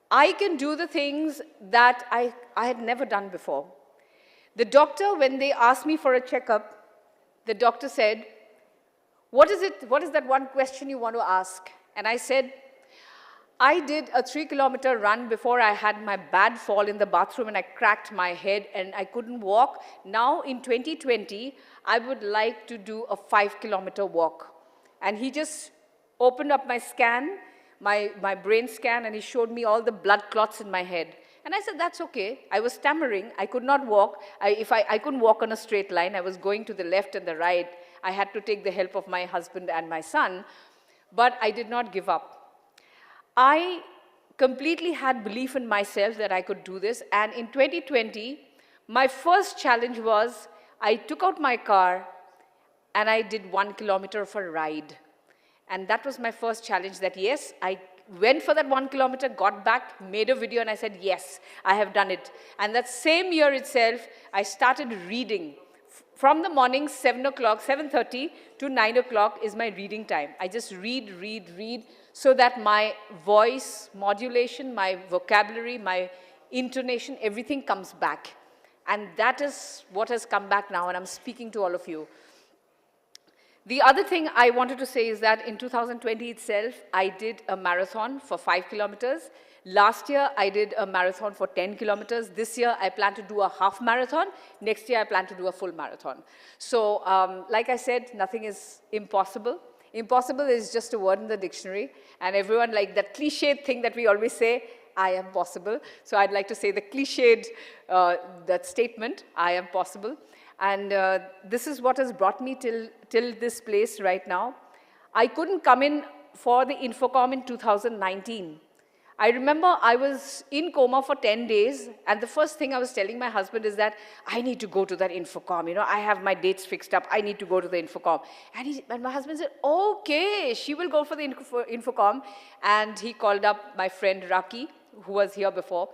Speaker 3: I can do the things that I had never done before. The doctor, when they asked me for a checkup, the doctor said, what is that one question you want to ask? And I said, I did a 3-kilometer run before I had my bad fall in the bathroom and I cracked my head and I couldn't walk. Now in 2020, I would like to do a 5-kilometer walk. And he just opened up my scan, my brain scan, and he showed me all the blood clots in my head. And I said, that's okay. I was stammering. I could not walk. I couldn't walk on a straight line. I was going to the left and the right. I had to take the help of my husband and my son, but I did not give up. I completely had belief in myself that I could do this, and in 2020, my first challenge was I took out my car and I did 1 kilometer of a ride. And that was my first challenge, that yes, I went for that 1 kilometer, got back, made a video, and I said, yes, I have done it. And that same year itself, I started reading. From the morning, 7 o'clock, 7:30 to 9 o'clock is my reading time. I just read, so that my voice modulation, my vocabulary, my intonation, everything comes back. And that is what has come back now, and I'm speaking to all of you. The other thing I wanted to say is that in 2020 itself, I did a marathon for 5 kilometers. Last year, I did a marathon for 10 kilometers. This year, I plan to do a half marathon. Next year, I plan to do a full marathon. So, like I said, nothing is impossible. Impossible is just a word in the dictionary. And everyone, like that cliched thing that we always say, I am possible. So I'd like to say the cliched, that statement, I am possible. And this is what has brought me till this place right now. I couldn't come in for the Infocom in 2019. I remember I was in coma for 10 days, and the first thing I was telling my husband is that I need to go to that Infocom. You know, I have my dates fixed up. I need to go to the Infocom. And my husband said, okay, she will go for the Infocom. And he called up my friend Raki, who was here before,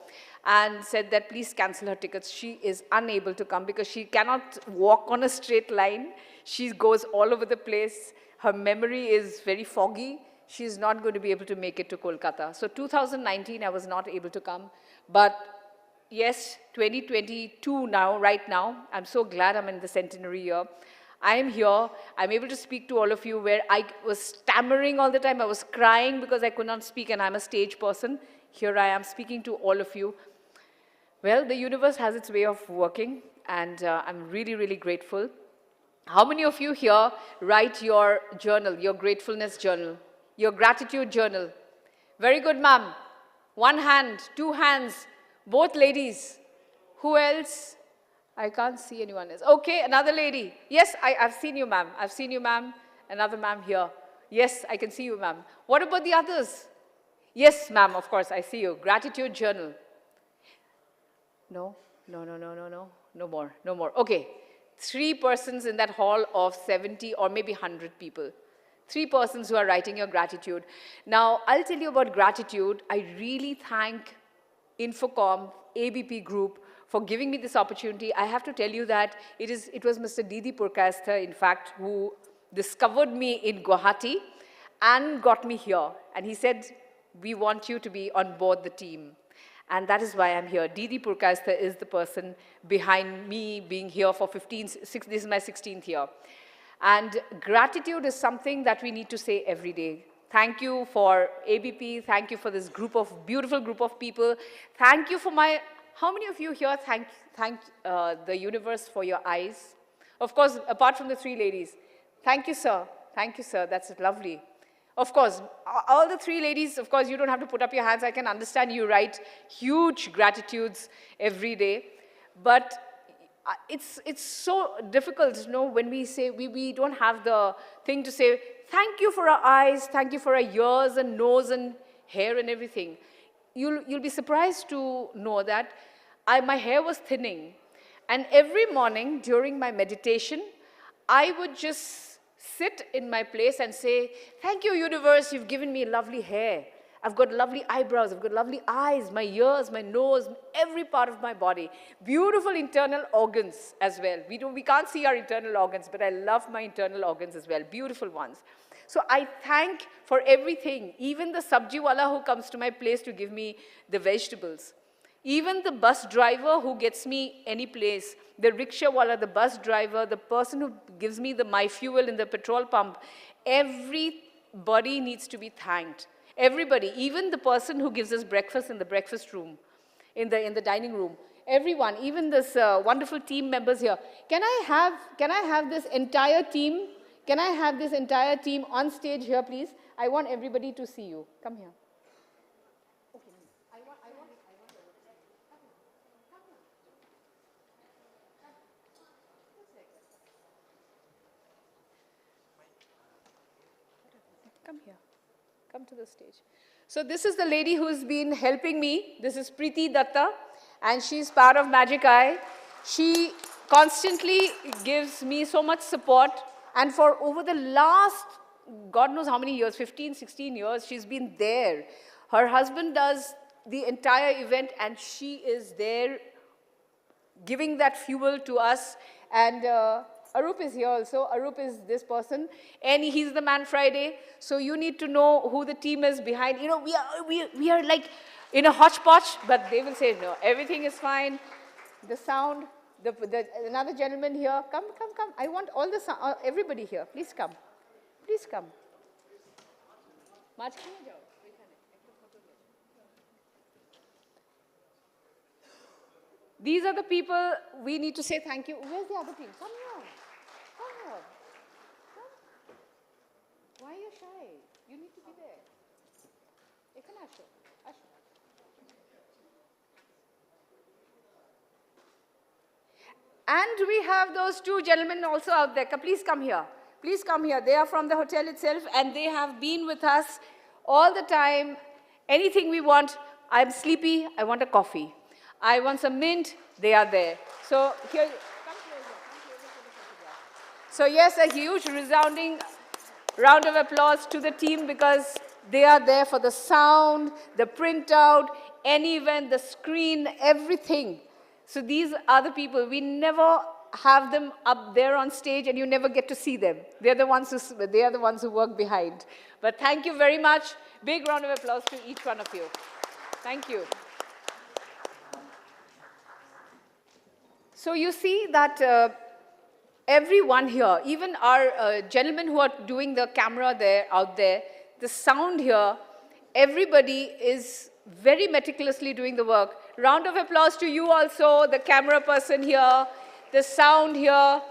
Speaker 3: and said that please cancel her tickets. She is unable to come because she cannot walk on a straight line. She goes all over the place. Her memory is very foggy. She's not going to be able to make it to Kolkata. So 2019, I was not able to come. But yes, 2022 now, right now, I'm so glad I'm in the centenary year. I am here. I'm able to speak to all of you where I was stammering all the time. I was crying because I could not speak, and I'm a stage person. Here I am speaking to all of you. Well, the universe has its way of working, and I'm really, really grateful. How many of you here write your journal, your gratefulness journal, your gratitude journal? Very good, ma'am. 1 hand, 2 hands, both ladies. Who else? I can't see anyone else. Okay, another lady. Yes, I've seen you, ma'am. I've seen you, ma'am. Another ma'am here. Yes, I can see you, ma'am. What about the others? Yes, ma'am, of course, I see you. Gratitude journal. No, no more. Okay, 3 persons in that hall of 70 or maybe 100 people. 3 persons who are writing your gratitude. Now, I'll tell you about gratitude. I really thank Infocom, ABP Group, for giving me this opportunity. I have to tell you that it was Mr. Didi Purkastha, in fact, who discovered me in Guwahati and got me here. And he said, we want you to be on board the team. And that is why I'm here. Didi Purkastha is the person behind me being here for this is my 16th year. And gratitude is something that we need to say every day. Thank you for ABP. Thank you for this beautiful group of people. Thank you for how many of you here thank the universe for your eyes? Of course, apart from the 3 ladies. Thank you, sir. Thank you, sir. That's lovely. Of course, all the 3 ladies, of course, you don't have to put up your hands. I can understand you write huge gratitudes every day. But it's so difficult, you know, when we say, we don't have the thing to say, thank you for our eyes, thank you for our ears and nose and hair and everything. You'll be surprised to know that my hair was thinning. And every morning during my meditation, I would just sit in my place and say, thank you, universe, you've given me lovely hair. I've got lovely eyebrows, I've got lovely eyes, my ears, my nose, every part of my body. Beautiful internal organs as well. We can't see our internal organs, but I love my internal organs as well, beautiful ones. So I thank for everything, even the sabji wala who comes to my place to give me the vegetables. Even the bus driver who gets me any place, the rickshaw wala, the bus driver, the person who gives me my fuel in the petrol pump, everybody needs to be thanked. Everybody, even the person who gives us breakfast in the breakfast room, in the dining room. Everyone, even this wonderful team members here. Can I have this entire team? Can I have this entire team on stage here, please? I want everybody to see you. Come here. Come here. Come to the stage. So this is the lady who's been helping me. This is Preeti Datta, and she's part of Magic Eye. She constantly gives me so much support, and for over the last, God knows how many years, 15, 16 years, she's been there. Her husband does the entire event, and she is there giving that fuel to us. And Arup is here also. Arup is this person, and he's the Man Friday. So you need to know who the team is behind. You know, we are like in a hodgepodge, but they will say, no, everything is fine. The sound, another gentleman here, come. I want all the sound, everybody here, please come. Please come. These are the people we need to say thank you. Where's the other team? Come here. Come here. Come. Why are you shy? You need to be there. And we have those two gentlemen also out there. Please come here. Please come here. They are from the hotel itself, and they have been with us all the time. Anything we want. I'm sleepy. I want a coffee. I want some mint. They are there. So here, come closer to the photograph. So yes, a huge resounding round of applause to the team, because they are there for the sound, the printout, any event, the screen, everything. So these are the people. We never have them up there on stage, and you never get to see them. They are the ones who work behind. But thank you very much. Big round of applause to each one of you. Thank you. So you see that everyone here, even our gentlemen who are doing the camera there, out there, the sound here, everybody is very meticulously doing the work. Round of applause to you also, the camera person here, the sound here.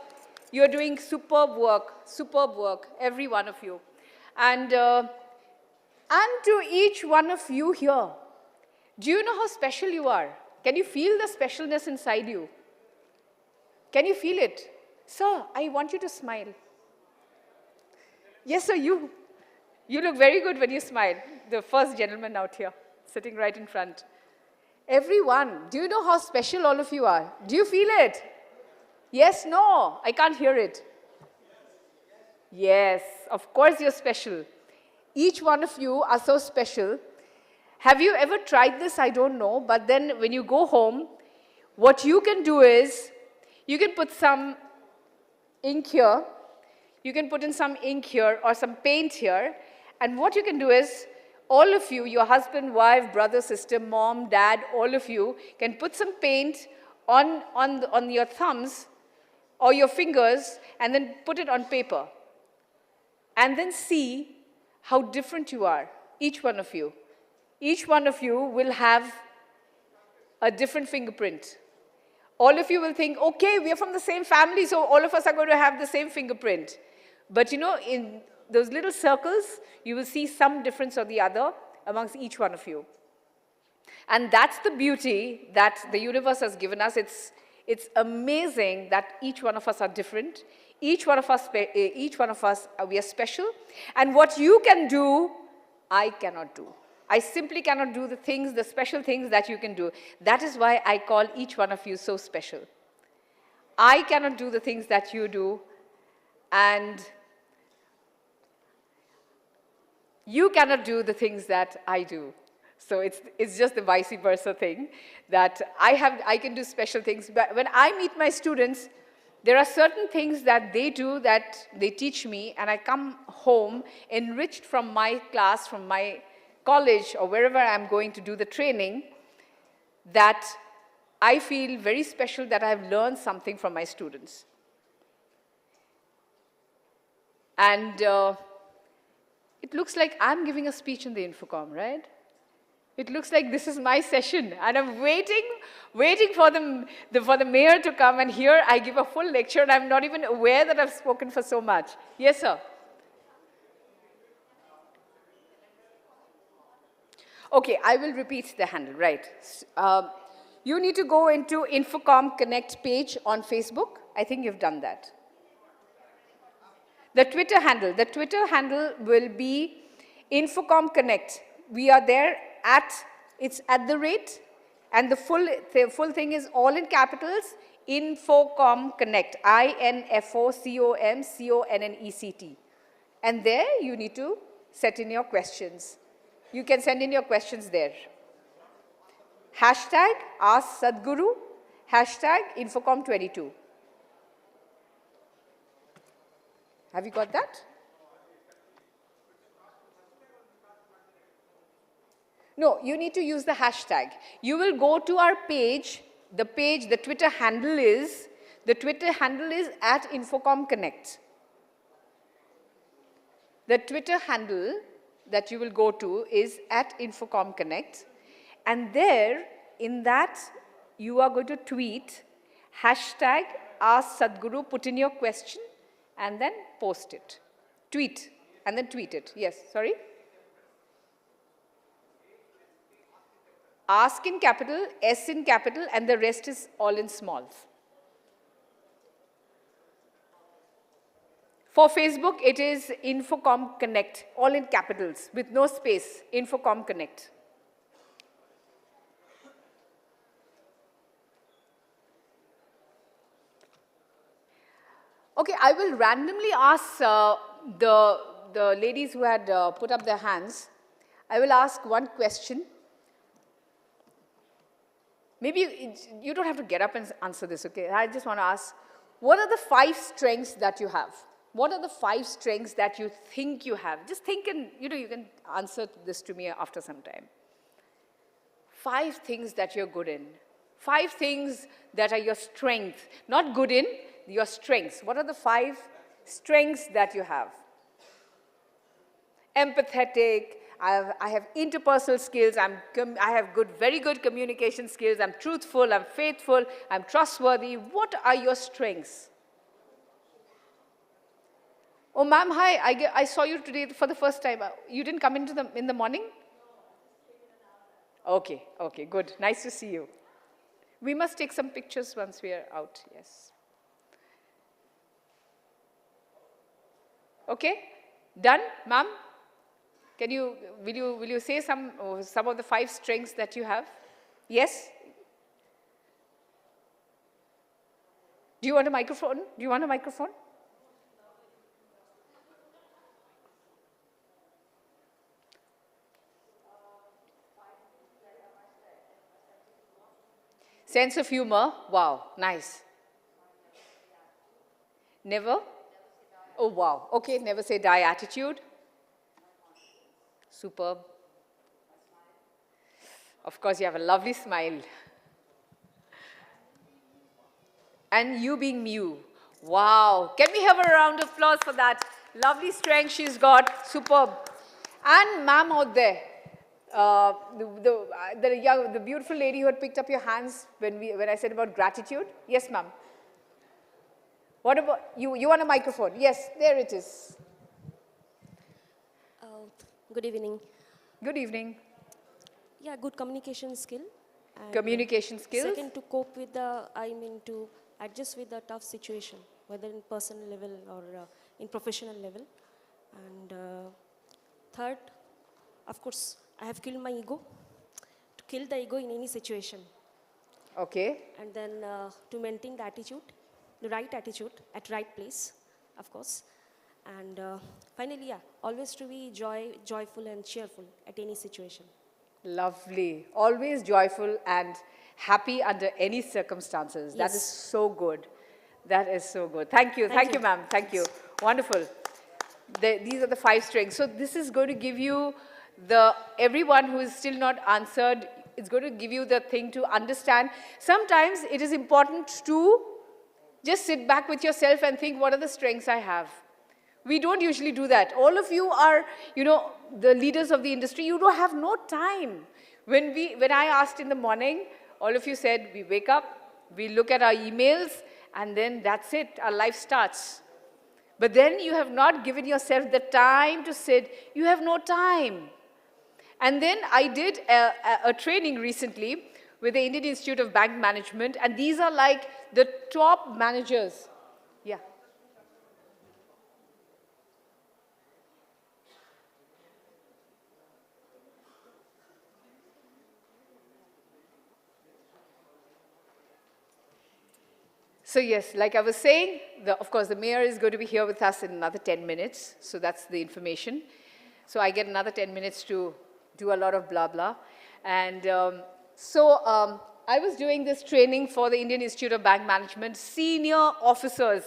Speaker 3: You're doing superb work, every one of you. And to each one of you here, do you know how special you are? Can you feel the specialness inside you? Can you feel it? Sir, I want you to smile. Yes, sir, you look very good when you smile. The first gentleman out here, sitting right in front. Everyone, do you know how special all of you are? Do you feel it? Yes, no, I can't hear it. Yes, of course you're special. Each one of you are so special. Have you ever tried this? I don't know. But then when you go home, what you can do is, you can put some ink here. You can put in some ink here or some paint here. And what you can do is, all of you, your husband, wife, brother, sister, mom, dad, all of you can put some paint on your thumbs or your fingers, and then put it on paper. And then see how different you are, each one of you. Each one of you will have a different fingerprint. All of you will think, okay, we are from the same family, so all of us are going to have the same fingerprint. But you know, in those little circles, you will see some difference or the other amongst each one of you. And that's the beauty that the universe has given us. It's amazing that each one of us are different. Each one of us, we are special. And what you can do, I cannot do. I simply cannot do the things, the special things that you can do. That is why I call each one of you so special. I cannot do the things that you do, and you cannot do the things that I do. So it's just the vice versa thing, that I can do special things. But when I meet my students, there are certain things that they do that they teach me, and I come home enriched from my class, from my college, or wherever I'm going to do the training, that I feel very special that I've learned something from my students. And it looks like I'm giving a speech in the Infocom, right? It looks like this is my session, and I'm waiting for the mayor to come, and here I give a full lecture, and I'm not even aware that I've spoken for so much. Yes, sir. Okay, I will repeat the handle, right. You need to go into Infocom Connect page on Facebook. I think you've done that. The Twitter handle will be Infocom Connect. We are there at, it's at the rate, and the full thing is all in capitals, Infocom Connect, INFOCOMCONNECT. And there you need to set in your questions. You can send in your questions there. Hashtag Ask Sadhguru, hashtag Infocom 22. Have you got that? No, you need to use the hashtag. You will go to our page, the Twitter handle is at Infocom Connect. The Twitter handle that you will go to is at Infocom Connect. And there, in that, you are going to tweet hashtag Ask Sadhguru, put in your question, and then post it. Tweet, and then tweet it. Yes, sorry? Ask in capital, S in capital, and the rest is all in smalls. For Facebook, it is Infocom Connect, all in capitals, with no space, Infocom Connect. Okay, I will randomly ask the ladies who had put up their hands, I will ask one question. Maybe you don't have to get up and answer this, okay? I just want to ask, what are the 5 strengths that you have? What are the 5 strengths that you think you have? Just think and, you can answer this to me after some time. 5 things that you're good in. 5 things that are your strength. Not good in, your strengths. What are the 5 strengths that you have? Empathetic. I have interpersonal skills, I have very good communication skills, I'm truthful, I'm faithful, I'm trustworthy. What are your strengths? Oh, ma'am, hi, I saw you today for the first time. You didn't come in the morning? Okay, good. Nice to see you. We must take some pictures once we are out, yes. Okay, done, ma'am? Will you say some of the 5 strengths that you have? Yes? Do you want a microphone? Sense of humor, wow, nice. Never? Oh, wow, okay, never say die attitude. Superb. Of course, you have a lovely smile. And you being you. Wow. Can we have a round of applause for that? Lovely strength she's got. Superb. And ma'am out there, the beautiful lady who had picked up your hands when I said about gratitude. Yes, ma'am. What about you? You want a microphone? Yes, there it is.
Speaker 15: Good evening.
Speaker 3: Good evening.
Speaker 15: Yeah, good communication skill.
Speaker 3: Communication skills.
Speaker 15: Second, to cope with to adjust with the tough situation, whether in personal level or in professional level. And third, of course, I have killed my ego. To kill the ego in any situation.
Speaker 3: Okay.
Speaker 15: And then to maintain the attitude, the right attitude at right place, of course. And finally, yeah, always to be joyful and cheerful at any situation.
Speaker 3: Lovely. Always joyful and happy under any circumstances. Yes. That is so good. That is so good. Thank you. Thank you, ma'am. Thank you. Wonderful. These are the 5 strengths. So this is going to give you everyone who is still not answered, it's going to give you the thing to understand. Sometimes it is important to just sit back with yourself and think, what are the strengths I have? We don't usually do that. All of you are, the leaders of the industry. You don't have no time. When I asked in the morning, all of you said, we wake up, we look at our emails, and then that's it, our life starts. But then you have not given yourself the time to sit. You have no time. And then I did a training recently with the Indian Institute of Bank Management, and these are like the top managers. Yeah. So yes, like I was saying, of course, the mayor is going to be here with us in another 10 minutes. So that's the information. So I get another 10 minutes to do a lot of blah, blah. And I was doing this training for the Indian Institute of Bank Management, senior officers.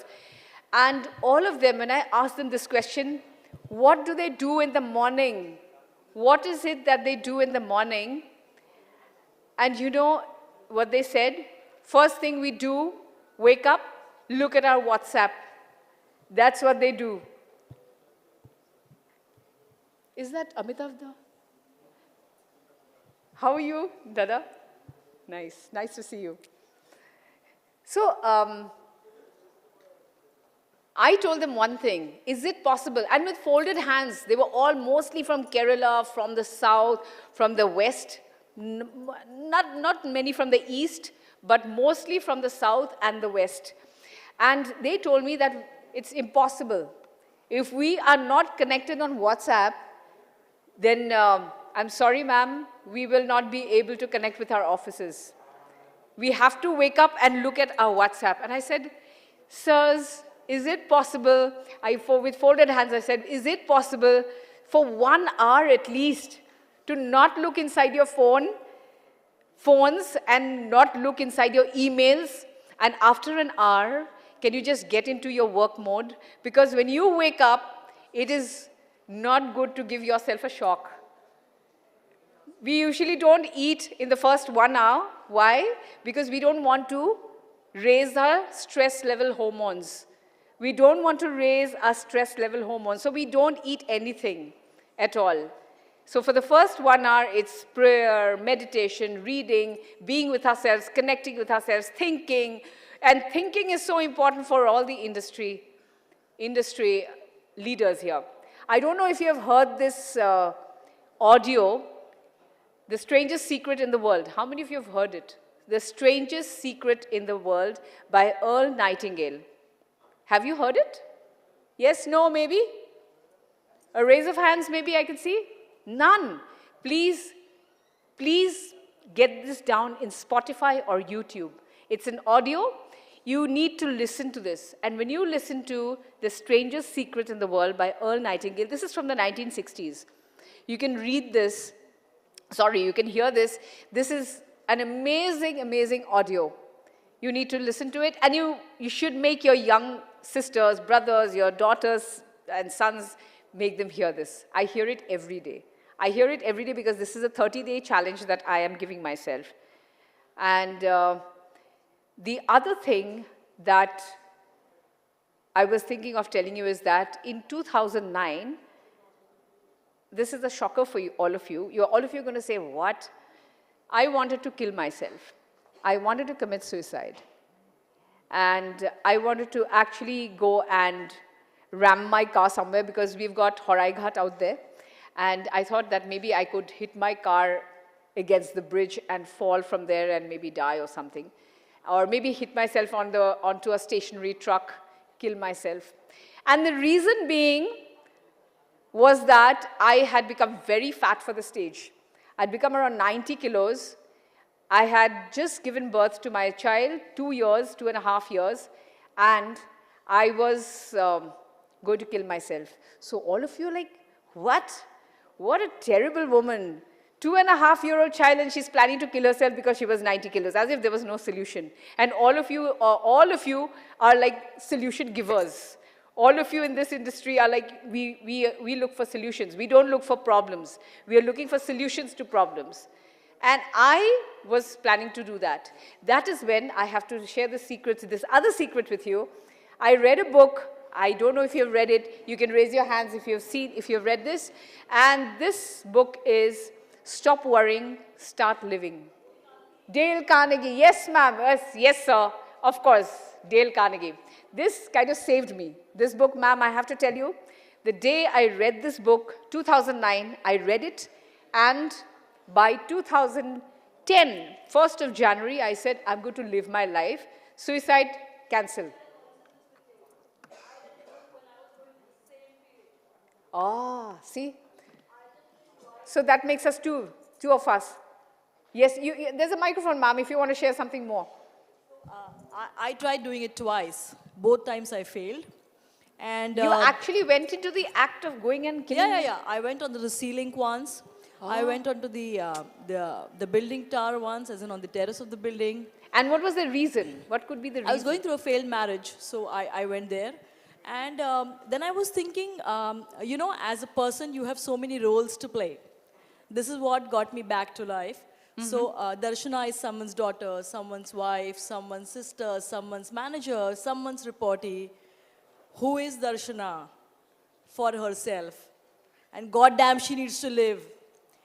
Speaker 3: And all of them, when I asked them this question, what do they do in the morning? What is it that they do in the morning? And you know what they said? First thing we do, wake up, look at our WhatsApp. That's what they do. Is that Amitav? How are you, Dada? Nice. Nice to see you. So, I told them one thing, is it possible? And with folded hands, they were all mostly from Kerala, from the south, from the west, not many from the east, but mostly from the south and the west. And they told me that it's impossible. If we are not connected on WhatsApp, then I'm sorry, ma'am, we will not be able to connect with our offices. We have to wake up and look at our WhatsApp. And I said, sirs, is it possible, with folded hands, I said, is it possible for 1 hour at least to not look inside your phones and not look inside your emails? And after an hour, can you just get into your work mode? Because when you wake up, it is not good to give yourself a shock. We usually don't eat in the first 1 hour. Why? Because we don't want to raise our stress level hormones. We don't want to raise our stress level hormones, so we don't eat anything at all. So for the first 1 hour, it's prayer, meditation, reading, being with ourselves, connecting with ourselves, thinking. And thinking is so important for all the industry leaders here. I don't know if you have heard this audio, The Strangest Secret in the World. How many of you have heard it? The Strangest Secret in the World by Earl Nightingale. Have you heard it? Yes, no, maybe? A raise of hands, maybe I can see? None. Please get this down in Spotify or YouTube. It's an audio. You need to listen to this. And when you listen to The Strangest Secret in the World by Earl Nightingale, this is from the 1960s. You can read this. Sorry, you can hear this. This is an amazing, amazing audio. You need to listen to it. And you should make your young sisters, brothers, your daughters and sons, make them hear this. I hear it every day. I hear it every day because this is a 30-day challenge that I am giving myself. And the other thing that I was thinking of telling you is that in 2009, this is a shocker for you, all of you. All of you are going to say, what? I wanted to kill myself. I wanted to commit suicide. And I wanted to actually go and ram my car somewhere because we've got Horaighat out there. And I thought that maybe I could hit my car against the bridge and fall from there and maybe die or something. Or maybe hit myself onto a stationary truck, kill myself. And the reason being was that I had become very fat for the stage. I'd become around 90 kilos. I had just given birth to my child, 2.5 years, and I was going to kill myself. So all of you are like, what? What a terrible woman. 2.5-year-old child and she's planning to kill herself because she was 90 kilos, as if there was no solution. And all of you are like solution givers. All of you in this industry are like, we look for solutions. We don't look for problems. We are looking for solutions to problems. And I was planning to do that. That is when I have to share the secrets, this other secret with you. I read a book. I don't know if you've read it. You can raise your hands if you've read this. And this book is Stop Worrying, Start Living. Dale Carnegie. Yes, ma'am. Yes, sir. Of course, Dale Carnegie. This kind of saved me. This book, ma'am, I have to tell you, the day I read this book, 2009, I read it, and by 2010, 1st of January, I said, I'm going to live my life. Suicide, cancel. Ah, see? So that makes us two of us. Yes, there's a microphone, ma'am, if you want to share something more.
Speaker 6: I tried doing it twice. Both times I failed. And
Speaker 3: You actually went into the act of going and killing?
Speaker 6: Yeah. I went onto the ceiling once. I went onto the building tower once, as in on the terrace of the building.
Speaker 3: And what was the reason? What could be the reason?
Speaker 6: I was going through a failed marriage, so I went there. And then I was thinking, you know, as a person, you have so many roles to play. This is what got me back to life. So Darshana is someone's daughter, someone's wife, someone's sister, someone's manager, someone's reportee. Who is Darshana for herself? And goddamn, she needs to live.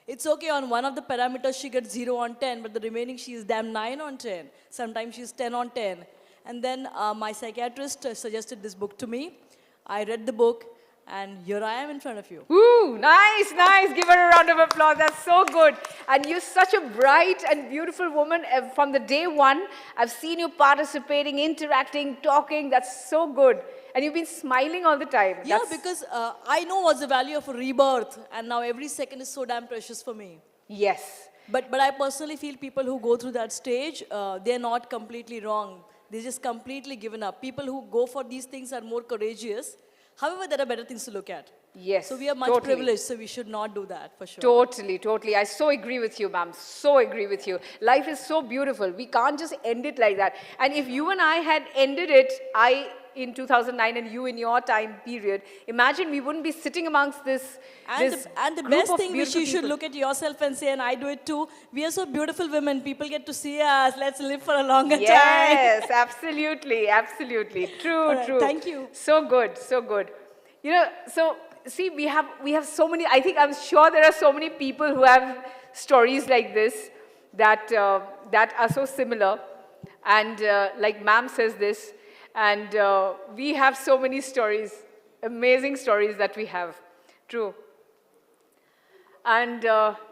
Speaker 6: It's okay, on one of the parameters she gets 0 on 10, but the remaining she is damn 9 on 10. Sometimes she's 10 on 10. And then my psychiatrist suggested this book to me. I read the book, and here I am in front of you.
Speaker 3: Ooh, nice, nice. Give her a round of applause. That's so good. And you're such a bright and beautiful woman. From the day one, I've seen you participating, interacting, talking. That's so good. And you've been smiling all the time.
Speaker 6: Yeah, because I know what's the value of a rebirth, and now every second is so damn precious for me.
Speaker 3: Yes.
Speaker 6: But I personally feel people who go through that stage, they're not completely wrong. They're just completely given up. People who go for these things are more courageous. However, there are better things to look at.
Speaker 3: Yes,
Speaker 6: so we are much privileged, so we should not do that, for sure.
Speaker 3: Totally, totally. I so agree with you, ma'am. So agree with you. Life is so beautiful. We can't just end it like that. And if you and I had ended it, in 2009 and you in your time period, imagine we wouldn't be sitting amongst this
Speaker 6: And the best thing which you should look at yourself and say, and I do it too, we are so beautiful women. People get to see us. Let's live for a longer time.
Speaker 3: Yes, absolutely, absolutely. True,
Speaker 6: right,
Speaker 3: true.
Speaker 6: thank you.
Speaker 3: So good, so good. You know, so see, we have so many, I'm sure there are so many people who have stories like this that are so similar. And like ma'am says this, and we have so many stories, amazing stories that we have. True. And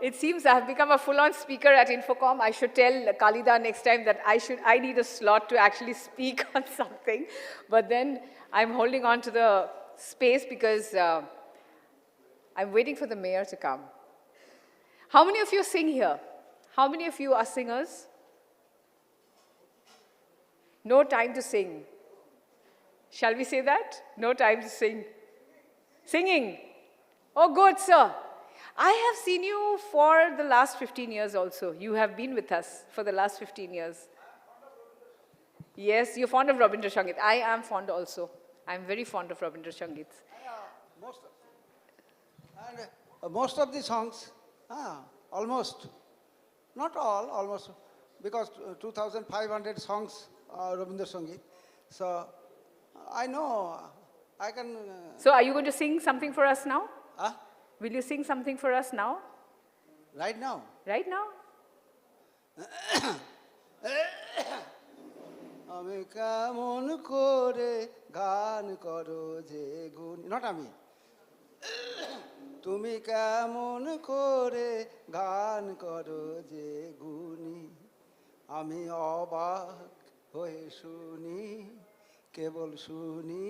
Speaker 3: it seems I have become a full-on speaker at Infocom. I should tell Khalida next time that I need a slot to actually speak on something. But then I'm holding on to the space because I'm waiting for the mayor to come. How many of you sing here? How many of you are singers? No time to sing. Shall we say that? No time to sing. Singing. Oh, good, sir. I have seen you for the last 15 years also. You have been with us for the last 15 years. Yes, you're fond of Rabindra Sangeet. I am fond also. I'm very fond of Rabindra Sangeet.
Speaker 7: Most of the songs, almost, not all, almost, because 2,500 songs are Rabindra Sangeet. So I know, I can...
Speaker 3: So are you going to sing something for us now?
Speaker 7: Huh?
Speaker 3: Will you sing something for us now?
Speaker 7: Right now?
Speaker 3: Right now?
Speaker 7: আমি কেমন করে গান করো যে গুণ not আমি তুমি কেমন করে গান করো যে গুণী আমি অবাক হয়ে শুনি কেবল শুনি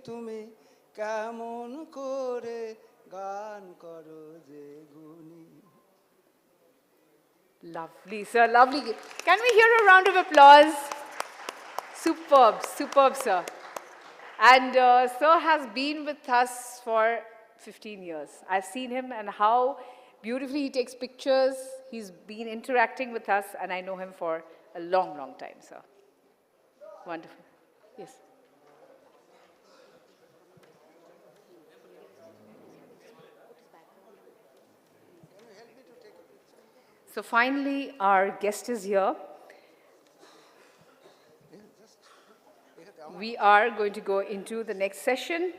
Speaker 7: তুমি কেমন করে গান করো যে গুণী
Speaker 3: Lovely, sir, lovely. Can we hear a round of applause? Superb, superb, sir. And sir has been with us for 15 years. I've seen him and how beautifully he takes pictures. He's been interacting with us, and I know him for a long, long time, sir. Wonderful. Yes. So finally, our guest is here. We are going to go into the next session.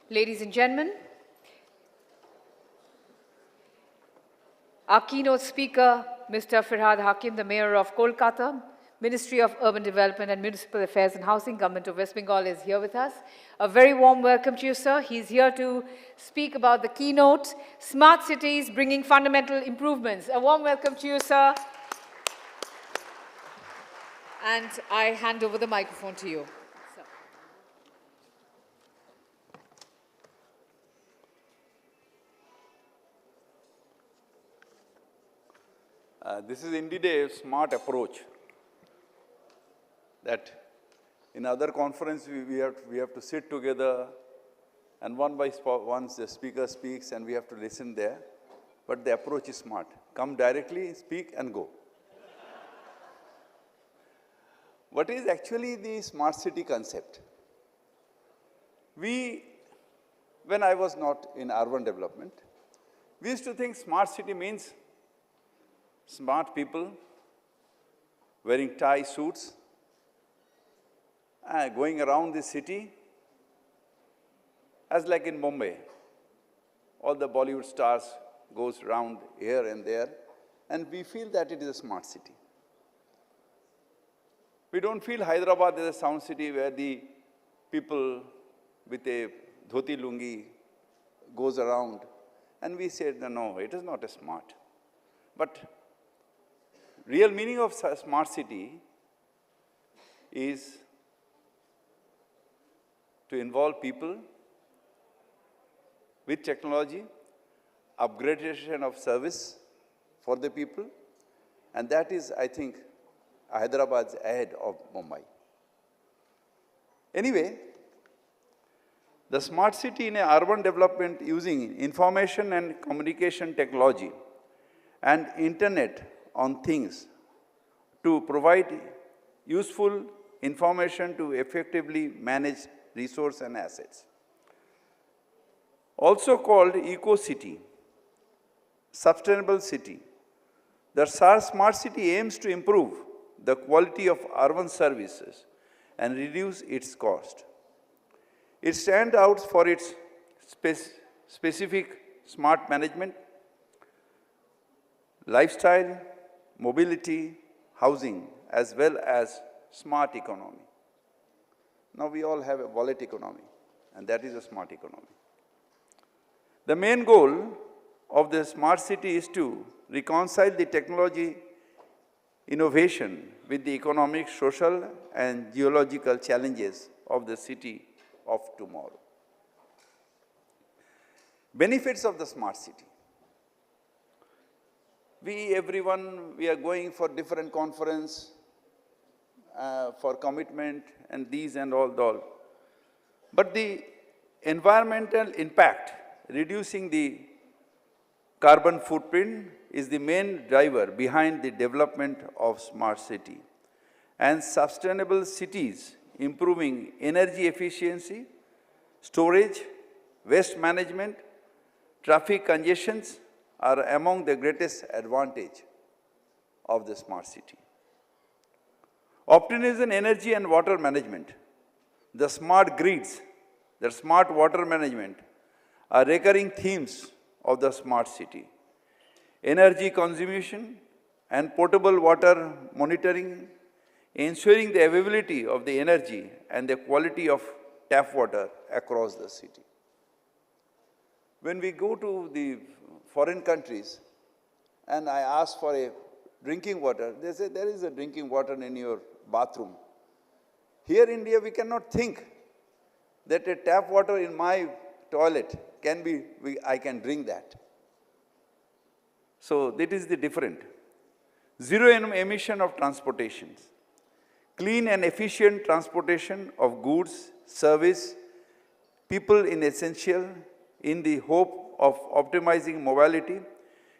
Speaker 3: Ladies and gentlemen, our keynote speaker, Mr. Firhad Hakim, the Mayor of Kolkata, Ministry of Urban Development and Municipal Affairs and Housing, Government of West Bengal, is here with us. A very warm welcome to you, sir. He's here to speak about the keynote, Smart Cities Bringing Fundamental Improvements. A warm welcome to you, sir. And I hand over the microphone to you.
Speaker 8: This is indeed a smart approach that in other conference we have to sit together and once the speaker speaks and we have to listen there. But the approach is smart. Come directly, speak and go. What is actually the smart city concept? When I was not in urban development, we used to think smart city means smart people wearing tie suits, going around the city, as like in Mumbai. All the Bollywood stars goes around here and there, and we feel that it is a smart city. We don't feel Hyderabad is a sound city where the people with a dhoti lungi goes around, and we said, no, it is not a smart. But real meaning of smart city is to involve people with technology, upgradation of service for the people, and that is, I think, Hyderabad's ahead of Mumbai. Anyway, the smart city in urban development using information and communication technology and internet on things to provide useful information to effectively manage resource and assets. Also called eco-city, sustainable city, the smart city aims to improve the quality of urban services and reduce its cost. It stands out for its specific smart management, lifestyle, mobility, housing, as well as smart economy. Now we all have a wallet economy, and that is a smart economy. The main goal of the smart city is to reconcile the technology innovation with the economic, social, and geological challenges of the city of tomorrow. Benefits of the smart city. We are going for different conference for commitment and these and all. But the environmental impact, reducing the carbon footprint, is the main driver behind the development of smart city. And sustainable cities, improving energy efficiency, storage, waste management, traffic congestions are among the greatest advantage of the smart city. Optimizing energy and water management, the smart grids, the smart water management are recurring themes of the smart city. Energy consumption and potable water monitoring, ensuring the availability of the energy and the quality of tap water across the city. When we go to the foreign countries and I ask for a drinking water, they say there is a drinking water in your bathroom. Here in India, we cannot think that a tap water in my toilet I can drink that. So that is the different. Zero emission of transportations. Clean and efficient transportation of goods, service, people in essential, in the hope of optimizing mobility.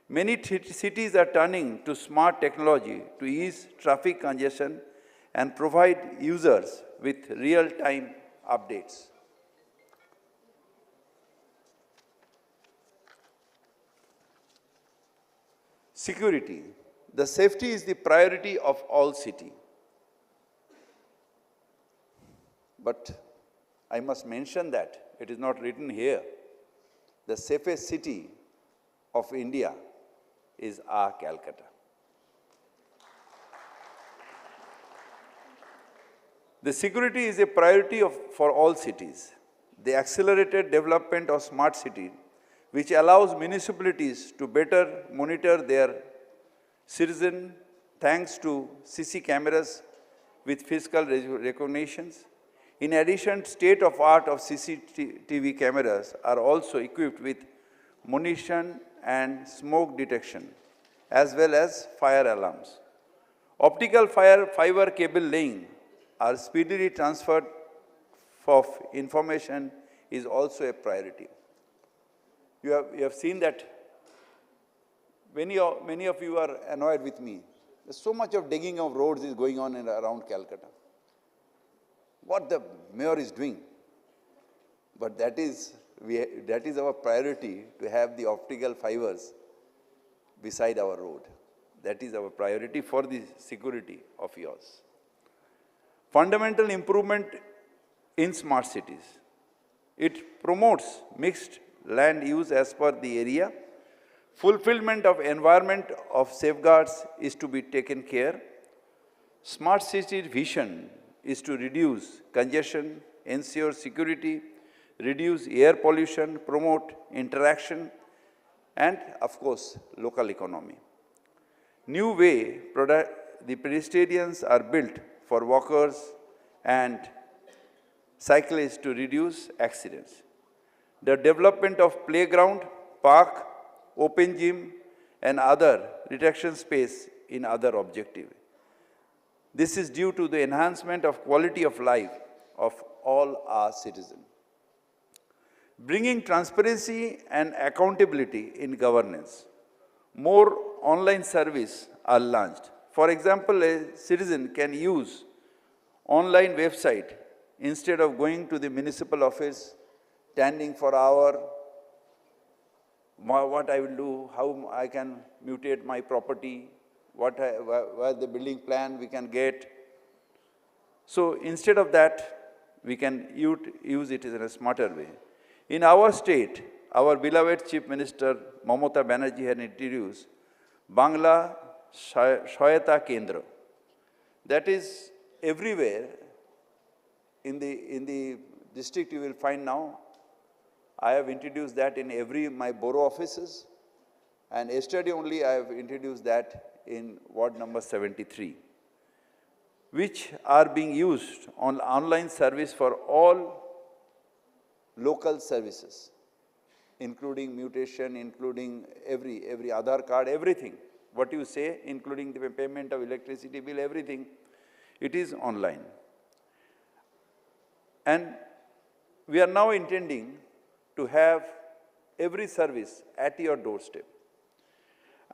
Speaker 8: Many cities are turning to smart technology to ease traffic congestion and provide users with real-time updates. Security. The safety is the priority of all cities. But I must mention that, it is not written here, the safest city of India is our Calcutta. The security is a priority for all cities. The accelerated development of smart city, which allows municipalities to better monitor their citizens thanks to CC cameras with physical recognitions. In addition, state-of-art of CCTV cameras are also equipped with munition and smoke detection, as well as fire alarms. Optical fiber cable laying or speedily transfer of information is also a priority. You have seen that many of you are annoyed with me. There's so much of digging of roads is going on around Calcutta. What the mayor is doing. But that is our priority, to have the optical fibers beside our road. That is our priority for the security of yours. Fundamental improvement in smart cities. It promotes mixed land use as per the area. Fulfillment of environment of safeguards is to be taken care. Smart city vision is to reduce congestion, ensure security, reduce air pollution, promote interaction, and of course, local economy. New way the pedestrians are built for walkers and cyclists to reduce accidents. The development of playground, park, open gym, and other recreation space in other objective. This is due to the enhancement of quality of life of all our citizens. Bringing transparency and accountability in governance. More online services are launched. For example, a citizen can use online website instead of going to the municipal office, standing for hours, what I will do, how I can mutate my property, where the building plan we can get. So instead of that, we can use it in a smarter way. In our state, our beloved Chief Minister Mamata Banerjee had introduced Bangla Shoyata Kendra. That is everywhere in the district you will find now. I have introduced that in my borough offices, and yesterday only I have introduced that in ward number 73, which are being used on online service for all local services, including mutation, including every Aadhaar card, everything. What you say, including the payment of electricity bill, everything, it is online. And we are now intending to have every service at your doorstep.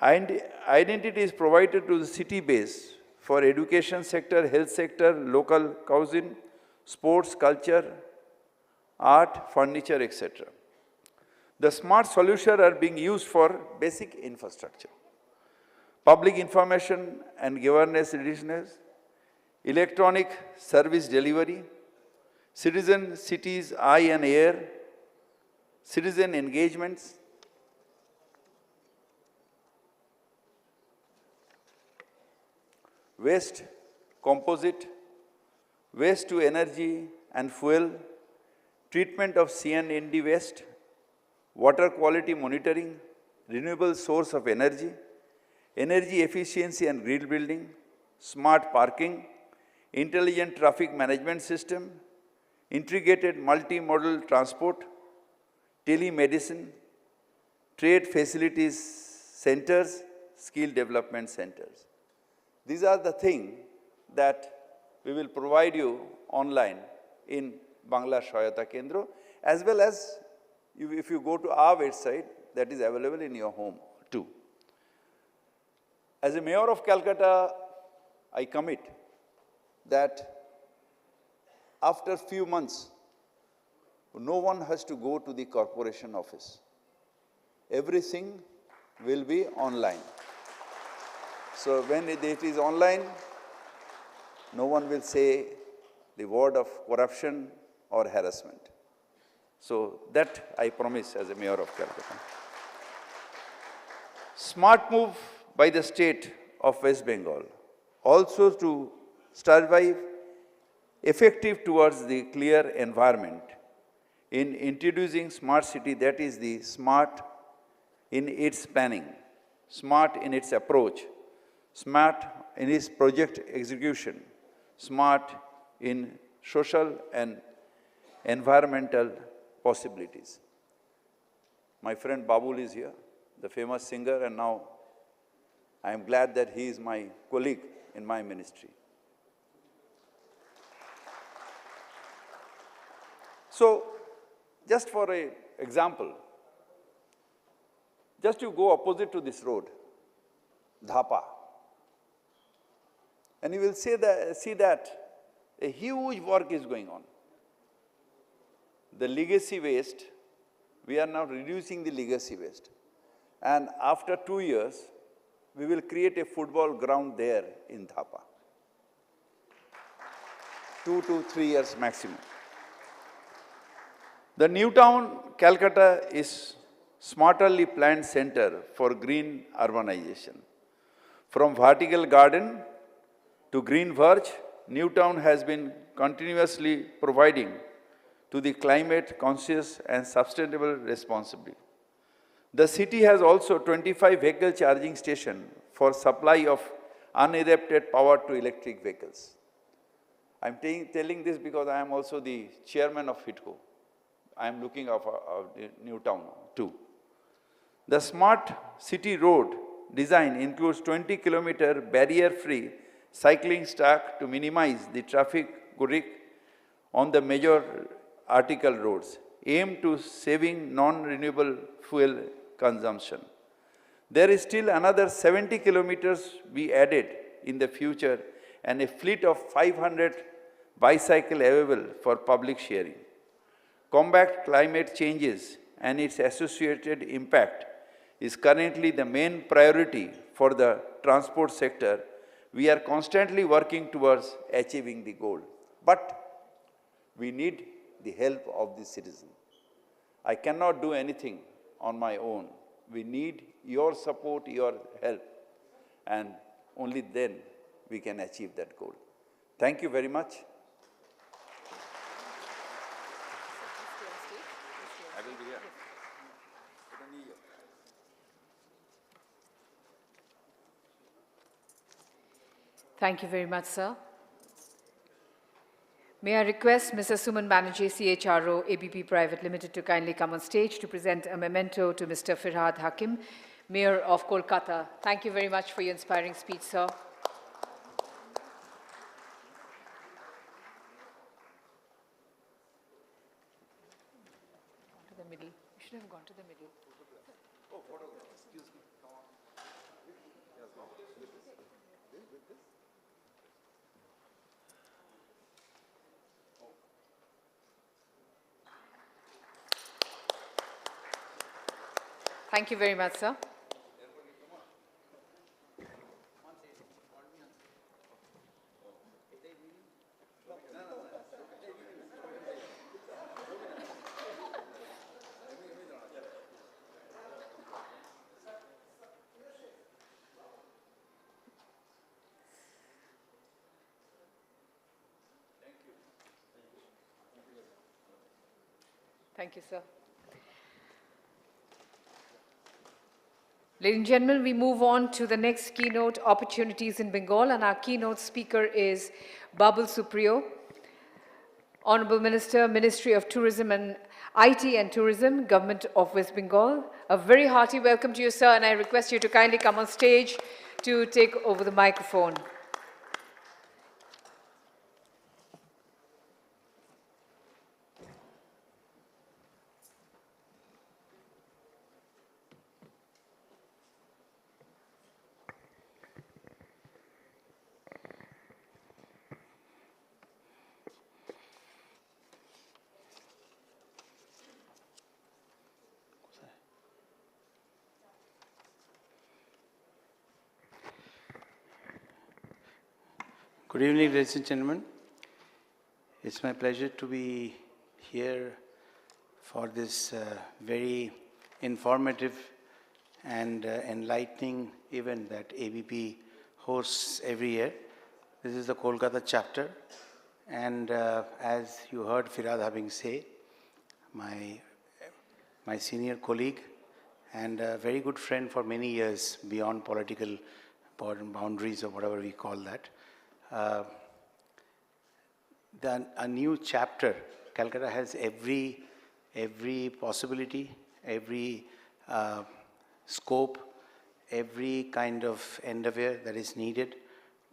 Speaker 8: Identity is provided to the city base for education sector, health sector, local housing, sports, culture, art, furniture, etc. The smart solutions are being used for basic infrastructure, public information and governance readiness, electronic service delivery, citizen cities, eye and air, citizen engagements, waste, composite, waste to energy and fuel, treatment of C&ND waste, water quality monitoring, renewable source of energy, energy efficiency and grid building, smart parking, intelligent traffic management system, integrated multimodal transport, telemedicine, trade facilities centers, skill development centers. These are the things that we will provide you online in Bangla Shoyata Kendra, as well as if you go to our website, that is available in your home too. As a mayor of Calcutta, I commit that after few months, no one has to go to the corporation office. Everything will be online. So when it is online, no one will say the word of corruption, or harassment. So that I promise as a mayor of Calcutta. Smart move by the state of West Bengal also to strive effective towards the clear environment in introducing smart city, that is the smart in its planning, smart in its approach, smart in its project execution, smart in social and environmental possibilities. My friend Babul is here, the famous singer, and now I am glad that he is my colleague in my ministry. So, just for an example, just you go opposite to this road, Dhapa, and you will see that a huge work is going on. The legacy waste, we are now reducing the legacy waste. And after 2 years, we will create a football ground there in Dhapa. 2 to 3 years maximum. The New Town, Calcutta is smartly planned center for green urbanization. From vertical garden to green verge, New Town has been continuously providing to the climate conscious and sustainable responsibility. The city has also 25 vehicle charging stations for supply of uninterrupted power to electric vehicles. I'm telling this because I am also the chairman of HITCO. I am looking at New Town too. The smart city road design includes 20-kilometer barrier-free cycling track to minimize the traffic on the major arterial roads, aimed to saving non-renewable fuel consumption. There is still another 70 kilometers be added in the future and a fleet of 500 bicycles available for public sharing. Combat climate changes and its associated impact is currently the main priority for the transport sector. We are constantly working towards achieving the goal. But we need the help of the citizen. I cannot do anything on my own. We need your support, your help, and only then we can achieve that goal. Thank you very much. I will be here.
Speaker 3: Thank you very much, sir. May I request Mr. Suman Banerjee, CHRO, ABP Private Limited, to kindly come on stage to present a memento to Mr. Firhad Hakim, Mayor of Kolkata. Thank you very much for your inspiring speech, sir. To the middle. You should have gone to the middle.
Speaker 8: Oh, excuse me.
Speaker 3: Thank you very much, sir. Thank you, sir. Ladies and gentlemen, we move on to the next keynote, Opportunities in Bengal, and our keynote speaker is Babul Supriyo, Honorable Minister, Ministry of Tourism and IT and Tourism, Government of West Bengal. A very hearty welcome to you, sir, and I request you to kindly come on stage to take over the microphone.
Speaker 10: Good evening, ladies and gentlemen. It's my pleasure to be here for this very informative and enlightening event that ABP hosts every year. This is the Kolkata chapter, and as you heard Firad having say, my senior colleague and a very good friend for many years beyond political boundaries or whatever we call that. A new chapter. Calcutta has every possibility, every scope, every kind of endeavor that is needed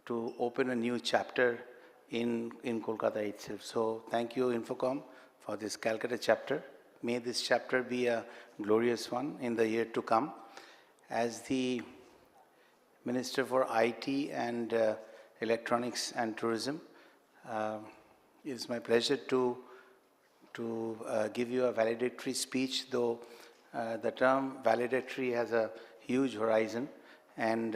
Speaker 10: to open a new chapter in Kolkata itself. So thank you, Infocom, for this Calcutta chapter. May this chapter be a glorious one in the year to come. As the Minister for IT and Electronics and Tourism, it is my pleasure to give you a valedictory speech, though the term valedictory has a huge horizon, and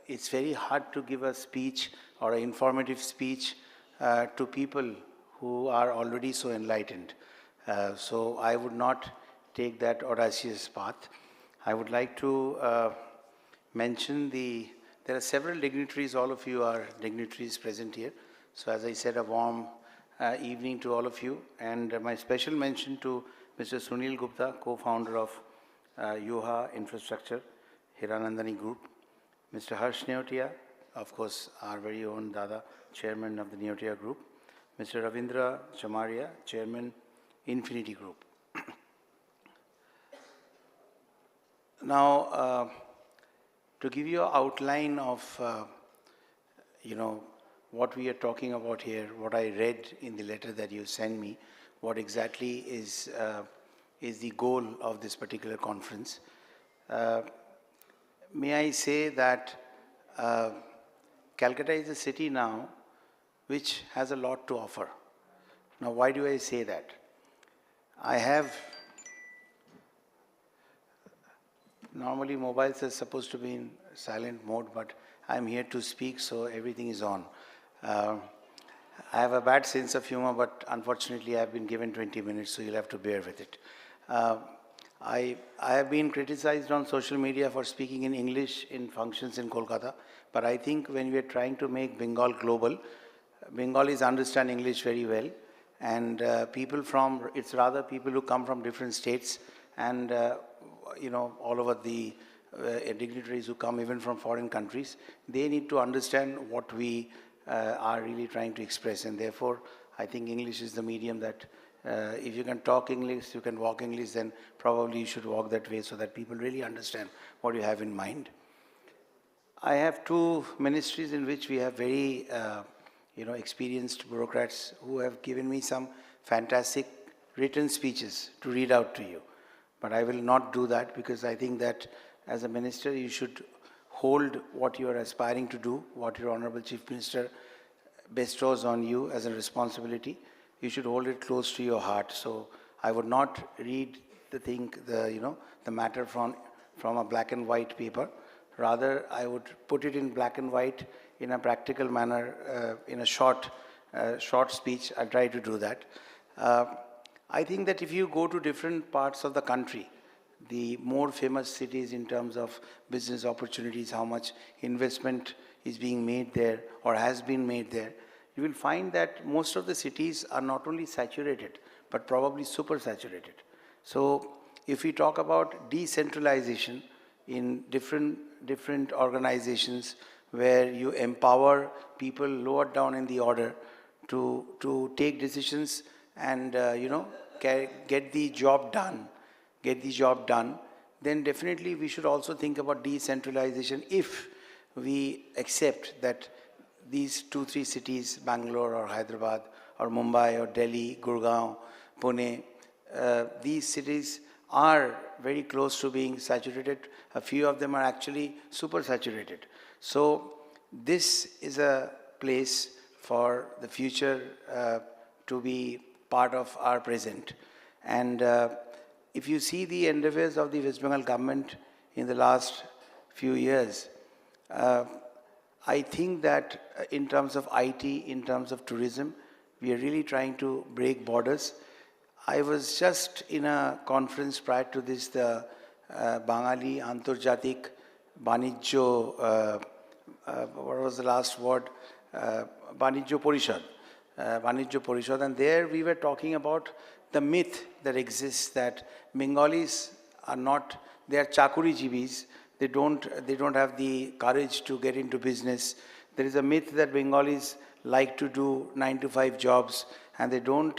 Speaker 10: it's very hard to give a speech or an informative speech to people who are already so enlightened. So I would not take that audacious path. I would like to mention there are several dignitaries, all of you are dignitaries present here. So as I said, a warm evening to all of you, and my special mention to Mr. Sunil Gupta, co-founder of Yoha Infrastructure, Hiranandani Group, Mr. Harsh Neotia, of course, our very own Dada, Chairman of the Neotia Group, Mr. Ravindra Chamaria, Chairman, Infinity Group. Now, to give you an outline of, what we are talking about here, what I read in the letter that you sent me, what exactly is the goal of this particular conference. May I say that Calcutta is a city now which has a lot to offer. Now, why do I say that? Normally mobiles are supposed to be in silent mode, but I'm here to speak, so everything is on. I have a bad sense of humor, but unfortunately I've been given 20 minutes, so you'll have to bear with it. I have been criticized on social media for speaking in English in functions in Kolkata, but I think when we are trying to make Bengal global, Bengalis understand English very well, and it's rather people who come from different states and all over the dignitaries who come even from foreign countries, they need to understand what we are really trying to express, and therefore I think English is the medium that if you can talk English, you can walk English, then probably you should walk that way so that people really understand what you have in mind. I have two ministries in which we have very experienced bureaucrats who have given me some fantastic written speeches to read out to you. But I will not do that, because I think that as a minister you should hold what you are aspiring to do, what your Honorable Chief Minister bestows on you as a responsibility. You should hold it close to your heart. So I would not read the matter from a black and white paper. Rather, I would put it in black and white in a practical manner, in a short speech. I'll try to do that. I think that if you go to different parts of the country, the more famous cities in terms of business opportunities, how much investment is being made there or has been made there, you will find that most of the cities are not only saturated, but probably super saturated. So if we talk about decentralization in different organizations where you empower people lower down in the order to take decisions and get the job done, then definitely we should also think about decentralization if we accept that these 2-3 cities, Bangalore or Hyderabad or Mumbai or Delhi, Gurgaon, Pune, these cities are very close to being saturated. A few of them are actually super saturated. So this is a place for the future to be part of our present. And if you see the endeavors of the West Bengal government in the last few years, I think that in terms of IT, in terms of tourism, we are really trying to break borders. I was just in a conference prior to this, the Bangali Antarjatik Banijjo, what was the last word? Banijjo Porishad. Banijjo Porishad, and there we were talking about the myth that exists that Bengalis are not, they are chakuri jibis, they don't have the courage to get into business. There is a myth that Bengalis like to do 9-to-5 jobs, and they don't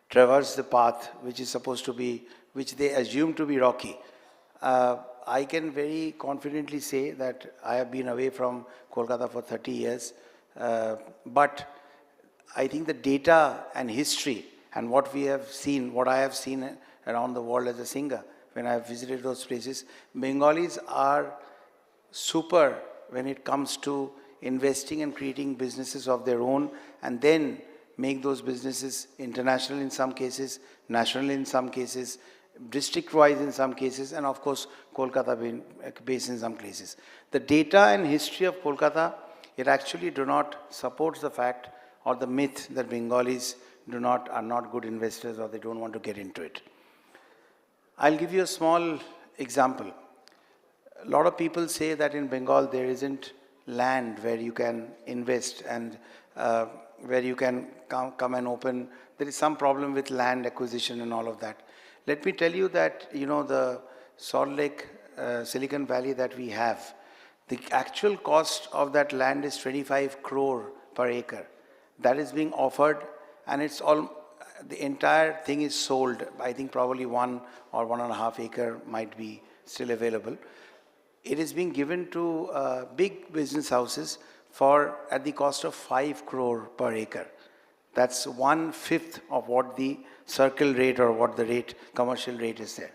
Speaker 10: traverse the path which is supposed to be, which they assume to be rocky. I can very confidently say that I have been away from Kolkata for 30 years, but I think the data and history and what we have seen, what I have seen around the world as a singer, when I have visited those places, Bengalis are super when it comes to investing and creating businesses of their own, and then make those businesses international in some cases, national in some cases, district-wise in some cases, and of course Kolkata based in some places. The data and history of Kolkata, it actually do not support the fact or the myth that Bengalis are not good investors or they don't want to get into it. I'll give you a small example. A lot of people say that in Bengal there isn't land where you can invest and where you can come and open. There is some problem with land acquisition and all of that. Let me tell you that, the Salt Lake, Silicon Valley that we have, the actual cost of that land is 25 crore per acre. That is being offered, and it's all, the entire thing is sold. I think probably 1 or 1.5 acre might be still available. It is being given to big business houses at the cost of 5 crore per acre. That's 1/5 of what the circle rate or what the rate, commercial rate is there.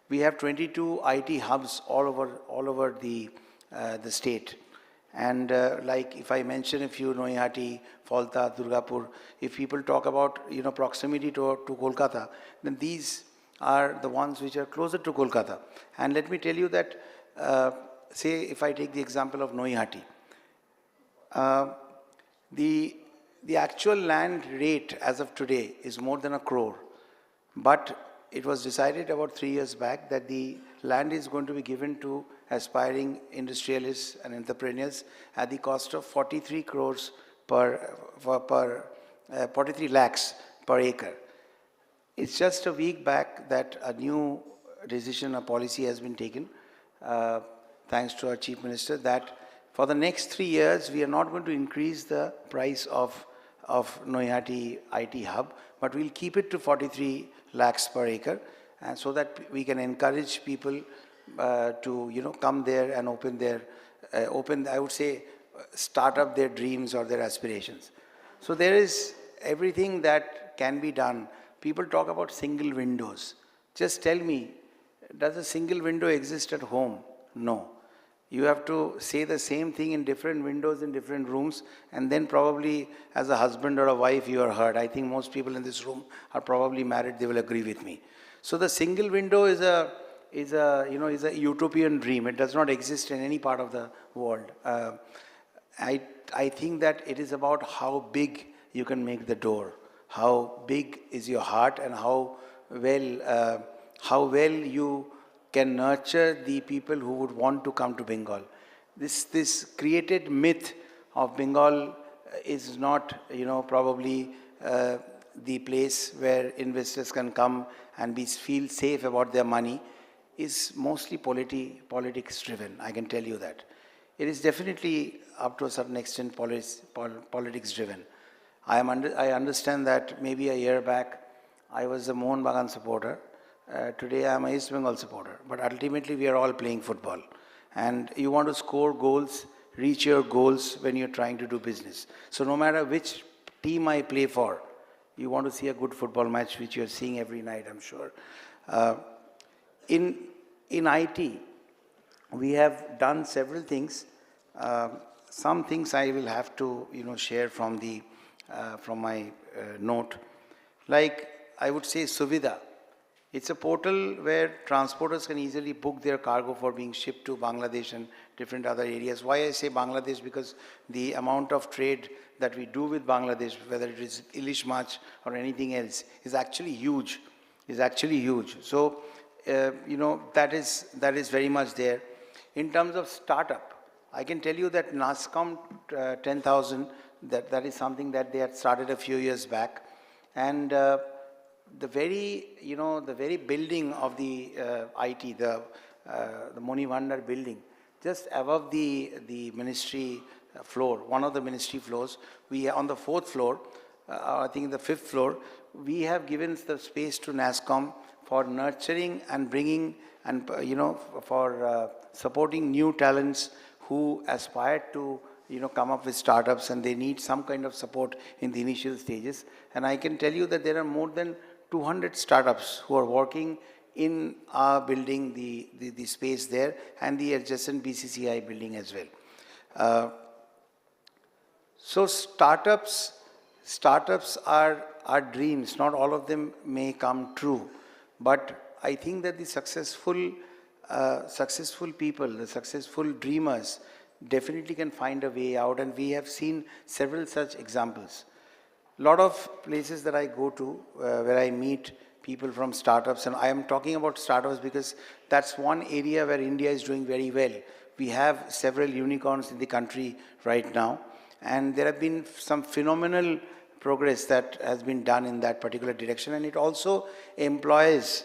Speaker 10: We have 22 IT hubs all over the state. And like if I mention a few, Noihati, Falta, Durgapur, if people talk about proximity to Kolkata, then these are the ones which are closer to Kolkata. And let me tell you that, say if I take the example of Noihati, the actual land rate as of today is more than 1 crore. But it was decided about 3 years back that the land is going to be given to aspiring industrialists and entrepreneurs at the cost of 43 crores 43 lakhs per acre. It's just a week back that a new decision, a policy has been taken, thanks to our Chief Minister, that for the next 3 years, we are not going to increase the price of Noihati IT hub, but we'll keep it to 43 lakhs per acre, and so that we can encourage people to come there and I would say, start up their dreams or their aspirations. So there is everything that can be done. People talk about single windows. Just tell me, does a single window exist at home? No. You have to say the same thing in different windows in different rooms, and then probably as a husband or a wife you are heard. I think most people in this room are probably married, they will agree with me. So the single window is a utopian dream. It does not exist in any part of the world. I think that it is about how big you can make the door, how big is your heart, and how well you can nurture the people who would want to come to Bengal. This created myth of Bengal is not, probably the place where investors can come and feel safe about their money, is mostly politics driven. I can tell you that. It is definitely up to a certain extent politics driven. I understand that maybe a year back I was a Mohun Bagan supporter. Today I am a East Bengal supporter. But ultimately we are all playing football. And you want to score goals, reach your goals when you're trying to do business. So no matter which team I play for, you want to see a good football match, which you're seeing every night, I'm sure. In IT, we have done several things. Some things I will have to share from my note. Like I would say Suvidha. It's a portal where transporters can easily book their cargo for being shipped to Bangladesh and different other areas. Why I say Bangladesh? Because the amount of trade that we do with Bangladesh, whether it is Ilish Mach or anything else, is actually huge. So, that is very much there. In terms of startup, I can tell you that NASCOM 10,000, that is something that they had started a few years back. And the very building of the IT, the Moni Bhandar building, just above the ministry floor, one of the ministry floors, we on the 4th floor, I think the 5th floor, we have given the space to NASCOM for nurturing and bringing and for supporting new talents who aspire to come up with startups, and they need some kind of support in the initial stages. And I can tell you that there are more than 200 startups who are working in our building, the space there, and the adjacent BCCI building as well. So startups are dreams. Not all of them may come true, but I think that the successful people, the successful dreamers, definitely can find a way out, and we have seen several such examples. A lot of places that I go to where I meet people from startups, and I am talking about startups because that's one area where India is doing very well. We have several unicorns in the country right now, and there have been some phenomenal progress that has been done in that particular direction, and it also employs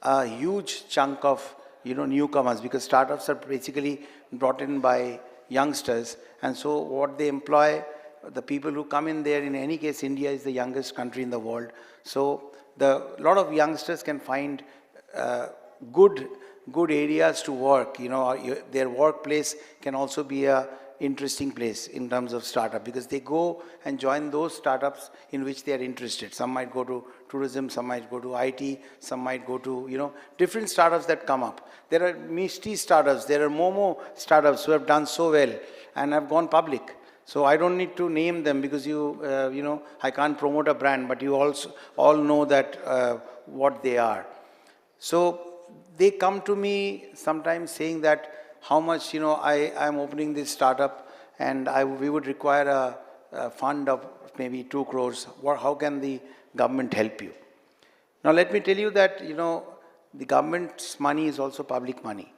Speaker 10: a huge chunk of newcomers, because startups are basically brought in by youngsters, and so what they employ, the people who come in there, in any case, India is the youngest country in the world, so a lot of youngsters can find good areas to work. Their workplace can also be a interesting place in terms of startup, because they go and join those startups in which they are interested. Some might go to tourism, some might go to IT, some might go to, different startups that come up. There are Mishti startups, there are Momo startups who have done so well and have gone public. So I don't need to name them because I can't promote a brand, but you also all know that what they are. So they come to me sometimes saying that how much, I am opening this startup and we would require a fund of maybe 2 crores. How can the government help you? Now let me tell you that, the government's money is also public money.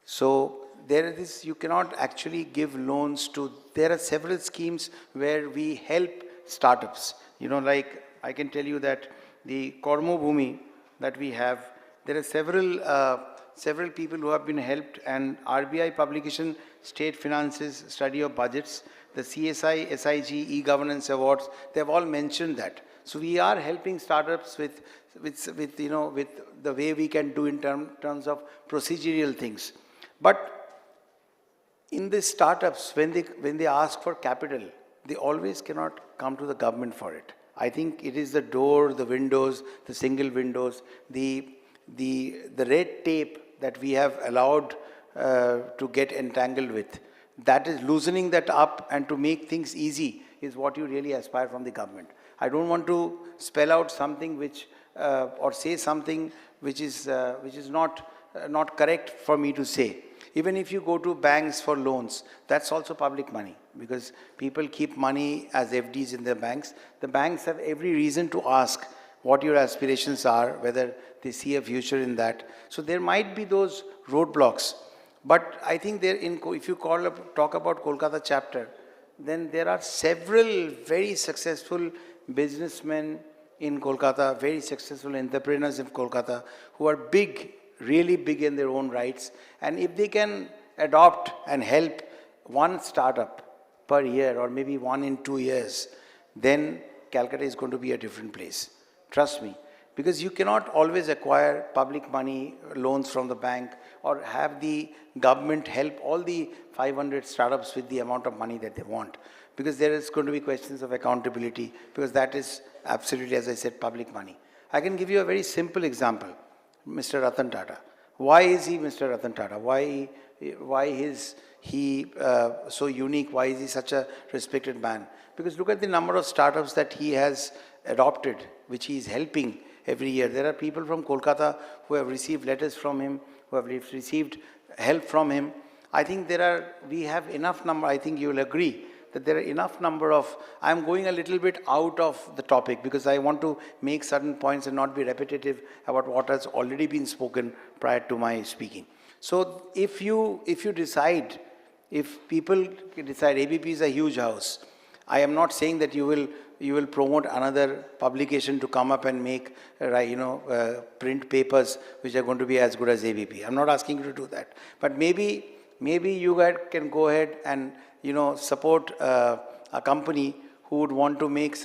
Speaker 10: So you cannot actually give loans there are several schemes where we help startups. Like I can tell you that the Kormo Bhumi that we have, there are several people who have been helped, and RBI publication, State Finances, Study of Budgets, the CSI, SIG, E-Governance Awards, they have all mentioned that. So we are helping startups with the way we can do in terms of procedural things. But in the startups, when they ask for capital, they always cannot come to the government for it. I think it is the door, the windows, the single windows, the red tape that we have allowed to get entangled with. That is loosening that up, and to make things easy is what you really aspire from the government. I don't want to spell out something which or say something which is not correct for me to say. Even if you go to banks for loans, that's also public money, because people keep money as FDs in their banks. The banks have every reason to ask what your aspirations are, whether they see a future in that. So there might be those roadblocks. But I think if you talk about Kolkata chapter, then there are several very successful businessmen in Kolkata, very successful entrepreneurs in Kolkata, who are big, really big in their own rights. And if they can adopt and help one startup per year, or maybe 1 in 2 years, then Calcutta is going to be a different place. Trust me. Because you cannot always acquire public money, loans from the bank, or have the government help all the 500 startups with the amount of money that they want. Because there is going to be questions of accountability, because that is absolutely, as I said, public money. I can give you a very simple example. Mr. Ratan Tata. Why is he Mr. Ratan Tata? Why is he so unique? Why is he such a respected man? Because look at the number of startups that he has adopted, which he is helping every year. There are people from Kolkata who have received letters from him, who have received help from him. I think we have enough number, I think you will agree, that there are enough number of, I'm going a little bit out of the topic because I want to make certain points and not be repetitive about what has already been spoken prior to my speaking. So if you decide, if people decide ABP is a huge house, I am not saying that you will promote another publication to come up and make, print papers which are going to be as good as ABP. I'm not asking you to do that. But maybe you guys can go ahead and, support a company who would want to make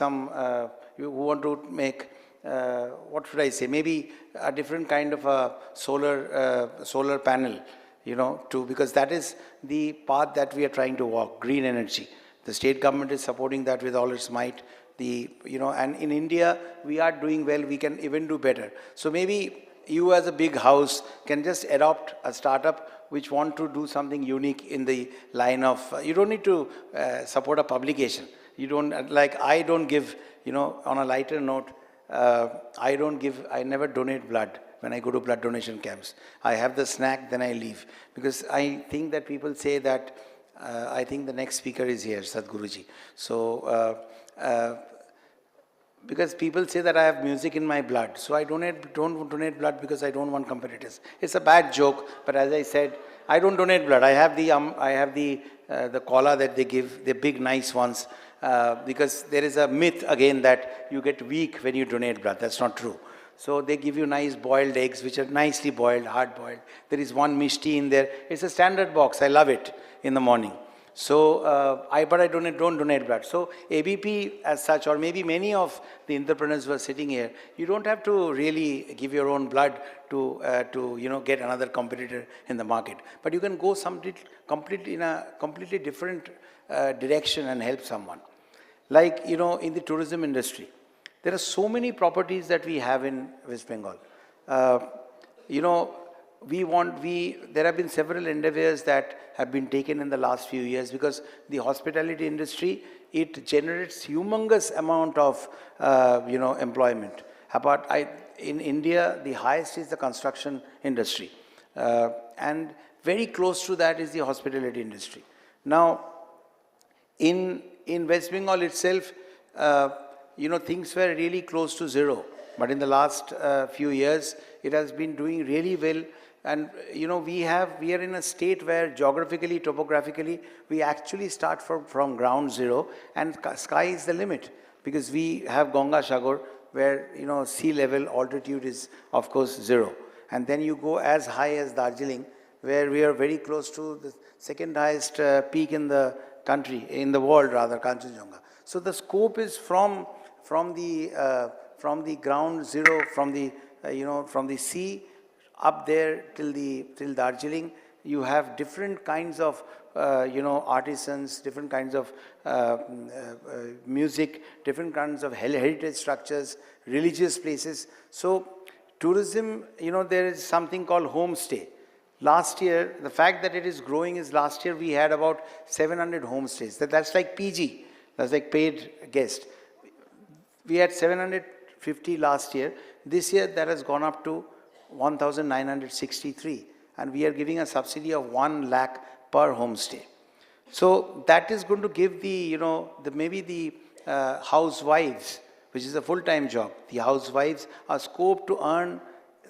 Speaker 10: what should I say, maybe a different kind of a solar panel, because that is the path that we are trying to walk, green energy. The state government is supporting that with all its might. And in India, we are doing well, we can even do better. So maybe you as a big house can just adopt a startup which want to do something unique in the line of, you don't need to support a publication. You don't, like I don't give, on a lighter note, I never donate blood when I go to blood donation camps. I have the snack, then I leave. Because I think that people say that, I think the next speaker is here, Sadhguruji. So, because people say that I have music in my blood. So I don't donate blood because I don't want competitors. It's a bad joke, but as I said, I don't donate blood. I have the cola that they give, the big nice ones, because there is a myth again that you get weak when you donate blood. That's not true. So they give you nice boiled eggs, which are nicely boiled, hard boiled. There is one mishti in there. It's a standard box. I love it in the morning. So, but I don't donate blood. So ABP as such, or maybe many of the entrepreneurs who are sitting here, you don't have to really give your own blood to get another competitor in the market. But you can go in a completely different direction and help someone. Like, in the tourism industry, there are so many properties that we have in West Bengal. There have been several endeavors that have been taken in the last few years because the hospitality industry, it generates humongous amount of, employment. In India, the highest is the construction industry. And very close to that is the hospitality industry. Now, in West Bengal itself, things were really close to zero. But in the last few years, it has been doing really well. And, we are in a state where geographically, topographically, we actually start from ground zero and sky is the limit. Because we have Ganga Sagar where, sea level altitude is, of course, zero. And then you go as high as Darjeeling, where we are very close to the second highest peak in the country, in the world rather, Kanchenjunga. So the scope is from the ground zero, from the sea up there till Darjeeling. You have different kinds of artisans, different kinds of music, different kinds of heritage structures, religious places. So tourism, there is something called homestay. Last year, the fact that it is growing is last year we had about 700 homestays. That's like PG, that's like paid guest. We had 750 last year. This year that has gone up to 1,963. And we are giving a subsidy of 1 lakh per homestay. So that is going to give maybe the housewives, which is a full-time job. The housewives are scoped to earn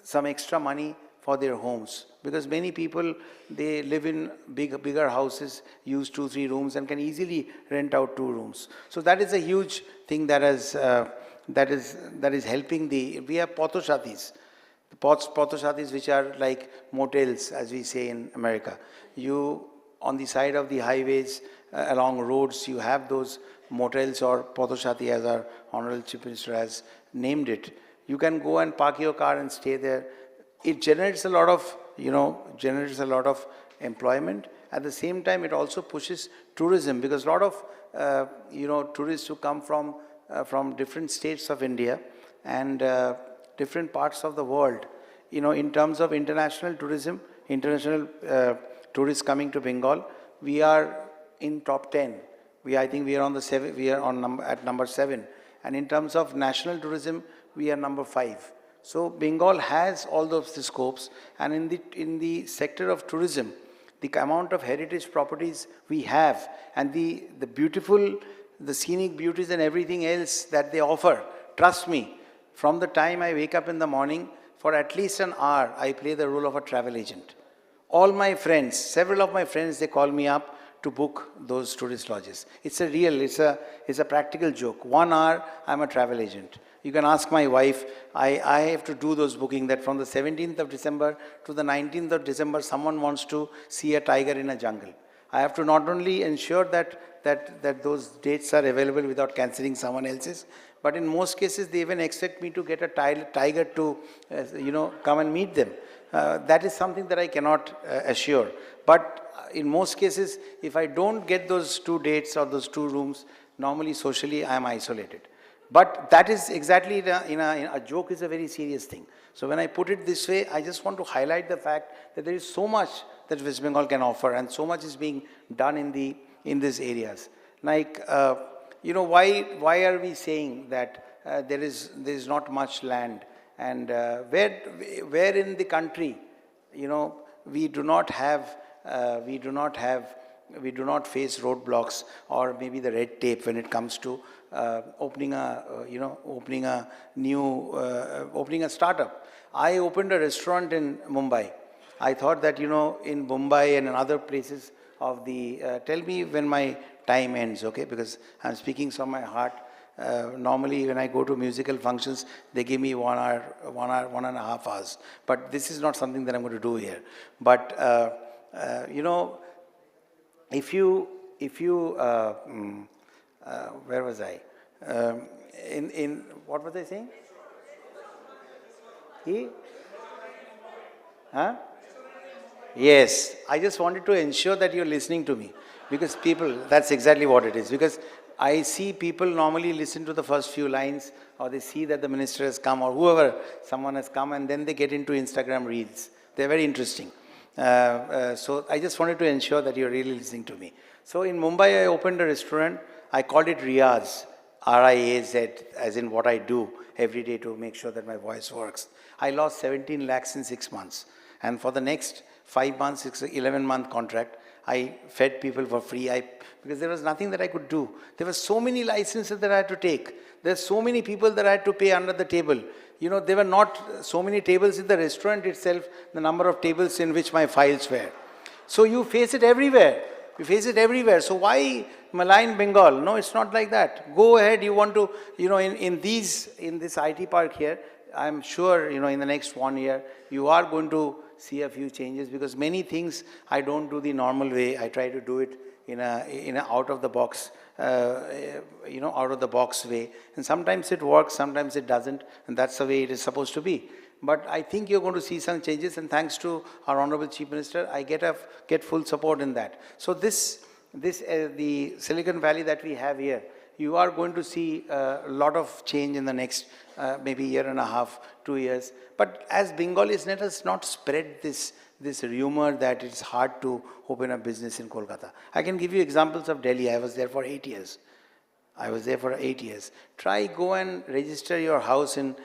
Speaker 10: some extra money for their homes. Because many people, they live in bigger houses, use 2-3 rooms and can easily rent out 2 rooms. So that is a huge thing that is helping we have Potoshatis. Potoshatis, which are like motels, as we say in America. On the side of the highways, along roads, you have those motels or Potoshati, as our Honorable Chief Minister has named it. You can go and park your car and stay there. It generates a lot of, employment. At the same time, it also pushes tourism because a lot of, tourists who come from different states of India and different parts of the world. In terms of international tourism, international tourists coming to Bengal, we are in top 10. I think we are on at number 7. And in terms of national tourism, we are number 5. So Bengal has all those scopes, and in the sector of tourism, the amount of heritage properties we have and the beautiful, the scenic beauties and everything else that they offer, trust me, from the time I wake up in the morning, for at least an hour, I play the role of a travel agent. All my friends, several of my friends, they call me up to book those tourist lodges. It's a practical joke. 1 hour, I'm a travel agent. You can ask my wife, I have to do those booking that from the 17th of December to the 19th of December, someone wants to see a tiger in a jungle. I have to not only ensure that those dates are available without cancelling someone else's, but in most cases, they even expect me to get a tiger to, come and meet them. That is something that I cannot assure. But in most cases, if I don't get those 2 dates or those 2 rooms, normally socially I am isolated. But that is exactly, a joke is a very serious thing. So when I put it this way, I just want to highlight the fact that there is so much that West Bengal can offer, and so much is being done in these areas. Like, why are we saying that there is not much land, and where in the country, we do not face roadblocks or maybe the red tape when it comes to opening a startup. I opened a restaurant in Mumbai. I thought that, in Mumbai and in other places of the, tell me when my time ends, okay? Because I'm speaking from my heart. Normally when I go to musical functions, they give me 1 hour, 1.5 hours. But this is not something that I'm going to do here. But, if you where was I? What was I saying? Huh? Yes, I just wanted to ensure that you're listening to me, because people, that's exactly what it is. Because I see people normally listen to the first few lines, or they see that the minister has come, or whoever, someone has come, and then they get into Instagram reels. They're very interesting. So I just wanted to ensure that you're really listening to me. So in Mumbai, I opened a restaurant. I called it Riaz, R-I-A-Z, as in what I do every day to make sure that my voice works. I lost 17 lakhs in 6 months. And for the next 5 months, it's an 11-month contract. I fed people for free because there was nothing that I could do. There were so many licenses that I had to take. There's so many people that I had to pay under the table. There were not so many tables in the restaurant itself, the number of tables in which my files were. So you face it everywhere. You face it everywhere. So why malign Bengal? No, it's not like that. Go ahead. You want to, in this IT park here, I'm sure, in the next 1 year, you are going to see a few changes, because many things I don't do the normal way. I try to do it in a out of the box, out of the box way. And sometimes it works, sometimes it doesn't, and that's the way it is supposed to be. But I think you're going to see some changes, and thanks to our Honorable Chief Minister, I get full support in that. So the Silicon Valley that we have here, you are going to see a lot of change in the next maybe 1.5 years, 2 years. But as Bengalis, let us not spread this rumor that it's hard to open a business in Kolkata. I can give you examples of Delhi. I was there for 8 years. Try go and register your house in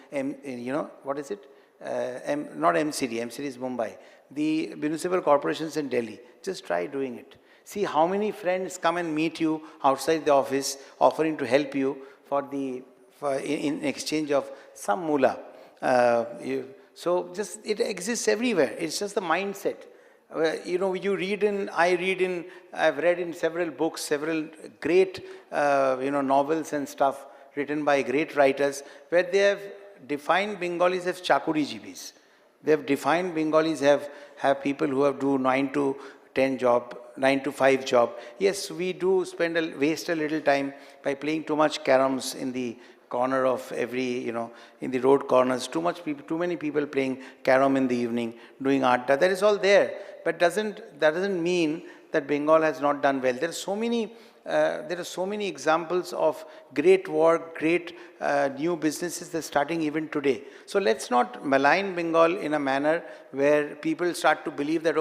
Speaker 10: what is it? Not MCD. MCD is Mumbai. The municipal corporations in Delhi. Just try doing it. See how many friends come and meet you outside the office, offering to help you in exchange of some moolah. So just it exists everywhere. It's just the mindset. I've read in several books, several great novels and stuff written by great writers, where they have defined Bengalis as Chakurijibis. They have defined Bengalis have people who do 9 to 10 job, 9 to 5 job. Yes, we do waste a little time by playing too much caroms in the corner of every, in the road corners. Too many people playing carom in the evening, doing adda. That is all there. But that doesn't mean that Bengal has not done well. There are so many examples of great work, great new businesses that are starting even today. So let's not malign Bengal in a manner where people start to believe that,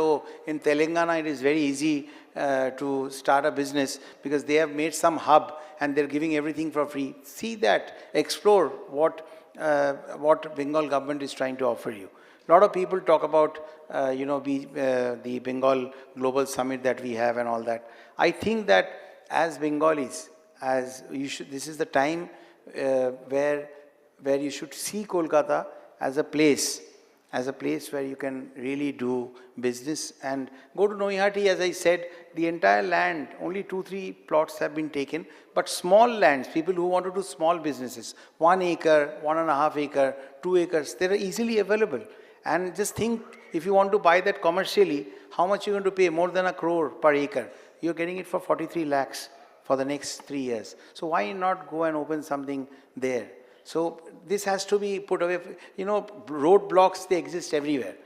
Speaker 10: in Telangana it is very easy to start a business because they have made some hub and they're giving everything for free. See that, explore what what Bengal government is trying to offer you. A lot of people talk about, the Bengal Global Summit that we have and all that. I think that as Bengalis, this is the time where you should see Kolkata as a place where you can really do business and go to Noihati. As I said, the entire land, only 2-3 plots have been taken, but small lands, people who want to do small businesses, 1 acre, 1.5 acre, 2 acres, they are easily available. And just think, if you want to buy that commercially, how much you're going to pay? More than 1 crore per acre. You're getting it for 43 lakhs for the next 3 years. So why not go and open something there? So this has to be put away. Roadblocks, they exist everywhere.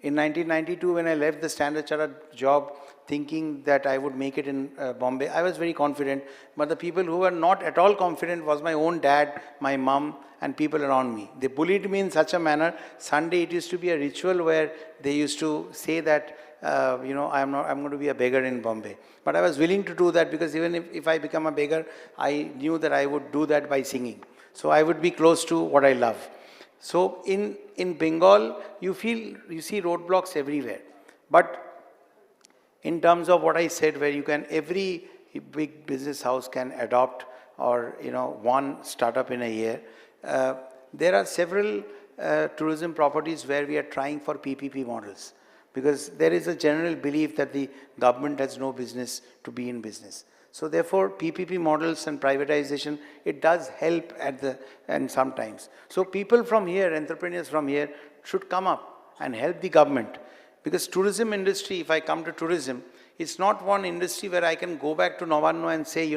Speaker 10: In 1992, when I left the Standard Chartered job, thinking that I would make it in Bombay, I was very confident. But the people who were not at all confident was my own dad, my mom, and people around me. They bullied me in such a manner. Sunday, it used to be a ritual where they used to say that, I'm going to be a beggar in Bombay. But I was willing to do that, because even if I become a beggar, I knew that I would do that by singing. So I would be close to what I love. So in Bengal, you see roadblocks everywhere. But in terms of what I said, where every big business house can adopt, or one startup in a year, there are several tourism properties where we are trying for PPP models, because there is a general belief that the government has no business to be in business. So therefore, PPP models and privatization, it does help and sometimes. So people from here, entrepreneurs from here, should come up and help the government. Because tourism industry, if I come to tourism, it's not one industry where I can go back to Navarno and say,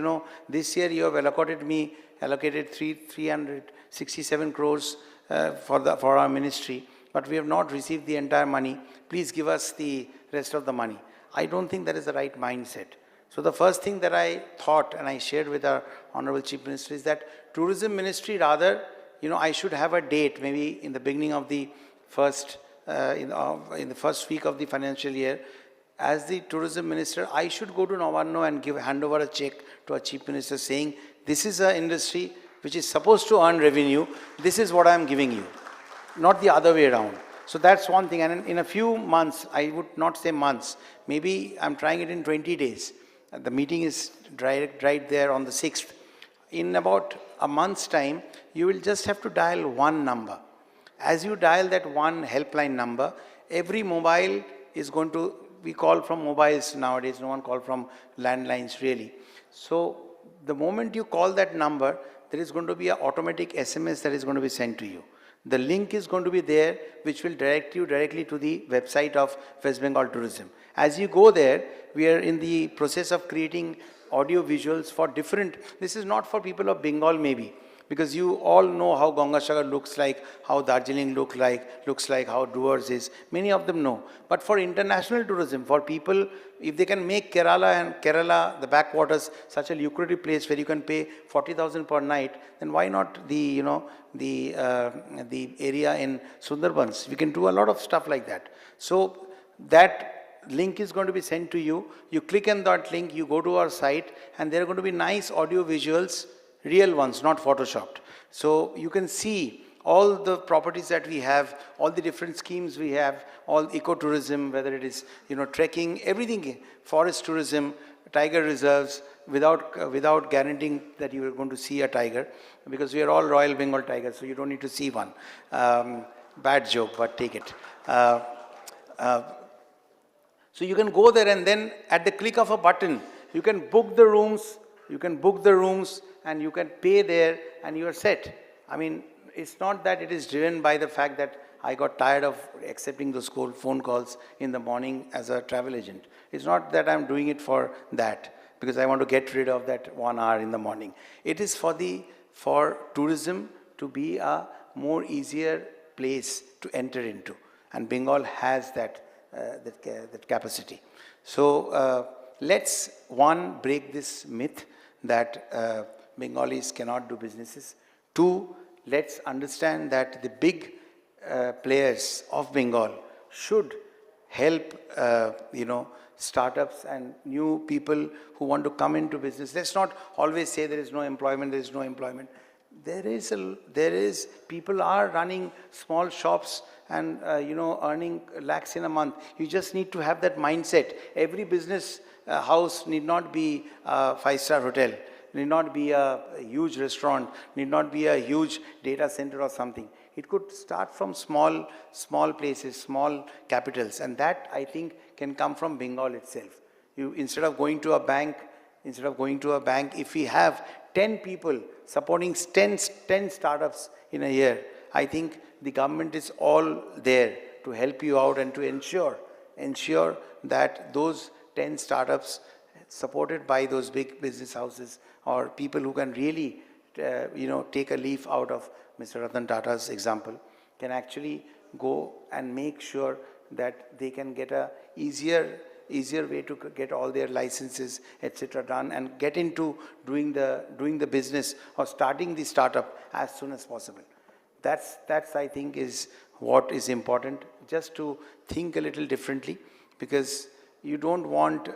Speaker 10: this year you have allocated 367 crores for our ministry, but we have not received the entire money. Please give us the rest of the money. I don't think that is the right mindset. So the first thing that I thought, and I shared with our Honorable Chief Minister, is that tourism ministry, rather, I should have a date, maybe in the beginning of the first, in the first week of the financial year. As the tourism minister, I should go to Navarno and hand over a check to our Chief Minister saying, this is an industry which is supposed to earn revenue, this is what I am giving you, not the other way around. So that's one thing. And in a few months, I would not say months, maybe I'm trying it in 20 days. The meeting is right there on the 6th. In about a month's time, you will just have to dial one number. As you dial that one helpline number, every mobile is going to, we call from mobiles nowadays, no one call from landlines really. So the moment you call that number, there is going to be an automatic SMS that is going to be sent to you. The link is going to be there, which will direct you directly to the website of West Bengal Tourism. As you go there, we are in the process of creating audio visuals for different, this is not for people of Bengal maybe, because you all know how Gangasagar looks like, how Darjeeling looks like how Duars is, many of them know. But for international tourism, for people, if they can make Kerala, the backwaters, such a lucrative place where you can pay 40,000 per night, then why not the area in Sundarbans? We can do a lot of stuff like that. So that link is going to be sent to you. You click on that link, you go to our site, and there are going to be nice audio visuals, real ones, not photoshopped. So you can see all the properties that we have, all the different schemes we have, all ecotourism, whether it is trekking, everything, forest tourism, tiger reserves, without guaranteeing that you are going to see a tiger, because we are all Royal Bengal tigers, so you don't need to see one. Bad joke, but take it. So you can go there, and then at the click of a button, you can book the rooms, and you can pay there, and you are set. I mean, it's not that it is driven by the fact that I got tired of accepting those phone calls in the morning as a travel agent. It's not that I'm doing it for that, because I want to get rid of that 1 hour in the morning. It is for tourism to be a more easier place to enter into, and Bengal has that capacity. So let's, one, break this myth that Bengalis cannot do businesses. 2, let's understand that the big players of Bengal should help, startups and new people who want to come into business. Let's not always say there is no employment, People are running small shops and, earning lakhs in a month. You just need to have that mindset. Every business house need not be a five-star hotel, need not be a huge restaurant, need not be a huge data center or something. It could start from small places, small capitals, and that, I think, can come from Bengal itself. Instead of going to a bank, if we have 10 people supporting 10 startups in a year, I think the government is all there to help you out and to ensure that those 10 startups supported by those big business houses or people who can really, take a leaf out of Mr. Ratan Tata's example, can actually go and make sure that they can get a easier way to get all their licenses, etc. done and get into doing the business or starting the startup as soon as possible. That's I think is what is important, just to think a little differently, because you don't want,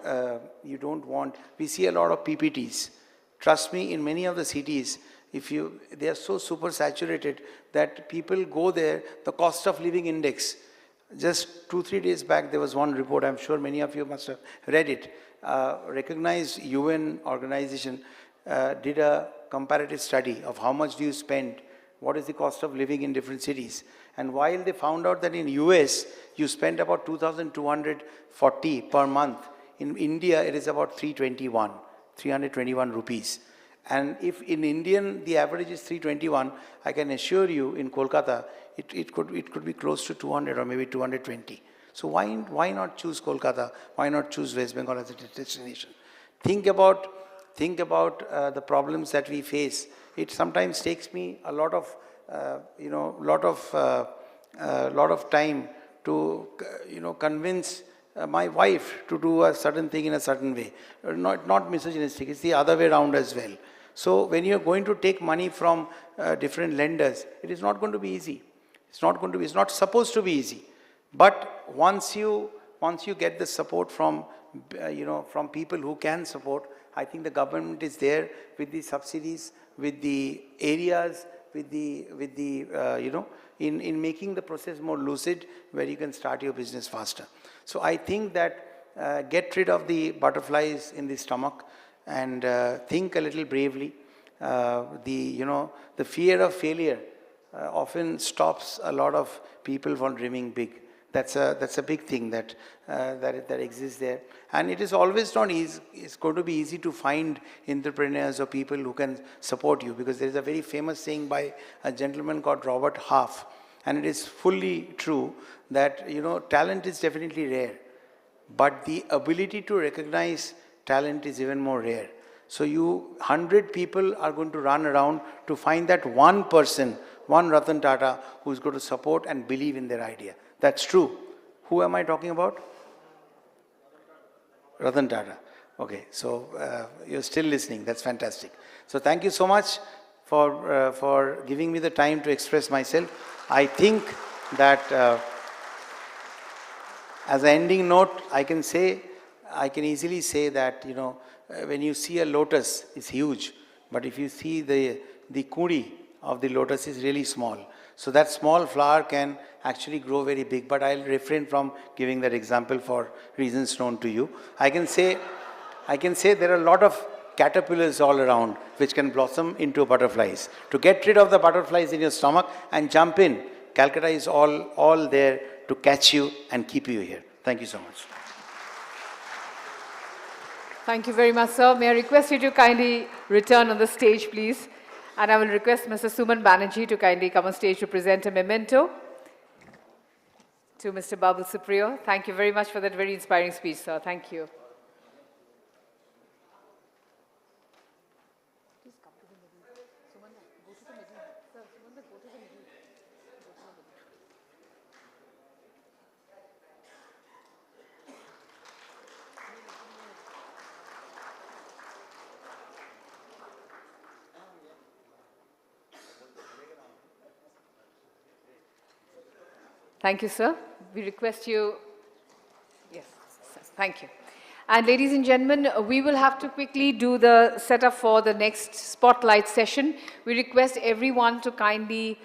Speaker 10: we see a lot of PPTs. Trust me, in many of the cities, they are so super saturated that people go there, the cost of living index. Just 2-3 days back, there was one report, I'm sure many of you must have read it. Recognized UN organization did a comparative study of how much do you spend, what is the cost of living in different cities. And while they found out that in US, you spend about 2,240 per month, in India, it is about 321 rupees. And if in Indian, the average is 321, I can assure you in Kolkata, it could be close to 200 or maybe 220. So why not choose Kolkata? Why not choose West Bengal as a destination? Think about the problems that we face. It sometimes takes me a lot of time to, convince my wife to do a certain thing in a certain way. Not misogynistic, it's the other way around as well. So when you're going to take money from different lenders, it is not going to be easy. It's not supposed to be easy. But once you get the support from people who can support, I think the government is there with the subsidies, with the areas, in making the process more lucid, where you can start your business faster. So I think that get rid of the butterflies in the stomach and think a little bravely. The fear of failure often stops a lot of people from dreaming big. That's a big thing that exists there. And it is always not easy. It's going to be easy to find entrepreneurs or people who can support you, because there is a very famous saying by a gentleman called Robert Half, and it is fully true that, talent is definitely rare, but the ability to recognize talent is even more rare. So 100 people are going to run around to find that one person, one Ratan Tata, who is going to support and believe in their idea. That's true. Who am I talking about? Ratan Tata. Okay, so you're still listening. That's fantastic. So thank you so much for giving me the time to express myself. I think that as an ending note, I can easily say that, when you see a lotus, it's huge. But if you see the kudi of the lotus is really small. So that small flower can actually grow very big. But I'll refrain from giving that example for reasons known to you. I can say there are a lot of caterpillars all around which can blossom into butterflies. To get rid of the butterflies in your stomach and jump in, Calcutta is all there to catch you and keep you here. Thank you so much.
Speaker 3: Thank you very much, sir. May I request you to kindly return on the stage, please? And I will request Mr. Suman Banerjee to kindly come on stage to present a memento to Mr. Babul Supriyo. Thank you very much for that very inspiring speech, sir. Thank you. Thank you, sir. We request you. Yes, thank you. And ladies and gentlemen, we will have to quickly do the setup for the next spotlight session. We request everyone to kindly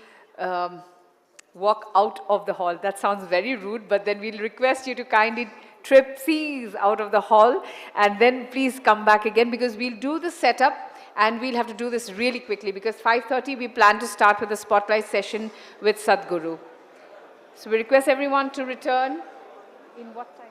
Speaker 3: walk out of the hall. That sounds very rude, but then we'll request you to kindly tripsies out of the hall and then please come back again, because we'll do the setup and we'll have to do this really quickly because 5:30 we plan to start with the spotlight session with Sadhguru. So we request everyone to return in what time?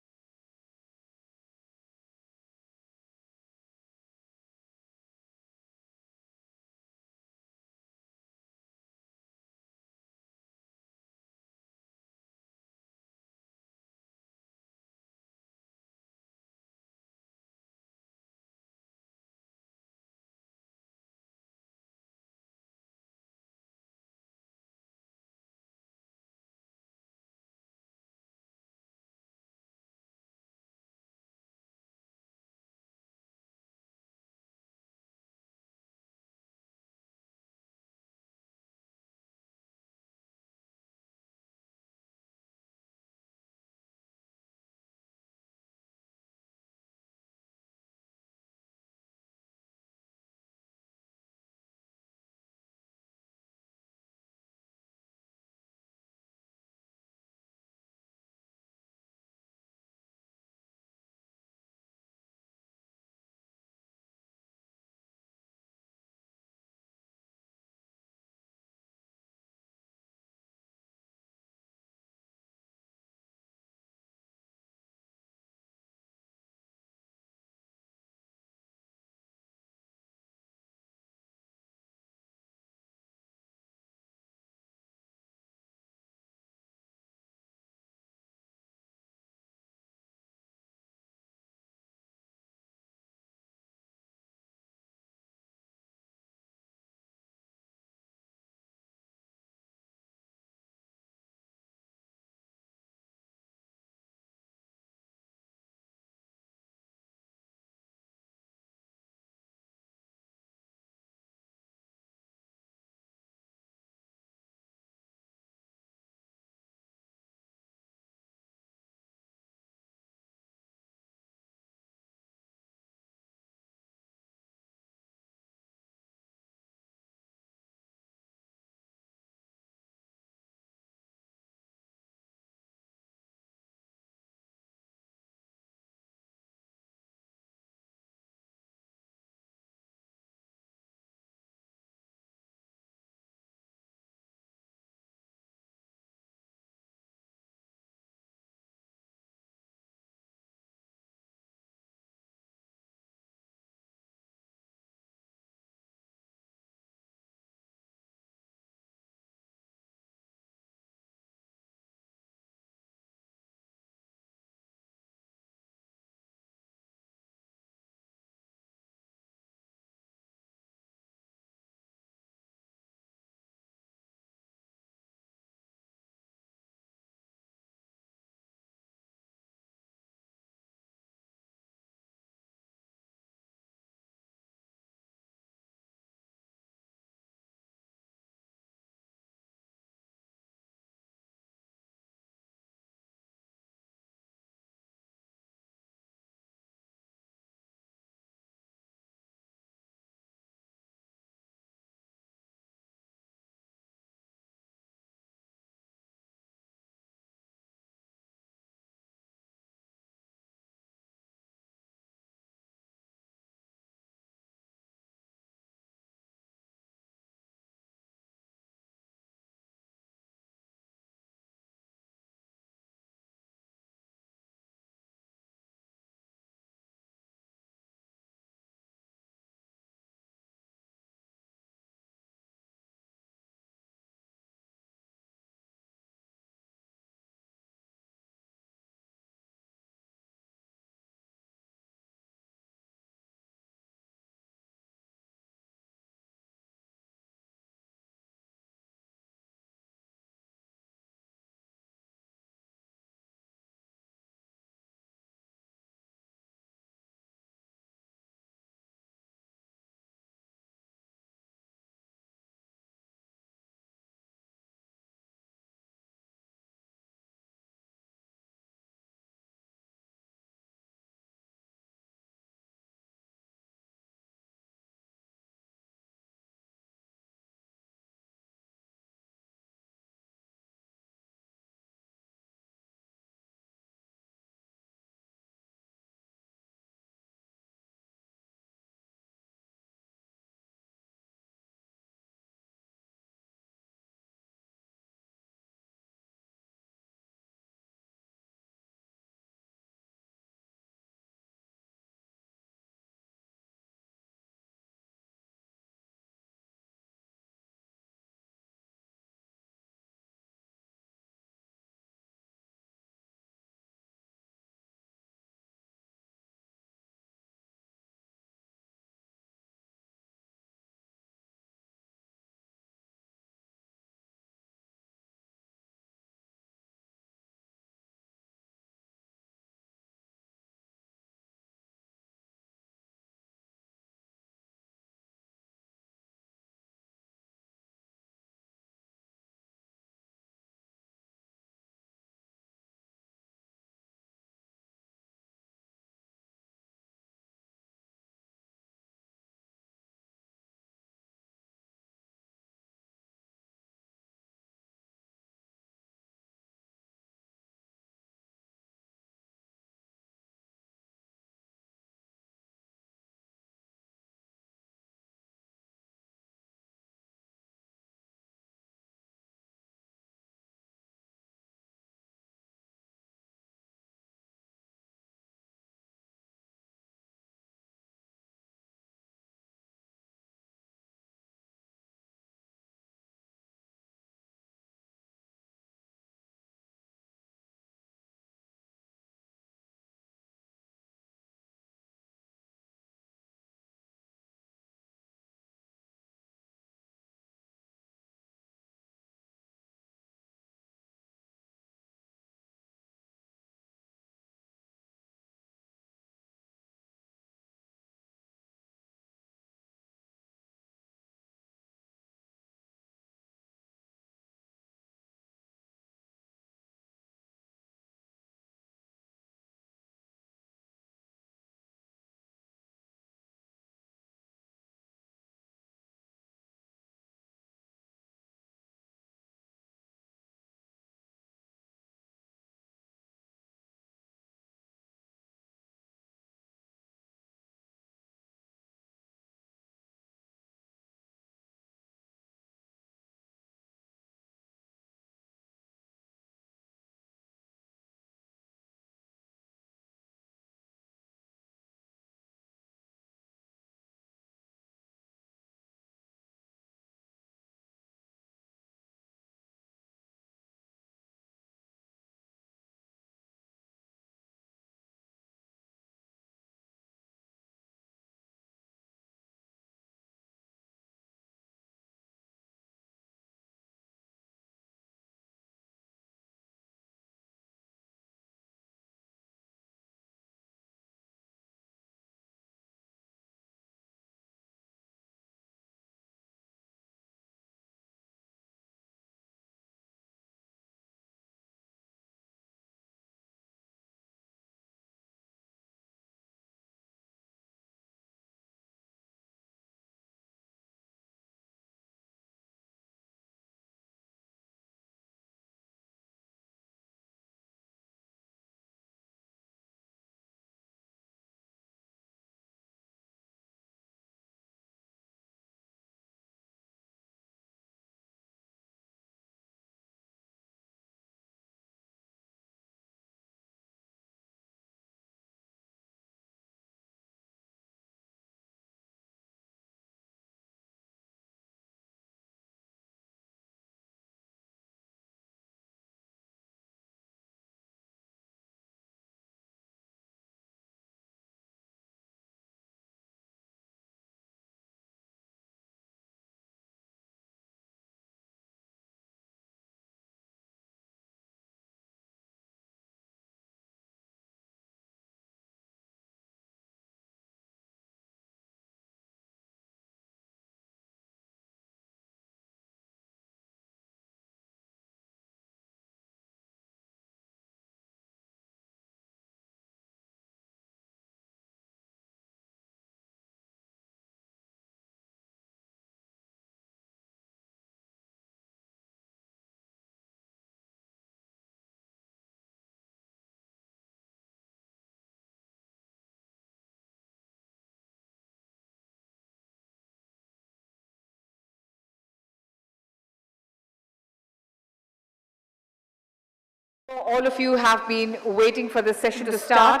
Speaker 3: All of you have been waiting for the session to start.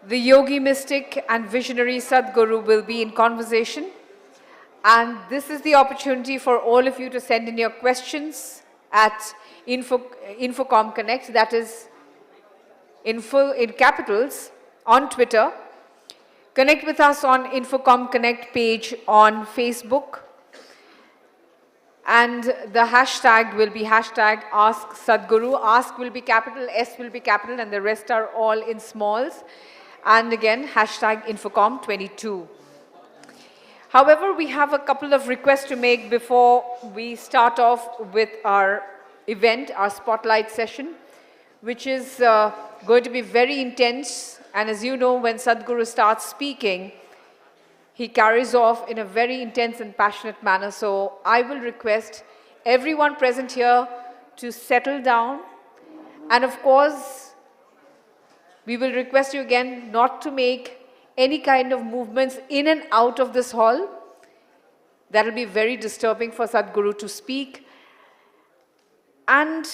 Speaker 3: The yogi mystic and visionary Sadhguru will be in conversation. And this is the opportunity for all of you to send in your questions at Infocom Connect, that is info in capitals, on Twitter. Connect with us on Infocom Connect page on Facebook. And the hashtag will be hashtag Ask Sadhguru. Ask will be capital, S will be capital, and the rest are all in smalls. And again, hashtag Infocom 22. However, we have a couple of requests to make before we start off with our event, our spotlight session, which is going to be very intense. And as you know, when Sadhguru starts speaking, he carries off in a very intense and passionate manner. So I will request everyone present here to settle down. And of course, we will request you again not to make any kind of movements in and out of this hall. That will be very disturbing for Sadhguru to speak. And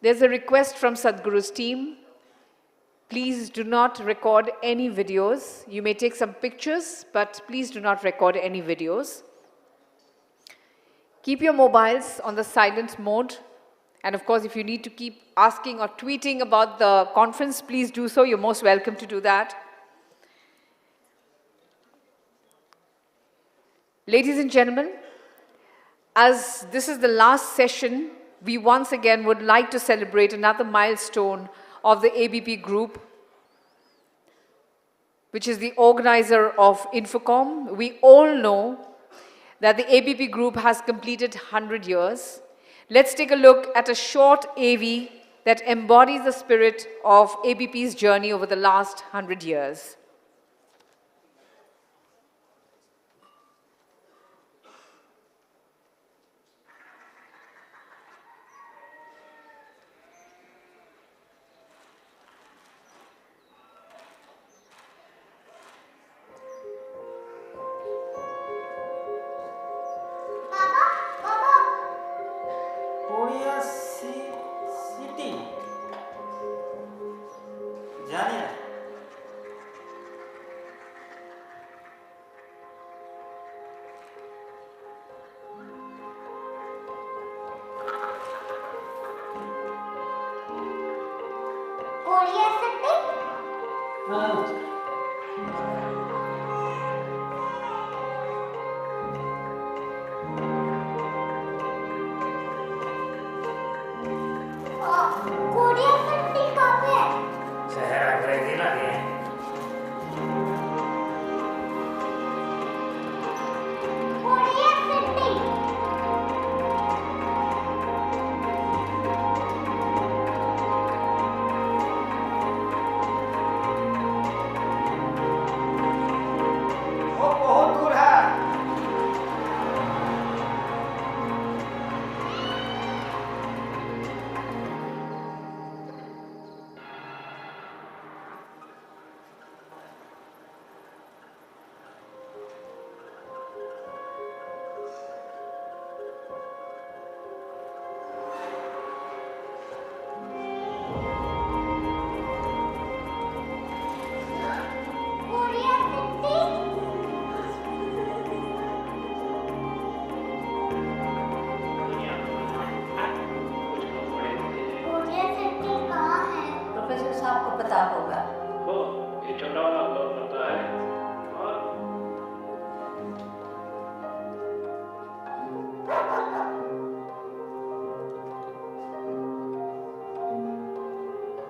Speaker 3: there's a request from Sadhguru's team. Please do not record any videos. You may take some pictures, but please do not record any videos. Keep your mobiles on the silent mode. And of course, if you need to keep asking or tweeting about the conference, please do so. You're most welcome to do that. Ladies and gentlemen, as this is the last session, we once again would like to celebrate another milestone of the ABP Group, which is the organizer of Infocom. We all know that the ABP Group has completed 100 years. Let's take a look at a short AV that embodies the spirit of ABP's journey over the last 100 years.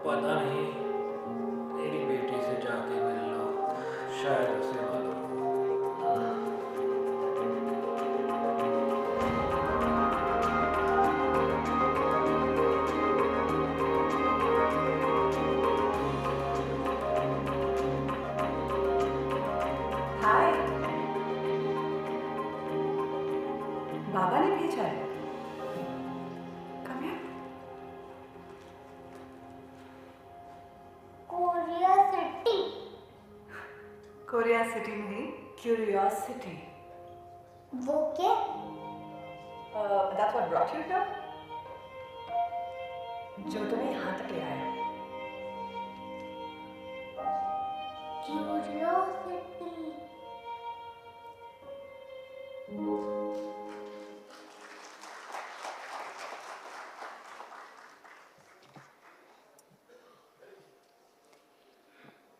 Speaker 13: पता नहीं मेरी बेटी से जाके मिल लो, शायद उसे मालूम
Speaker 14: हाय, बाबा ने भेजा है। कोरिया सिटी नहीं, क्यूरियोसिटी।
Speaker 29: वो क्या?
Speaker 14: That's what brought you here? जो तुम्हें यहाँ तक ले आया।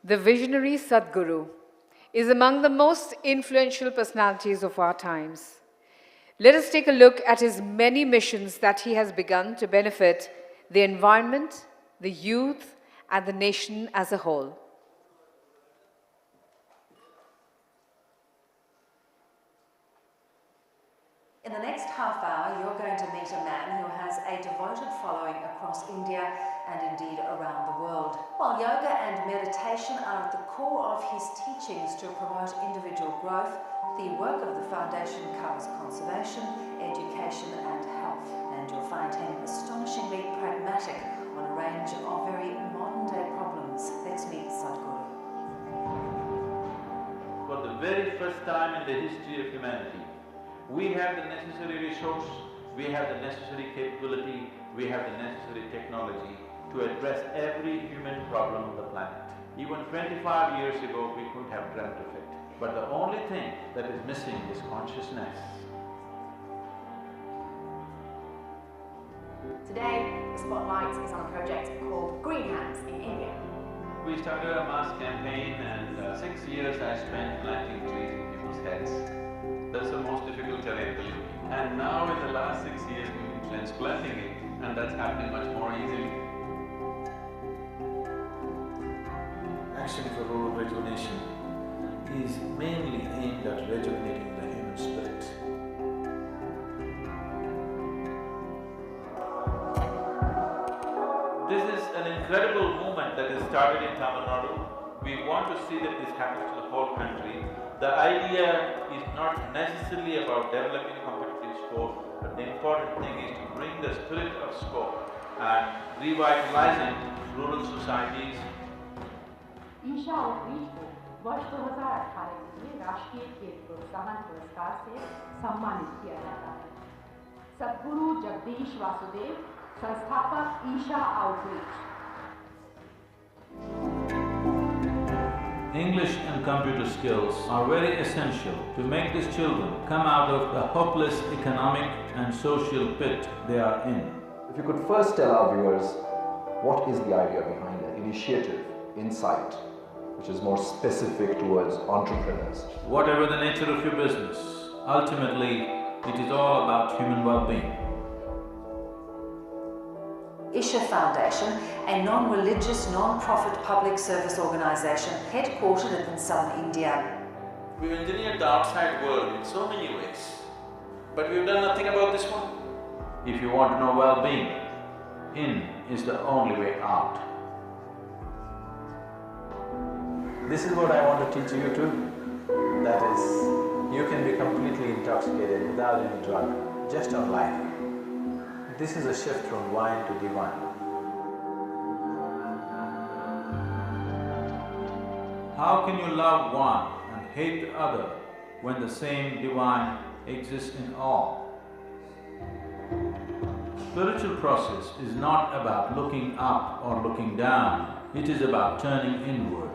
Speaker 3: The visionary Sadhguru is among the most influential personalities of our times. Let us take a look at his many missions that he has begun to benefit the environment, the youth, and the nation as a whole.
Speaker 5: In the next half hour, you're going to meet a man who has a devoted following across India and indeed around the world. While yoga and meditation are at the core of his teachings to promote individual growth, the work of the foundation covers conservation, education and health. And you'll find him astonishingly pragmatic on a range of very modern-day problems. Let's meet Sadhguru.
Speaker 23: For the very first time in the history of humanity, we have the necessary resource, we have the necessary capability, we have the necessary technology to address every human problem on the planet. Even 25 years ago, we couldn't have dreamt of it. But the only thing that is missing is consciousness.
Speaker 16: Today, the spotlight is on a project called Green Hands in India.
Speaker 23: We started a mass campaign and 6 years I spent planting trees in people's heads. That's the most difficult terrain, believe me. And now in the last 6 years we've been transplanting it, and that's happening much more easily.
Speaker 18: Action for Rural Rejuvenation is mainly aimed at rejuvenating the human spirit.
Speaker 23: This is an incredible movement that has started in Tamil Nadu. We want to see that this happens to the whole country. The idea is not necessarily about developing competitive sport, but the important thing is to bring the spirit of sport and revitalizing rural societies.
Speaker 20: Isha outreach को वर्ष 2018 के लिए राष्ट्रीय खेल प्रोत्साहन पुरस्कार से सम्मानित किया जाता है। सद्गुरु जगदीश वासुदेव, संस्थापक Isha outreach.
Speaker 23: English and computer skills are very essential to make these children come out of the hopeless economic and social pit they are in.
Speaker 21: If you could first tell our viewers what is the idea behind the initiative, Insight, which is more specific towards entrepreneurs.
Speaker 23: Whatever the nature of your business, ultimately it is all about human well-being.
Speaker 5: Isha Foundation, a non-religious, non-profit public service organisation headquartered in southern India.
Speaker 23: We've engineered the outside world in so many ways, but we've done nothing about this one. If you want to know well-being, in is the only way out.
Speaker 9: This is what I want to teach you too. That is, you can be completely intoxicated without any drug, just on life. This is a shift from wine to divine.
Speaker 23: How can you love one and hate the other when the same divine exists in all? Spiritual process is not about looking up or looking down, it is about turning inward.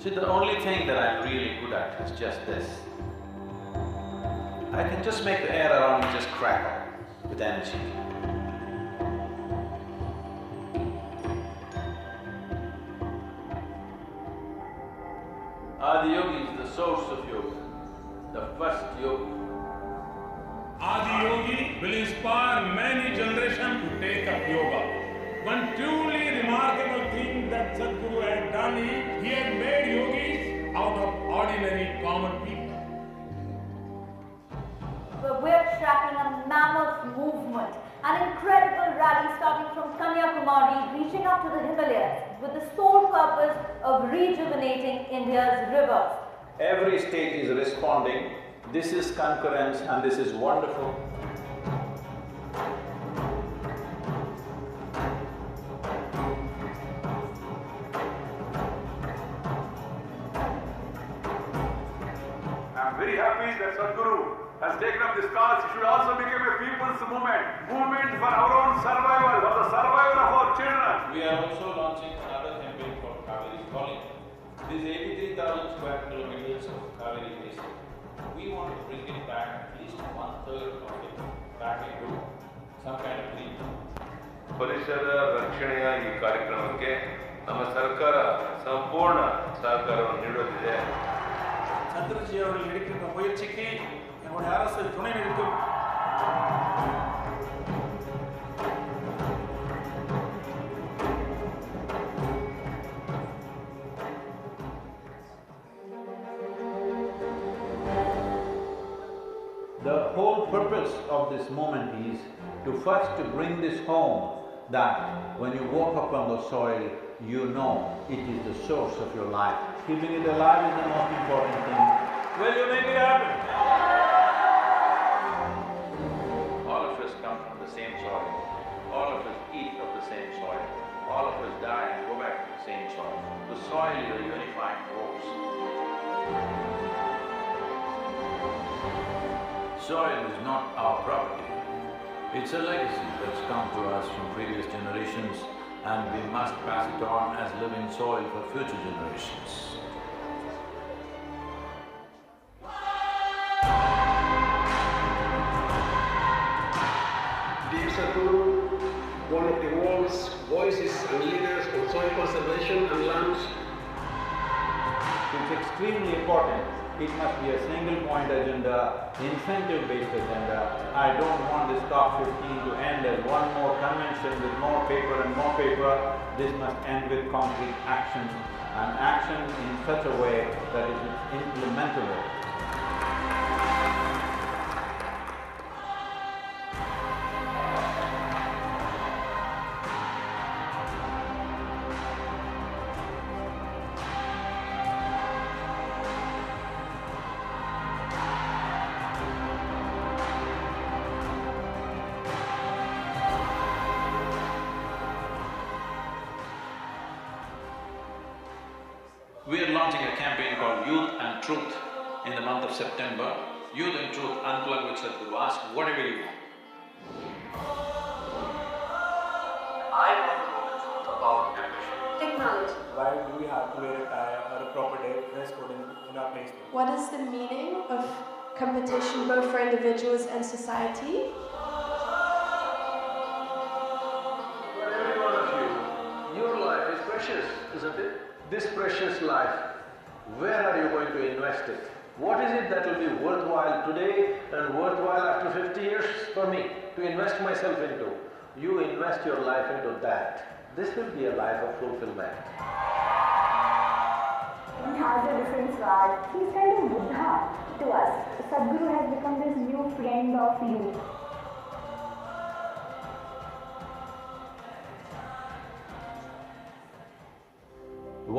Speaker 23: See, the only thing that I'm really good at is just this. I can just make the air around me just crackle with energy. Adiyogi is the source of yoga, the first yoga.
Speaker 22: Adiyogi will inspire many generations to take up yoga. One truly remarkable thing that Sadhguru had done is he had made yogis out of ordinary common people.
Speaker 11: We're tracking a mammoth movement, an incredible rally starting from Kanyakumari, reaching up to the Himalayas, with the sole purpose of rejuvenating India's rivers.
Speaker 23: Every state is responding. This is concurrence and this is wonderful.
Speaker 22: I'm very happy that Sadhguru
Speaker 18: has taken up this cause, it should also become a people's movement for our own survival, for the survival of our children.
Speaker 23: We are also launching another campaign called Kaveri Calling. These 83,000 square kilometers of Kaveri basin, we want to bring it back, at least 1/3 of it, back into some kind of green.
Speaker 1: ಪರಿಸರ ರಕ್ಷಣೆಯ ಈ ಕಾರ್ಯಕ್ರಮಕ್ಕೆ ನಮ್ಮ ಸರ್ಕಾರ ಸಂಪೂರ್ಣ ಸಹಕಾರವನ್ನು ನೀಡುತ್ತಿದೆ.
Speaker 18: சந்திரஜி அவர்கள் எடுக்கின்ற முயற்சிக்கு நம்முடைய அரசு துணை நிற்கும்.
Speaker 9: The whole purpose of this moment is to first to bring this home, that when you walk upon the soil, you know it is the source of your life. Keeping it alive is the most important thing.
Speaker 18: Will you make it happen?
Speaker 23: All of us come from the same soil. All of us eat of the same soil. All of us die and go back to the same soil. The soil is a unifying force. Soil is not our property. It's a legacy that's come to us from previous generations, and we must pass it on as living soil for future generations.
Speaker 12: Dear Sadhguru, one of the world's voices and leaders on soil conservation and lands.
Speaker 9: It's extremely important. It must be a single point agenda, incentive-based agenda. I don't want this COP15 to end as one more convention with more paper and more paper. This must end with concrete action, and action in such a way that it is implementable.
Speaker 23: We are launching a campaign called Youth and Truth in the month of September. Youth and Truth, unplug with Sadhguru, ask whatever you want.
Speaker 17: I want to know the truth about ambition.
Speaker 19: Technology.
Speaker 17: Why do we have to wear a tie or a proper dress code in our place?
Speaker 19: What is the meaning of competition both for individuals and society?
Speaker 18: For every one of you, your life is precious, isn't it? This precious life, where are you going to invest it? What is it that will be worthwhile today and worthwhile after 50 years for me to invest myself into? You invest your life into that. This will be a life of fulfillment.
Speaker 11: He has a different side. He's kind of Buddha to us. Sadhguru has become this new friend of youth.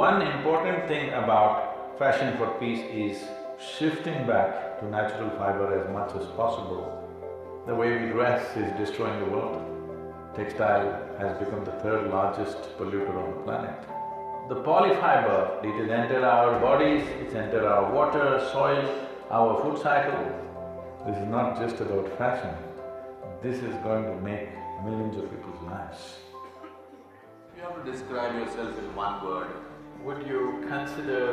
Speaker 9: One important thing about Fashion for Peace is shifting back to natural fiber as much as possible. The way we dress is destroying the world. Textile has become the third largest polluter on the planet. The polyfiber, it has entered our bodies, it's entered our water, soil, our food cycle. This is not just about fashion. This is going to make millions of people's lives.
Speaker 23: If you have to describe yourself in one word,
Speaker 9: would you consider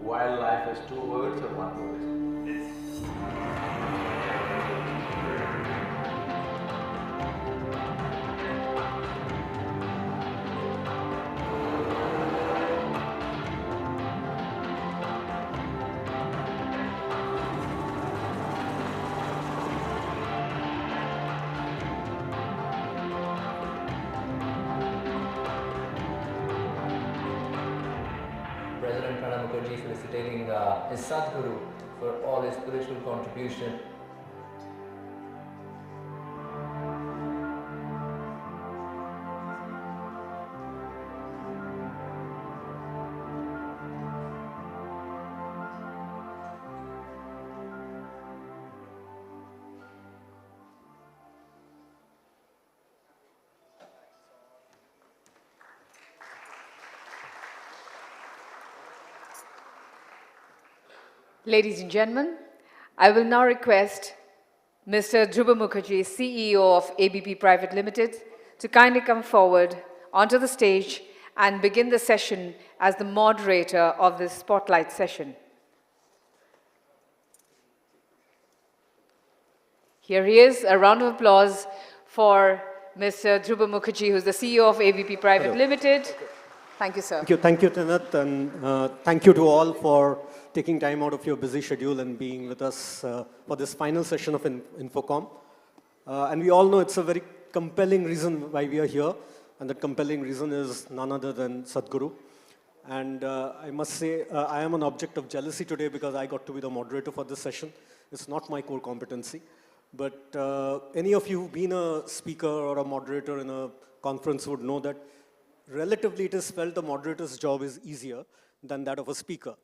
Speaker 9: wildlife as 2 words or 1 word?
Speaker 24: President Pranab Mukherjee felicitating his Sadhguru for all his spiritual contribution.
Speaker 3: Ladies and gentlemen, I will now request Mr. Dhruva Mukherjee, CEO of ABP Private Limited, to kindly come forward onto the stage and begin the session as the moderator of this spotlight session. Here he is. A round of applause for Mr. Dhruva Mukherjee, who's the CEO of ABP Private Limited. Thank you, sir.
Speaker 2: Thank you, Tinath, and thank you to all for taking time out of your busy schedule and being with us for this final session of Infocom. And we all know it's a very compelling reason why we are here, and that compelling reason is none other than Sadhguru. And I must say, I am an object of jealousy today because I got to be the moderator for this session. It's not my core competency. But any of you who've been a speaker or a moderator in a conference would know that relatively it is felt the moderator's job is easier than that of a speaker.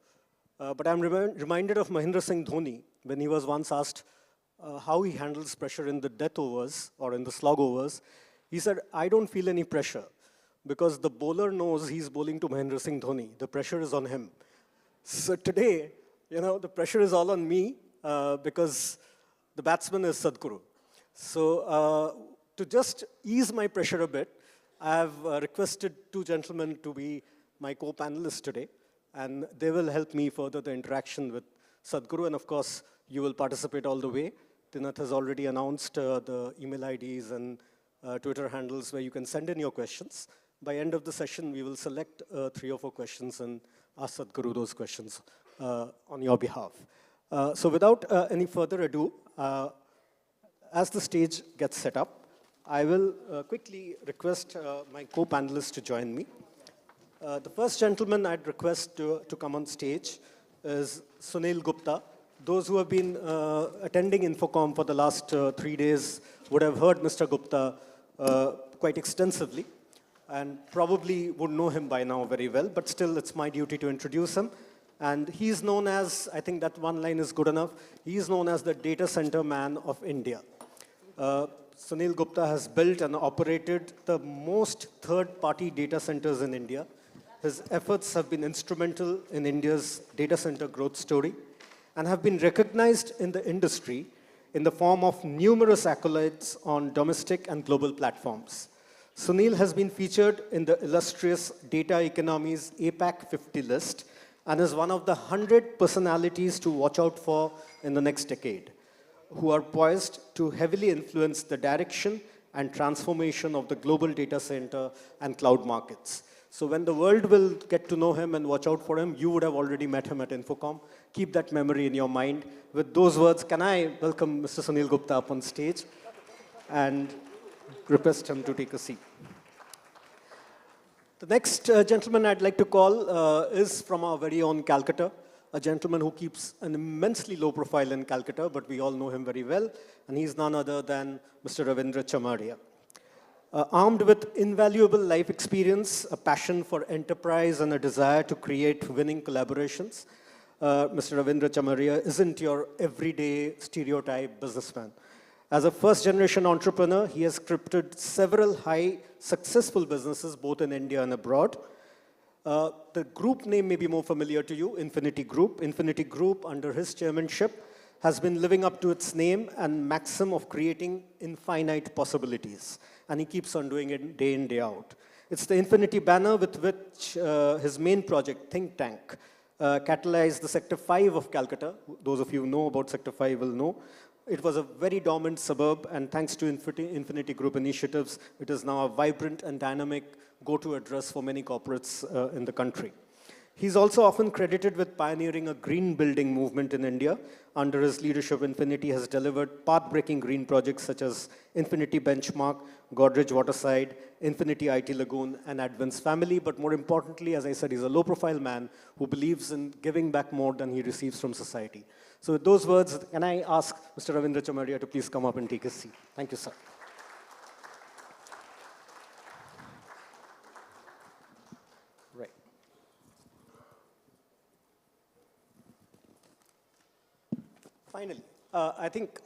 Speaker 2: But I'm reminded of Mahendra Singh Dhoni when he was once asked how he handles pressure in the death overs or in the slog overs. He said, I don't feel any pressure because the bowler knows he's bowling to Mahendra Singh Dhoni. The pressure is on him. So today, the pressure is all on me because the batsman is Sadhguru. So to just ease my pressure a bit, I have requested two gentlemen to be my co-panelists today, and they will help me further the interaction with Sadhguru, and of course, you will participate all the way. Tinath has already announced the email IDs and Twitter handles where you can send in your questions. By end of the session, we will select 3 or 4 questions and ask Sadhguru those questions on your behalf. So without any further ado, as the stage gets set up, I will quickly request my co-panelists to join me. The first gentleman I'd request to come on stage is Sunil Gupta. Those who have been attending Infocom for the last 3 days would have heard Mr. Gupta quite extensively and probably would know him by now very well, but still it's my duty to introduce him. And he's known as, I think that one line is good enough, he's known as the data center man of India. Sunil Gupta has built and operated the most third-party data centers in India. His efforts have been instrumental in India's data center growth story and have been recognized in the industry in the form of numerous accolades on domestic and global platforms. Sunil has been featured in the illustrious Data Economy's APAC 50 list and is one of the 100 personalities to watch out for in the next decade, who are poised to heavily influence the direction and transformation of the global data center and cloud markets. So when the world will get to know him and watch out for him, you would have already met him at Infocom. Keep that memory in your mind. With those words, can I welcome Mr. Sunil Gupta up on stage and request him to take a seat. The next gentleman I'd like to call is from our very own Calcutta, a gentleman who keeps an immensely low profile in Calcutta, but we all know him very well, and he's none other than Mr. Ravindra Chamaria. Armed with invaluable life experience, a passion for enterprise, and a desire to create winning collaborations, Mr. Ravindra Chamaria isn't your everyday stereotype businessman. As a first-generation entrepreneur, he has scripted several high successful businesses, both in India and abroad. The group name may be more familiar to you, Infinity Group. Infinity Group, under his chairmanship, has been living up to its name and maxim of creating infinite possibilities. And he keeps on doing it day in, day out. It's the Infinity banner with which his main project, Think Tank, catalyzed the Sector 5 of Calcutta. Those of you who know about Sector 5 will know. It was a very dormant suburb, and thanks to Infinity Group initiatives, it is now a vibrant and dynamic go-to address for many corporates in the country. He's also often credited with pioneering a green building movement in India. Under his leadership, Infinity has delivered path-breaking green projects such as Infinity Benchmark, Godrej Waterside, Infinity IT Lagoon, and Advance Family. But more importantly, as I said, he's a low-profile man who believes in giving back more than he receives from society. So with those words, can I ask Mr. Ravindra Chamaria to please come up and take his seat? Thank you, sir. Right. Finally, I think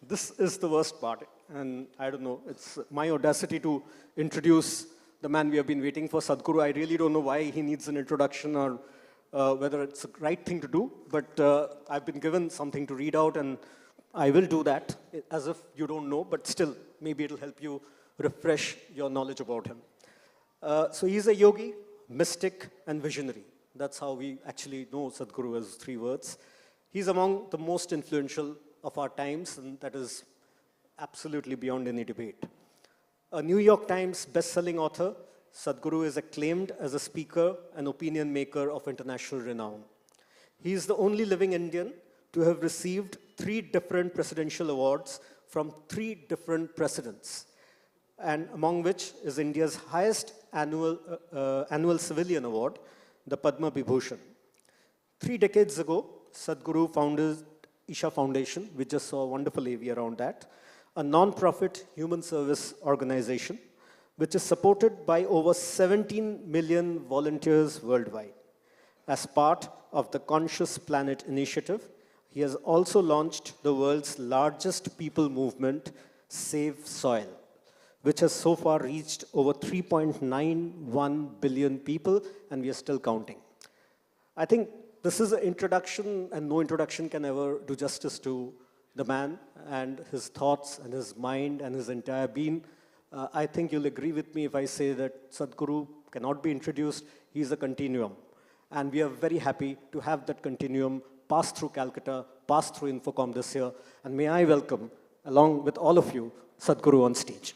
Speaker 2: this is the worst part, and I don't know, it's my audacity to introduce the man we have been waiting for, Sadhguru. I really don't know why he needs an introduction or whether it's the right thing to do, but I've been given something to read out, and I will do that, as if you don't know, but still, maybe it'll help you refresh your knowledge about him. So he's a yogi, mystic, and visionary. That's how we actually know Sadhguru as 3 words. He's among the most influential of our times, and that is absolutely beyond any debate. A New York Times best-selling author, Sadhguru is acclaimed as a speaker and opinion maker of international renown. He is the only living Indian to have received 3 different presidential awards from 3 different presidents, and among which is India's highest annual civilian award, the Padma Vibhushan. 3 decades ago, Sadhguru founded Isha Foundation, we just saw a wonderful AV around that, a non-profit human service organization which is supported by over 17 million volunteers worldwide. As part of the Conscious Planet initiative, he has also launched the world's largest people movement, Save Soil, which has so far reached over 3.91 billion people, and we are still counting. I think this is an introduction, and no introduction can ever do justice to the man and his thoughts and his mind and his entire being. I think you'll agree with me if I say that Sadhguru cannot be introduced. He's a continuum. And we are very happy to have that continuum pass through Calcutta, pass through Infocom this year. And may I welcome, along with all of you, Sadhguru on stage.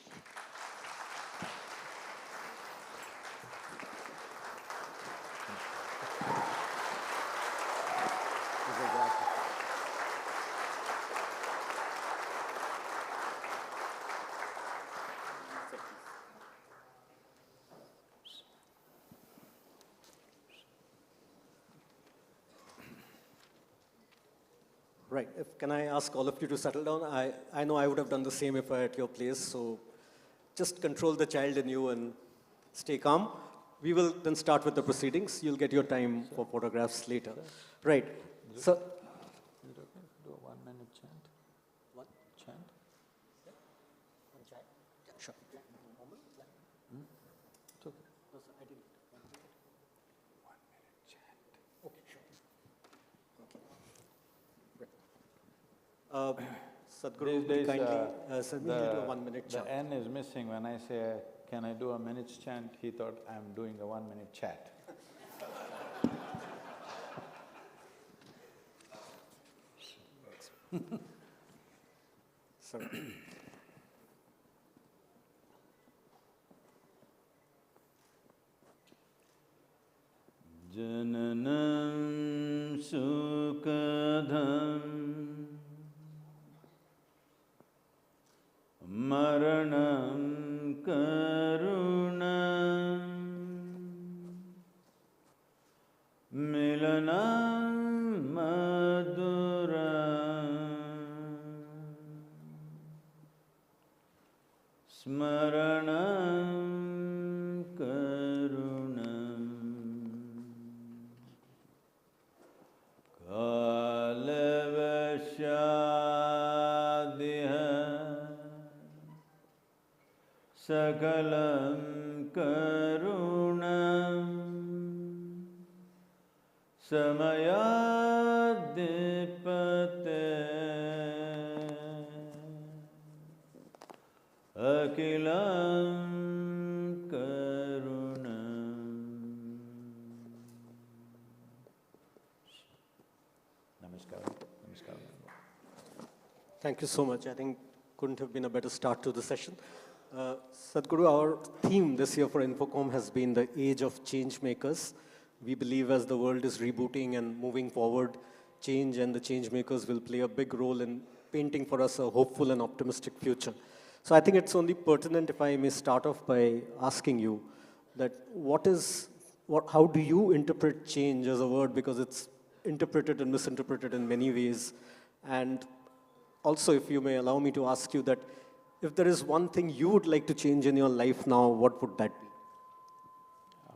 Speaker 2: Right, can I ask all of you to settle down? I know I would have done the same if I were at your place, so just control the child in you and stay calm. We will then start with the proceedings. You'll get your time for photographs later. Right, so.
Speaker 9: Is it okay to do a 1-minute chant?
Speaker 2: What?
Speaker 9: Chant?
Speaker 2: Yeah. One chant? Yeah, sure.
Speaker 9: It's okay.
Speaker 2: No, sir, I didn't.
Speaker 9: 1-minute chant.
Speaker 2: Okay, sure. Sadhguru, kindly send me to a 1-minute chant.
Speaker 9: The N is missing. When I say, can I do a minute's chant, he thought I'm doing a 1-minute chat.
Speaker 2: Sorry.
Speaker 9: Jananam sukadham Maranam karunam Milanam maduram Smaranam karunam Kalavashadiha Sakalam karunam Samayadipate Akilam karunam. Namaskaram. Namaskaram.
Speaker 2: Thank you so much. I think couldn't have been a better start to the session. Sadhguru, our theme this year for Infocom has been the age of change makers. We believe as the world is rebooting and moving forward, change and the change makers will play a big role in painting for us a hopeful and optimistic future. So I think it's only pertinent if I may start off by asking you that how do you interpret change as a word, because it's interpreted and misinterpreted in many ways. And also, if you may allow me to ask you that if there is one thing you would like to change in your life now, what would that be?
Speaker 9: Oh.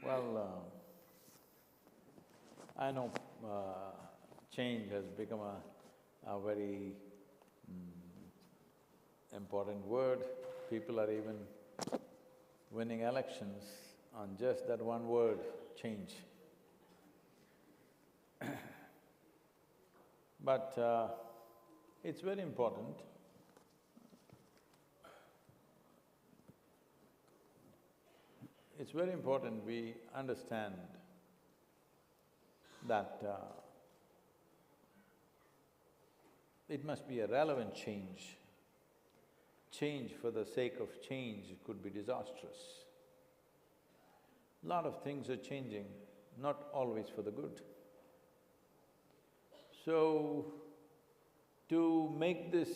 Speaker 9: Well, I know change has become a very important word. People are even winning elections on just that one word, change. But it's very important we understand that it must be a relevant change. Change for the sake of change could be disastrous. Lot of things are changing, not always for the good. So, to make this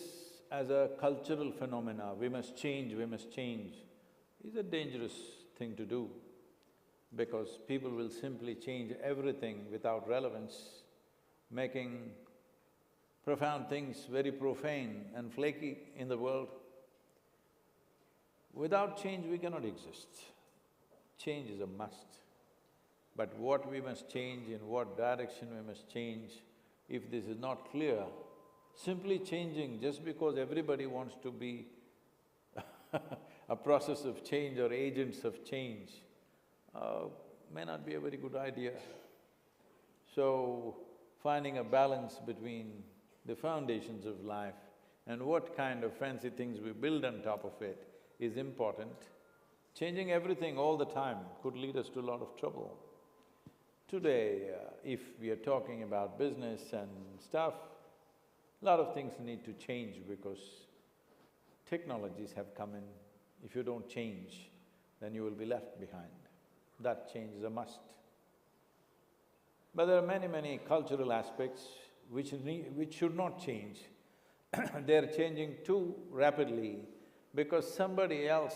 Speaker 9: as a cultural phenomena, we must change, is a dangerous thing to do, because people will simply change everything without relevance, making profound things very profane and flaky in the world. Without change, we cannot exist. Change is a must. But what we must change, in what direction we must change, if this is not clear, simply changing just because everybody wants to be a process of change or agents of change may not be a very good idea. So, finding a balance between the foundations of life and what kind of fancy things we build on top of it is important. Changing everything all the time could lead us to a lot of trouble. Today, if we are talking about business and stuff, a lot of things need to change because technologies have come in. If you don't change, then you will be left behind. That change is a must. But there are many cultural aspects which should not change. They're changing too rapidly because somebody else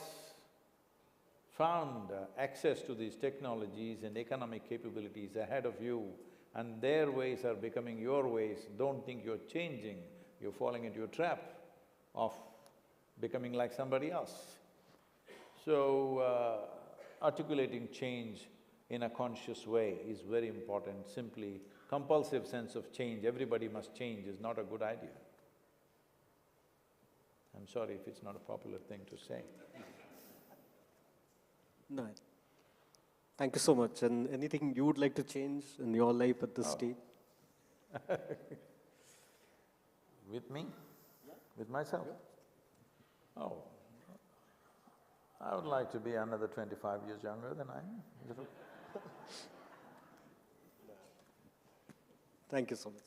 Speaker 9: found access to these technologies and economic capabilities ahead of you, and their ways are becoming your ways. Don't think you're changing, you're falling into a trap of becoming like somebody else. So, articulating change in a conscious way is very important. Simply compulsive sense of change, everybody must change, is not a good idea. I'm sorry if it's not a popular thing to say.
Speaker 2: No. Thank you so much. And anything you would like to change in your life at this stage?
Speaker 9: With me? With myself? Oh, I would like to be another 25 years younger than I am.
Speaker 2: Thank you so much.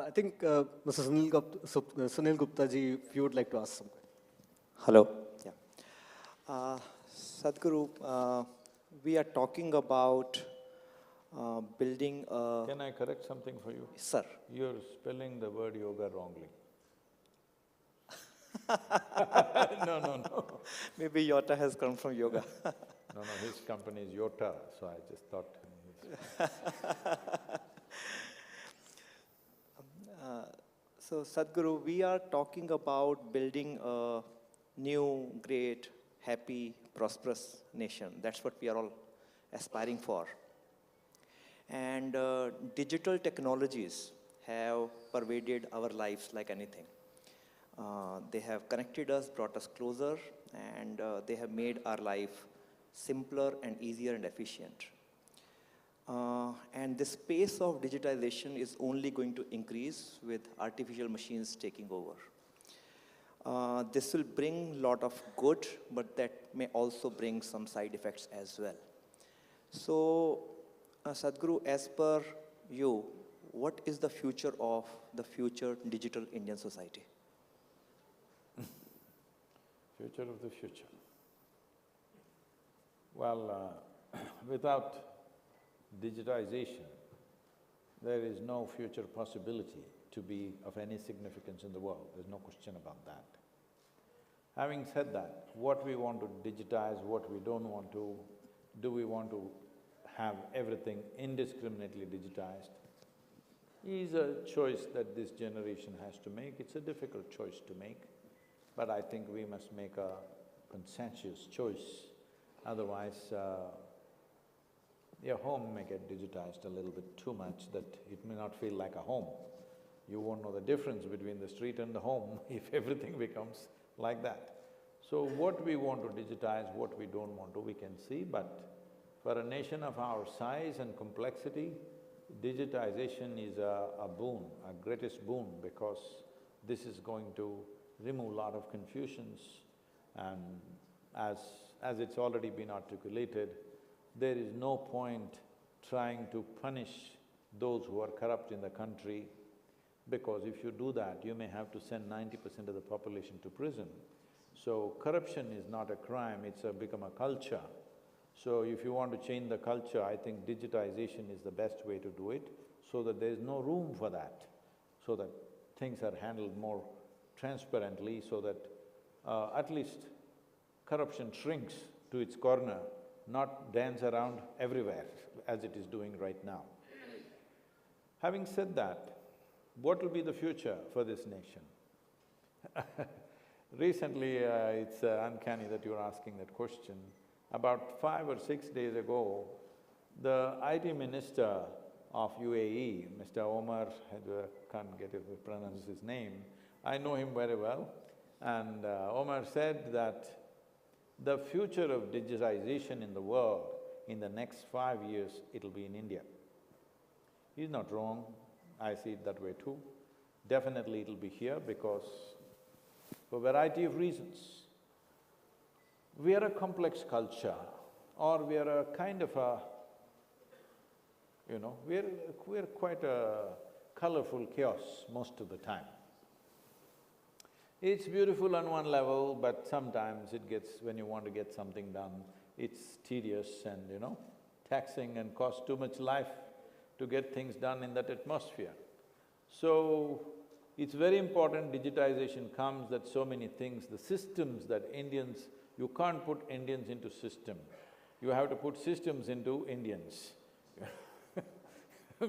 Speaker 2: I think Mr. Sunil Gupta ji, if you would like to ask something.
Speaker 4: Hello. Yeah. Sadhguru, we are talking about building a…
Speaker 9: Can I correct something for you?
Speaker 4: Sir.
Speaker 9: You're spelling the word yoga wrongly. No.
Speaker 4: Maybe Yota has come from yoga.
Speaker 9: No, his company is Yota, so I just thought…
Speaker 4: So, Sadhguru, we are talking about building a new, great, happy, prosperous nation. That's what we are all aspiring for. And digital technologies have pervaded our lives like anything. They have connected us, brought us closer, and they have made our life simpler and easier and efficient. And this pace of digitization is only going to increase with artificial machines taking over. This will bring a lot of good, but that may also bring some side effects as well. So, Sadhguru, as per you, what is the future of the future digital Indian society?
Speaker 9: Future of the future. Well, without digitization, there is no future possibility to be of any significance in the world. There's no question about that. Having said that, what we want to digitize, what we don't want to, do we want to have everything indiscriminately digitized, is a choice that this generation has to make. It's a difficult choice to make, but I think we must make a conscientious choice. Otherwise, your home may get digitized a little bit too much that it may not feel like a home. You won't know the difference between the street and the home if everything becomes like that. So what we want to digitize, what we don't want to, we can see, but For a nation of our size and complexity, digitization is a boon, a greatest boon, because this is going to remove a lot of confusions. And as it's already been articulated, there is no point trying to punish those who are corrupt in the country, because if you do that, you may have to send 90% of the population to prison. So corruption is not a crime, it's become a culture. So if you want to change the culture, I think digitization is the best way to do it, so that there is no room for that, so that things are handled more transparently, so that at least corruption shrinks to its corner, not dance around everywhere as it is doing right now. Having said that, what will be the future for this nation? Recently, it's uncanny that you're asking that question. About 5 or 6 days ago, the IT minister of UAE, Mr. Omar, I can't get it to pronounce his name, I know him very well, and Omar said that the future of digitization in the world, in the next 5 years, it'll be in India. He's not wrong, I see it that way too. Definitely it'll be here because for a variety of reasons. We are a complex culture, or we are a kind of a, we're quite a colorful chaos most of the time. It's beautiful on one level, but sometimes it gets… when you want to get something done, it's tedious and, taxing and costs too much life to get things done in that atmosphere. So, it's very important digitization comes, that so many things, the systems that Indians… you can't put Indians into system, you have to put systems into Indians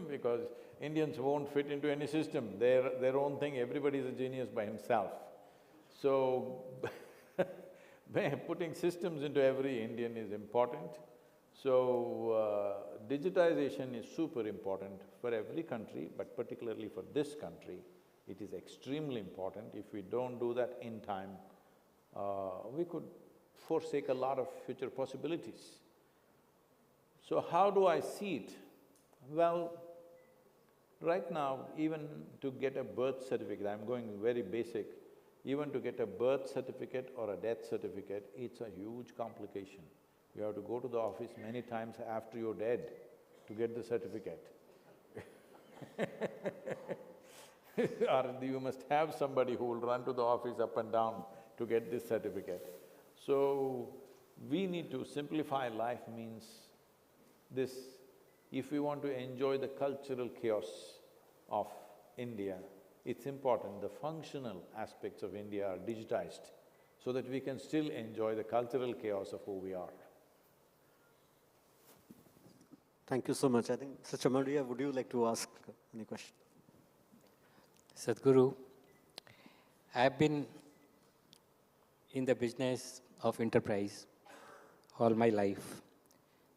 Speaker 9: because Indians won't fit into any system, their own thing, everybody is a genius by himself. So, putting systems into every Indian is important. So, digitization is super important for every country, but particularly for this country, it is extremely important. If we don't do that in time, we could forsake a lot of future possibilities. So how do I see it? Well, right now, even to get a birth certificate, I'm going very basic, even to get a birth certificate or a death certificate, it's a huge complication. You have to go to the office many times after you're dead to get the certificate. Or you must have somebody who will run to the office up and down to get this certificate. So, we need to simplify life means this, if we want to enjoy the cultural chaos of India, it's important the functional aspects of India are digitized so that we can still enjoy the cultural chaos of who we are.
Speaker 2: Thank you so much. I think, Mr. Chamaria, would you like to ask any question?
Speaker 6: Sadhguru, I've been in the business of enterprise all my life.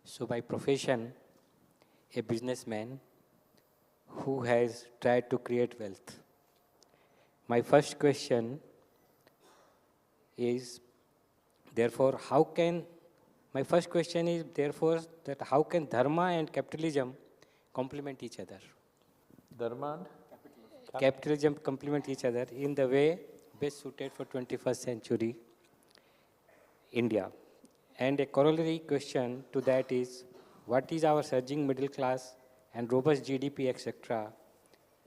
Speaker 6: So by profession, a businessman who has tried to create wealth. My first question is, therefore, how can dharma and capitalism complement each other?
Speaker 9: Dharma and?
Speaker 6: Capitalism complement each other in the way best suited for 21st century India. And a corollary question to that is, what is our surging middle class and robust GDP, etc.?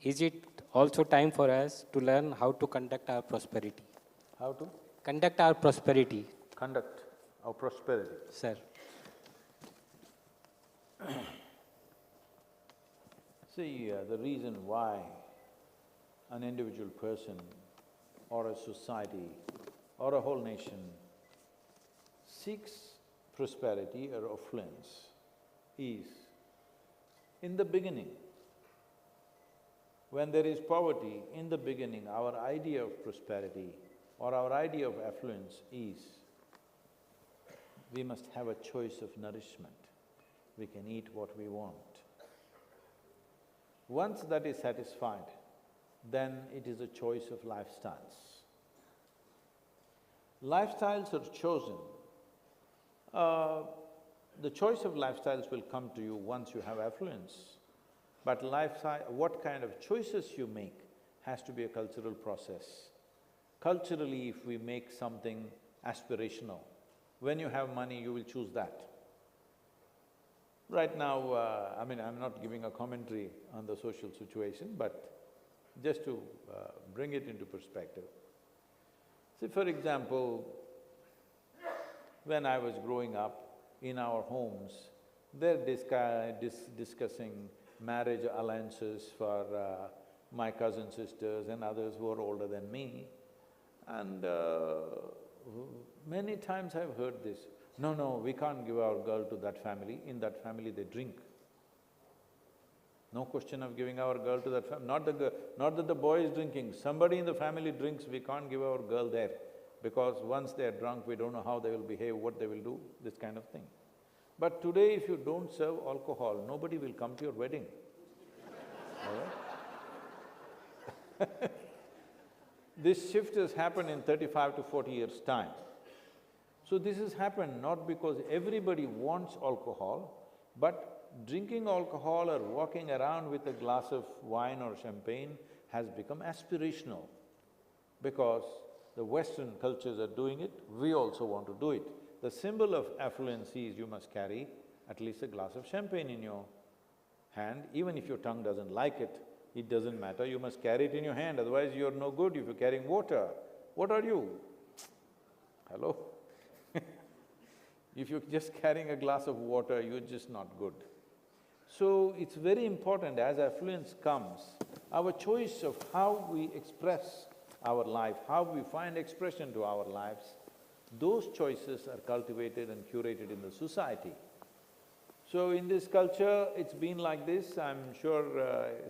Speaker 6: Is it also time for us to learn how to conduct our prosperity?
Speaker 9: How to?
Speaker 6: Conduct our prosperity.
Speaker 9: Conduct our prosperity.
Speaker 6: Sir.
Speaker 9: See, the reason why an individual person or a society or a whole nation seeks prosperity or affluence is, in the beginning, when there is poverty, in the beginning, our idea of prosperity or our idea of affluence is, we must have a choice of nourishment. We can eat what we want. Once that is satisfied, then it is a choice of lifestyles. Lifestyles are chosen
Speaker 23: the choice of lifestyles will come to you once you have affluence. But what kind of choices you make has to be a cultural process. Culturally, if we make something aspirational, when you have money, you will choose that. Right now, I mean, I'm not giving a commentary on the social situation, but just to bring it into perspective. See, for example, when I was growing up, in our homes, they're discussing marriage alliances for my cousin sisters and others who are older than me. And many times I've heard this, no, we can't give our girl to that family, in that family they drink. No question of giving our girl to that family, not that the boy is drinking, somebody in the family drinks, we can't give our girl there. Because once they're drunk, we don't know how they will behave, what they will do, this kind of thing. But today, if you don't serve alcohol, nobody will come to your wedding, all right? This shift has happened in 35 to 40 years' time. So this has happened not because everybody wants alcohol, but drinking alcohol or walking around with a glass of wine or champagne has become aspirational. Because the Western cultures are doing it, we also want to do it. The symbol of affluence is you must carry at least a glass of champagne in your hand, even if your tongue doesn't like it, it doesn't matter, you must carry it in your hand, otherwise you're no good if you're carrying water. What are you? Hello? If you're just carrying a glass of water, you're just not good. So it's very important as affluence comes, our choice of how we express our life, how we find expression to our lives, those choices are cultivated and curated in the society. So in this culture, it's been like this, I'm sure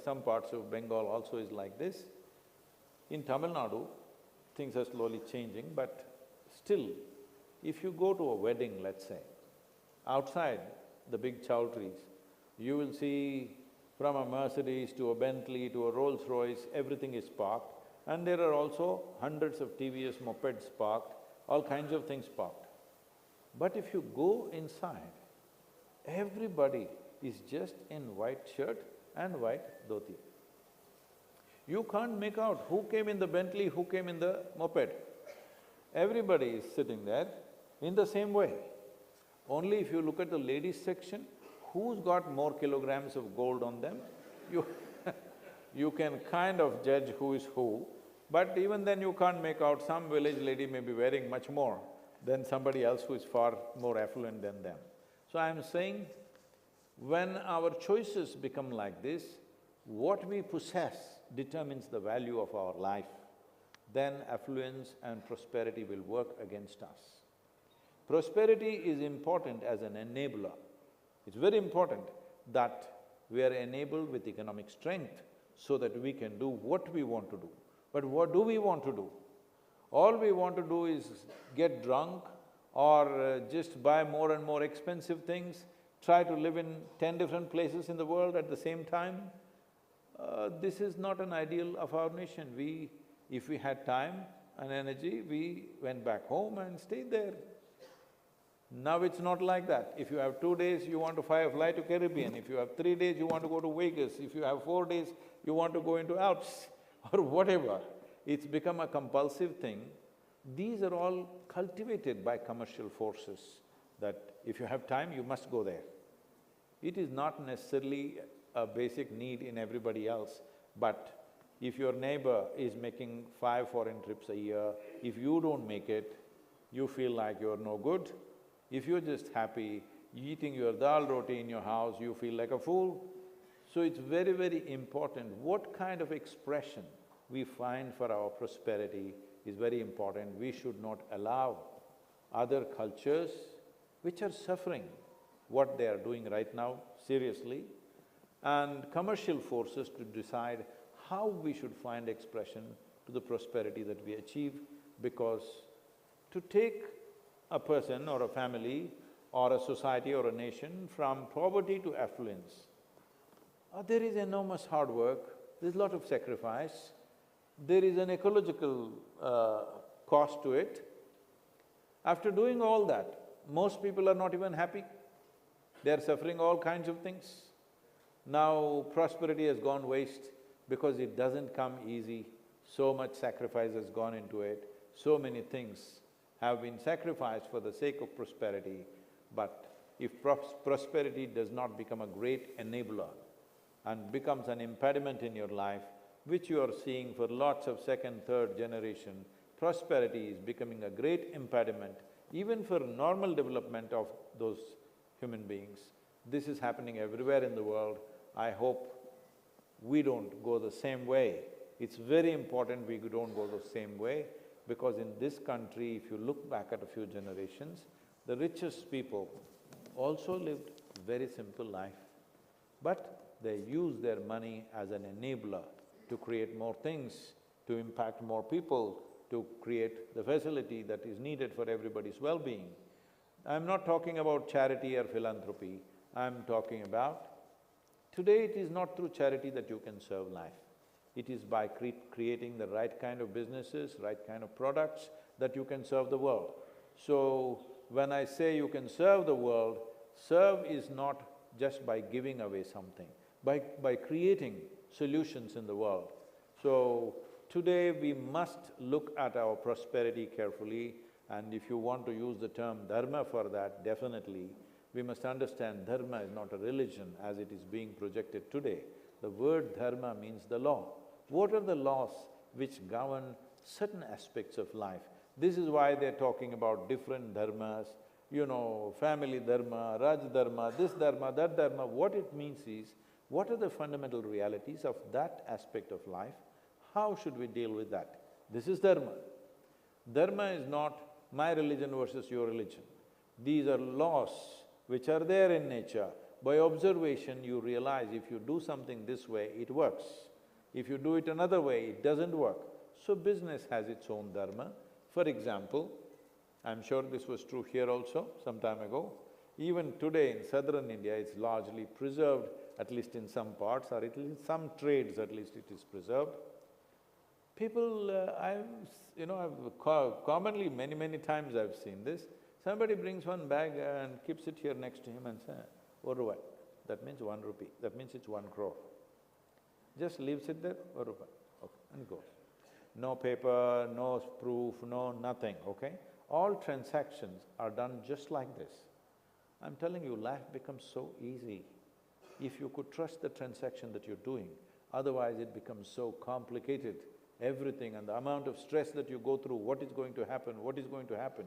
Speaker 23: some parts of Bengal also is like this. In Tamil Nadu, things are slowly changing, but still, if you go to a wedding, let's say, outside the big chowdhuries, you will see from a Mercedes to a Bentley to a Rolls-Royce, everything is parked. And there are also hundreds of TVS mopeds parked, all kinds of things parked. But if you go inside, everybody is just in white shirt and white dhoti. You can't make out who came in the Bentley, who came in the moped. Everybody is sitting there in the same way. Only if you look at the ladies section, who's got more kilograms of gold on them, you can kind of judge who is who, but even then you can't make out. Some village lady may be wearing much more than somebody else who is far more affluent than them. So I'm saying, when our choices become like this, what we possess determines the value of our life, then affluence and prosperity will work against us. Prosperity is important as an enabler. It's very important that we are enabled with economic strength so that we can do what we want to do. But what do we want to do? All we want to do is get drunk or just buy more and more expensive things, try to live in 10 different places in the world at the same time. This is not an ideal of our nation. If we had time and energy, we went back home and stayed there. Now it's not like that. If you have 2 days, you want to fly to Caribbean. If you have 3 days, you want to go to Vegas. If you have 4 days, you want to go into Alps or whatever. It's become a compulsive thing. These are all cultivated by commercial forces, that if you have time, you must go there. It is not necessarily a basic need in everybody else, but if your neighbor is making 5 foreign trips a year, if you don't make it, you feel like you're no good. If you're just happy eating your dal roti in your house, you feel like a fool. So it's very, very important. What kind of expression we find for our prosperity is very important. We should not allow other cultures which are suffering what they are doing right now seriously, and commercial forces to decide how we should find expression to the prosperity that we achieve, because to take a person or a family or a society or a nation from poverty to affluence, there is enormous hard work, there's a lot of sacrifice, there is an ecological cost to it. After doing all that, most people are not even happy. They're suffering all kinds of things. Now prosperity has gone waste because it doesn't come easy, so much sacrifice has gone into it, so many things have been sacrificed for the sake of prosperity, but if prosperity does not become a great enabler and becomes an impediment in your life, which you are seeing for lots of second, third generation, prosperity is becoming a great impediment even for normal development of those human beings. This is happening everywhere in the world. I hope we don't go the same way. It's very important we don't go the same way, because in this country, if you look back at a few generations, the richest people also lived very simple life. But they use their money as an enabler to create more things, to impact more people, to create the facility that is needed for everybody's well-being. I'm not talking about charity or philanthropy, I'm talking about today it is not through charity that you can serve life. It is by creating the right kind of businesses, right kind of products that you can serve the world. So, when I say you can serve the world, serve is not just by giving away something, by creating solutions in the world. So, today we must look at our prosperity carefully, and if you want to use the term dharma for that, definitely, we must understand dharma is not a religion as it is being projected today. The word dharma means the law. What are the laws which govern certain aspects of life? This is why they're talking about different dharmas, you know, family dharma, raj dharma, this dharma, that dharma. What it means is, what are the fundamental realities of that aspect of life? How should we deal with that? This is dharma. Dharma is not my religion versus your religion. These are laws which are there in nature. By observation, you realize if you do something this way, it works. If you do it another way, it doesn't work. So business has its own dharma. For example, I'm sure this was true here also some time ago, even today in southern India, it's largely preserved, at least in some parts, or at least some trades at least it is preserved. People, commonly many times I've seen this, somebody brings one bag and keeps it here next to him and says, "1 rupee," that means 1 rupee, that means it's 1 crore. Just leaves it there, 1 rupee, okay, and goes. No paper, no proof, no nothing, okay? All transactions are done just like this. I'm telling you, life becomes so easy if you could trust the transaction that you're doing. Otherwise, it becomes so complicated, everything, and the amount of stress that you go through, what is going to happen, what is going to happen.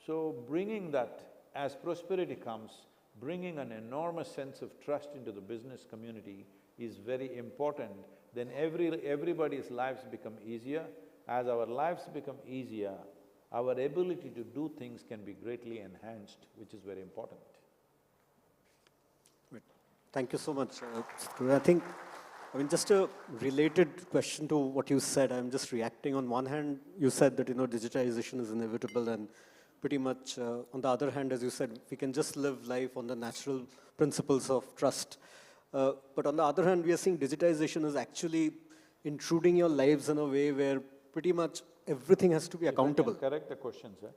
Speaker 23: So, bringing that, as prosperity comes, bringing an enormous sense of trust into the business community is very important. Then everybody's lives become easier. As our lives become easier, our ability to do things can be greatly enhanced, which is very important.
Speaker 2: Thank you so much, Sadhguru. I mean, just a related question to what you said, I'm just reacting. On one hand, you said that, digitization is inevitable, and pretty much, on the other hand, as you said, we can just live life on the natural principles of trust. But on the other hand, we are seeing digitization is actually intruding your lives in a way where pretty much everything has to be accountable.
Speaker 23: If I can correct the question, sir.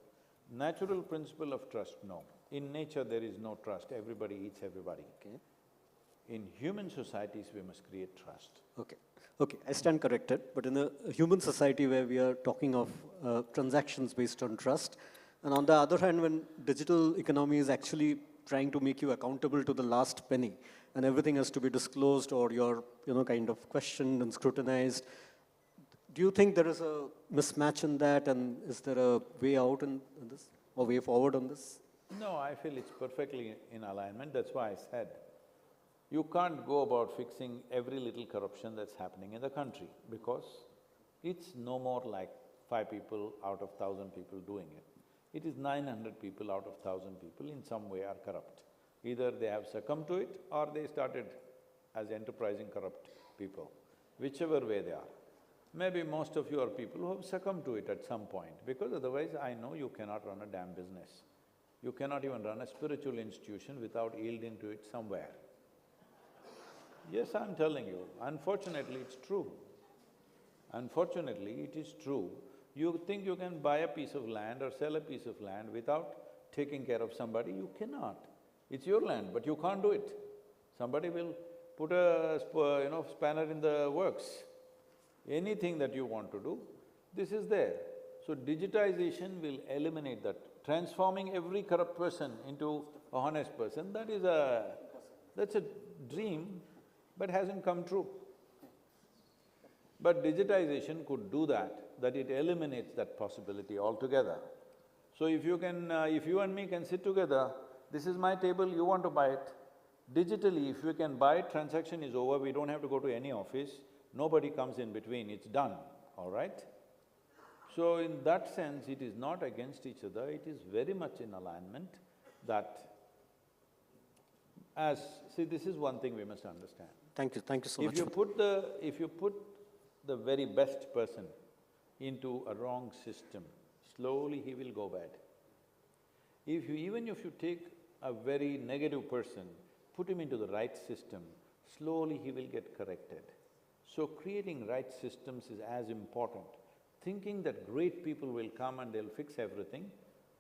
Speaker 23: Natural principle of trust, no. In nature, there is no trust. Everybody eats everybody.
Speaker 2: Okay.
Speaker 23: In human societies, we must create trust.
Speaker 2: Okay, I stand corrected. But in a human society where we are talking of transactions based on trust, and on the other hand, when digital economy is actually trying to make you accountable to the last penny, and everything has to be disclosed or you're, kind of questioned and scrutinized, do you think there is a mismatch in that, and is there a way out in this, or way forward on this?
Speaker 23: No, I feel it's perfectly in alignment. That's why I said, you can't go about fixing every little corruption that's happening in the country, because it's no more like 5 people out of 1,000 people doing it. It is 900 people out of 1,000 people in some way are corrupt. Either they have succumbed to it or they started as enterprising corrupt people, whichever way they are. Maybe most of you are people who have succumbed to it at some point, because otherwise I know you cannot run a damn business. You cannot even run a spiritual institution without yielding to it somewhere. Yes, I'm telling you, unfortunately it's true. Unfortunately, it is true. You think you can buy a piece of land or sell a piece of land without taking care of somebody, you cannot.
Speaker 9: It's your land, but you can't do it. Somebody will put a spanner in the works. Anything that you want to do, this is there. So digitization will eliminate that. Transforming every corrupt person into a honest person, that's a dream, but hasn't come true. But digitization could do that it eliminates that possibility altogether. So if you and me can sit together, this is my table, you want to buy it. Digitally, if we can buy it, transaction is over, we don't have to go to any office, nobody comes in between, it's done, all right? So in that sense, it is not against each other, it is very much in alignment that see, this is one thing we must understand.
Speaker 2: Thank you so much.
Speaker 9: If you put the very best person into a wrong system, slowly he will go bad. Even if you take a very negative person, put him into the right system, slowly he will get corrected. So creating right systems is as important. Thinking that great people will come and they'll fix everything,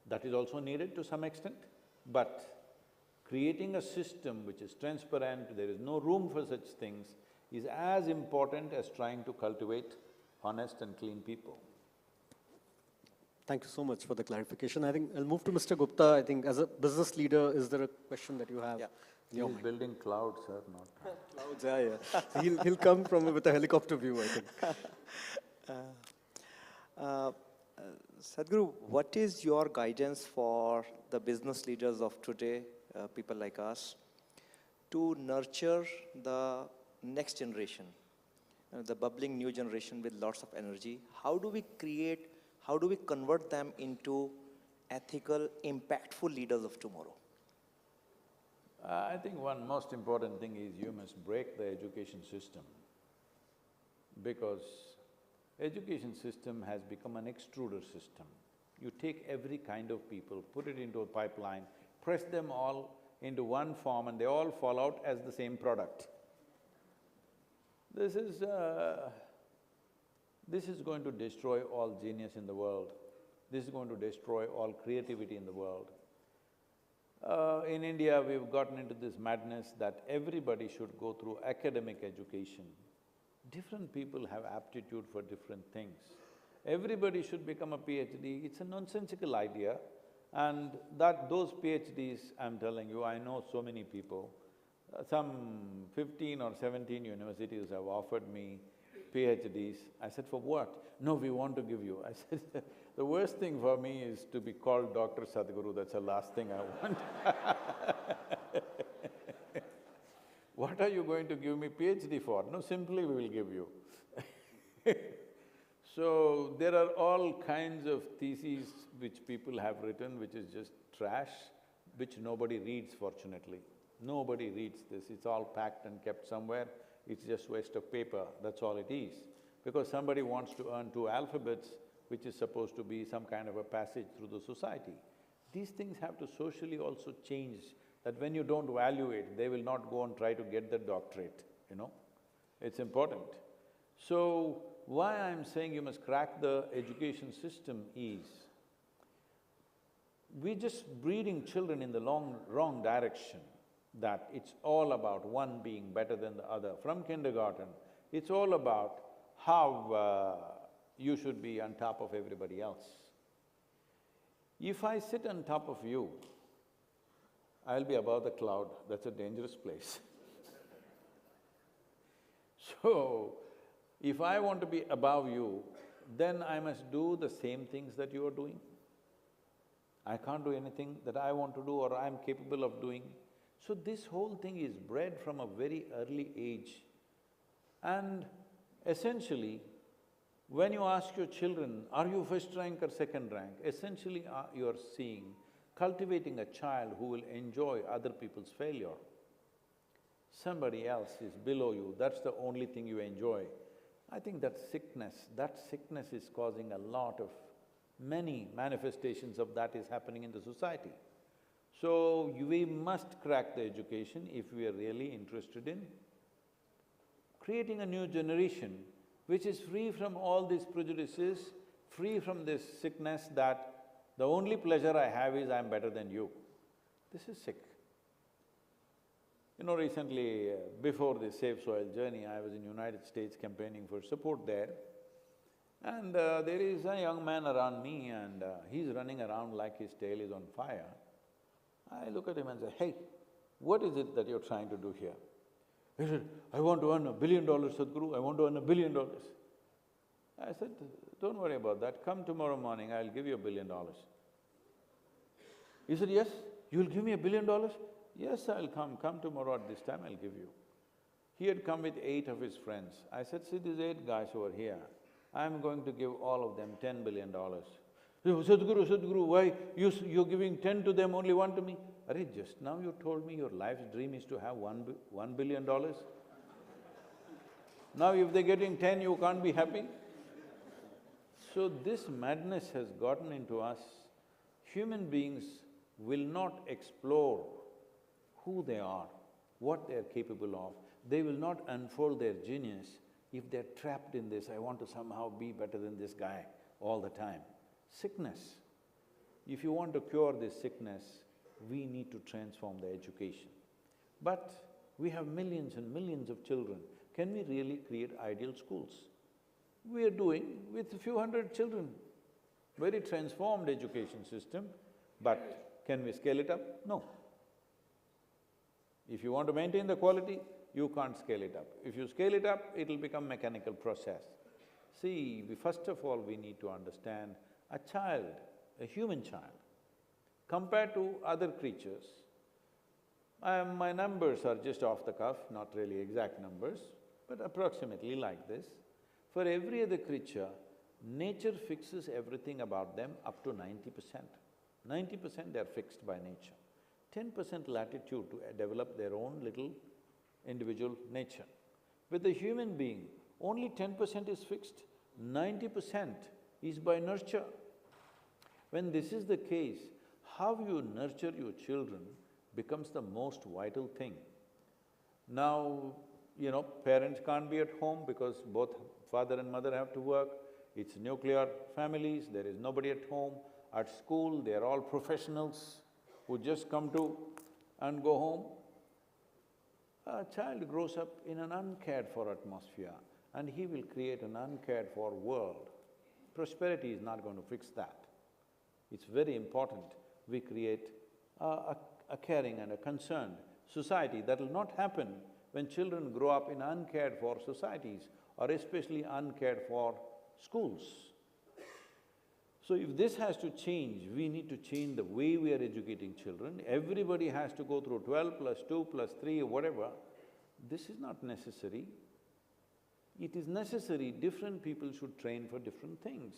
Speaker 9: that is also needed to some extent, but creating a system which is transparent, there is no room for such things, is as important as trying to cultivate honest and clean people.
Speaker 2: Thank you so much for the clarification. I think I'll move to Mr. Gupta. I think as a business leader, is there a question that you have? Yeah.
Speaker 9: He's building clouds, sir, not…
Speaker 2: Clouds, yeah. So he'll come with a helicopter view, I think.
Speaker 4: Sadhguru, what is your guidance for the business leaders of today, people like us, to nurture the next generation, the bubbling new generation with lots of energy? How do we convert them into ethical, impactful leaders of tomorrow?
Speaker 9: I think one most important thing is you must break the education system, because education system has become an extruder system. You take every kind of people, put it into a pipeline, press them all into one form and they all fall out as the same product. This is going to destroy all genius in the world. This is going to destroy all creativity in the world. In India, we've gotten into this madness that everybody should go through academic education. Different people have aptitude for different things. Everybody should become a PhD, it's a nonsensical idea. And those PhDs, I'm telling you, I know so many people, some 15 or 17 universities have offered me PhDs. I said, for what? No, we want to give you. I said, the worst thing for me is to be called Dr. Sadhguru, that's the last thing I want. What are you going to give me PhD for? No, simply we will give you. So there are all kinds of theses which people have written, which is just trash, which nobody reads, fortunately. Nobody reads this, it's all packed and kept somewhere, it's just waste of paper, that's all it is. Because somebody wants to earn 2 alphabets, which is supposed to be some kind of a passage through the society. These things have to socially also change, that when you don't value it, they will not go and try to get the doctorate, you know? It's important. So, why I'm saying you must crack the education system is, we're just breeding children in the wrong direction, that it's all about one being better than the other. From kindergarten, it's all about how you should be on top of everybody else. If I sit on top of you, I'll be above the cloud, that's a dangerous place. So, if I want to be above you, then I must do the same things that you are doing. I can't do anything that I want to do or I'm capable of doing. So this whole thing is bred from a very early age. And essentially, when you ask your children, are you first rank or second rank? Essentially, you are seeing, cultivating a child who will enjoy other people's failure. Somebody else is below you, that's the only thing you enjoy. I think that sickness is causing a lot of… many manifestations of that is happening in the society. So, we must crack the education if we are really interested in creating a new generation which is free from all these prejudices, free from this sickness that the only pleasure I have is I'm better than you. This is sick.
Speaker 23: You know, recently, before this Save Soil journey, I was in United States campaigning for support there. And there is a young man around me and he's running around like his tail is on fire. I look at him and say, hey, what is it that you're trying to do here? He said, I want to earn $1 billion, Sadhguru, I want to earn $1 billion. I said, don't worry about that, come tomorrow morning, I'll give you $1 billion. He said, yes, you'll give me $1 billion? Yes, I'll come tomorrow at this time, I'll give you. He had come with 8 of his friends. I said, see these 8 guys over here, I'm going to give all of them $10 billion. He said, Sadhguru, why you're giving 10 to them, only 1 to me? Arey, just now you told me your life's dream is to have $1 billion. Now if they're getting 10, you can't be happy? So this madness has gotten into us. Human beings will not explore who they are, what they're capable of. They will not unfold their genius if they're trapped in this, I want to somehow be better than this guy all the time. Sickness. If you want to cure this sickness, we need to transform the education. But we have millions and millions of children. Can we really create ideal schools? We are doing with a few hundred children, very transformed education system, but can we scale it up? No. If you want to maintain the quality, you can't scale it up. If you scale it up, it'll become mechanical process. See, first of all, we need to understand a child, a human child, compared to other creatures, my numbers are just off the cuff, not really exact numbers, but approximately like this. For every other creature, nature fixes everything about them up to 90%. 90% they're fixed by nature. 10% latitude to develop their own little individual nature. With the human being, only 10% is fixed, 90% is by nurture. When this is the case, how you nurture your children becomes the most vital thing. Now, you know, parents can't be at home because both father and mother have to work. It's nuclear families, there is nobody at home. At school, they're all professionals who just come to and go home. A child grows up in an uncared for atmosphere and he will create an uncared for world. Prosperity is not going to fix that. It's very important we create a caring and a concerned society. That will not happen when children grow up in uncared for societies or especially uncared for schools. So if this has to change, we need to change the way we are educating children. Everybody has to go through 12 plus 2 plus 3 or whatever. This is not necessary. It is necessary different people should train for different things.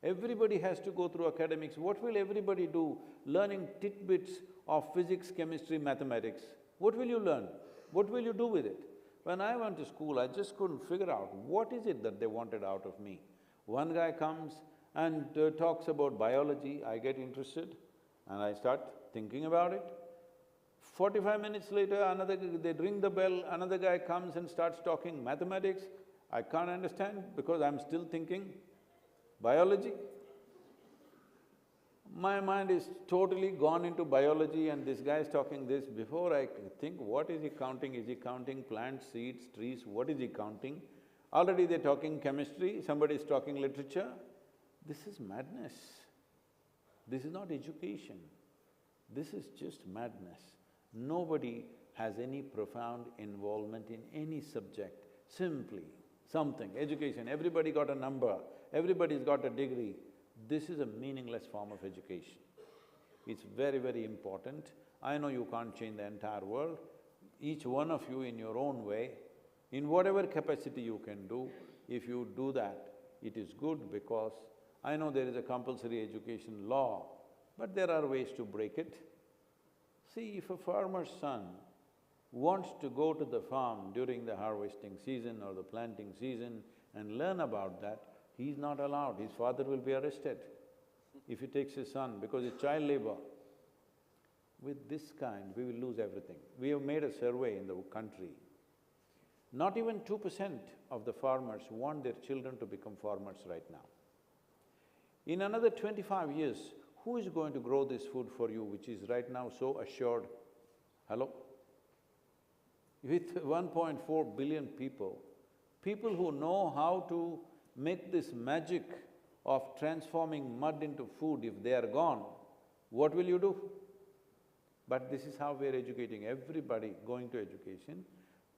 Speaker 23: Everybody has to go through academics. What will everybody do? Learning tidbits of physics, chemistry, mathematics. What will you learn? What will you do with it? When I went to school, I just couldn't figure out what is it that they wanted out of me. One guy comes and talks about biology, I get interested and I start thinking about it. 45 minutes later, they ring the bell, another guy comes and starts talking mathematics. I can't understand because I'm still thinking biology. My mind is totally gone into biology and this guy is talking this. Before I think, what is he counting? Is he counting plants, seeds, trees? What is he counting? Already they're talking chemistry, somebody is talking literature. This is madness. This is not education. This is just madness. Nobody has any profound involvement in any subject, simply something, education, everybody got a number, everybody's got a degree. This is a meaningless form of education. It's very, very important. I know you can't change the entire world. Each one of you in your own way, in whatever capacity you can do, if you do that, it is good because I know there is a compulsory education law, but there are ways to break it. See, if a farmer's son wants to go to the farm during the harvesting season or the planting season and learn about that, he's not allowed, his father will be arrested if he takes his son because it's child labor. With this kind, we will lose everything. We have made a survey in the country. Not even 2% of the farmers want their children to become farmers right now. In another 25 years, who is going to grow this food for you which is right now so assured? Hello?
Speaker 18: with 1.4 billion people, people who know how to make this magic of transforming mud into food, if they are gone, what will you do? But this is how we're educating everybody going to education.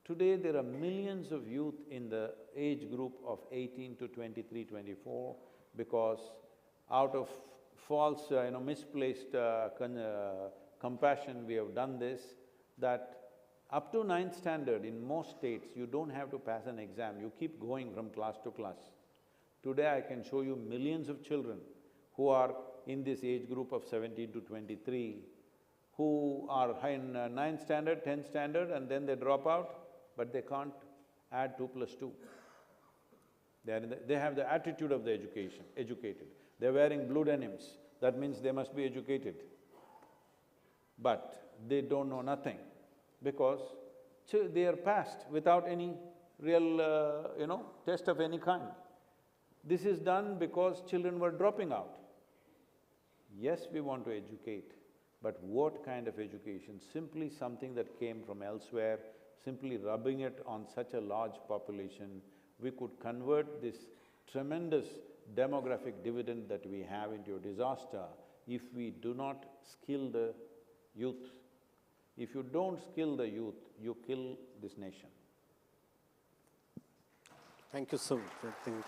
Speaker 18: Today, there are millions of youth in the age group of 18 to 23, 24, because out of false, misplaced compassion, we have done this, that up to 9th standard in most states, you don't have to pass an exam, you keep going from class to class. Today, I can show you millions of children who are in this age group of 17 to 23, who are in 9th standard, 10th standard, and then they drop out, but they can't add 2 plus 2. They have the attitude of the educated. They're wearing blue denims, that means they must be educated. But they don't know nothing, because they are passed without any real, test of any kind. This is done because children were dropping out. Yes, we want to educate, but what kind of education? Simply something that came from elsewhere, simply rubbing it on such a large population, we could convert this tremendous demographic dividend that we have into a disaster if we do not skill the youth. If you don't skill the youth, you kill this nation.
Speaker 2: Thank you so much. I think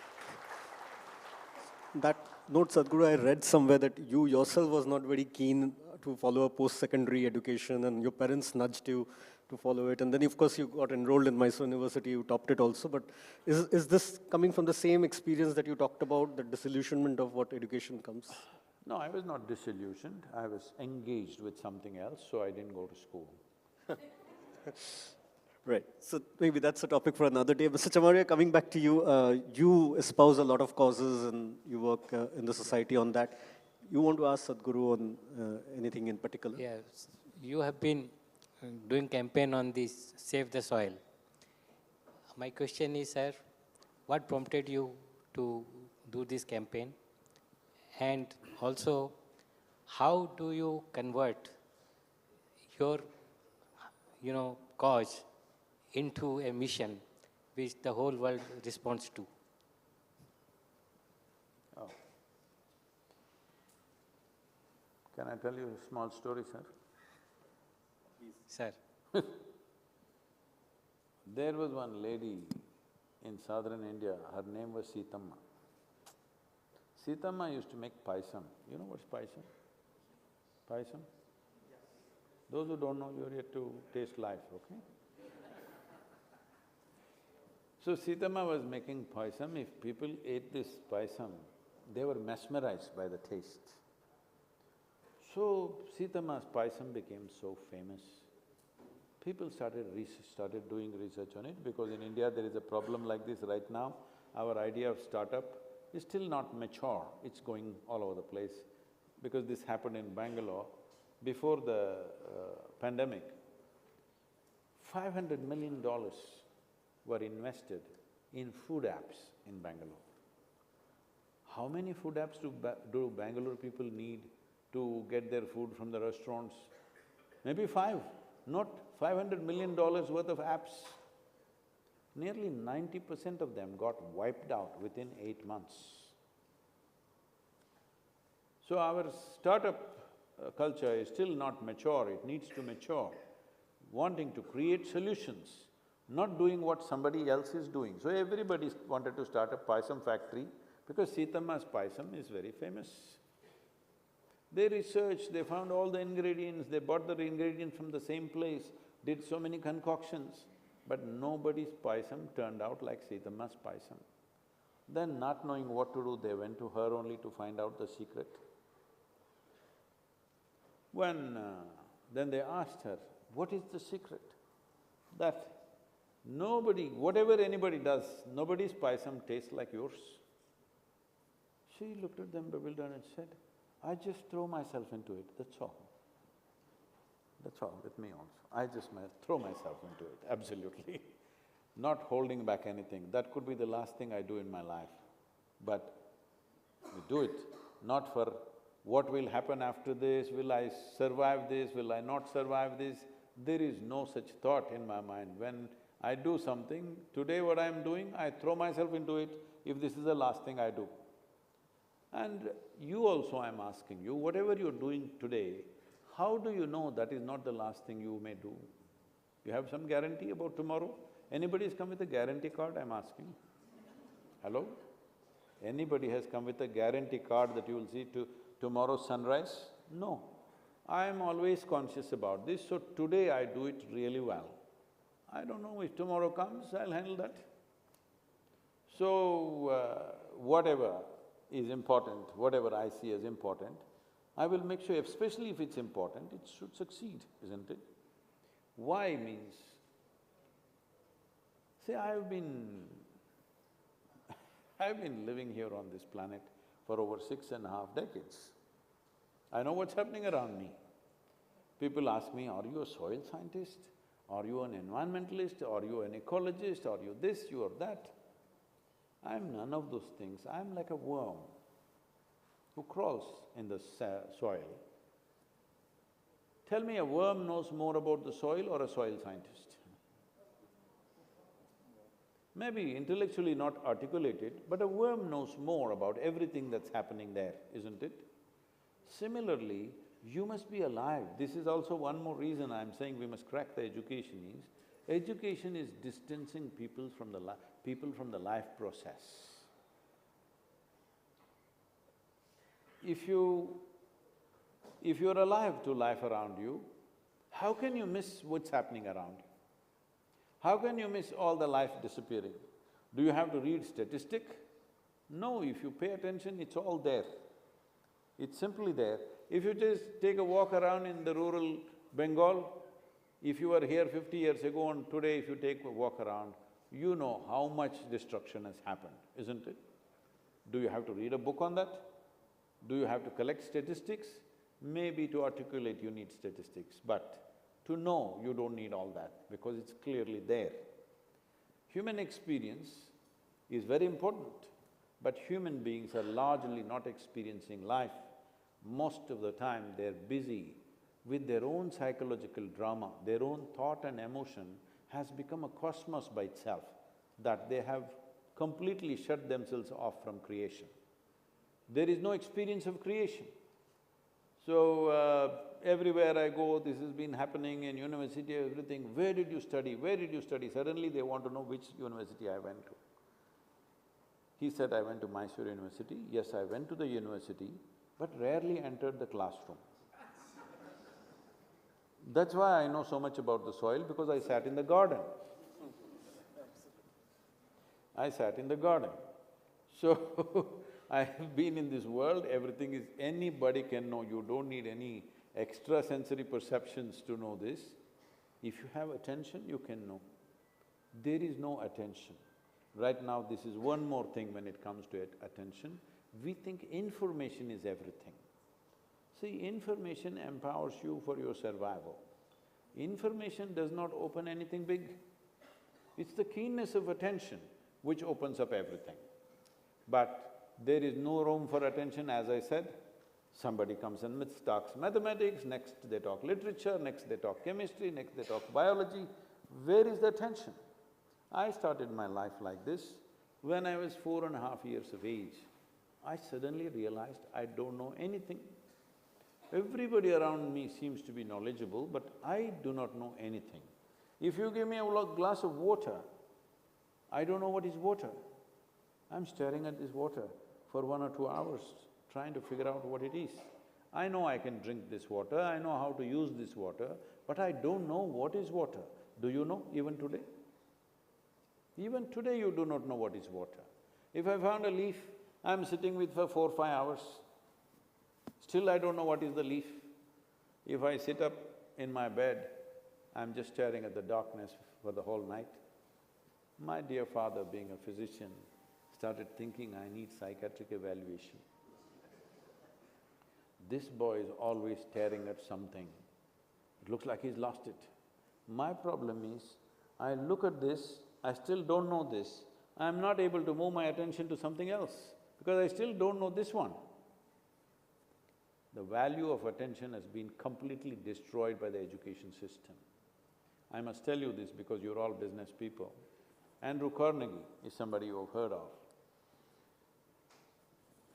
Speaker 2: that note, Sadhguru, I read somewhere that you yourself was not very keen to follow a post-secondary education, and your parents nudged you to follow it. And then, of course, you got enrolled in Mysore University, you topped it also. But is this coming from the same experience that you talked about, the disillusionment of what education comes?
Speaker 18: No, I was not disillusioned, I was engaged with something else, so I didn't go to school.
Speaker 2: Right. So maybe that's a topic for another day. Mr. Chamaria, coming back to you, you espouse a lot of causes and you work in the society on that. You want to ask Sadhguru on anything in particular?
Speaker 6: Yes, you have been doing campaign on this Save the Soil. My question is, sir, what prompted you to do this campaign? And also, how do you convert your, cause into a mission which the whole world responds to?
Speaker 18: Oh. Can I tell you a small story, sir?
Speaker 6: Please. Sir.
Speaker 18: There was one lady in southern India, her name was Sitamma. Sitamma used to make paisam. You know what's paisam? Paisam? Those who don't know, you're yet to taste life, okay? So Sitamma was making paisam. If people ate this paisam, they were mesmerized by the taste. So Sitamma's paisam became so famous. People started doing research on it, because in India there is a problem like this right now. Our idea of startup is still not mature, it's going all over the place. Because this happened in Bangalore, before the pandemic, $500 million were invested in food apps in Bangalore. How many food apps do Bangalore people need to get their food from the restaurants? Maybe 5, not $500 million worth of apps. Nearly 90% of them got wiped out within 8 months. So our startup culture is still not mature, it needs to mature, wanting to create solutions, not doing what somebody else is doing. So everybody wanted to start a paisam factory because Sitamma's paisam is very famous. They researched, they found all the ingredients, they bought the ingredients from the same place, did so many concoctions, but nobody's paisam turned out like Sitamma's paisam. Then, not knowing what to do, they went to her only to find out the secret. Then they asked her, what is the secret? That nobody, whatever anybody does, nobody's paisam tastes like yours. She looked at them bewildered and said, I just throw myself into it, that's all. That's all with me also. I just throw myself into it, absolutely. Not holding back anything. That could be the last thing I do in my life. But we do it, not for what will happen after this, will I survive this, will I not survive this?
Speaker 23: There is no such thought in my mind. When I do something, today what I'm doing, I throw myself into it, if this is the last thing I do. And you also, I'm asking you, whatever you're doing today, how do you know that is not the last thing you may do? You have some guarantee about tomorrow? Anybody has come with a guarantee card, I'm asking? Hello? Anybody has come with a guarantee card that you will see tomorrow's sunrise? No. I am always conscious about this, so today I do it really well. I don't know if tomorrow comes, I'll handle that. So, whatever is important, whatever I see as important, I will make sure, especially if it's important, it should succeed, isn't it? Why means, see, I've been living here on this planet for over 6.5 decades. I know what's happening around me. People ask me, are you a soil scientist? Are you an environmentalist? Are you an ecologist? Are you this, you are that? I'm none of those things. I'm like a worm who crawls in the soil. Tell me, a worm knows more about the soil or a soil scientist? Maybe intellectually not articulated, but a worm knows more about everything that's happening there, isn't it? Similarly, you must be alive. This is also one more reason I'm saying we must crack the education is distancing people from the life process. If you're alive to life around you, how can you miss what's happening around you? How can you miss all the life disappearing? Do you have to read statistic? No, if you pay attention, it's all there. It's simply there. If you just take a walk around in the rural Bengal, if you were here 50 years ago and today if you take a walk around, you know how much destruction has happened, isn't it? Do you have to read a book on that? Do you have to collect statistics? Maybe to articulate you need statistics, but to know you don't need all that because it's clearly there. Human experience is very important, but human beings are largely not experiencing life. Most of the time they're busy with their own psychological drama, their own thought and emotion has become a cosmos by itself, that they have completely shut themselves off from creation. There is no experience of creation. So, everywhere I go, this has been happening in university, everything, where did you study, where did you study? Suddenly they want to know which university I went to. He said, I went to Mysore University. Yes, I went to the university, but rarely entered the classroom. That's why I know so much about the soil, because I sat in the garden. I sat in the garden. So, I have been in this world, everything is… anybody can know, you don't need any extrasensory perceptions to know this. If you have attention, you can know. There is no attention. Right now, this is one more thing when it comes to attention. We think information is everything. See, information empowers you for your survival. Information does not open anything big. It's the keenness of attention which opens up everything. But there is no room for attention, as I said. Somebody comes and talks mathematics, next they talk literature, next they talk chemistry, next they talk biology. Where is the attention? I started my life like this. When I was 4.5 years of age, I suddenly realized I don't know anything. Everybody around me seems to be knowledgeable, but I do not know anything. If you give me a glass of water, I don't know what is water. I'm staring at this water for 1 or 2 hours, trying to figure out what it is. I know I can drink this water, I know how to use this water, but I don't know what is water. Do you know even today? Even today you do not know what is water. If I found a leaf, I'm sitting with for 4 or 5 hours, still I don't know what is the leaf. If I sit up in my bed, I'm just staring at the darkness for the whole night. My dear father, being a physician, started thinking I need psychiatric evaluation. This boy is always staring at something. It looks like he's lost it. My problem is, I look at this, I still don't know this, I'm not able to move my attention to something else because I still don't know this one. The value of attention has been completely destroyed by the education system. I must tell you this because you're all business people. Andrew Carnegie is somebody you've heard of.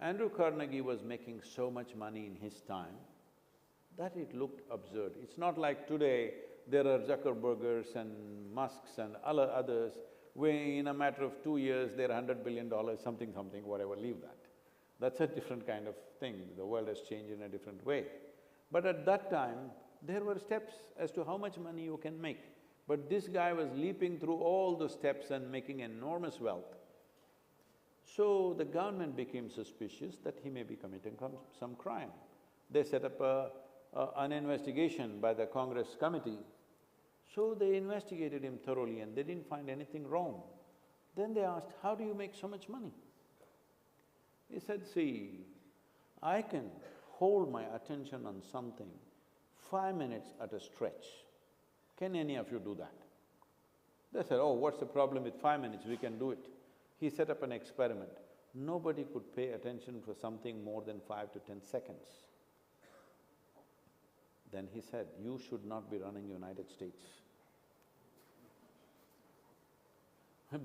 Speaker 23: Andrew Carnegie was making so much money in his time that it looked absurd. It's not like today there are Zuckerbergers and Musks and others, where in a matter of 2 years they're $100 billion, something, whatever, leave that. That's a different kind of thing, the world has changed in a different way. But at that time, there were steps as to how much money you can make. But this guy was leaping through all the steps and making enormous wealth. So the government became suspicious that he may be committing some crime. They set up an investigation by the Congress committee. So they investigated him thoroughly and they didn't find anything wrong. Then they asked, how do you make so much money? He said, see, I can hold my attention on something 5 minutes at a stretch. Can any of you do that? They said, oh, what's the problem with 5 minutes, we can do it. He set up an experiment. Nobody could pay attention for something more than 5 to 10 seconds. Then he said, you should not be running United States.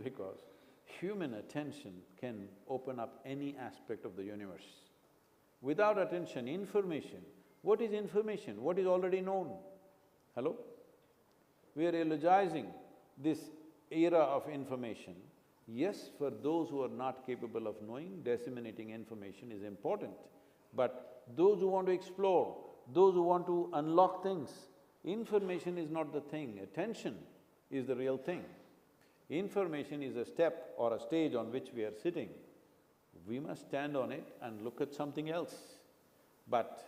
Speaker 23: Because human attention can open up any aspect of the universe. Without attention, information, what is information? What is already known? Hello? We are eulogizing this era of information. Yes, for those who are not capable of knowing, disseminating information is important. But those who want to explore, those who want to unlock things, information is not the thing, attention is the real thing. Information is a step or a stage on which we are sitting. We must stand on it and look at something else. But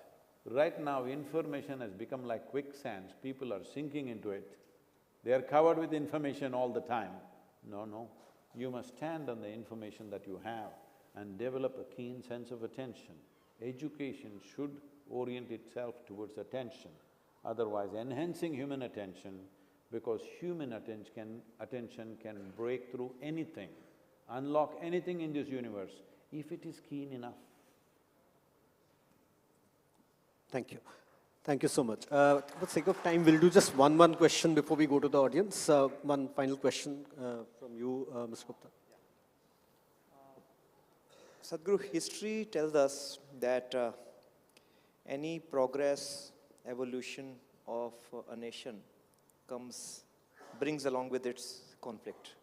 Speaker 23: right now, information has become like quicksands, people are sinking into it. They are covered with information all the time. No, you must stand on the information that you have and develop a keen sense of attention. Education should orient itself towards attention, otherwise enhancing human attention, because human attention can break through anything, unlock anything in this universe, if it is keen enough.
Speaker 2: Thank you. Thank you so much. For the sake of time, we'll do just one question before we go to the audience. One final question from you, Mr. Gupta.
Speaker 4: Sadhguru, history tells us that any progress, evolution of a nation brings along with its conflict.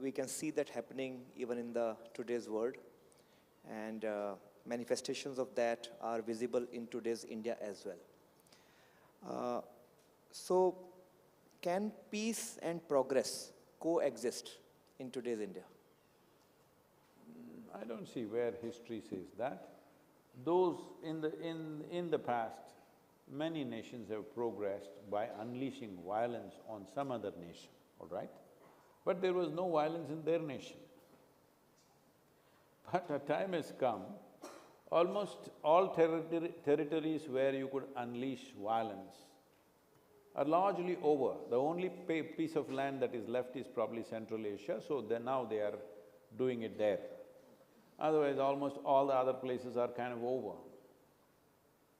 Speaker 4: We can see that happening even in today's world, and manifestations of that are visible in today's India as well. So, can peace and progress coexist in today's India?
Speaker 23: I don't see where history says that. Those in the past, many nations have progressed by unleashing violence on some other nation, all right? But there was no violence in their nation. But a time has come, almost all territories where you could unleash violence are largely over. The only piece of land that is left is probably Central Asia, so now they are doing it there. Otherwise, almost all the other places are kind of over.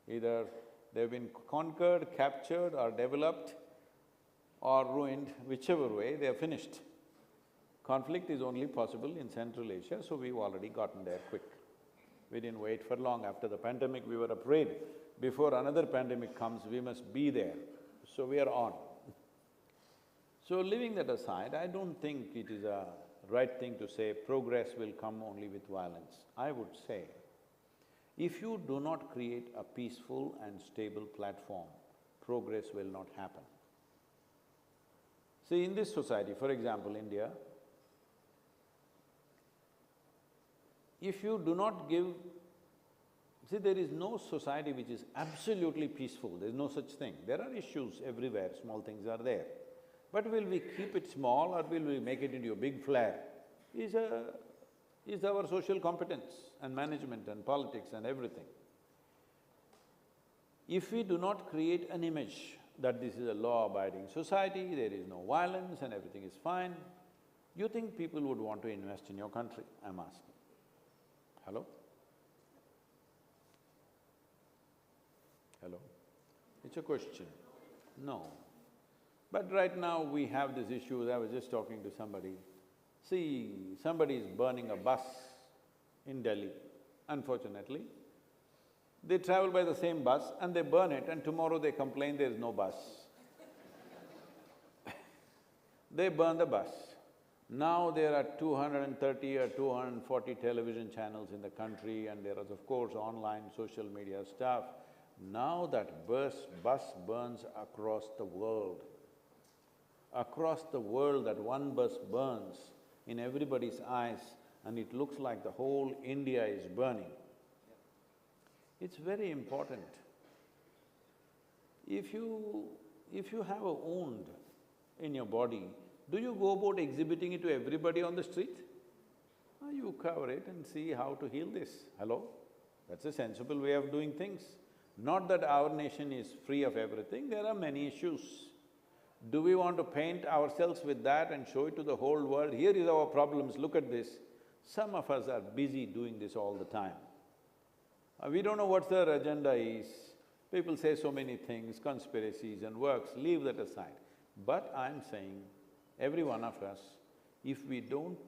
Speaker 23: Either they've been conquered, captured, or developed, or ruined, whichever way, they are finished. Conflict is only possible in Central Asia, so we've already gotten there quick. We didn't wait for long. After the pandemic, we were afraid. Before another pandemic comes, we must be there. So we are on. So leaving that aside, I don't think it is a right thing to say progress will come only with violence. I would say, if you do not create a peaceful and stable platform, progress will not happen. See, in this society, for example, India, if you do not give… See, there is no society which is absolutely peaceful, there is no such thing. There are issues everywhere, small things are there. But will we keep it small or will we make it into a big flare is our social competence and management and politics and everything. If we do not create an image that this is a law-abiding society, there is no violence and everything is fine, you think people would want to invest in your country, I'm asking. Hello? Hello? It's a question. No. But right now we have these issues. I was just talking to somebody. See, somebody is burning a bus in Delhi, unfortunately. They travel by the same bus and they burn it, and tomorrow they complain there is no bus. They burn the bus. Now there are 230 or 240 television channels in the country, and there is of course online social media stuff. Now that bus burns across the world. Across the world, that one bus burns in everybody's eyes, and it looks like the whole India is burning. It's very important. If you have a wound in your body, do you go about exhibiting it to everybody on the street? You cover it and see how to heal this. Hello? That's a sensible way of doing things. Not that our nation is free of everything, there are many issues. Do we want to paint ourselves with that and show it to the whole world? Here is our problems, look at this. Some of us are busy doing this all the time. We don't know what their agenda is. People say so many things, conspiracies and works, leave that aside. But I'm saying, every one of us, if we don't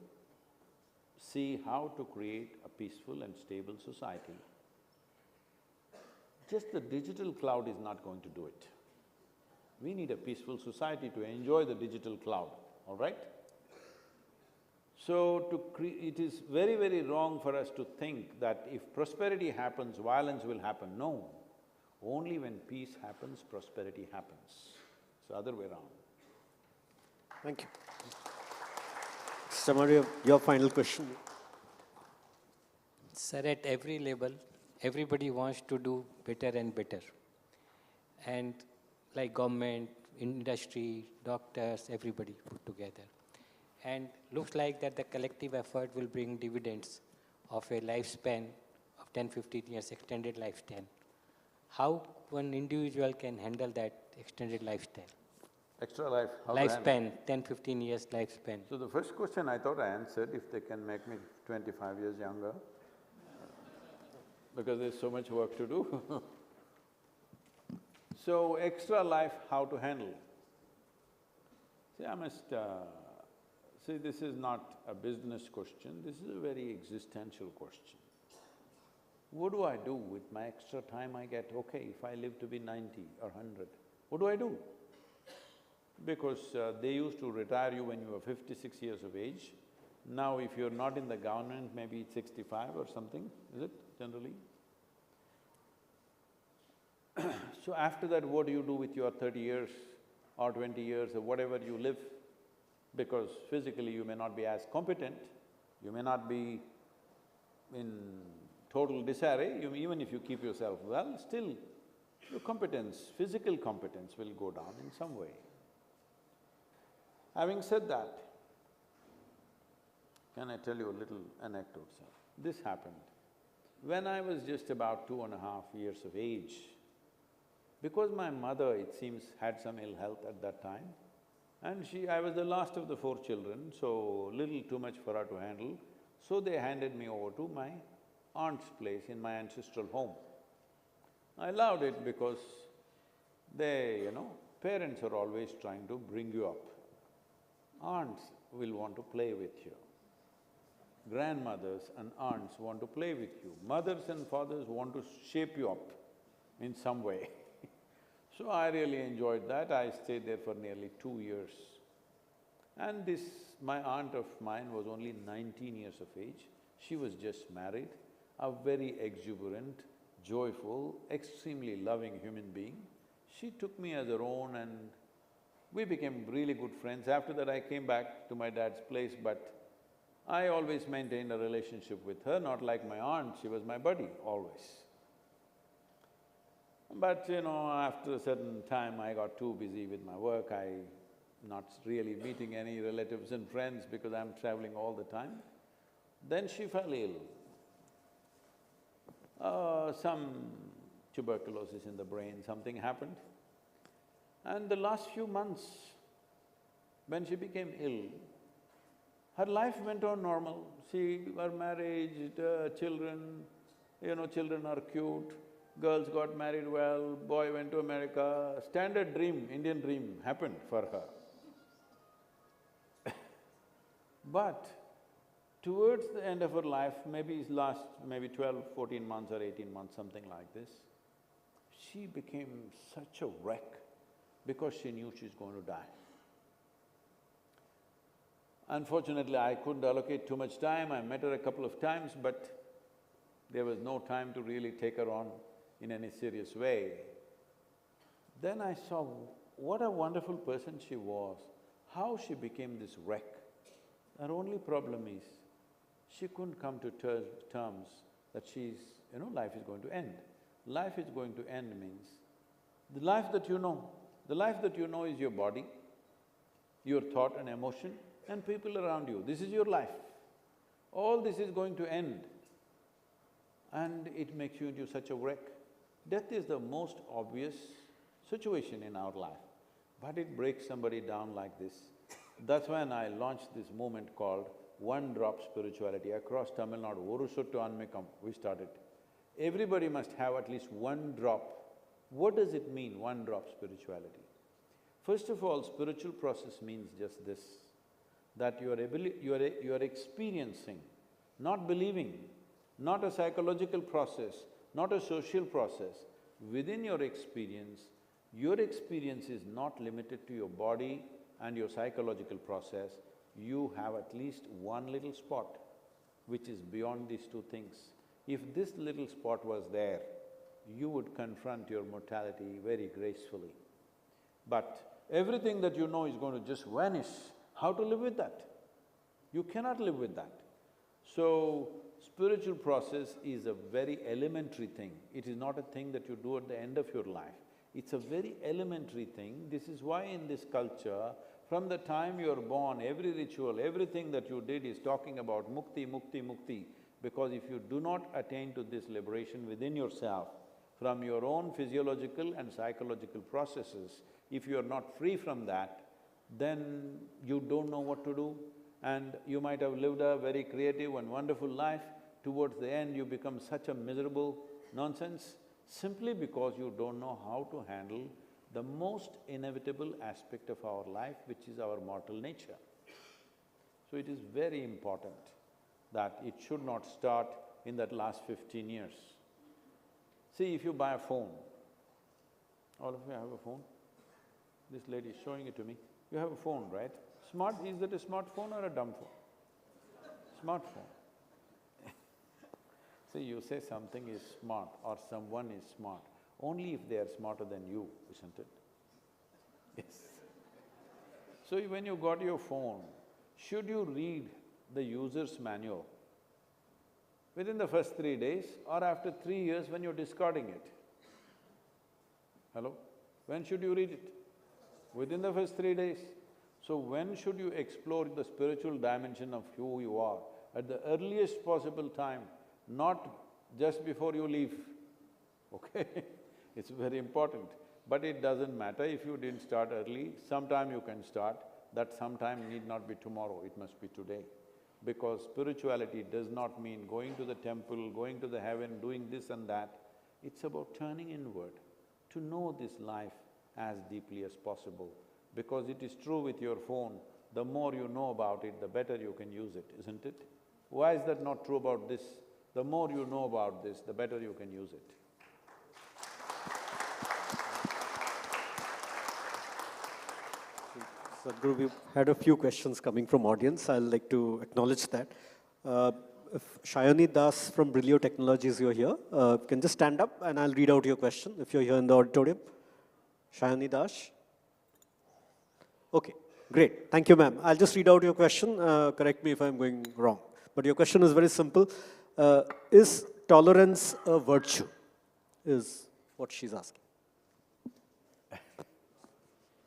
Speaker 23: see how to create a peaceful and stable society, just the digital cloud is not going to do it. We need a peaceful society to enjoy the digital cloud, all right? So it is very, very wrong for us to think that if prosperity happens, violence will happen. No, only when peace happens, prosperity happens. It's the other way around.
Speaker 2: Thank you. Mr. Maria, your final question.
Speaker 6: Sir, at every level, everybody wants to do better and better. And like government, industry, doctors, everybody put together. And looks like that the collective effort will bring dividends of a lifespan of 10–15 years, extended lifespan. How one individual can handle that extended lifestyle?
Speaker 23: Extra life, how to
Speaker 6: lifespan, 10–15 years lifespan.
Speaker 23: So the first question I thought I answered, if they can make me 25 years younger, because there's so much work to do. So extra life, how to handle? See, I must… see, this is not a business question, this is a very existential question. What do I do with my extra time I get? Okay, if I live to be 90 or 100, what do I do? Because they used to retire you when you were 56 years of age. Now if you're not in the government, maybe it's 65 or something, is it generally? So after that, what do you do with your 30 years or 20 years or whatever you live? Because physically you may not be as competent, you may not be in total disarray, even if you keep yourself well, still your competence, physical competence will go down in some way. Having said that, can I tell you a little anecdote, sir? This happened. When I was just about 2.5 years of age, because my mother, it seems, had some ill health at that time, and I was the last of the 4 children, so little too much for her to handle, so they handed me over to my aunt's place in my ancestral home. I loved it because parents are always trying to bring you up. Aunts will want to play with you. Grandmothers and aunts want to play with you. Mothers and fathers want to shape you up in some way. So I really enjoyed that. I stayed there for nearly 2 years. And my aunt of mine was only 19 years of age. She was just married, a very exuberant, joyful, extremely loving human being. She took me as her own and we became really good friends. After that I came back to my dad's place, but I always maintained a relationship with her, not like my aunt, she was my buddy, always. But after a certain time I got too busy with my work, I'm not really meeting any relatives and friends because I'm traveling all the time. Then she fell ill. Some tuberculosis in the brain, something happened. And the last few months, when she became ill, her life went on normal. Her marriage, children, children are cute. Girls got married well, boy went to America, standard dream, Indian dream happened for her. But towards the end of her life, maybe last 12, 14 months or 18 months, something like this, she became such a wreck because she knew she's going to die. Unfortunately, I couldn't allocate too much time. I met her a couple of times, but there was no time to really take her on in any serious way. Then I saw what a wonderful person she was, how she became this wreck. Her only problem is, she couldn't come to terms that life is going to end. Life is going to end means, the life that you know is your body, your thought and emotion, and people around you. This is your life. All this is going to end, and it makes you into such a wreck. Death is the most obvious situation in our life, but it breaks somebody down like this. That's when I launched this movement called One Drop Spirituality across Tamil Nadu, Oru Sottu Anmikam, we started. Everybody must have at least one drop. What does it mean, one drop spirituality? First of all, spiritual process means just this, that you are experiencing, not believing, not a psychological process, not a social process. Within your experience is not limited to your body and your psychological process. You have at least one little spot which is beyond these two things. If this little spot was there, you would confront your mortality very gracefully. But everything that you know is going to just vanish. How to live with that? You cannot live with that. So, spiritual process is a very elementary thing. It is not a thing that you do at the end of your life. It's a very elementary thing. This is why in this culture, from the time you're born, every ritual, everything that you did is talking about mukti, mukti, mukti. Because if you do not attain to this liberation within yourself, from your own physiological and psychological processes, if you are not free from that, then you don't know what to do, and you might have lived a very creative and wonderful life. Towards the end, you become such a miserable nonsense, simply because you don't know how to handle the most inevitable aspect of our life, which is our mortal nature. So it is very important that it should not start in that last 15 years. See, if you buy a phone, all of you have a phone? This lady is showing it to me. You have a phone, right? Is that a smartphone or a dumb phone? Smartphone. See, you say something is smart or someone is smart only if they are smarter than you, isn't it? Yes. So when you got your phone, should you read the user's manual within the first 3 days or after 3 years when you're discarding it? Hello? When should you read it? Within the first 3 days. So when should you explore the spiritual dimension of who you are? At the earliest possible time, not just before you leave, okay? It's very important. But it doesn't matter if you didn't start early, sometime you can start. That sometime need not be tomorrow, it must be today. Because spirituality does not mean going to the temple, going to the heaven, doing this and that. It's about turning inward, to know this life as deeply as possible. Because it is true with your phone, the more you know about it, the better you can use it, isn't it? Why is that not true about this? The more you know about this, the better you can use it.
Speaker 2: Sadhguru, we've had a few questions coming from audience. I'd like to acknowledge that. If Shayani Das from Brilio Technologies, you're here, can just stand up and I'll read out your question if you're here in the auditorium. Shayani Das. Okay, great. Thank you, ma'am. I'll just read out your question. Correct me if I'm going wrong. But your question is very simple. Is tolerance a virtue? Is what she's asking.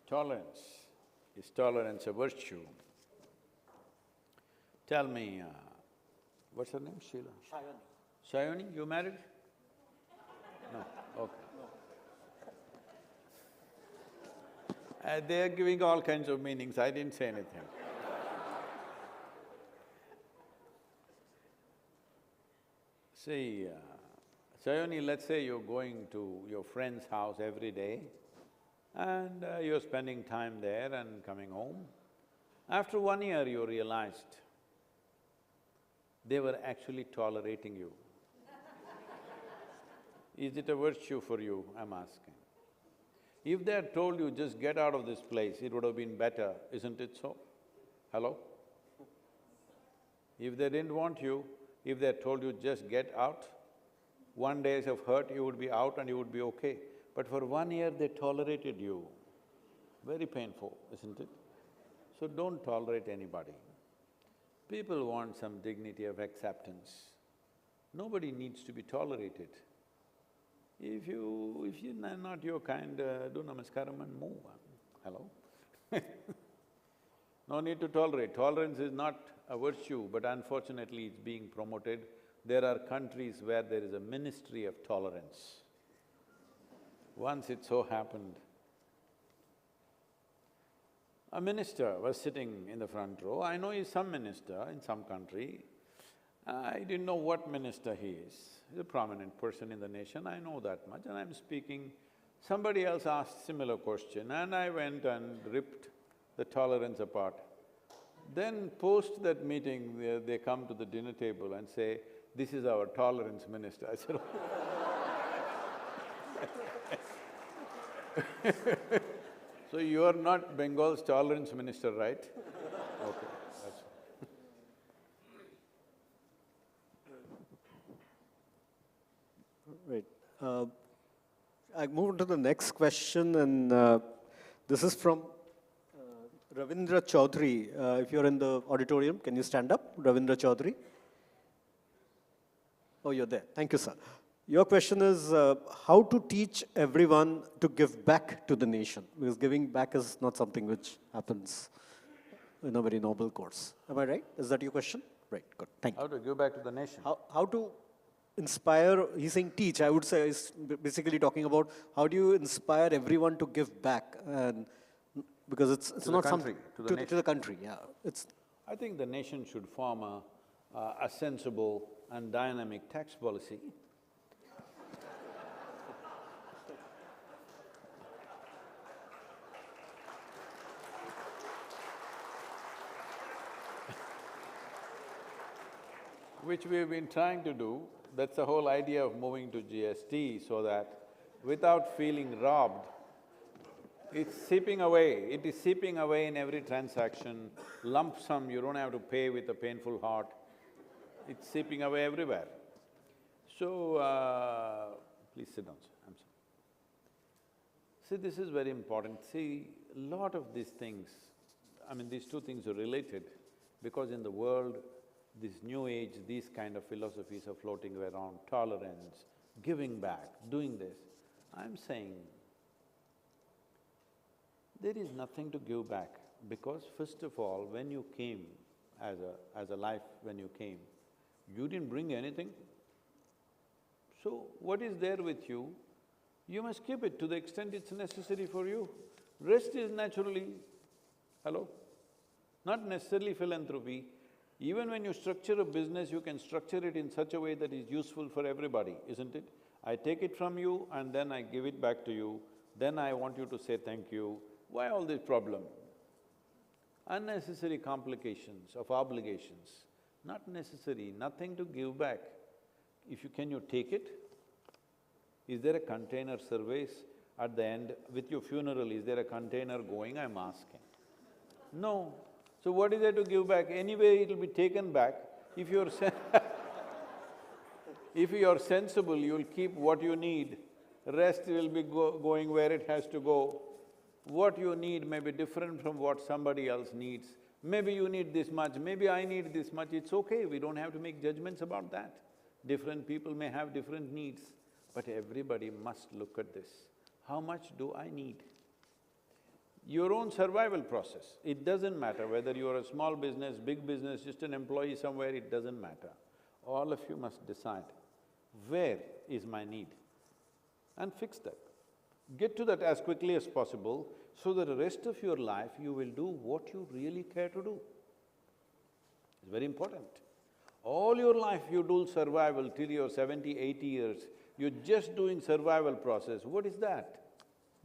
Speaker 23: Tolerance. Is tolerance a virtue? Tell me, what's her name? Sheila? Shayani. Shayani, you married? No, okay. They are giving all kinds of meanings, I didn't say anything. See, Sayoni, let's say you're going to your friend's house every day and you're spending time there and coming home. After 1 year, you realized they were actually tolerating you. Is it a virtue for you, I'm asking? If they had told you, just get out of this place, it would have been better, isn't it so? Hello? If they didn't want you, if they had told you, just get out, 1 day of hurt, you would be out and you would be okay. But for 1 year, they tolerated you. Very painful, isn't it? So don't tolerate anybody. People want some dignity of acceptance. Nobody needs to be tolerated. If you're not your kind, do namaskaram and move. Hello? No need to tolerate. Tolerance is not a virtue, but unfortunately it's being promoted. There are countries where there is a ministry of tolerance. Once it so happened, a minister was sitting in the front row. I know he's some minister in some country. I didn't know what minister he is. He's a prominent person in the nation, I know that much, and I'm speaking. Somebody else asked similar question and I went and ripped the tolerance apart. Then post that meeting, they come to the dinner table and say, "This is our tolerance minister." I said, "So you are not Bengal's tolerance minister, right?" Okay, that's…
Speaker 2: Right. I move on to the next question, and this is from Ravindra Chaudhary. If you're in the auditorium, can you stand up, Ravindra Chaudhary? Oh, you're there. Thank you, sir. Your question is how to teach everyone to give back to the nation, because giving back is not something which happens in a very noble course. Am I right? Is that your question? Right, good. Thank you.
Speaker 23: How to give back to the nation?
Speaker 2: How to inspire, he's saying teach, I would say he's basically talking about how do you inspire everyone to give back, and because it's not something…
Speaker 23: To the
Speaker 2: country, yeah.
Speaker 23: I think the nation should form a sensible and dynamic tax policy. Which we've been trying to do. That's the whole idea of moving to GST, so that without feeling robbed, it's seeping away. It is seeping away in every transaction, lump sum, you don't have to pay with a painful heart. It's seeping away everywhere. So, please sit down, sir. I'm sorry. See, this is very important. See, a lot of these things, I mean, these two things are related, because in the world, this new age, these kind of philosophies are floating around, tolerance, giving back, doing this. I'm saying, there is nothing to give back, because first of all, when you came as a life, when you came, you didn't bring anything. So, what is there with you, you must keep it to the extent it's necessary for you. Rest is naturally… Hello? Not necessarily philanthropy. Even when you structure a business, you can structure it in such a way that is useful for everybody, isn't it? I take it from you and then I give it back to you, then I want you to say thank you. Why all this problem? Unnecessary complications of obligations, not necessary, nothing to give back. Can you take it? Is there a container service at the end? With your funeral, is there a container going, I'm asking? No. So what is there to give back? Anyway, it'll be taken back. If you're if you're sensible, you'll keep what you need. Rest will be going where it has to go. What you need may be different from what somebody else needs. Maybe you need this much, maybe I need this much, it's okay, we don't have to make judgments about that. Different people may have different needs, but everybody must look at this. How much do I need? Your own survival process, it doesn't matter whether you're a small business, big business, just an employee somewhere, it doesn't matter. All of you must decide, where is my need? And fix that. Get to that as quickly as possible, so that the rest of your life you will do what you really care to do. It's very important. All your life you do survival till you're 70, 80 years,
Speaker 18: You're just doing survival process. What is that?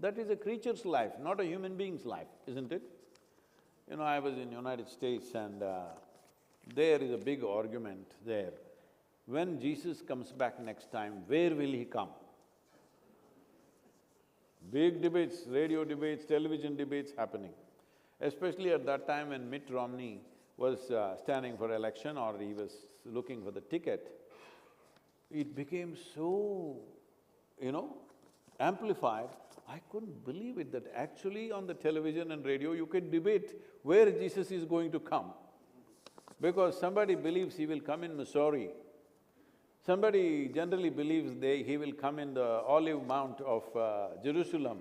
Speaker 18: That is a creature's life, not a human being's life, isn't it? You know, I was in United States and there is a big argument there. When Jesus comes back next time, where will he come? Big debates, radio debates, television debates happening. Especially at that time when Mitt Romney was standing for election or he was looking for the ticket, it became so, amplified. I couldn't believe it that actually on the television and radio you can debate where Jesus is going to come. Because somebody believes he will come in Missouri, somebody generally believes he will come in the Olive Mount of Jerusalem.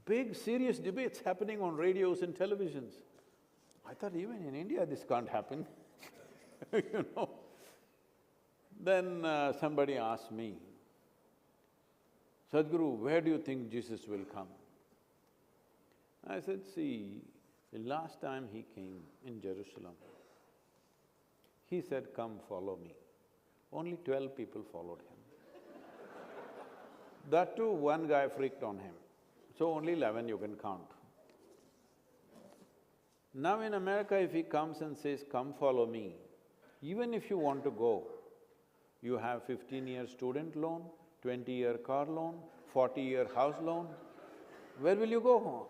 Speaker 18: Big serious debates happening on radios and televisions. I thought even in India this can't happen, you know. Then somebody asked me, Sadhguru, where do you think Jesus will come? I said, see, the last time he came in Jerusalem, he said, come follow me. Only 12 people followed him. That too, one guy freaked on him, so only 11 you can count. Now in America, if he comes and says, come follow me, even if you want to go, you have 15-year student loan, 20-year car loan, 40-year house loan, where will you go?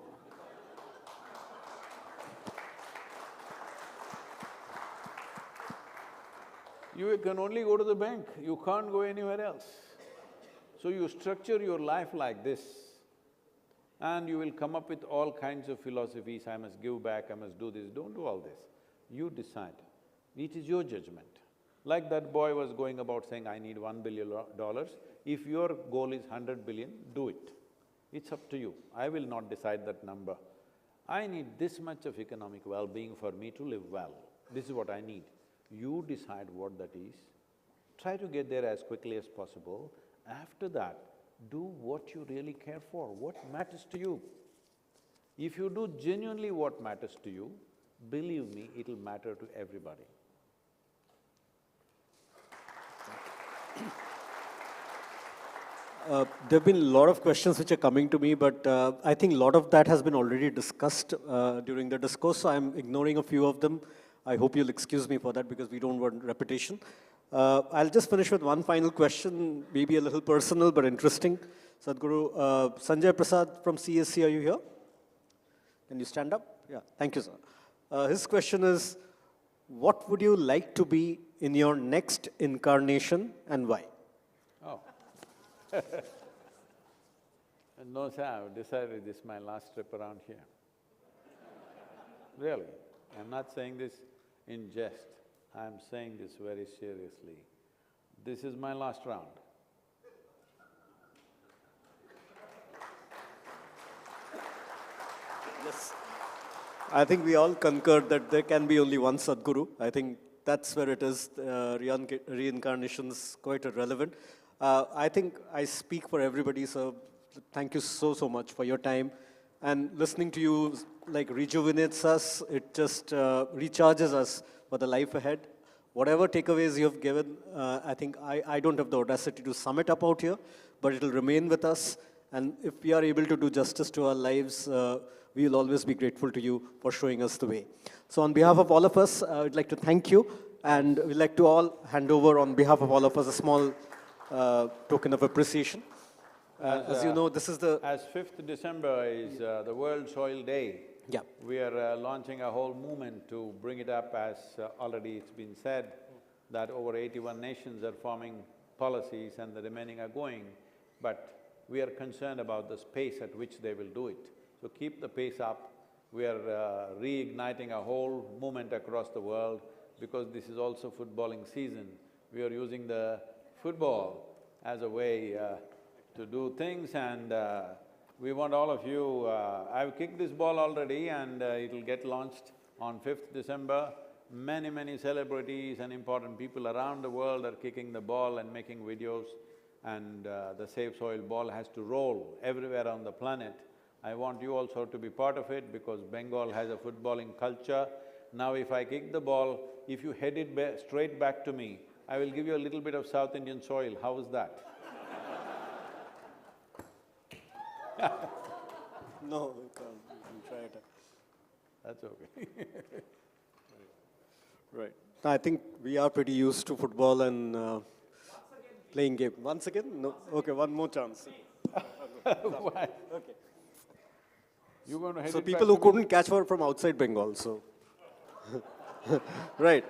Speaker 18: You can only go to the bank, you can't go anywhere else. So you structure your life like this and you will come up with all kinds of philosophies, I must give back, I must do this. Don't do all this. You decide. It is your judgment. Like that boy was going about saying, I need $1 billion. If your goal is 100 billion, do it. It's up to you. I will not decide that number. I need this much of economic well-being for me to live well. This is what I need. You decide what that is. Try to get there as quickly as possible. After that, do what you really care for, what matters to you. If you do genuinely what matters to you, believe me, it'll matter to everybody.
Speaker 2: There have been a lot of questions which are coming to me, but I think a lot of that has been already discussed during the discourse, so I'm ignoring a few of them. I hope you'll excuse me for that because we don't want repetition. I'll just finish with one final question, maybe a little personal but interesting. Sadhguru, Sanjay Prasad from CSC, are you here? Can you stand up? Yeah, thank you, sir. His question is, what would you like to be in your next incarnation and why?
Speaker 18: Oh. No, sir, I've decided this is my last trip around here. Really, I'm not saying this in jest, I'm saying this very seriously. This is my last round.
Speaker 2: Yes. I think we all concur that there can be only one Sadhguru. I think that's where it is. Reincarnation's quite irrelevant. I think I speak for everybody, so thank you so much for your time. And listening to you like rejuvenates us, it just recharges us for the life ahead. Whatever takeaways you have given, I think I don't have the audacity to sum it up out here, but it'll remain with us. And if we are able to do justice to our lives, we will always be grateful to you for showing us the way. So on behalf of all of us, I'd like to thank you, and we'd like to all hand over on behalf of all of us a small token of appreciation. As you know, this is the…
Speaker 18: As 5th December is the World Soil Day,
Speaker 2: yeah.
Speaker 18: We are launching a whole movement to bring it up, as already it's been said, that over 81 nations are forming policies and the remaining are going, but we are concerned about the pace at which they will do it. So keep the pace up. We are reigniting a whole movement across the world because this is also footballing season. We are using the football as a way to do things, and we want all of you… I've kicked this ball already and it'll get launched on 5th December. Many celebrities and important people around the world are kicking the ball and making videos, and the Safe Soil ball has to roll everywhere on the planet. I want you also to be part of it because Bengal has a footballing culture. Now if I kick the ball, if you head it straight back to me, I will give you a little bit of South Indian soil, how is that?
Speaker 2: No, you can't. You can try it.
Speaker 9: That's okay.
Speaker 2: Right. I think we are pretty used to football and playing game. Once again? No? Okay, one more chance.
Speaker 9: Why?
Speaker 2: Okay.
Speaker 9: You're going to head
Speaker 2: So
Speaker 9: it
Speaker 2: people
Speaker 9: back
Speaker 2: who
Speaker 9: to me?
Speaker 2: couldn't catch were from outside Bengal, so. Right.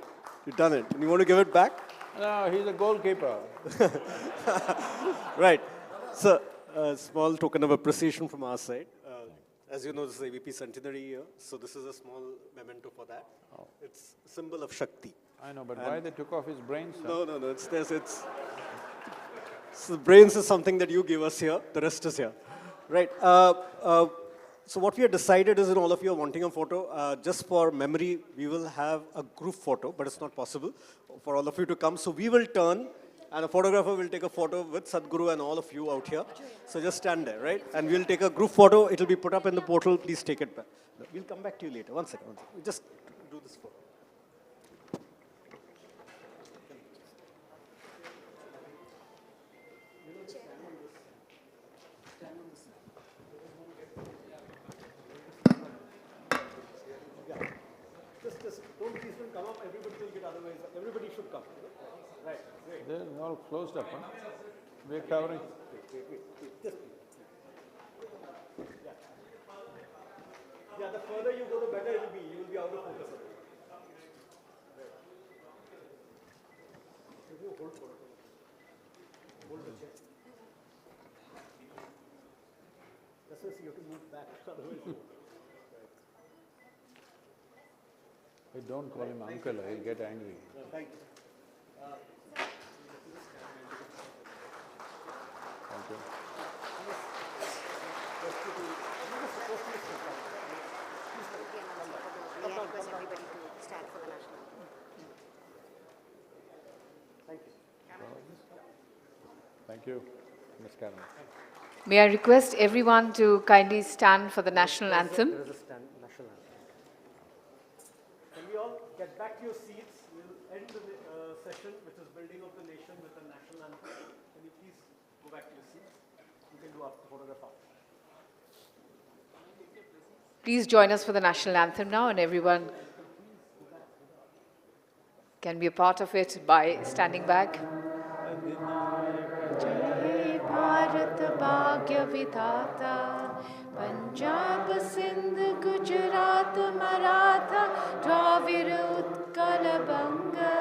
Speaker 2: You've done it. And you want to give it back?
Speaker 9: No, he's a goalkeeper.
Speaker 2: Right. So, a small token of appreciation from our side. As you know, this is AVP centenary year, so this is a small memento for that.
Speaker 9: Oh.
Speaker 2: It's a symbol of Shakti.
Speaker 9: I know, but why they took off his brains?
Speaker 2: No, it's this. So the brains is something that you give us here. The rest is here. Right. So what we have decided is, in all of you are wanting a photo, just for memory, we will have a group photo, but it's not possible for all of you to come. So we will turn, and a photographer will take a photo with Sadhguru and all of you out here. So just stand there, right? And we'll take a group photo. It'll be put up in the portal. Please take it back. We'll come back to you later. One second. We'll just do this photo. Just don't please don't come up. Everybody will get otherwise. Everybody should come. Right. Great.
Speaker 9: They're all closed up, huh? We're covering.
Speaker 2: Wait. Just yeah, the further you go, the better it will be. You will be out of focus. Right. Hold the chair. That's why you have to move back. Otherwise,
Speaker 9: Hey, don't call him uncle, he'll get angry.
Speaker 2: Thank you.
Speaker 9: Thank you.
Speaker 7: We request everybody to stand for the national anthem.
Speaker 2: Thank you.
Speaker 9: Thank you, Ms. Karen.
Speaker 3: May I request everyone to kindly stand for the national anthem?
Speaker 2: There is a national anthem. Can we all get back to your seats? We'll end the session, which is Building of the Nation, with the national anthem. Can you please go back to your seats? You can do after the photograph after.
Speaker 3: Please join us for the national anthem now, and everyone can be a part of it by standing back. Jai Bharat Bhagya Vidhata, Punjab Sindh Gujarat Maratha, Dravir Utkal Banga,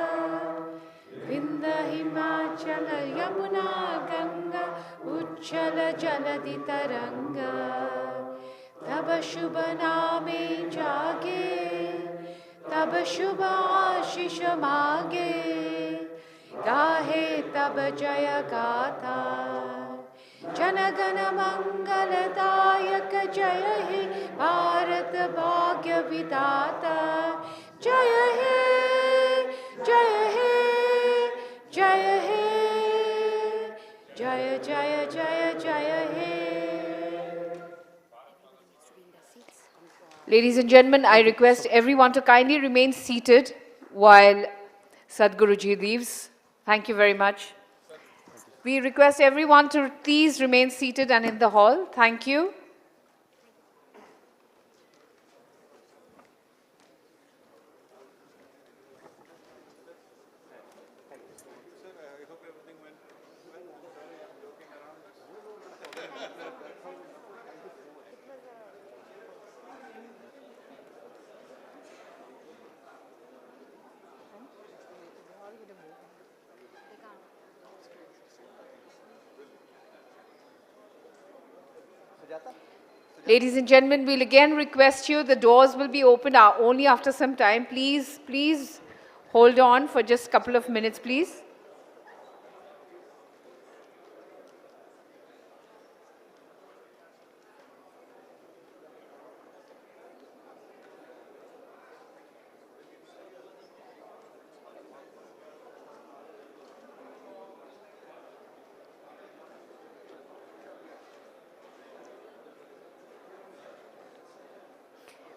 Speaker 3: Vindhya Himachala Yamuna Ganga, Uchchala Jaladi Taranga. तब शुभ नामे जागे, तब शुभ आशीष मागे, गाहे तब जय गाथा, जनगण मंगलदायक जय हे भारत भाग्य विधाता, जय हे जय हे जय हे जय जय जय जय हे. Ladies and gentlemen, I request everyone to kindly remain seated while Sadhguruji leaves. Thank you very much. We request everyone to please remain seated and in the hall. Thank you. Ladies and gentlemen, we'll again request you, the doors will be opened only after some time. Please hold on for just a couple of minutes, please.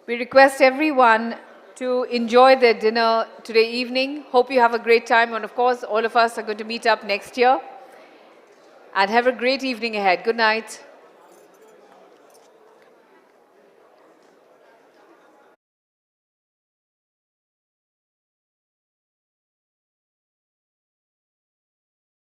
Speaker 3: We request everyone to enjoy their dinner today evening. Hope you have a great time, and of course, all of us are going to meet up next year. And have a great evening ahead. Good night.